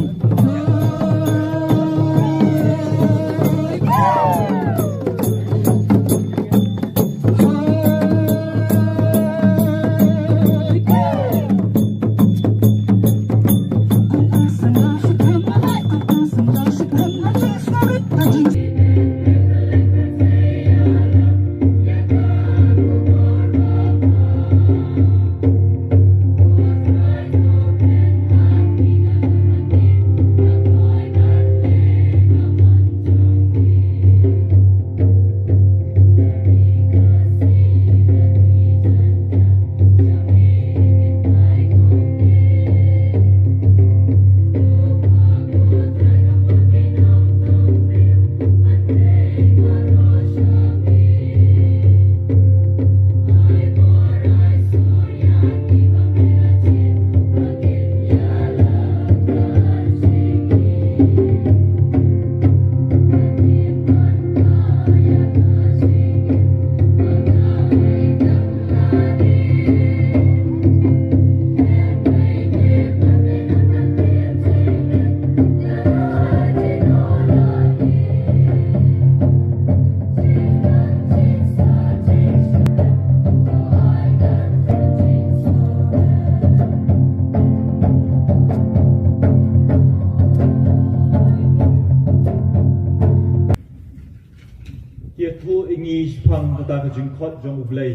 thu ingi phang ta ka jing khot jong ublei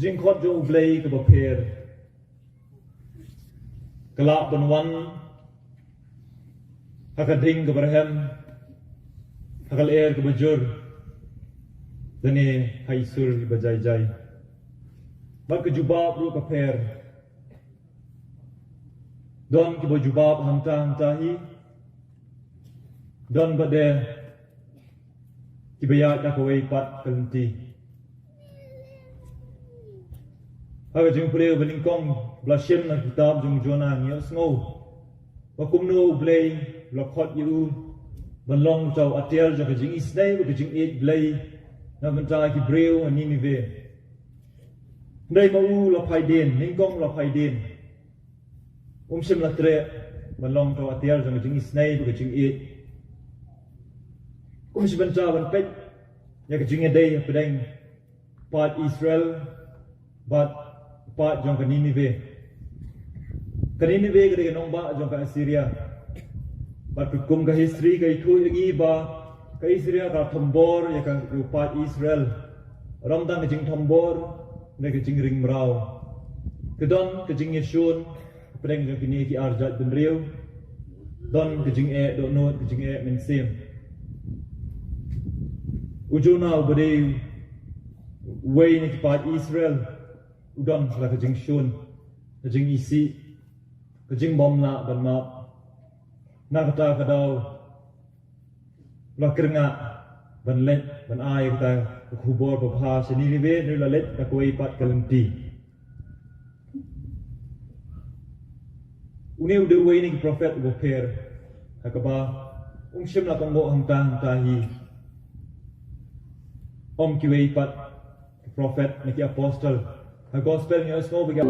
jing khot jong ublei ka ba pher kala ban wan ha ka ding ka barham ha ka air ka bajur dane hai sur ba jai jai ba ka jubab ru ka pher don ki ba jubab ham ta hi don ba de ki ba ya ta ko ei pat kalti ha ka jing pule ba ning kong bla shem na kitab jong jona ngi sngo wa kum no blei la khot yu ban long chau atel jo ka jing isnai ba jing et blei na ban ta ki breu ani ni ve dai ma u la phai den ning kong la phai den shem la tre ban long chau atel jo ka jing isnai ba jing et si ban cha ban pet ya ka jing dei pedang part Israel but part jong ka Ninive kanini ve ga nong ba jong ka Assyria but kum ka history ka thu ngi ba ka Israel ka thambor ya ka part Israel ram dang jing thambor ne ka jing ring mrau kedon ka jing yeshun pedang jong kini ki arjat den riu don ka jing e do no ka jing e men sim ujuna ubade way ni part Israel udon la ka jing shun ka jing isi ka jing bom la ban ma na ka ta ka dau la krenga ban let ban ai ka ta khubor ba pha sini ni ve ni la let ka koi pat kalanti uneu de way ni prophet go per ka ba shem la kong go hang ta hi om ki way pat prophet ni ki apostle a gospel ni asmo biga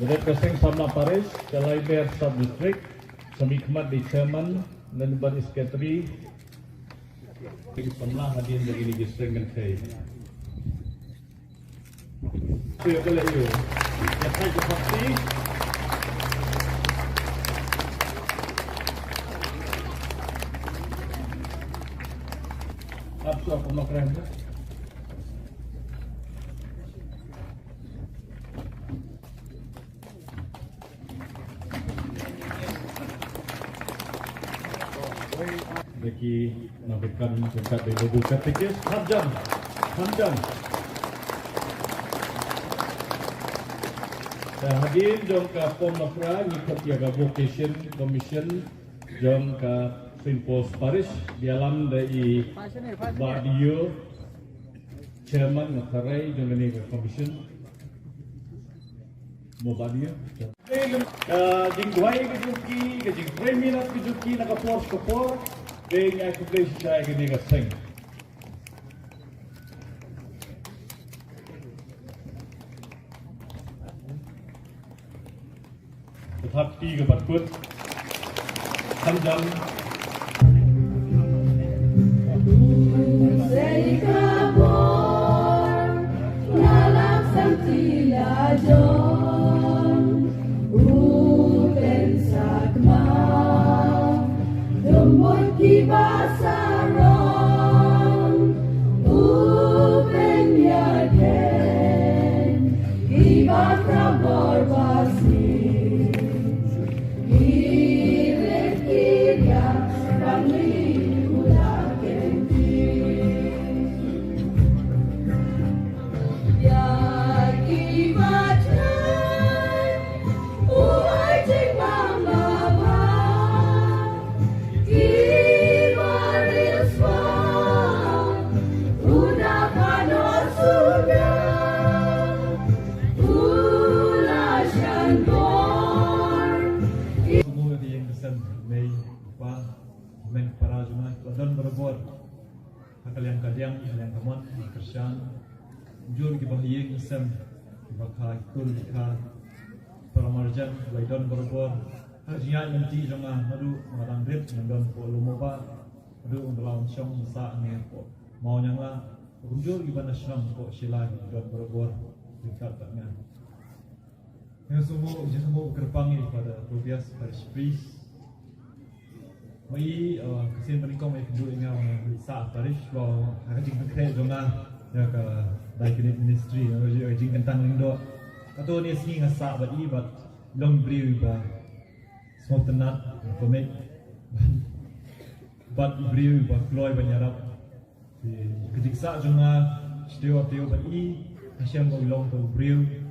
Representating Samla Parish, Kalaiber Sub-District, Samikmat di Chairman, dan Baris Secretary, Samla hadir dari District Menteri. Saya boleh you. Yang saya pasti. Apa pemakai? Bagi memberikan dekat di lubuk kategori 6 jam. Dan hadir jom ke Pom Nafra ngikut jaga vocation commission jom ke Simpos Parish di alam dari Badio chairman Nafrai jom ini ke commission mau Badio. Jing duai ke juki, ke jing preminat ke juki nak kapor. Dengan aku saya ini keseng. Tetapi kepat-kepat panjang. Iba pra Borbasi, cuma don berbor kalian kadiang kalian kamon Kristen jur ki bahye isem bakha kul ka paramarjan don berbor hajian nanti jama madu marang rit don ko lumoba madu undlaun syong sa ne ko mau nyangla jur ki bana syong ko sila don berbor dekat taknya yang semua berpanggil pada Provias Parish Priest. Mai kesin menikong mai kedua ingat sa Parish lo akan jing konkret jonga ya ke Diaconate Ministry ya jing kentang lindo. Atau ni sini ngasa bagi bat long beri ba semua tenat pemik bat beri ba kloy banyarap. Kejik sa jonga setiap bagi asyam long tu beri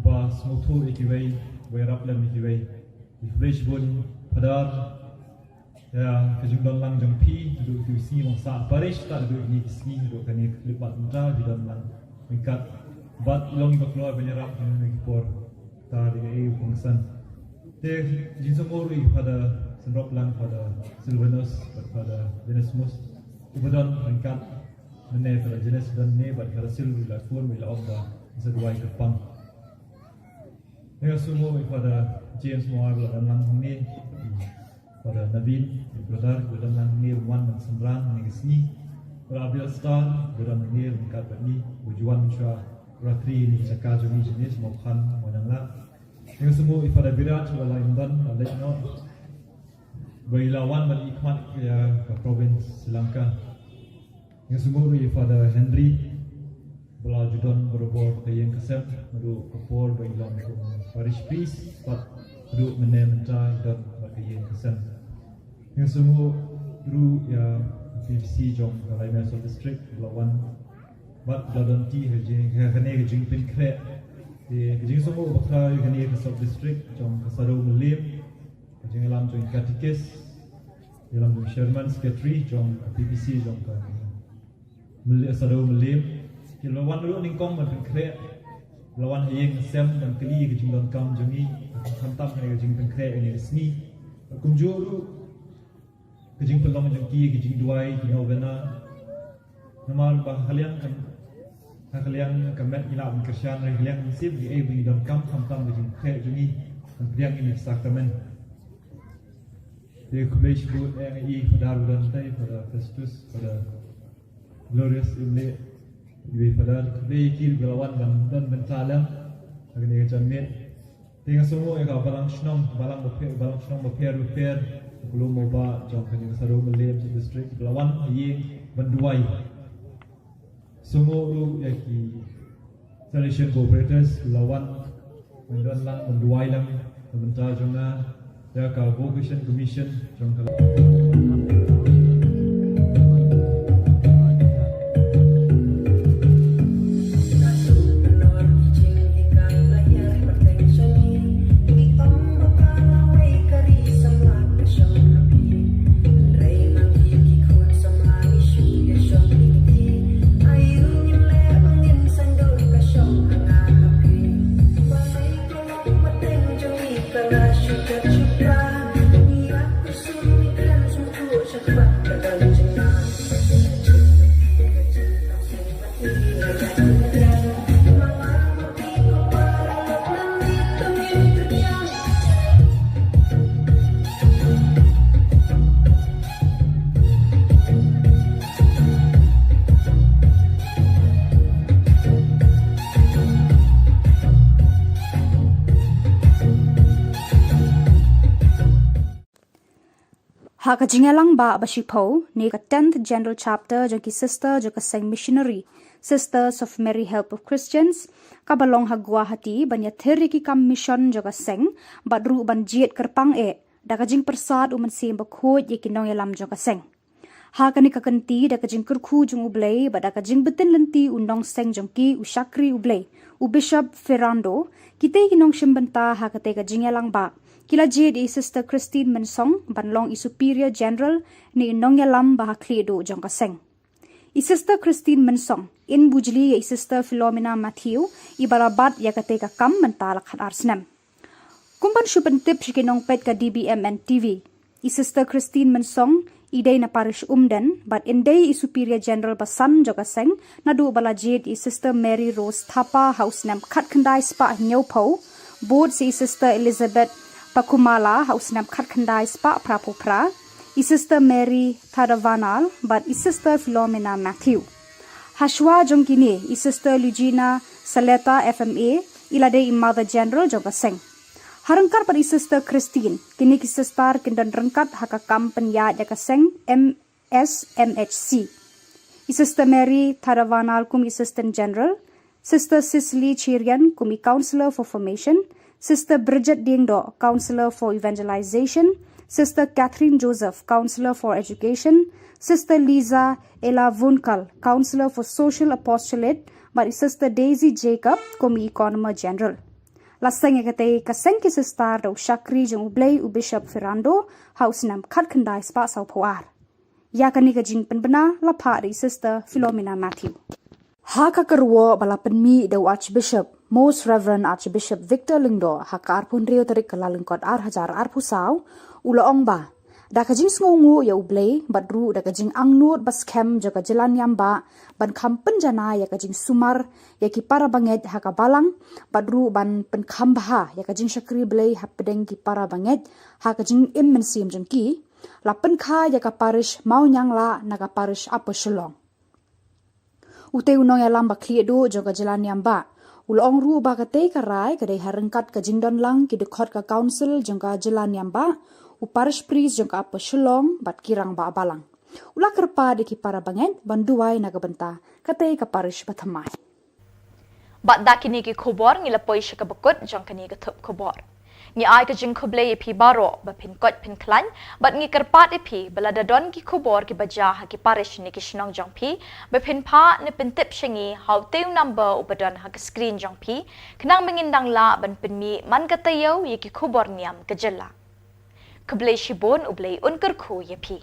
ba smuthu ikiway werap lam ikiway refresh bun padar ya kejumlah lang jampi duduk di sini masa parish tak duduk di sini duduk kani lipat muda di dalam mingkat bat long keluar penyerap dengan ekspor ta di EU fungsan te jinsomori pada senrop lang pada Silvanus pada Genesmus kemudian mingkat mene pada jenis dan ne pada Silvanus pun bila onda sesuai kepang. Dengan semua pada James Moore dalam langkah pada Navin brother dalam langkah Wan dan Sembrang dengan sini pada Abdul Star dalam langkah dekat ini tujuan cua ratri ini cakap jumi jenis makan mananglah dengan semua pada Birat pada London ada no Bailawan dan Ikhwan ke provinsi Sri Lanka dengan semua pada Henry Bela judon berbor kayang kesem madu kapor bailam ko Parish Priest pat madu menementai dan kayang kesem yang semua ru ya PVC jong kalai Mesol District lawan bat dadon ti hejing hejing pin kre di hejing semua bakra hejing Mesol District jong kasado melim hejing alam jong katikis dalam jong Sherman Secretary jong PVC jong ka kasado melim lawan dulu ningkong macam kret lawan yang sem dan keli ke jingdon kam jami hantam ke jingdon kret ini sini kumjuru ke jing pelong jengki ke jing duai ke novena nama bah kalian kamet ila Kristen kalian sip di jingdon kam hantam ke jing kret jami dan ini sakramen di kubej bu NI pada bulan pada Festus pada Glorious Imlek Ibu pada kebaikan gelawan dan mentalam akan dia jamin dengan semua yang balang senang balang berper belum moba jom kan yang saru melim district gelawan yang menduai semua lu yaki sanitation cooperators gelawan menduai lang mental jomna ya ka vocation commission jom Hak jingalang ba basipo ni ka 10th General Chapter jo ki sister jo ka seng missionary Sisters of Mary Help of Christians kabalong ha Guwahati banya theri ki kam mission jo ka seng badru ban jiet kerpang da ka jing persad uman sim ba khoj ye ki nong yalam jo ka seng ha ka ni ka kanti da ka jing kurkhu jung ublei ba da ka jing beten lenti unong seng jong ki ushakri ublei u Bishop Ferrando kite ki nong shimbanta ha ka te ka jingalang ba Kila JD Sister Christine Mensong banlong i Superior General ni Nong Yalam Bahakli do jong kaseng. I Sister Christine Mensong in bujli i Sister Philomena Matthew i barabat ya kate ka kam mentala khat arsnam. Kumpan syupen tip shikinong pet ka DBMN TV. I Sister Christine Mensong idei na parish umden, but indei I Superior General Basan Jogaseng nadu balajit I Sister Mary Rose Thapa House Nam Khat Khandai Spa Nyopo, board si Sister Elizabeth Pakumala House Nam Khat Khandai Spa Prapopra, I Sister Mary Thadavanal, but I Sister Philomena Matthew. Hashwa jongkini I Sister Lugina Saleta FMA, ilade I Mother General Jogaseng. Harangkar pada Sister Christine, kini kisestar kindan rengkat hakakam penyat jakaseng MSMHC. Sister Mary Thadavanal kum Assistant General, Sister Cicely Chirian kum Counselor for Formation, Sister Bridget Dingdo, Counselor for Evangelization, Sister Catherine Joseph, Counselor for Education, Sister Lisa Ella Vunkal, Counselor for Social Apostolate, but Sister Daisy Jacob kum Economer General. Lasang kate kaseng ki sestar do Shakri jong ublay u Bishop Ferrando House Nam Khat Khandai Spa Sau Poar. Ya kani ka jing penbena lapa ri Sister Philomena Matthew. Haka kerwo bala penmi do Archbishop Most Reverend Archbishop Victor Lingdo haka arpun rio tarik kalalengkot hajar arpusau ula ongba. Da ka jing sngongu ya ublay badru da ka jing angnut bas kem joka jalan yamba ban kampen jana ya ka jing sumar ya ki para banget haka balang badru ban pen kambha ya ka jing Shakri blay hapedeng ki para banget haka jing immensim jeng ki la pen kha ya ka parish mau nyang la naga parish apa shalong ute unong ya lamba kliedo joka jalan yamba ulong ru ba ka te ka rai ka dei harengkat ka jing don lang ki dekhot ka council jengka jalan yamba uparish priest jengka apa shalong bat kirang ba balang ula kerpa de ki para banget banduai nagabenta katei ka parish bathamai bat dakini ki khubor ngila poisha ka bakut jongkani ka thup khubor ni ai ka jing khuble pi baro ba pin kot pin klan bat ngi kerpat pi balada don ki khubor ki baja ha ki parish ni ki shnong jongpi ba pin pha ni pin tip shingi how teu number upadon ha ka screen jongpi knang mengindang la ban pin mi man ka tayo ye ki khubor niam ka jella khuble shibon ublei unkar khu ye pi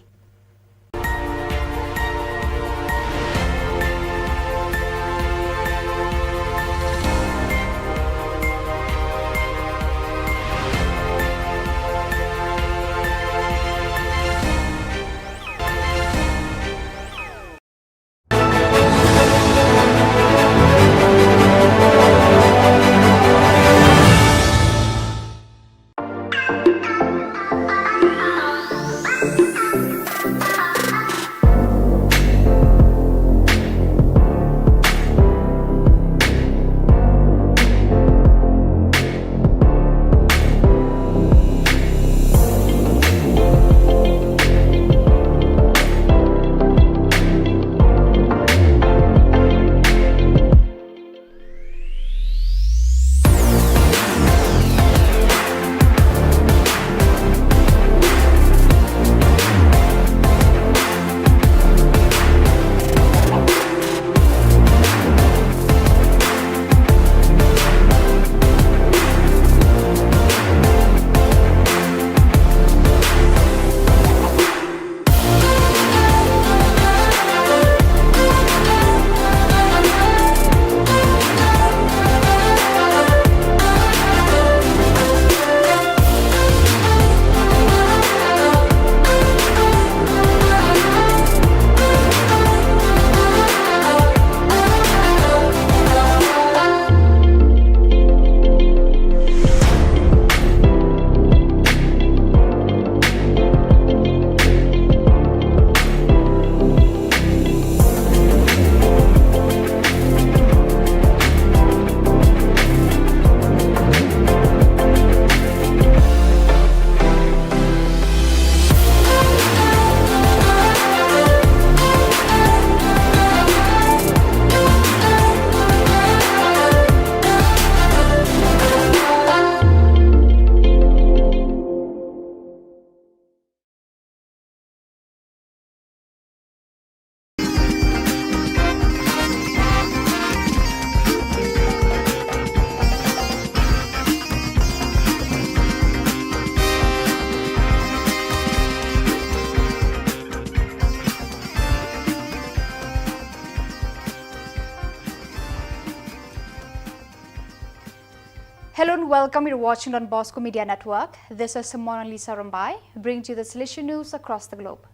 Hello and welcome. You're watching on Bosco Media Network. This is Simona Lisa Rambai, bringing you the solution news across the globe.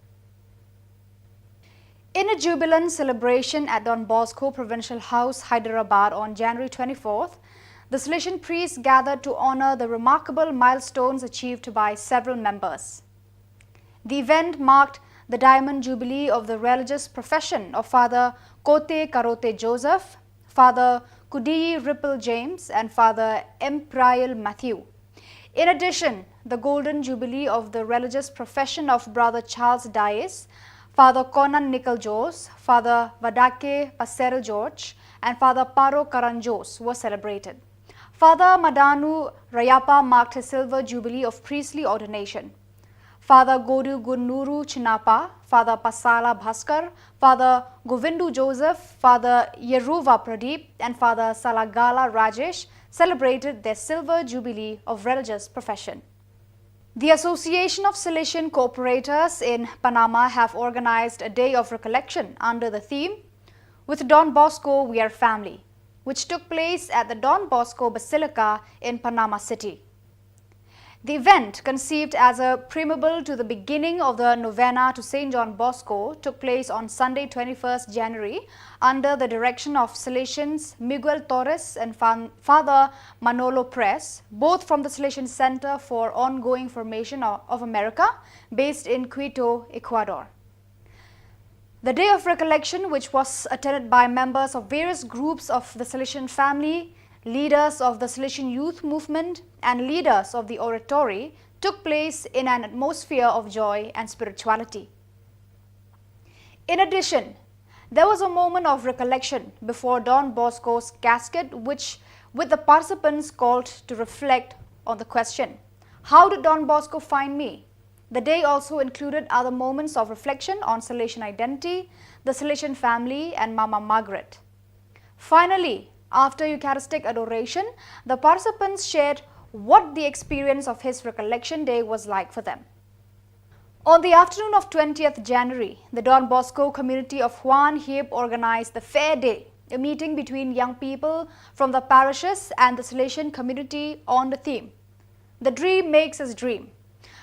In a jubilant celebration at Don Bosco Provincial House, Hyderabad on January 24th, the Salesian priests gathered to honor the remarkable milestones achieved by several members. The event marked the Diamond Jubilee of the religious profession of Father Kote Karote Joseph, Father Kudiyi Ripple James and Father M. Prial Matthew. In addition, the Golden Jubilee of the religious profession of Brother Charles Dias, Father Conan Nicol Jos, Father Vadake Passerel George and Father Paro Karanjos were celebrated. Father Madanu Rayapa marked his silver jubilee of priestly ordination. Father Godu Gunuru Chinapa, Father Pasala Bhaskar, Father Govindu Joseph, Father Yeruva Pradeep and Father Salagala Rajesh celebrated their silver jubilee of religious profession. The Association of Salesian Cooperators in Panama have organized a day of recollection under the theme, With Don Bosco We Are Family, which took place at the Don Bosco Basilica in Panama City. The event, conceived as a preamble to the beginning of the novena to St. John Bosco, took place on Sunday 21st January under the direction of Salesians Miguel Torres and Father Manolo Press, both from the Salesian Center for Ongoing Formation of America, based in Quito, Ecuador. The Day of Recollection, which was attended by members of various groups of the Salesian family, leaders of the Salesian Youth Movement and leaders of the Oratory, took place in an atmosphere of joy and spirituality. In addition, there was a moment of recollection before Don Bosco's casket, with the participants called to reflect on the question, how did Don Bosco find me? The day also included other moments of reflection on Salesian identity, the Salesian family and Mama Margaret. Finally, after Eucharistic adoration, the participants shared what the experience of his recollection day was like for them. On the afternoon of 20th January, the Don Bosco community of Juan Heap organized the Fair Day, a meeting between young people from the parishes and the Salesian community on the theme, The Dream Makes Us Dream.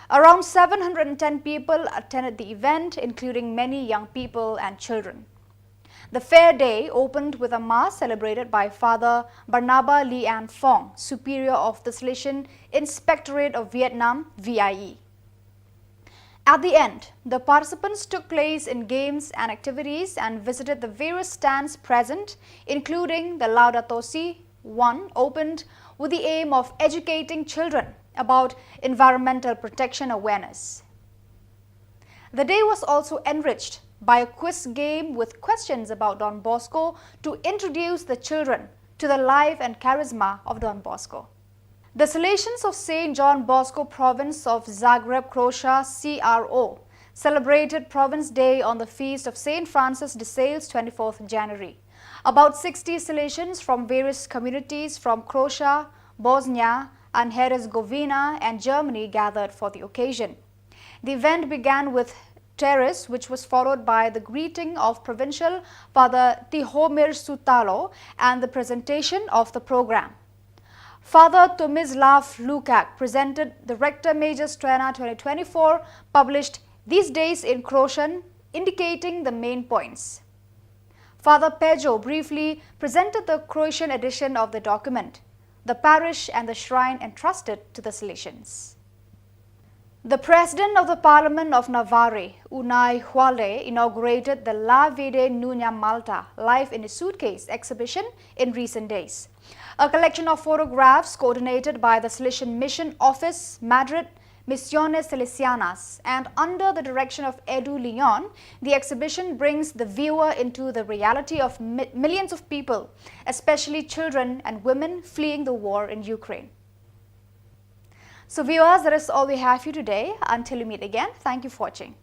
Around 710 people attended the event, including many young people and children. The Fair Day opened with a mass celebrated by Father Barnaba Lian Fong, Superior of the Salesian Inspectorate of Vietnam, VIE. At the end, the participants took place in games and activities and visited the various stands present, including the Laudato Si. One opened with the aim of educating children about environmental protection awareness. The day was also enriched by a quiz game with questions about Don Bosco to introduce the children to the life and charisma of Don Bosco. The Salesians of St. John Bosco Province of Zagreb, Croatia, CRO, celebrated Province Day on the feast of St. Francis de Sales, 24th January. About 60 Salesians from various communities from Croatia, Bosnia, and Herzegovina and Germany gathered for the occasion. The event began with terrace, which was followed by the greeting of Provincial Father Tihomir Sutalo and the presentation of the program. Father Tomislav Lukak presented the Rector Major Strana 2024, published these days in Croatian, indicating the main points. Father Pejo briefly presented the Croatian edition of the document, the parish and the shrine entrusted to the Salesians. The President of the Parliament of Navarre, Unai Huale, inaugurated the La Vide Nunya Malta Life in a Suitcase exhibition in recent days. A collection of photographs coordinated by the Salesian Mission Office, Madrid, Misiones Salesianas, and under the direction of Edu Leon, the exhibition brings the viewer into the reality of millions of people, especially children and women fleeing the war in Ukraine. So viewers, that is all we have for you today. Until we meet again, thank you for watching.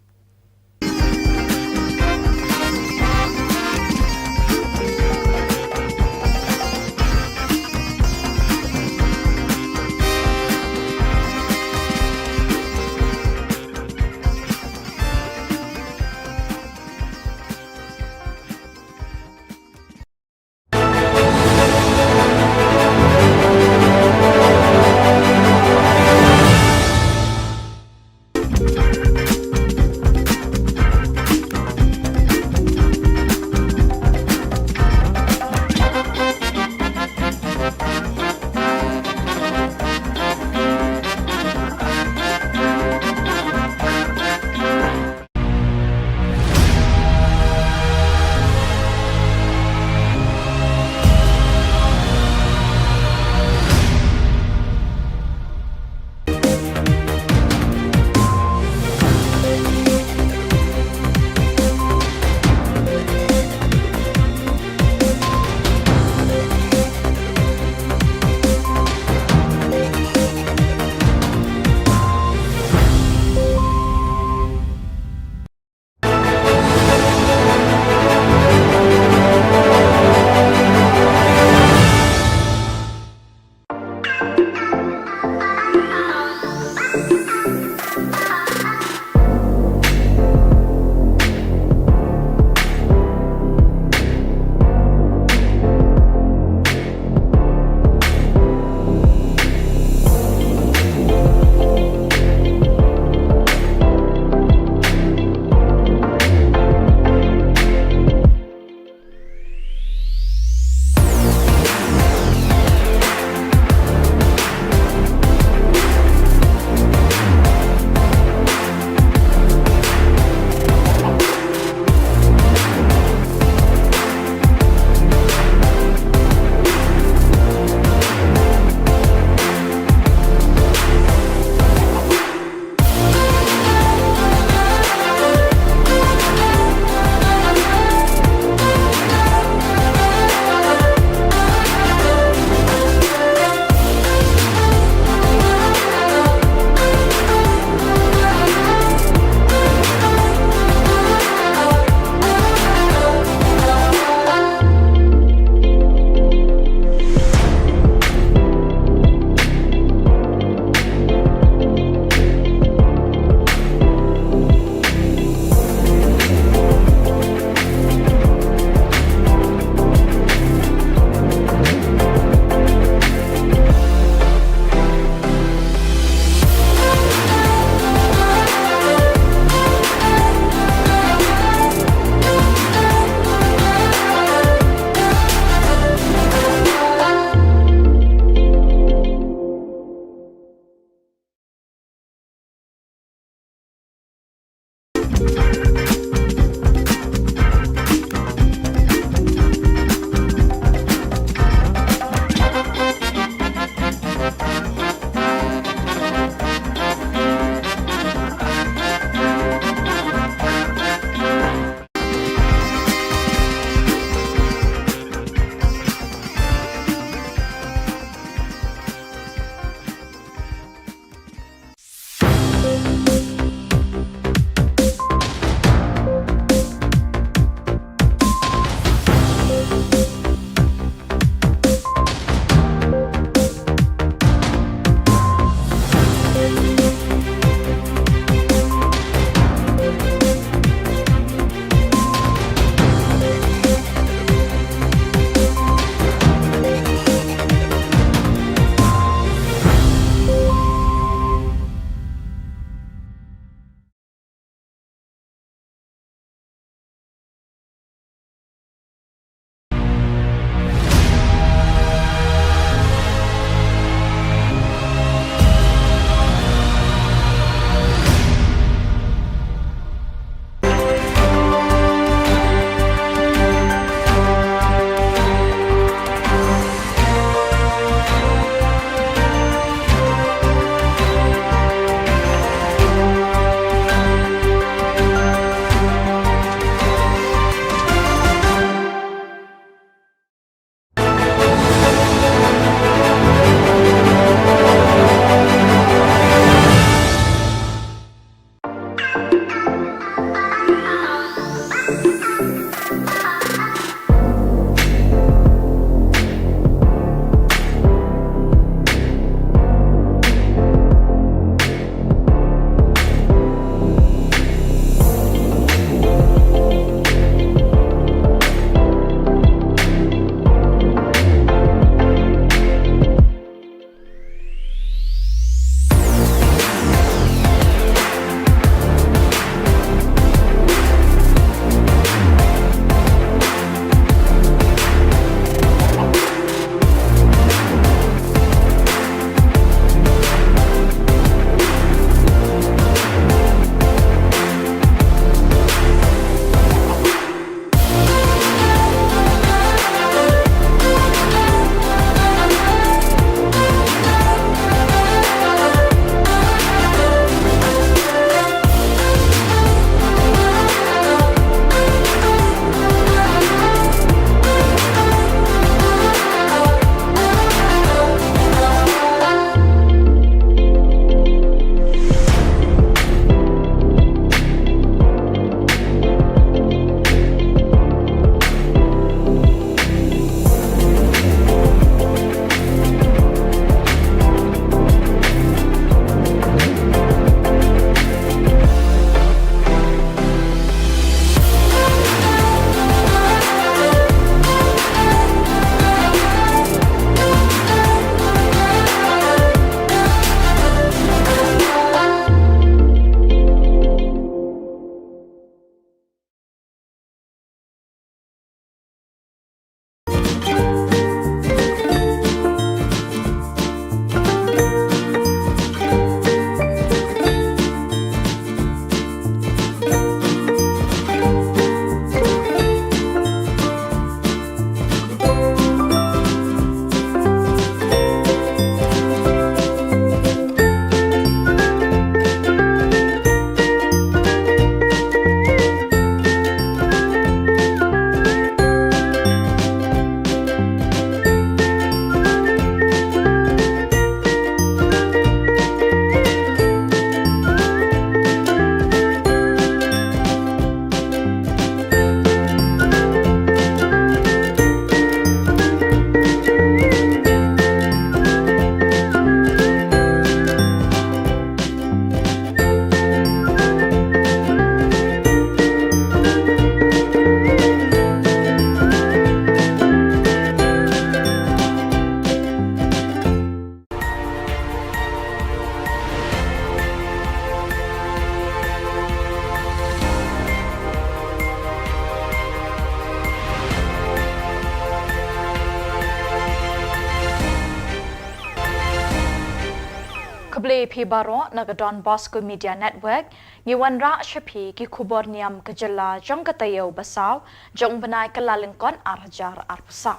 phi baro na Don Bosco Media Network ngiwan ra shapi ki Khubor Niam kejala jong katayo basaw jong benai kelalengkon arjar arpusa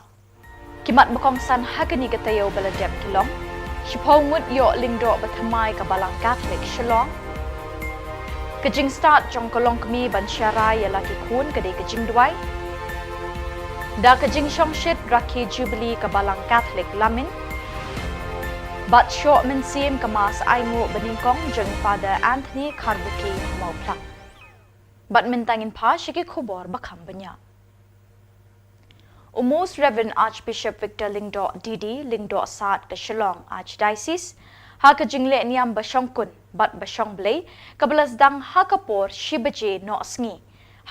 kimat bokong san hagani katayo baladep kilong shipong yo lingdo bathamai kabalang Catholic Shillong kejing start jong kolong kami bansyara ya laki kun kedai kejing duai da kejing shongshit raki jubilee kabalang Catholic Lamin But short mensim kemas aimu beningkong jeng Father Anthony Karbuki mau plak. But mentangin pa shiki khubor bakam benya. Almost Reverend Archbishop Victor Lingdo Didi Lingdo Saat ke Shillong Archdiocese ha ke jingle niam basongkun but basong blay kabelas dang ha kapor shibaje no sngi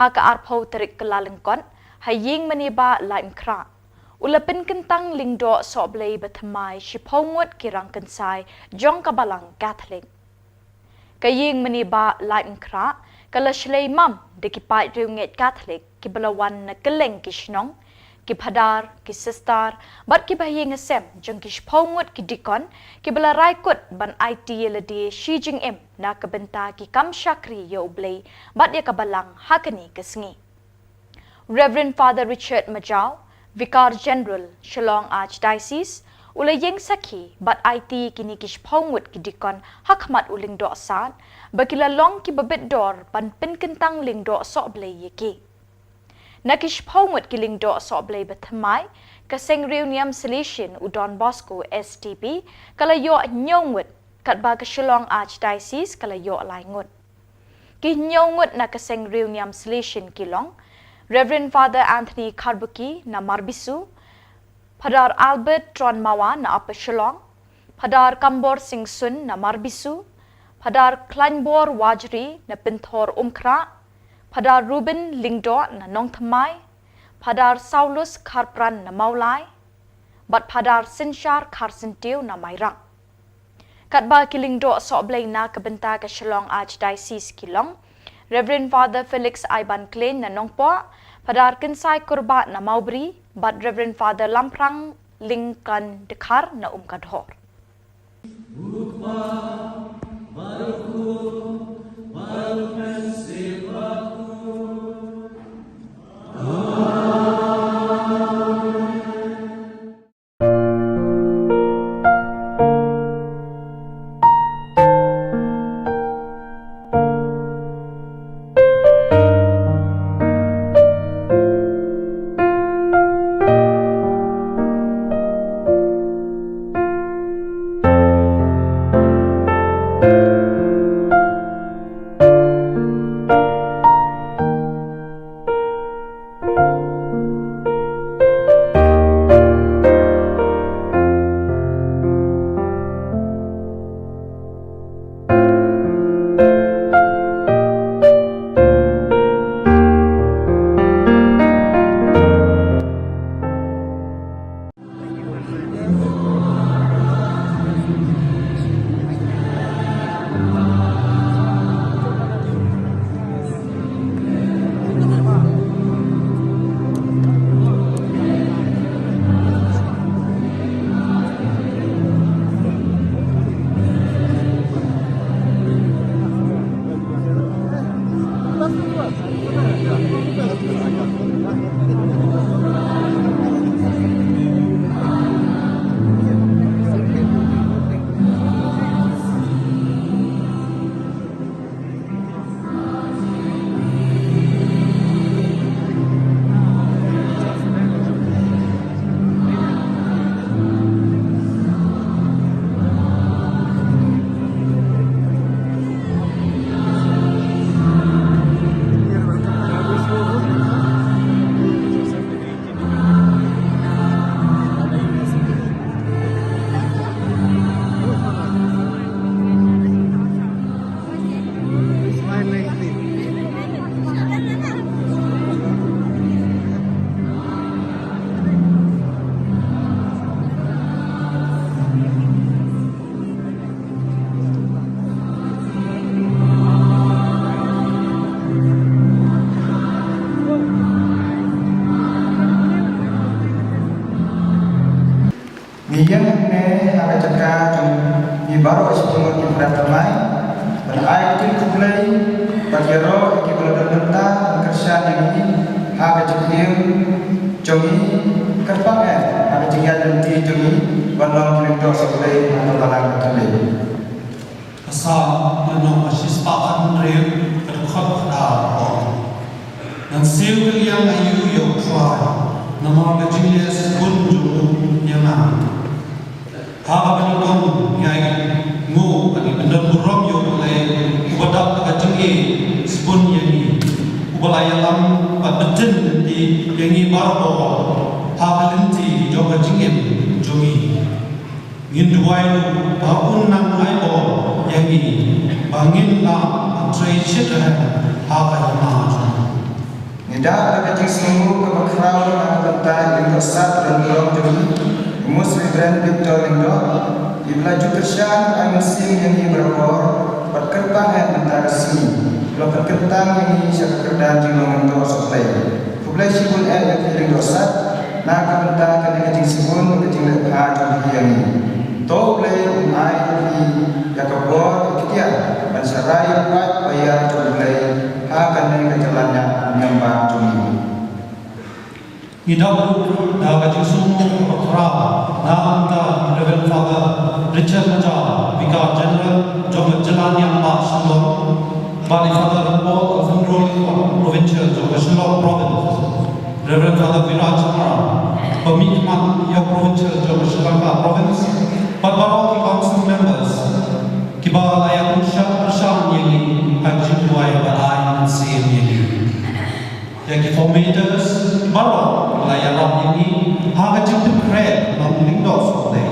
ha ke arpau terik kelalengkon ha ying meniba laim kra. Ulapin kentang lingdo soblay bathamai shipongwat kirang kensai jong kabalang Catholic. Kaying meniba laim kra kalashlay mam dekipai riunget Catholic kibalawan na keleng kishnong kipadar kisistar bat kibahing asem jong kishpongwat kidikon kibala raikut ban IT yeladi shijing em na kabenta ki kam shakri yo oblay bat ya kabalang hakani kesngi. Reverend Father Richard Majau Vicar General Shillong Archdiocese ulayeng sakhi bat IT kini kish pongwat kidikon hakmat uling do asad bakilalong kibabit dor pan pinkentang ling do soblay yeki nakish pongwat kiling do soblay bathamai kaseng reunion solution u Don Bosco STP kalayo nyongwat katba ka Shillong Archdiocese kalayo laingut ki nyongwat na kaseng reunion solution kilong Reverend Father Anthony Karbuki na Marbisu, Padar Albert Tron Mawa na Upper Shillong, Padar Kambor Singh Sun na Marbisu, Padar Kleinbor Wajri na Pinthor Umkra, Padar Ruben Lingdo na Nongthamai, Padar Saulus Karpran na Maulai, Bat Padar Sinshar Karsentiu na Mairang. Katba kilingdo soblay na kabenta ka Shillong Archdiocese kilong, Reverend Father Felix Iban Klein na Nongpo, Padar Kinsai Kurba na Maubri, but Reverend Father Lamprang Lingkan Dekar na Umkadhor. dan ai tin kublai bagero ki bolada benta kerja yang ini ha kecil jongi kerpang ha kecil nanti jongi balong lingdo seblai atau balang kali asa nong asis pakan real berkhot khada dan siu yang ayu yo try nama kecilnya pun julu yang ha bani kong yai ngu bani bendon burom yo le ubadak kecil spun yang ni ubalayalam betin di yang ni barbo ha kalinti joga jingem jongi ngin duai baun nang ai bo yang ni bangin na trai shit ha ka ma nida kecil semua kebakrau na bentai yang sat dan belum jongi muslim brand Victor Lindo ibla jukersian ay musim yang ni berkor berkerpang ay bentar resmi lo berkentang yang ni siya kerdan jilong ito supply kublay sibun ay yang feeling dosat na kabenta kecil sibun kecil lepha jongi yang ni to kublay ay yakabor ikitian dan saray pat bayar kublay ha kanay kajalannya nyambang jongi Hidup dapat jusumu berkerap, namanta level father Richard Maja, Vicar General, Jomet Jalan yang Pak Shillong, Bali Father Paul of Central Provincial, Jomet Shillong Province, Reverend Father Viraj Mara, Pemikmat yang Provincial, Jomet Shillong Province, Padbarok Council Members, Kibar Layak Persyahan yang Haji Tuai Balai Mensim yang yang formators baru layaran ini harga jemput kred non lingdos oleh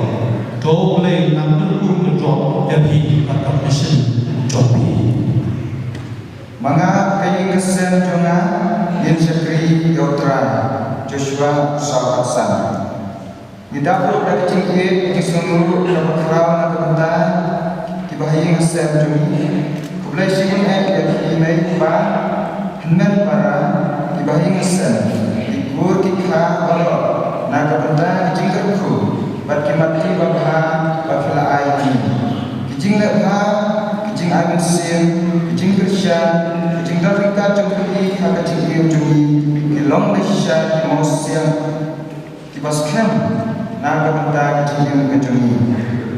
double nang dulu kedua jadi atau mission jobi. Manga kayi ngesen jonga yin sekri yotra Joshua Sawatsan. Didapur dari cingkit kisunu kebakrau na kebenta kibahi ngesen jongi kublai sibun dari imei kuba hengan para ibahi ngesen ikur kikha balo na kabenta kijing kerku bat kimati babha bafla ai kijing lepha kijing ai mesin kijing kerja kijing darika jengki ha kijing iu jumi kilong lesha kimosian kibaskem na kabenta kijing iu jumi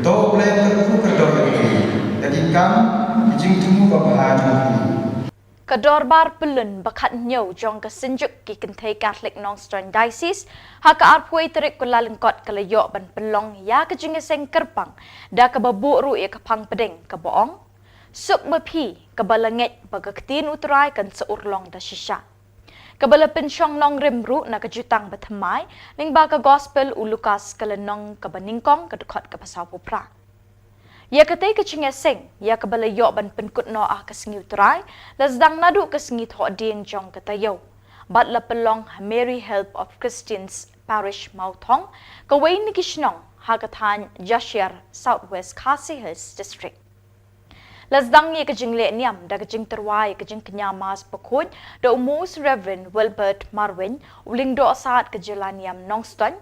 to ble kerku kerdoy jadi kam kijing tumu babha jumi Kedorbar pelun bakat nyau jong kesenjuk ki kentai Catholic Nongstoin Diocese haka arpui terik kula lengkot kelayok ban pelong ya kejingeseng kerpang da kebabu ru ya kepang pedeng keboong suk mepi kebalangit bagaketin uterai kan seurlong da shisha kebala pensyong nong rimru na kejutang batamai ning ba ka gospel ulukas kelenong kebaningkong kedekot ke pasau pupra ya ketai kejingeseng ya kebalayok ban penkut no ah kesengi uterai lazdang nadu kesengi thok ding jong ketayo bat la pelong Mary Help of Christians Parish Mautong kawai ni kishnong hakathan Jashir Southwest Khasi Hills District lazdang ye kejingle niam da kejing terwai kejing kenyamas pekut da umus Reverend Wilbert Marwin uling do saat kejalan niam Nongston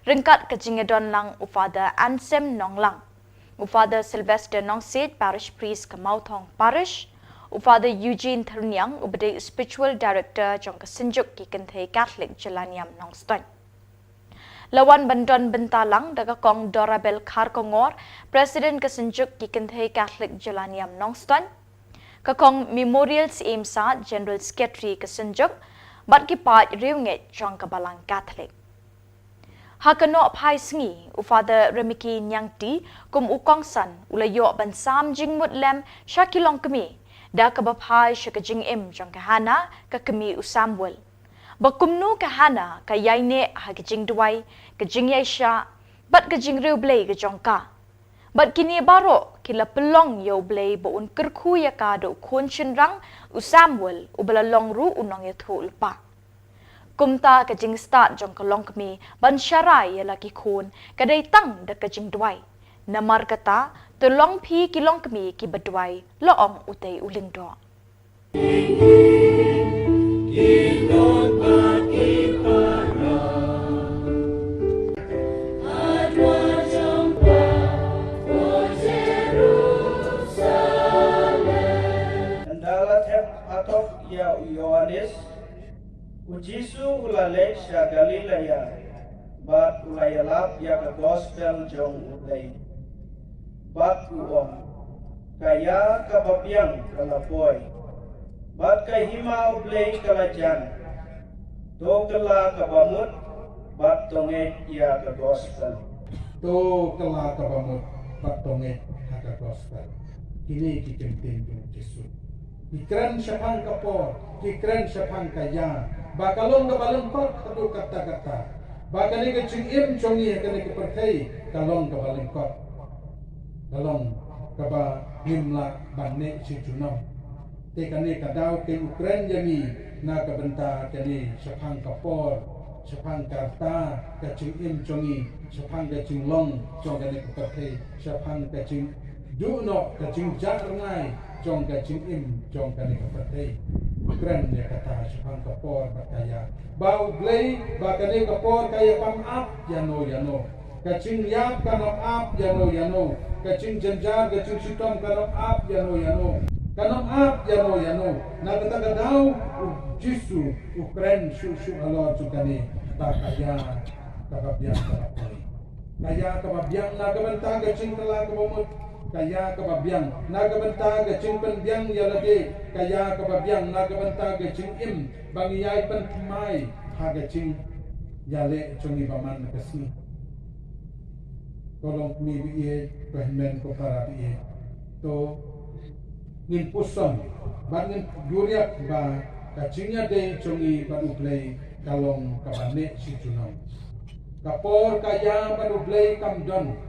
ringkat kejingedon lang ufada Ansem Nonglang Father Sylvester Nongsit, Parish Priest Kamautong Parish, Father Eugene Thurnyang, Ubade Spiritual Director Jong Kesenjuk ki Kenthei Catholic Jelaniam Nongston. Lawan Bandon Bentalang daga kong Dorabel Kharkongor, President Kesenjuk ki Kenthei Catholic Jelaniam Nongston. Kakong Memorials Aimsa General Secretary Kesenjuk, bat ki pat riunget Jong Kabalang Catholic. Hakano pai sengi ufada remiki nyangti kum ukongsan ulayok ban sam jing mutlem syakilong kemi da kabapai syakajing im jong kahana ka kemi usamwel bakumnu kahana ka yaine hagajing duai kajing yaisha bat kajing riu blay ka jongka bat kini baro kila pelong yo blay boun kerku ya ka do kun chinrang usamwel ubala long ru unong ya thul pa kumta kajing start jong kalong kami ban syarai ya laki kun kadai tang da kajing duai namar kata tolong pi kilong kami ki badwai loong utai uling do atok ya Yohanes ujisu ulale sya Galilea bat ulayalap ya ke gospel jong ulay bat uom kaya kababyang kalapoy bat kahima ublay kalajan to kala kabamut bat tonge ya ke gospel to kala kabamut bat tonge haka gospel kini kikentin jong Yesus ikran syapang kapor ikran syapang kaya bakalong kabalong kot katu kata-kata bakani kecing im chongi kani keperkai kalong kabalong kot kalong kaba himla banne si junam te kani kadau ke Ukraine yani na kabenta kani syapang kapor syapang karta kecing im chongi syapang kecing long chong kani keperkai syapang kecing duno kecing jarngai chong kecing im chong kani keperkai Ukraine ya kata syapang kapor bakaya bau blay bakani kapor kaya pam up yano kecing yap kanop up yano kecing jenjar kecing sitom kanop up yano kanop up yano na kata kadau jisu Ukraine su alor sukani bakaya kababyang kapoi kaya kababyang na kabenta kecing kala kabomot kaya kababyang nagabanta gacing pendiang yalade kaya kababyang nagabanta gacing im bangiyay pentumay hagacing yale chongi baman nakasni kolong mibiye pehmen ko para biye to ngin pusam bangin duriak ba kacingnya de chongi baduplay kalong kabane si junam kapor kaya baduplay kamdon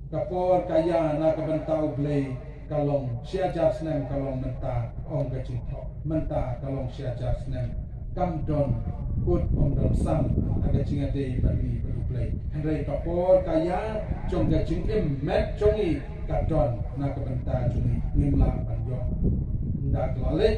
kapor kaya na kabentau blay kalong siajar snem kalong menta ong kecing menta kalong siajar snem kamdon put ong don sam aga cinga dei bagi blay hendai kapor kaya chong kecing im met chongi kadon na kabenta chongi nimla banjo ndak lale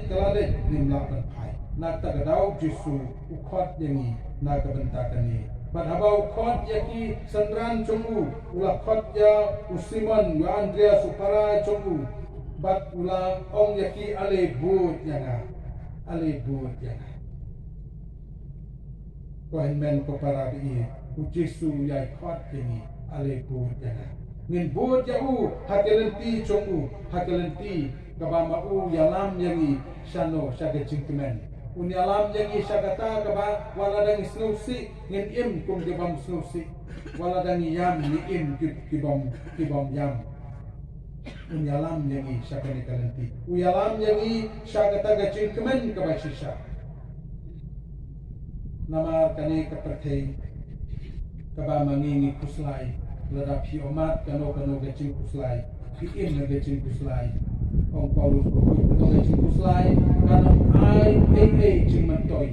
nimla ban pai na tagadau jisu ukhot yangi na kabenta kani Padhabau khot yaki sandran chongu ula khot ya usiman wa Andrea supara chongu bat ula ong yaki ale but yanga ko men ko para bi ujisu yai khot yani ale but yanga ngin but ya u hakelenti chongu hakelenti kabama u yalam yangi shano shage chingmen unyalam yang isagata kaba wala dang snusi ngin im kum kibam snusi wala dang yam ni im kibam yam unyalam yang isagani kalanti uyalam yang isagata gacing kemen kaba sisa namar kani kaperthei kaba mangingi kuslai ladap hi omat kano gacing kuslai im na gacing kuslai Ong Paulus berkata gacing kuslai kanam ai ciman toy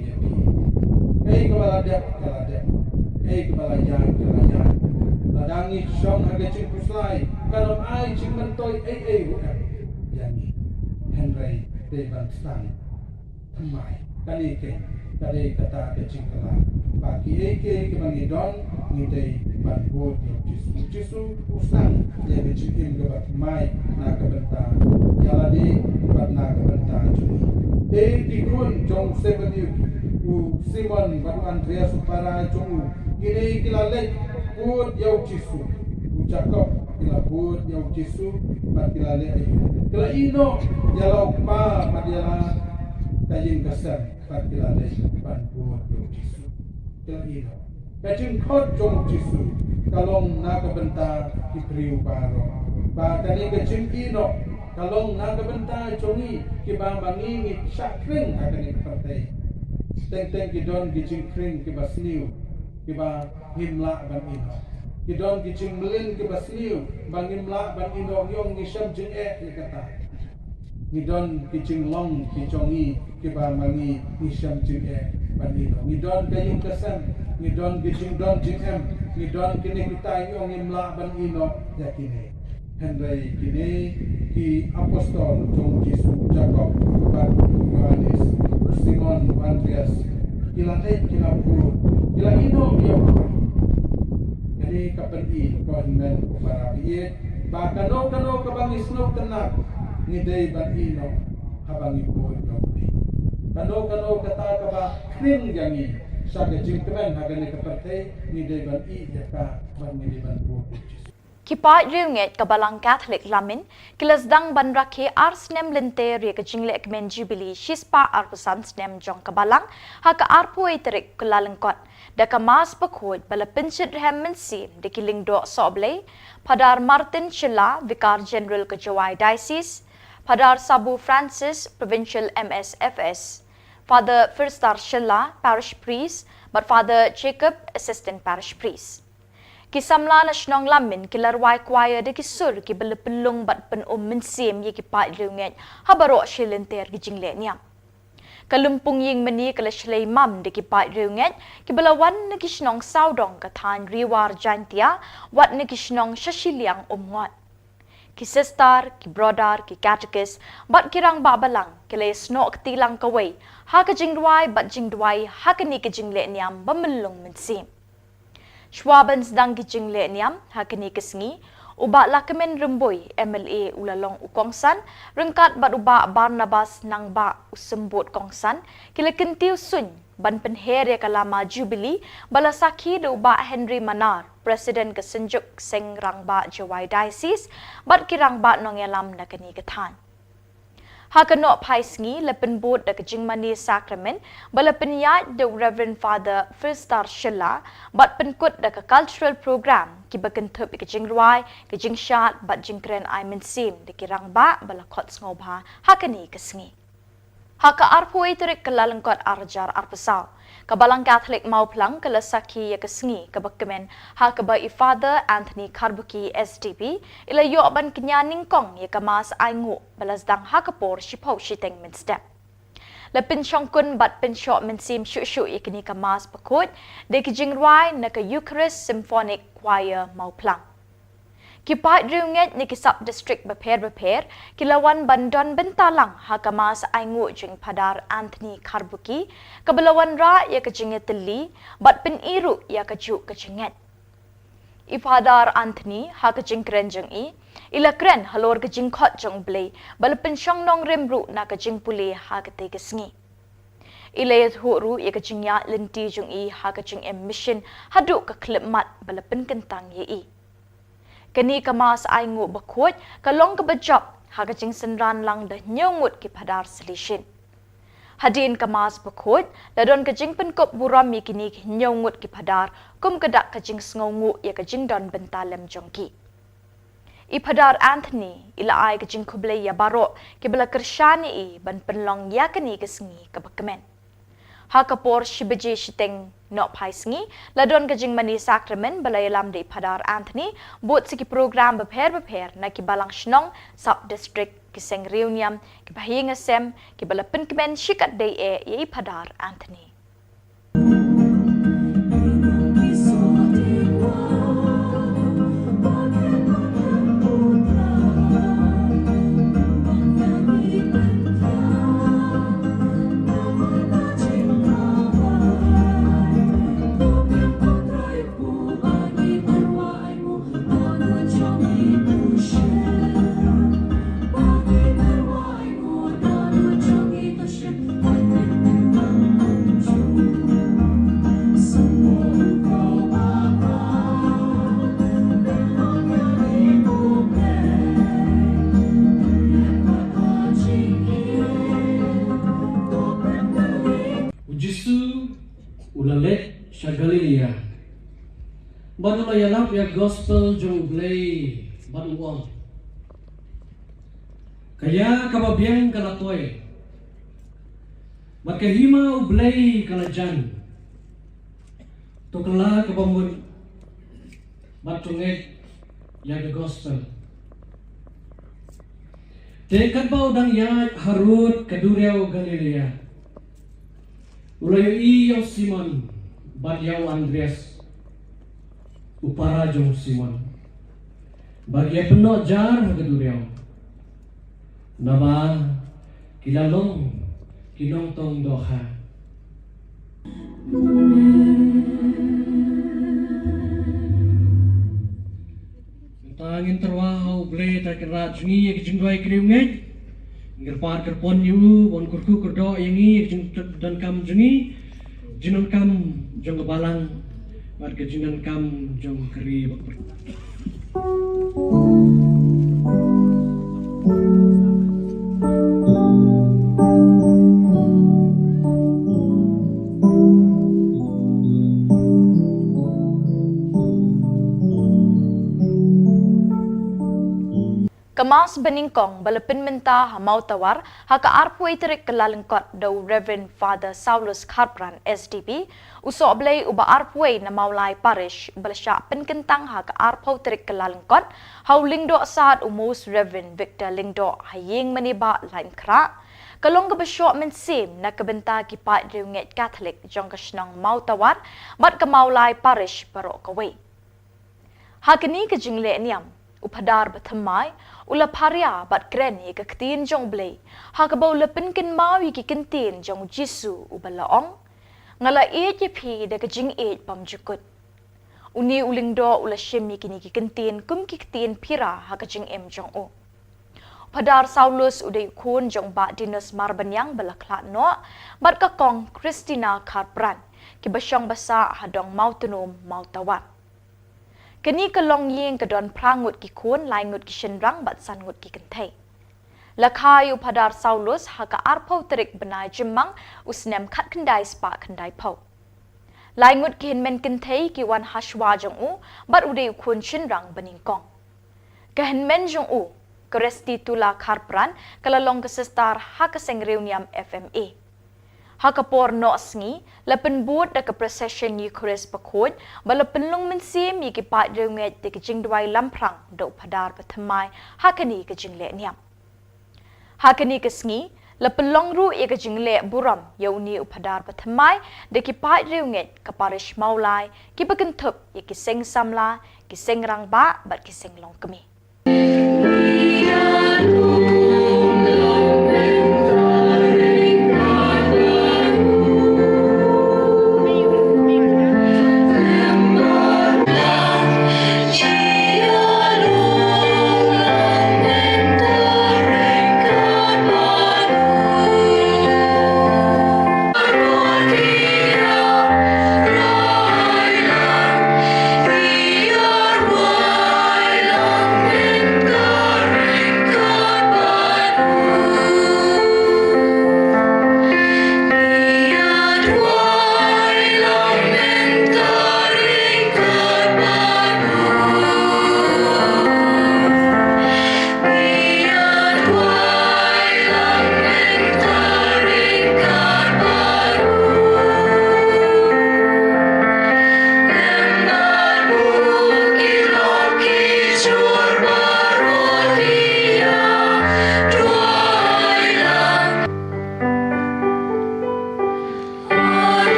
kepala dek kepala yang ladangi song gacing kuslai kanam ai ciman toy yani Henry Devan Stan thamai kali kata gacing kala bagi kemangidon ngidai banbot jisu usang ya gacing im gabat mai na kabenta yaladi bat na kabenta juni dikun jong sebeni u Simon batu Andrea supara jong gini kilale bud yau jisu ucakap kila bud yau jisu bat kilale ayu kila ino yalau pa madiala kayin kasar bat kilale ban bud yau jisu kila ino kacing khot jong jisu kalong na kabenta kipriu paro ba kani kacing ino kalong na kabenta chongi kibambangi ngi sakring akani partai teng kidon gicing kring kibasniu kiba himla ban ino kidon gicing melin kibasniu bangimla ban ino yong ngisam jeng kata ngidon gicing long kichongi kibambangi ngisam jeng ban ino ngidon kayung kesan ngidon gicing don jeng ngidon kini kita yong himla ban ino yakini Henry kini ki apostol jong Yesus Jacob bat Yohanes Simon Andreas kila pur kila ino yo jadi kapeni ko men para biye ba kano kabangis no tenak ngidei ban ino habangi po jobi. Kano kata kaba kring yangi sa kajing kren hagani kaparte ni deban I jaka ban ni deban po. Kipai riunget kabalang Catholic lamin kilasdang banrakhe arsnem lente ria kajingle ekmen jubilee shispa arpusan snem jong kabalang haka arpu eterik kulalengkot daka mas pakhod bala pinchit rehem mensim de kiling do soble padar Martin Chilla Vicar General Kajawai Diocese padar Sabu Francis Provincial MSFS Father Firstar Chilla Parish Priest but Father Jacob Assistant Parish Priest Kisamla na shnong lamin kilarwai kwaya de kisur ki belepelung bat pen mensim ye ki pat riunget habaro shilenter ki jingle niam. Kalumpung ying meni kala shlei mam de ki pat riunget ki belawan na ki shnong saudong kathan riwar jantia wat na ki shnong shashiliang umwat. Ki sister, ki brother, ki catechist, bat kirang babalang kila snok tilang kaway ha ka jingdwai bat jingdwai ha ka ni ki jingle niam bamelung mensim. Schwabens dang kijing le niam hakini kesngi uba lakamen remboy MLA ulalong ukongsan rengkat bat uba Barnabas nang ba usembut kongsan kila kentiu sun ban penhere kalama jubilee bala sakhi de uba Henry Manar President kesenjuk seng rangba Jawai Diocese bat kirang ba nongelam nakani kethan Hakano Paisngi lepen boat de Kajingmani Sacrament, bala penyat de Reverend Father Firstar Shilla, but penkut de cultural program, kibakan Thup Kajingruai, Kajingshat, but Jingkren I Mensim, de Kirang Ba, bala Kots Ngobha, Hakani Kasngi. Haka arpu iterik kalalangkot arjar arpasal. Kabalang Catholic mauplang kalasaki ya kesngi kabakamen hakaba I Father Anthony Karbuki SDB ila yoban kenyaning kong ya kamas aingu balasdang hakapor shipau shiteng min step. La pinsyongkun bat pinsyok mensim syuk ikini kamas pakut de kijingruai naka Eucharist Symphonic Choir mauplang. Kipat riunget ni kisap district beper kilawan bandon bentalang hakamas aingu jing padar Anthony Karbuki kabelawan ra ya kejinget teli bat peniru ya kejuk kejinget. Ipadar Anthony ha kejing kren jeng ila kren halor kejing khot jeng blei bal pensyong nong remru na kejing puli ha kete kesngi. Ila yat huru ya kejing ya lenti jeng ha kejing emission hadu ke klip mat bal penkentang ye Kani kamas aingu bakut kalong kebajap hakajing senran lang dah nyongut ki padar selishin. Hadin kamas bakut ladon kajing penkop buram mi kini nyongut ki padar kum kedak kajing sngongu ya kajing don bentalem jongki. I padar Anthony ila ai kajing kublai ya baro ki bela kershani I ban penlong ya kani kesngi kabakamen. Hakapor shibaji shiteng no paisngi ladon kajing mani sacrament balayalam de padar Anthony buat siki program beper na ki balang shnong sub district ki seng reuniam ki bahinga sem ki balapen kemen shikat de ye padar Anthony. Galilia. Baru layalap ya gospel jong blay banuang. Kaya kababiang kalatoy. Makahima ublay kalajan. Tukla kabamun batunget ya gospel. Tekat ba udang ya harut kaduriaw Galilea. Ulayo iyo Simon. Bagyaw Andres upara jong Simon bagya penuh jar keduriaw nama kilalong kinong tong doha tangin terwahau blay tak rajni ya kijingwai kriunget Ngerpar kerpon yu bon kurku kerdo yangi dan kam jengi jinon kam jong balang bat ke jinon kam jong keri bakper. Kemas beningkong balapin minta hamau tawar haka arpui terik kelalengkot do Reverend Father Saulus Kharpran SDP usok blay uba arpui na maulai parish balasya penkentang haka arpau terik kelalengkot hau lingdo saat umus Reverend Victor Lingdo haying maniba lain kra kalong kebesyok mensim na kebenta kipat riunget Katolik jong kesnang mau tawar bat ke maulai parish barok kawai hakini ke jingle niam upadar batamai ula paria bat kreni ke ketin jong blay hakabau lepin kin mawi ki kentin jong jisu ubalaong ngala e je phi de ke jing e pam jukut uni uling do ula shemi kini ki kentin kum ki ketin pira ha ke jing em jong o padar Saulus udai kun jong ba dinas marbanyang balakla no bat ka kong Christina Kharpran ki basyang basa hadong mautunum mautawat Kini kalong yeng kedon prangut ki kun lai ngut ki shenrang bat san ngut ki kentai. Lakhayu padar Saulus haka arpau terik benai jemang usnem kat kendai spa kendai pau. Lai ngut ki hinmen kentai ki wan hashwa jong u bat udai kun shenrang beningkong. Kehinmen jong u keresti tula Kharpran kalalong kesestar haka sengriu niam FMA. Hakapor no sngi lapen buat da ke procession Eucharist pakut balapen long mensim yi ki pat reunget de ke jingdwai lamprang do padar pathamai hakani ke jingle niam hakani ke sngi lapen long ru ye ke jingle buram yauni upadar pathamai de ki pat reunget ke parish maulai ki baken thup ye ki seng samla ki seng rang ba bat ki seng long kemi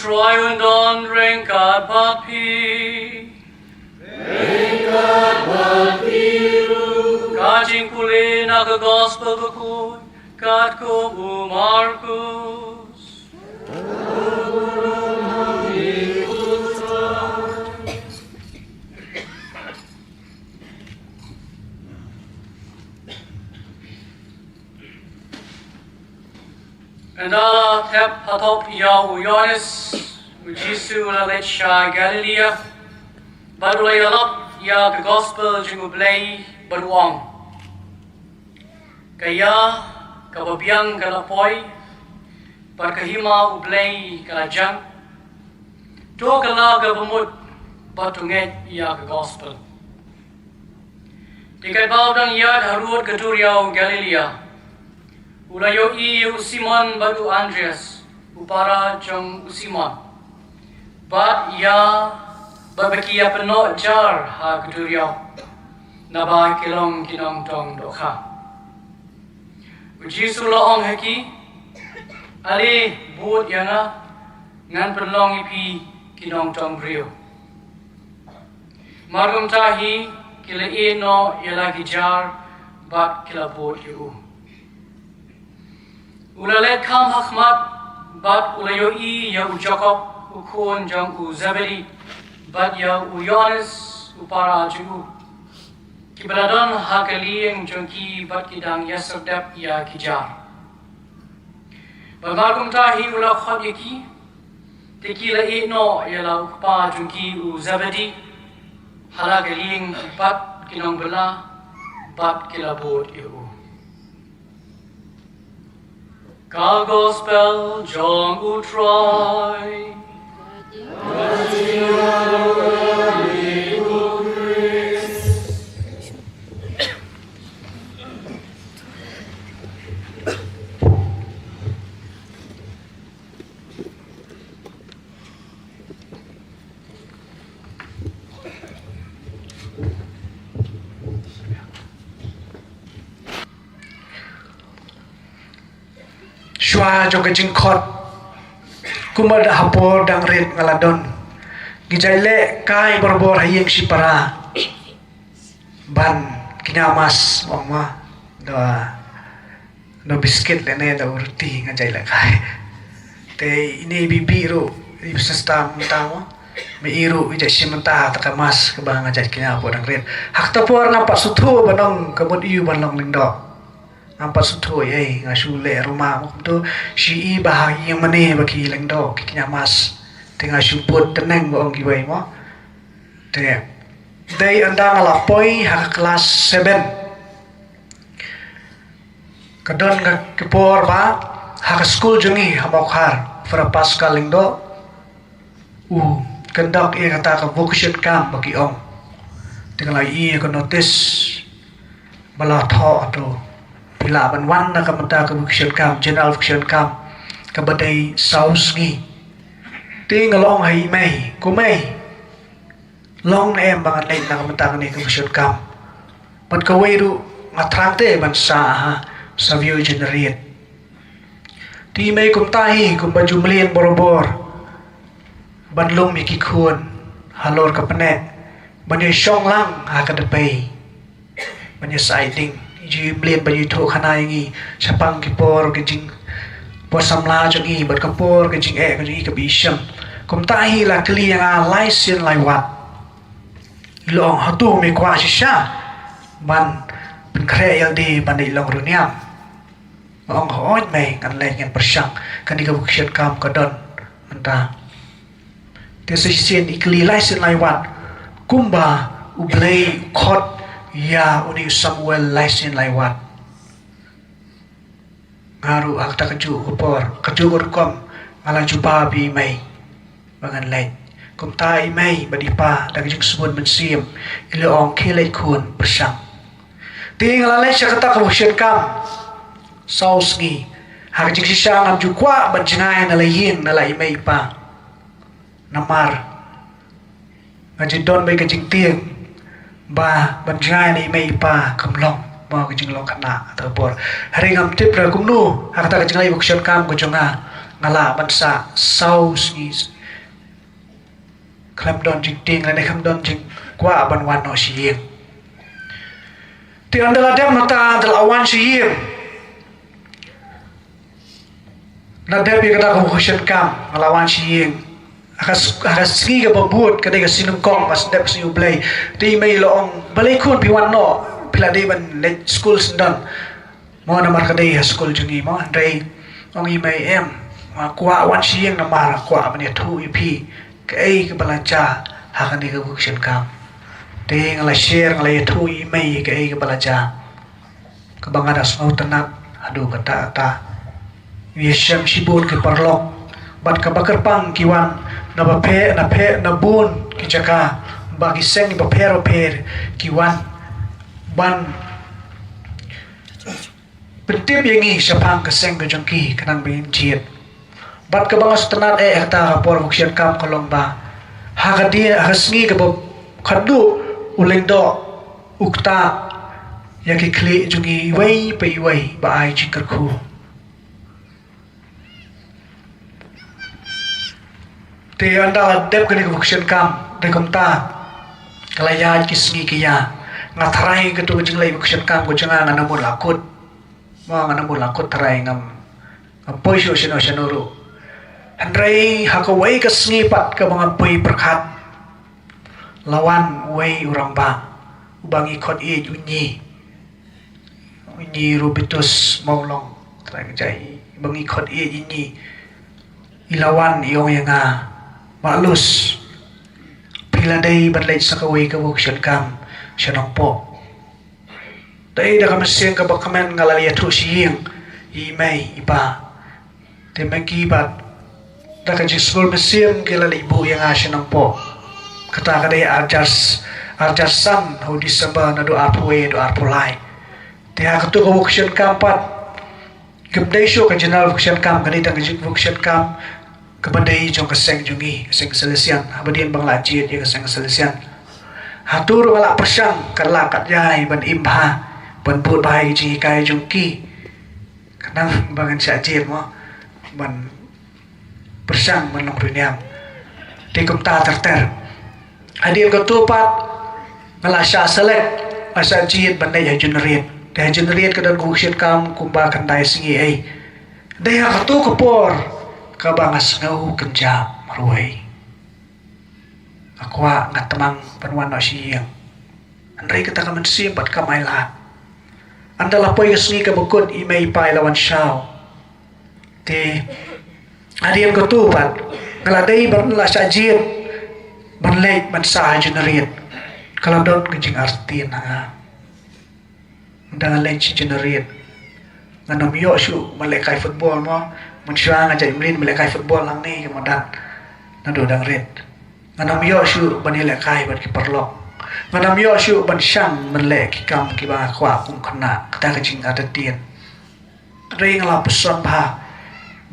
Troy and on Renka Papi. Renka Papi. Kajing Pulin aga Gospel Bakoy. Katko Marcus. Andala Thup Thup Yohanes Ujisu Laletsha Galilea Badulay Alap Ya ke Gospel Jingublay Baduang Kaya Kababiang Kalapoy Parkahima Ublay Kalajang To Kala Gabamut Batunget Ya ke Gospel Tikai Baudang Yad Harut Katuriau Galilea Ulayo Simon Badu Andreas Upara Jong Simon Bat Ya Babakia Penot Jar Ha Katuriau Naba Kilong Kinong Tong Dokha Uji Sulaong Heki Ali Bud Yana Ngan Penlong Ipi Kinong Tong Brio Margum Tahi Kila Ino Yala Gijar Bat Kila Bud Yu Ulalet Kam Hakmat Bat Ulayo Ya Jacob Ukun Jang Zebedi Bat Ya Yohanes Upara Ju Kibaladon Hakalieng Jongki Bat Kidang Yaserdep Ya Kijar Bamarkum Tahi Ula Khot Yaki Tekila Ino Yala Ukpa Jongki Zebedi Halagalieng Bat Kinong Bela Bat Kilabot Yu Ka Gospel Jong Utroy Shua jo kecing khot kumada hapor dang red ngaladon gijaile kai borbor hayeng sipara ban kinyamas mama do biscuit lene da urti ngajaile kai te ini bibiru ini sistem tamu me iru ija simenta takamas kebang ngajai kinya dang red hak tapor nampak suthu banong kebut iu banong lingdo nampak suthu ngasule rumah tu si bahagi yang mana bagi lengdo kinya mas tengah suput tenang boong giwai mo te day anda ngalapoi hak kelas 7 kadon kepor ba hak school jungi hamokhar para pascal lengdo kendak kata ka vocation camp bagi ong tengah lagi ko notice bala tho atau bila ban na kamata ka vocation camp general vocation camp ka badai saus ngi tingalong hai mai ko mai long na em bangat lain na kamata ni ka vocation camp pat ka weiru ngatrang te ban sa view generate ti mai kum tahi kum baju mlien borobor banlong mi ki khun halor ka pane banye shong lang ha ka depai banye siding ji blade baju tho khana ngi chapang ki por ke jing por samla jo ngi bat ka por ke jing ka ji ka bi sham kum ta hi la kli yang lai sin lai wat long hatu me kwa sha ban pen kre yal di bandai long runiam ong hoi mai kan le ngan persang kan di ka bukshet kam ka don manta te se sin ikli lai sin lai wat kumba ublei khot ya uni Samuel laisin laiwat ngaru akta kaju upor kaju urkom ngalan jupa bi mai bangan lain kum tai mai badipa dag jing subun mensim ile ong khilai khun persang tinggal lai syakata kawsyen kam sausgi hak jing sisang am jukwa banjingai na layin na lai mai pa namar ngajin don bai kajing tieng ba banjai ni mai pa kamlong ba ke jinglong kana atapor hari ngam tip ra kumnu hakta ke jinglai vocation kam ko jonga ngala bansa saus is klam don jing ting la ne kham don jing kwa ban wan no siyem ti andala dem mata dal awan siyem na debi kata ko vocation kam ngalawan siyem akas sigi ka babut kadai ka sinungkong pas dep si ublay di may loong balay kun piwan no pila di ban let school sendan mo na mar kadai school jungi mo dai ong i mai em kwa wan siang na mara kwa mane thu i phi ke ai ke balaja hakani ke bukshen kam te ngala share ngala thu i mai ke ai ke balaja ke bangada snau tanak adu kata ta yesam sibul ke parlok bat ka bakar pang kiwan na phe na bun ki jaka bagi seng ba per kiwan ban pentip yangi sapang keseng ke jangki kanang bin jiet bat ka bangas tenat ta por bukshen kam kolong ba hagadi hasngi ke khadu uleng do ukta yaki kli jungi wai pe wai ba ai chikar khu te anda dep ke bukshen kam de komta kalaya kisngi kiya ngatharai ke tu jinglai bukshen kam ko janga ngana mo lakut mo ngana mo lakut tharai ngam apoi sho shenoro andrei hakawai ke sngi pat ke bang apoi perkhat lawan wai urang ba ubangi khot unyi rubitus maulong trai jai bangi khot unyi ilawan iong yanga malus pila dai banlai sakawai ke bukshen kam shanong po dai da kamaseng ka bakamen ngalali athu siing i mai ipa te maki bat da ka jisbol mesiem ke lali ibu yang shanong po kata kadai arjarsan ho December na do arpwe do arpulai te ha ketu bukshen kam pat kebdai sho ka general bukshen kam kadai da bukshen kam kebadai jong keseng jungi keseng selesian abadian bangla jiet ya keseng selesian hatur wala persang kala kat jai ban imha ban put bai ji kai jungki kanang bangan sia jiet mo ban persang ban long niam te komta terter adien ko tupat ngala sya selek asa jiet ban dai generate dai generate kadan bukshen kam kumba kan dai singi ai dai ha tu kopor kabangas ngau kenjam ruai akwa ngatamang panwan no siang andai kita kaman sim pat kamaila andala poi kesni ka bukun imei pai lawan shao te adien ko tu pat ngaladai ban la sajit ban lek ban sa generate kalau don kejing artin ha ndang lek generate nganom yo shu malekai football mo mensyang aja imlin melekai football lang ni kemudian nado dang red nganam yo shu banile kai ban ki perlok nganam yo shu ban syang melek ki kam ki ba kwa kum khana kata kajing ada tien ring la peson pha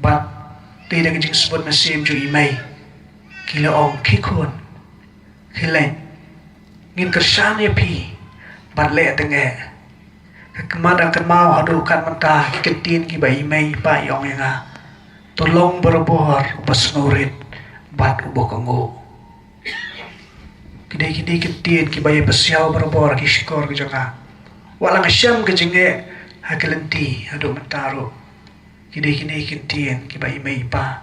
bat ti da kajing sebut mesim ju imai kilo ong ki kun hilen ngin kersan ya pi bat le tenge kemana kan mau hadukan mentah ketin ki bai imai pa yong yang tolong berbohor ubas ngurit bat ubo kanggo kidai ketien ki bayi besiau berbohor ki skor ki janga walang syam ke jenge hakelenti adu mentaru kidai ketien ki bayi mai pa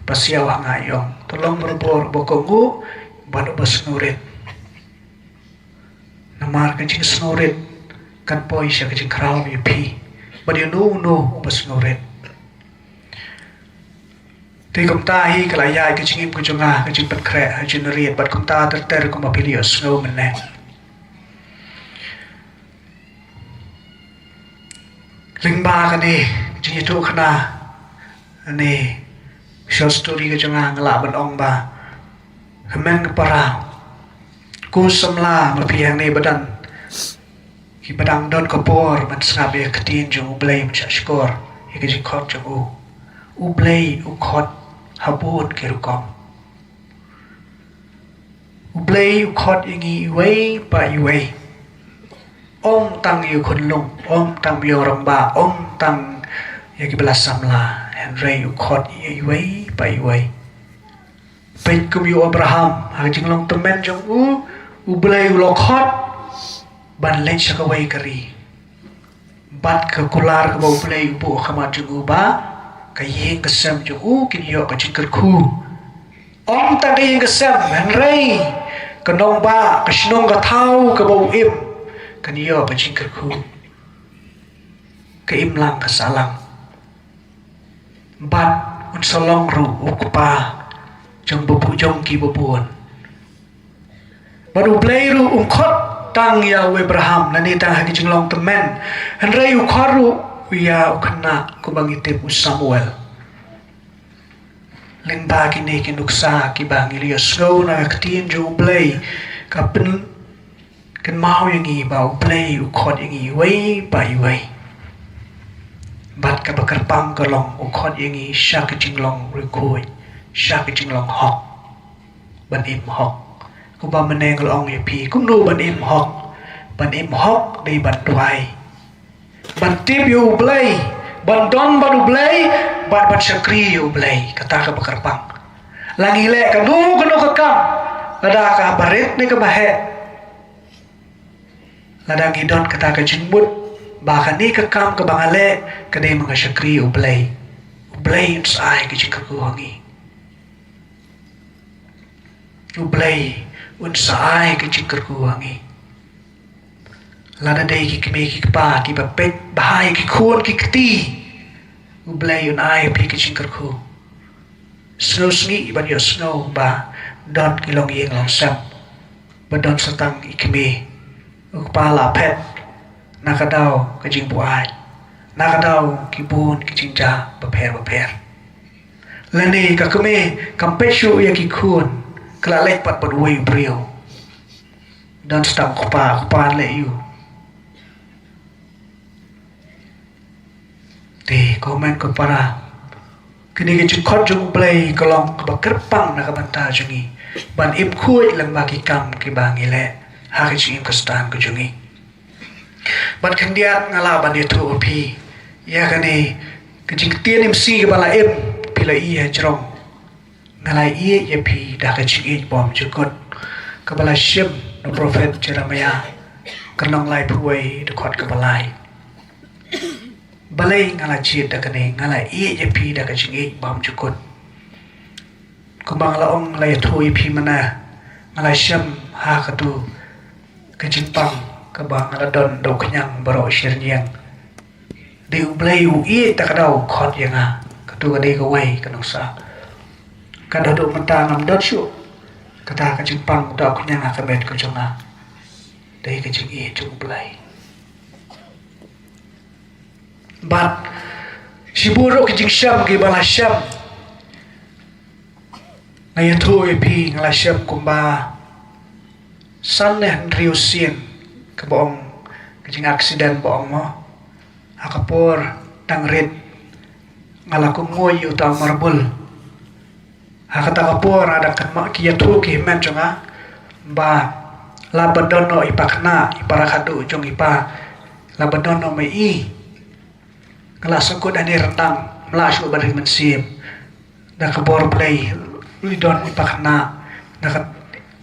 besiau ngayong tolong berbohor ubo kanggo bat ubas ngurit namar ke jeng snurit kan poi sya ke jeng kraw mi pi badi no ubas ngurit thì công ta hi cái lại dài cái chim của chúng ta cái chim bật khẽ hay generate bật công ta ter cũng mà pili ở snow mình nè linh ba cái này chỉ như khăn à này short story cái chúng ta ngala bật ong ba men cái para ku samla mà phi hàng này badan khi badang don kapor man snabe ketin jung blame cha skor cái gì khot jung u blay u khot habun kerukom ublay khot ingi iway pa iway om tang yu khun lung om tang yo ramba om tang yaki belas samla henry khot iway pa iway pen kum yu Abraham ha jing long temen jong ublay lo khot ban len sakaway kari bat ka kular ka ublay bu khama jung ba kayeng kesem jo kinyo ka jingker khu om ta kayeng kesem henry kanong ba kasnong ka thau ka bau im kanyo ka jingker khu ka im lang ka salang bat un solong ru ukupa jong bubu jong ki bubuan badu bleiru khot tang ya Abraham nani tang hagi jinglong temen henrei ukharu ya ukna ku bangite Samuel lengba kini kinuksa ki bang Elias go na katin jo blei kapin kan mau yang i bau blei ukhot yang i wei bai wei bat ka bakar pang ka long ukhot yang i sha ka jinglong rekoi sha ka jinglong hok ban im hok ku ba meneng long ye pi ku nu ban im hok dei ban tuai ban tip yu blei ban don badu blei ban syakri yu blei kata ka bakar pang langi le ka nu ka kam lada ka barit ni ka bahe lada gidon kata ka jinmut bahkan ni ka kam ka bangale ka dei mga syakri yu blei sai ka jingka ku hangi yu blei un sai ka jingka ku hangi lada dei ki kme ki pa ki ba pet bahai ki khon ki kti u blei un ai pi ki jingka ku snow sngi ban yo snow ba don ki long yeng long sam ba don satang ikme u pa la pet nakadau ka jing bu ai nakadau ki bun ki jinja ba pher lani ka kme kampeshu ya ki khun kala lek pat pat wei brio don stang ko pa le yu te komen ko para kini ke chukot jung play kolong ke bakerpang na kabanta jungi ban im khuai lang ba ki kam ki bangi le ha ki chim kastan ko jungi ban kandiat ngala ban itu opi ya kani ke jing tien im si ke bala im pila i ha jrong ngala i ye pi da ka ching i bom chukot ke bala shim no prophet Jeremiah kanong lai phuai de khot ke balai balai ngala chit da kane ngala i je pi da ka chingi bam chukut kumbang la ong la thui pi mana ngala sham ha ka tu ka chimpang ka ba ngala don do knyang baro shirnyang de u blai u i ta ka dau khot yanga ka tu ka de ka wei ka nosa ka do mata ngam dot shu ka ta ka chimpang do knyang ka bet ka chonga de ka chingi chu blai bat siburo ki jingsham ki bala sham na yato pi ngala sham kumba san ne rio sien ka bong ki jing accident bong mo akapor tang red ngala ku ngoy uta marbul hakata kapor ada kan ma ki yato ki men jonga ba labadono ipakna iparakadu jong ipa labadono mai i kelas aku dan rendang melasuk bari mensim dah kebor play lidon ipakna dah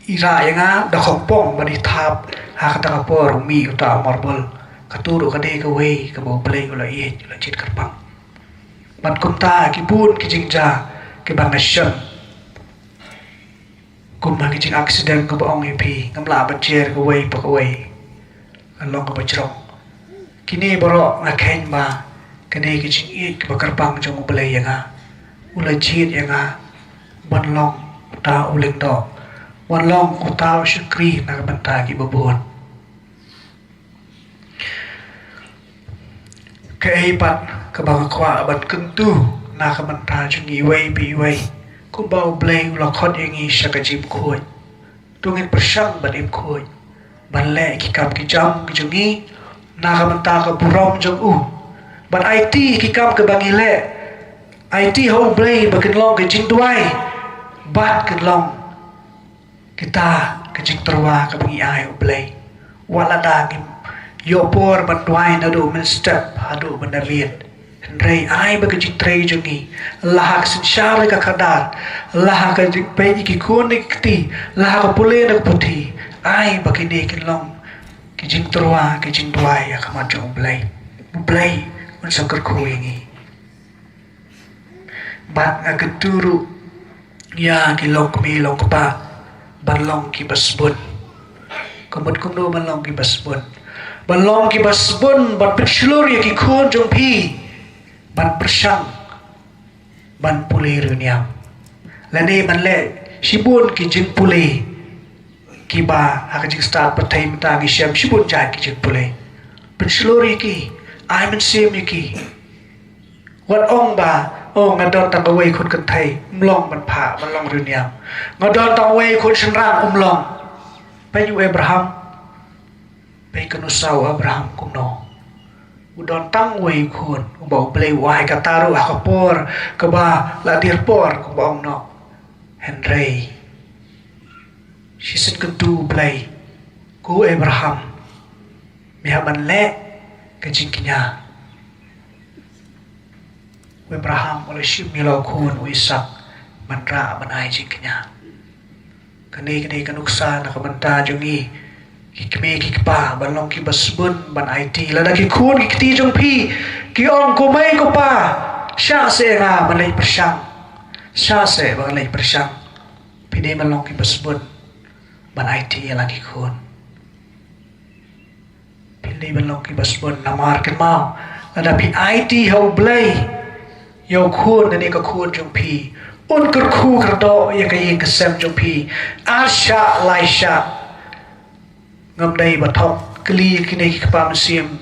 ira yang dah kompong bari Thup ha kata kapor mi uta marbol katuru kade ke wei ke bor play ula i ula chit kerpang ban kumta ki bun ki jingja ke bang nation kum ma ki jing accident ke bong ip ngamla banjer ke wei pa ke wei along ke bajrong kini borok ngakhen ba kene ki ching i ke bakar pang jong belai yanga ula chit yanga ban long ta uleng do wan long ku ta syukri na banta ki babon ke ai pat ke bang kwa ban kentu na ka banta jong i wei pi wei ku bau belai ula khot yangi syakajib khoi tungin persang ban im khoi ban le ki kam ki jam ki jongi na ka banta ka burom jong u ban IT ki kam ke bangile IT ho blay bakin long ke jing duai bat ke long kita ke jing terwa ke bangi ai ho blay wala da kim yo por ban duai na do men step adu ban david rei ai ba ke jing trei jongi lahak sin share ka kadar lahak ke jing pe ki kun ni kti lahak pule na puthi ai ba ke ne kin long ke jing terwa ke jing duai ya kama jong blay unsangkar kuingi bat agaturu ya ki long mi long pa ban long ki basbun kamut kumno ban long ki basbun ban perslur ya ki khon jong pi ban persang ban pulih runiam lani ban le shibun ki jing pulih ki ba hak jing start patai mta ki syam shibun jai ki jing pulih penseluri ki ai men sim ki wat ong ba ong ngadon tang away khun kan thai mlong ban pha ban long runiam ngadon tang away khun senrang longไปอยู่Abraham ไปกันอุสาวAbraham กุมโนอุดรตั้งไว้คุณอุบอกเปลวายกตารุอาคปอร์กบาลาเดียร์ปอร์กุบอกโนเฮนรี่ชิสันกันดูเปลกู Abraham มีหาบันเละกันจริงกินยา Abraham olehชิมีเราคุณวิสักมันระมันไอจริงกินยาkani kanuksa na kamanta jungi kikme kikpa balong ki basbun ban IT lada ki khun ki ti jong phi ki ong ko mai ko pa sha se nga balai persang sha se balai persang pide balong ki basbun ban IT lagi khun pide balong ki basbun namar ke mau lada pi IT ho blai yo khun ni ka khun jong phi un kerku kerdo ya kai kesem jompi asha laisha ngam dai bathok kli kini ki pam sim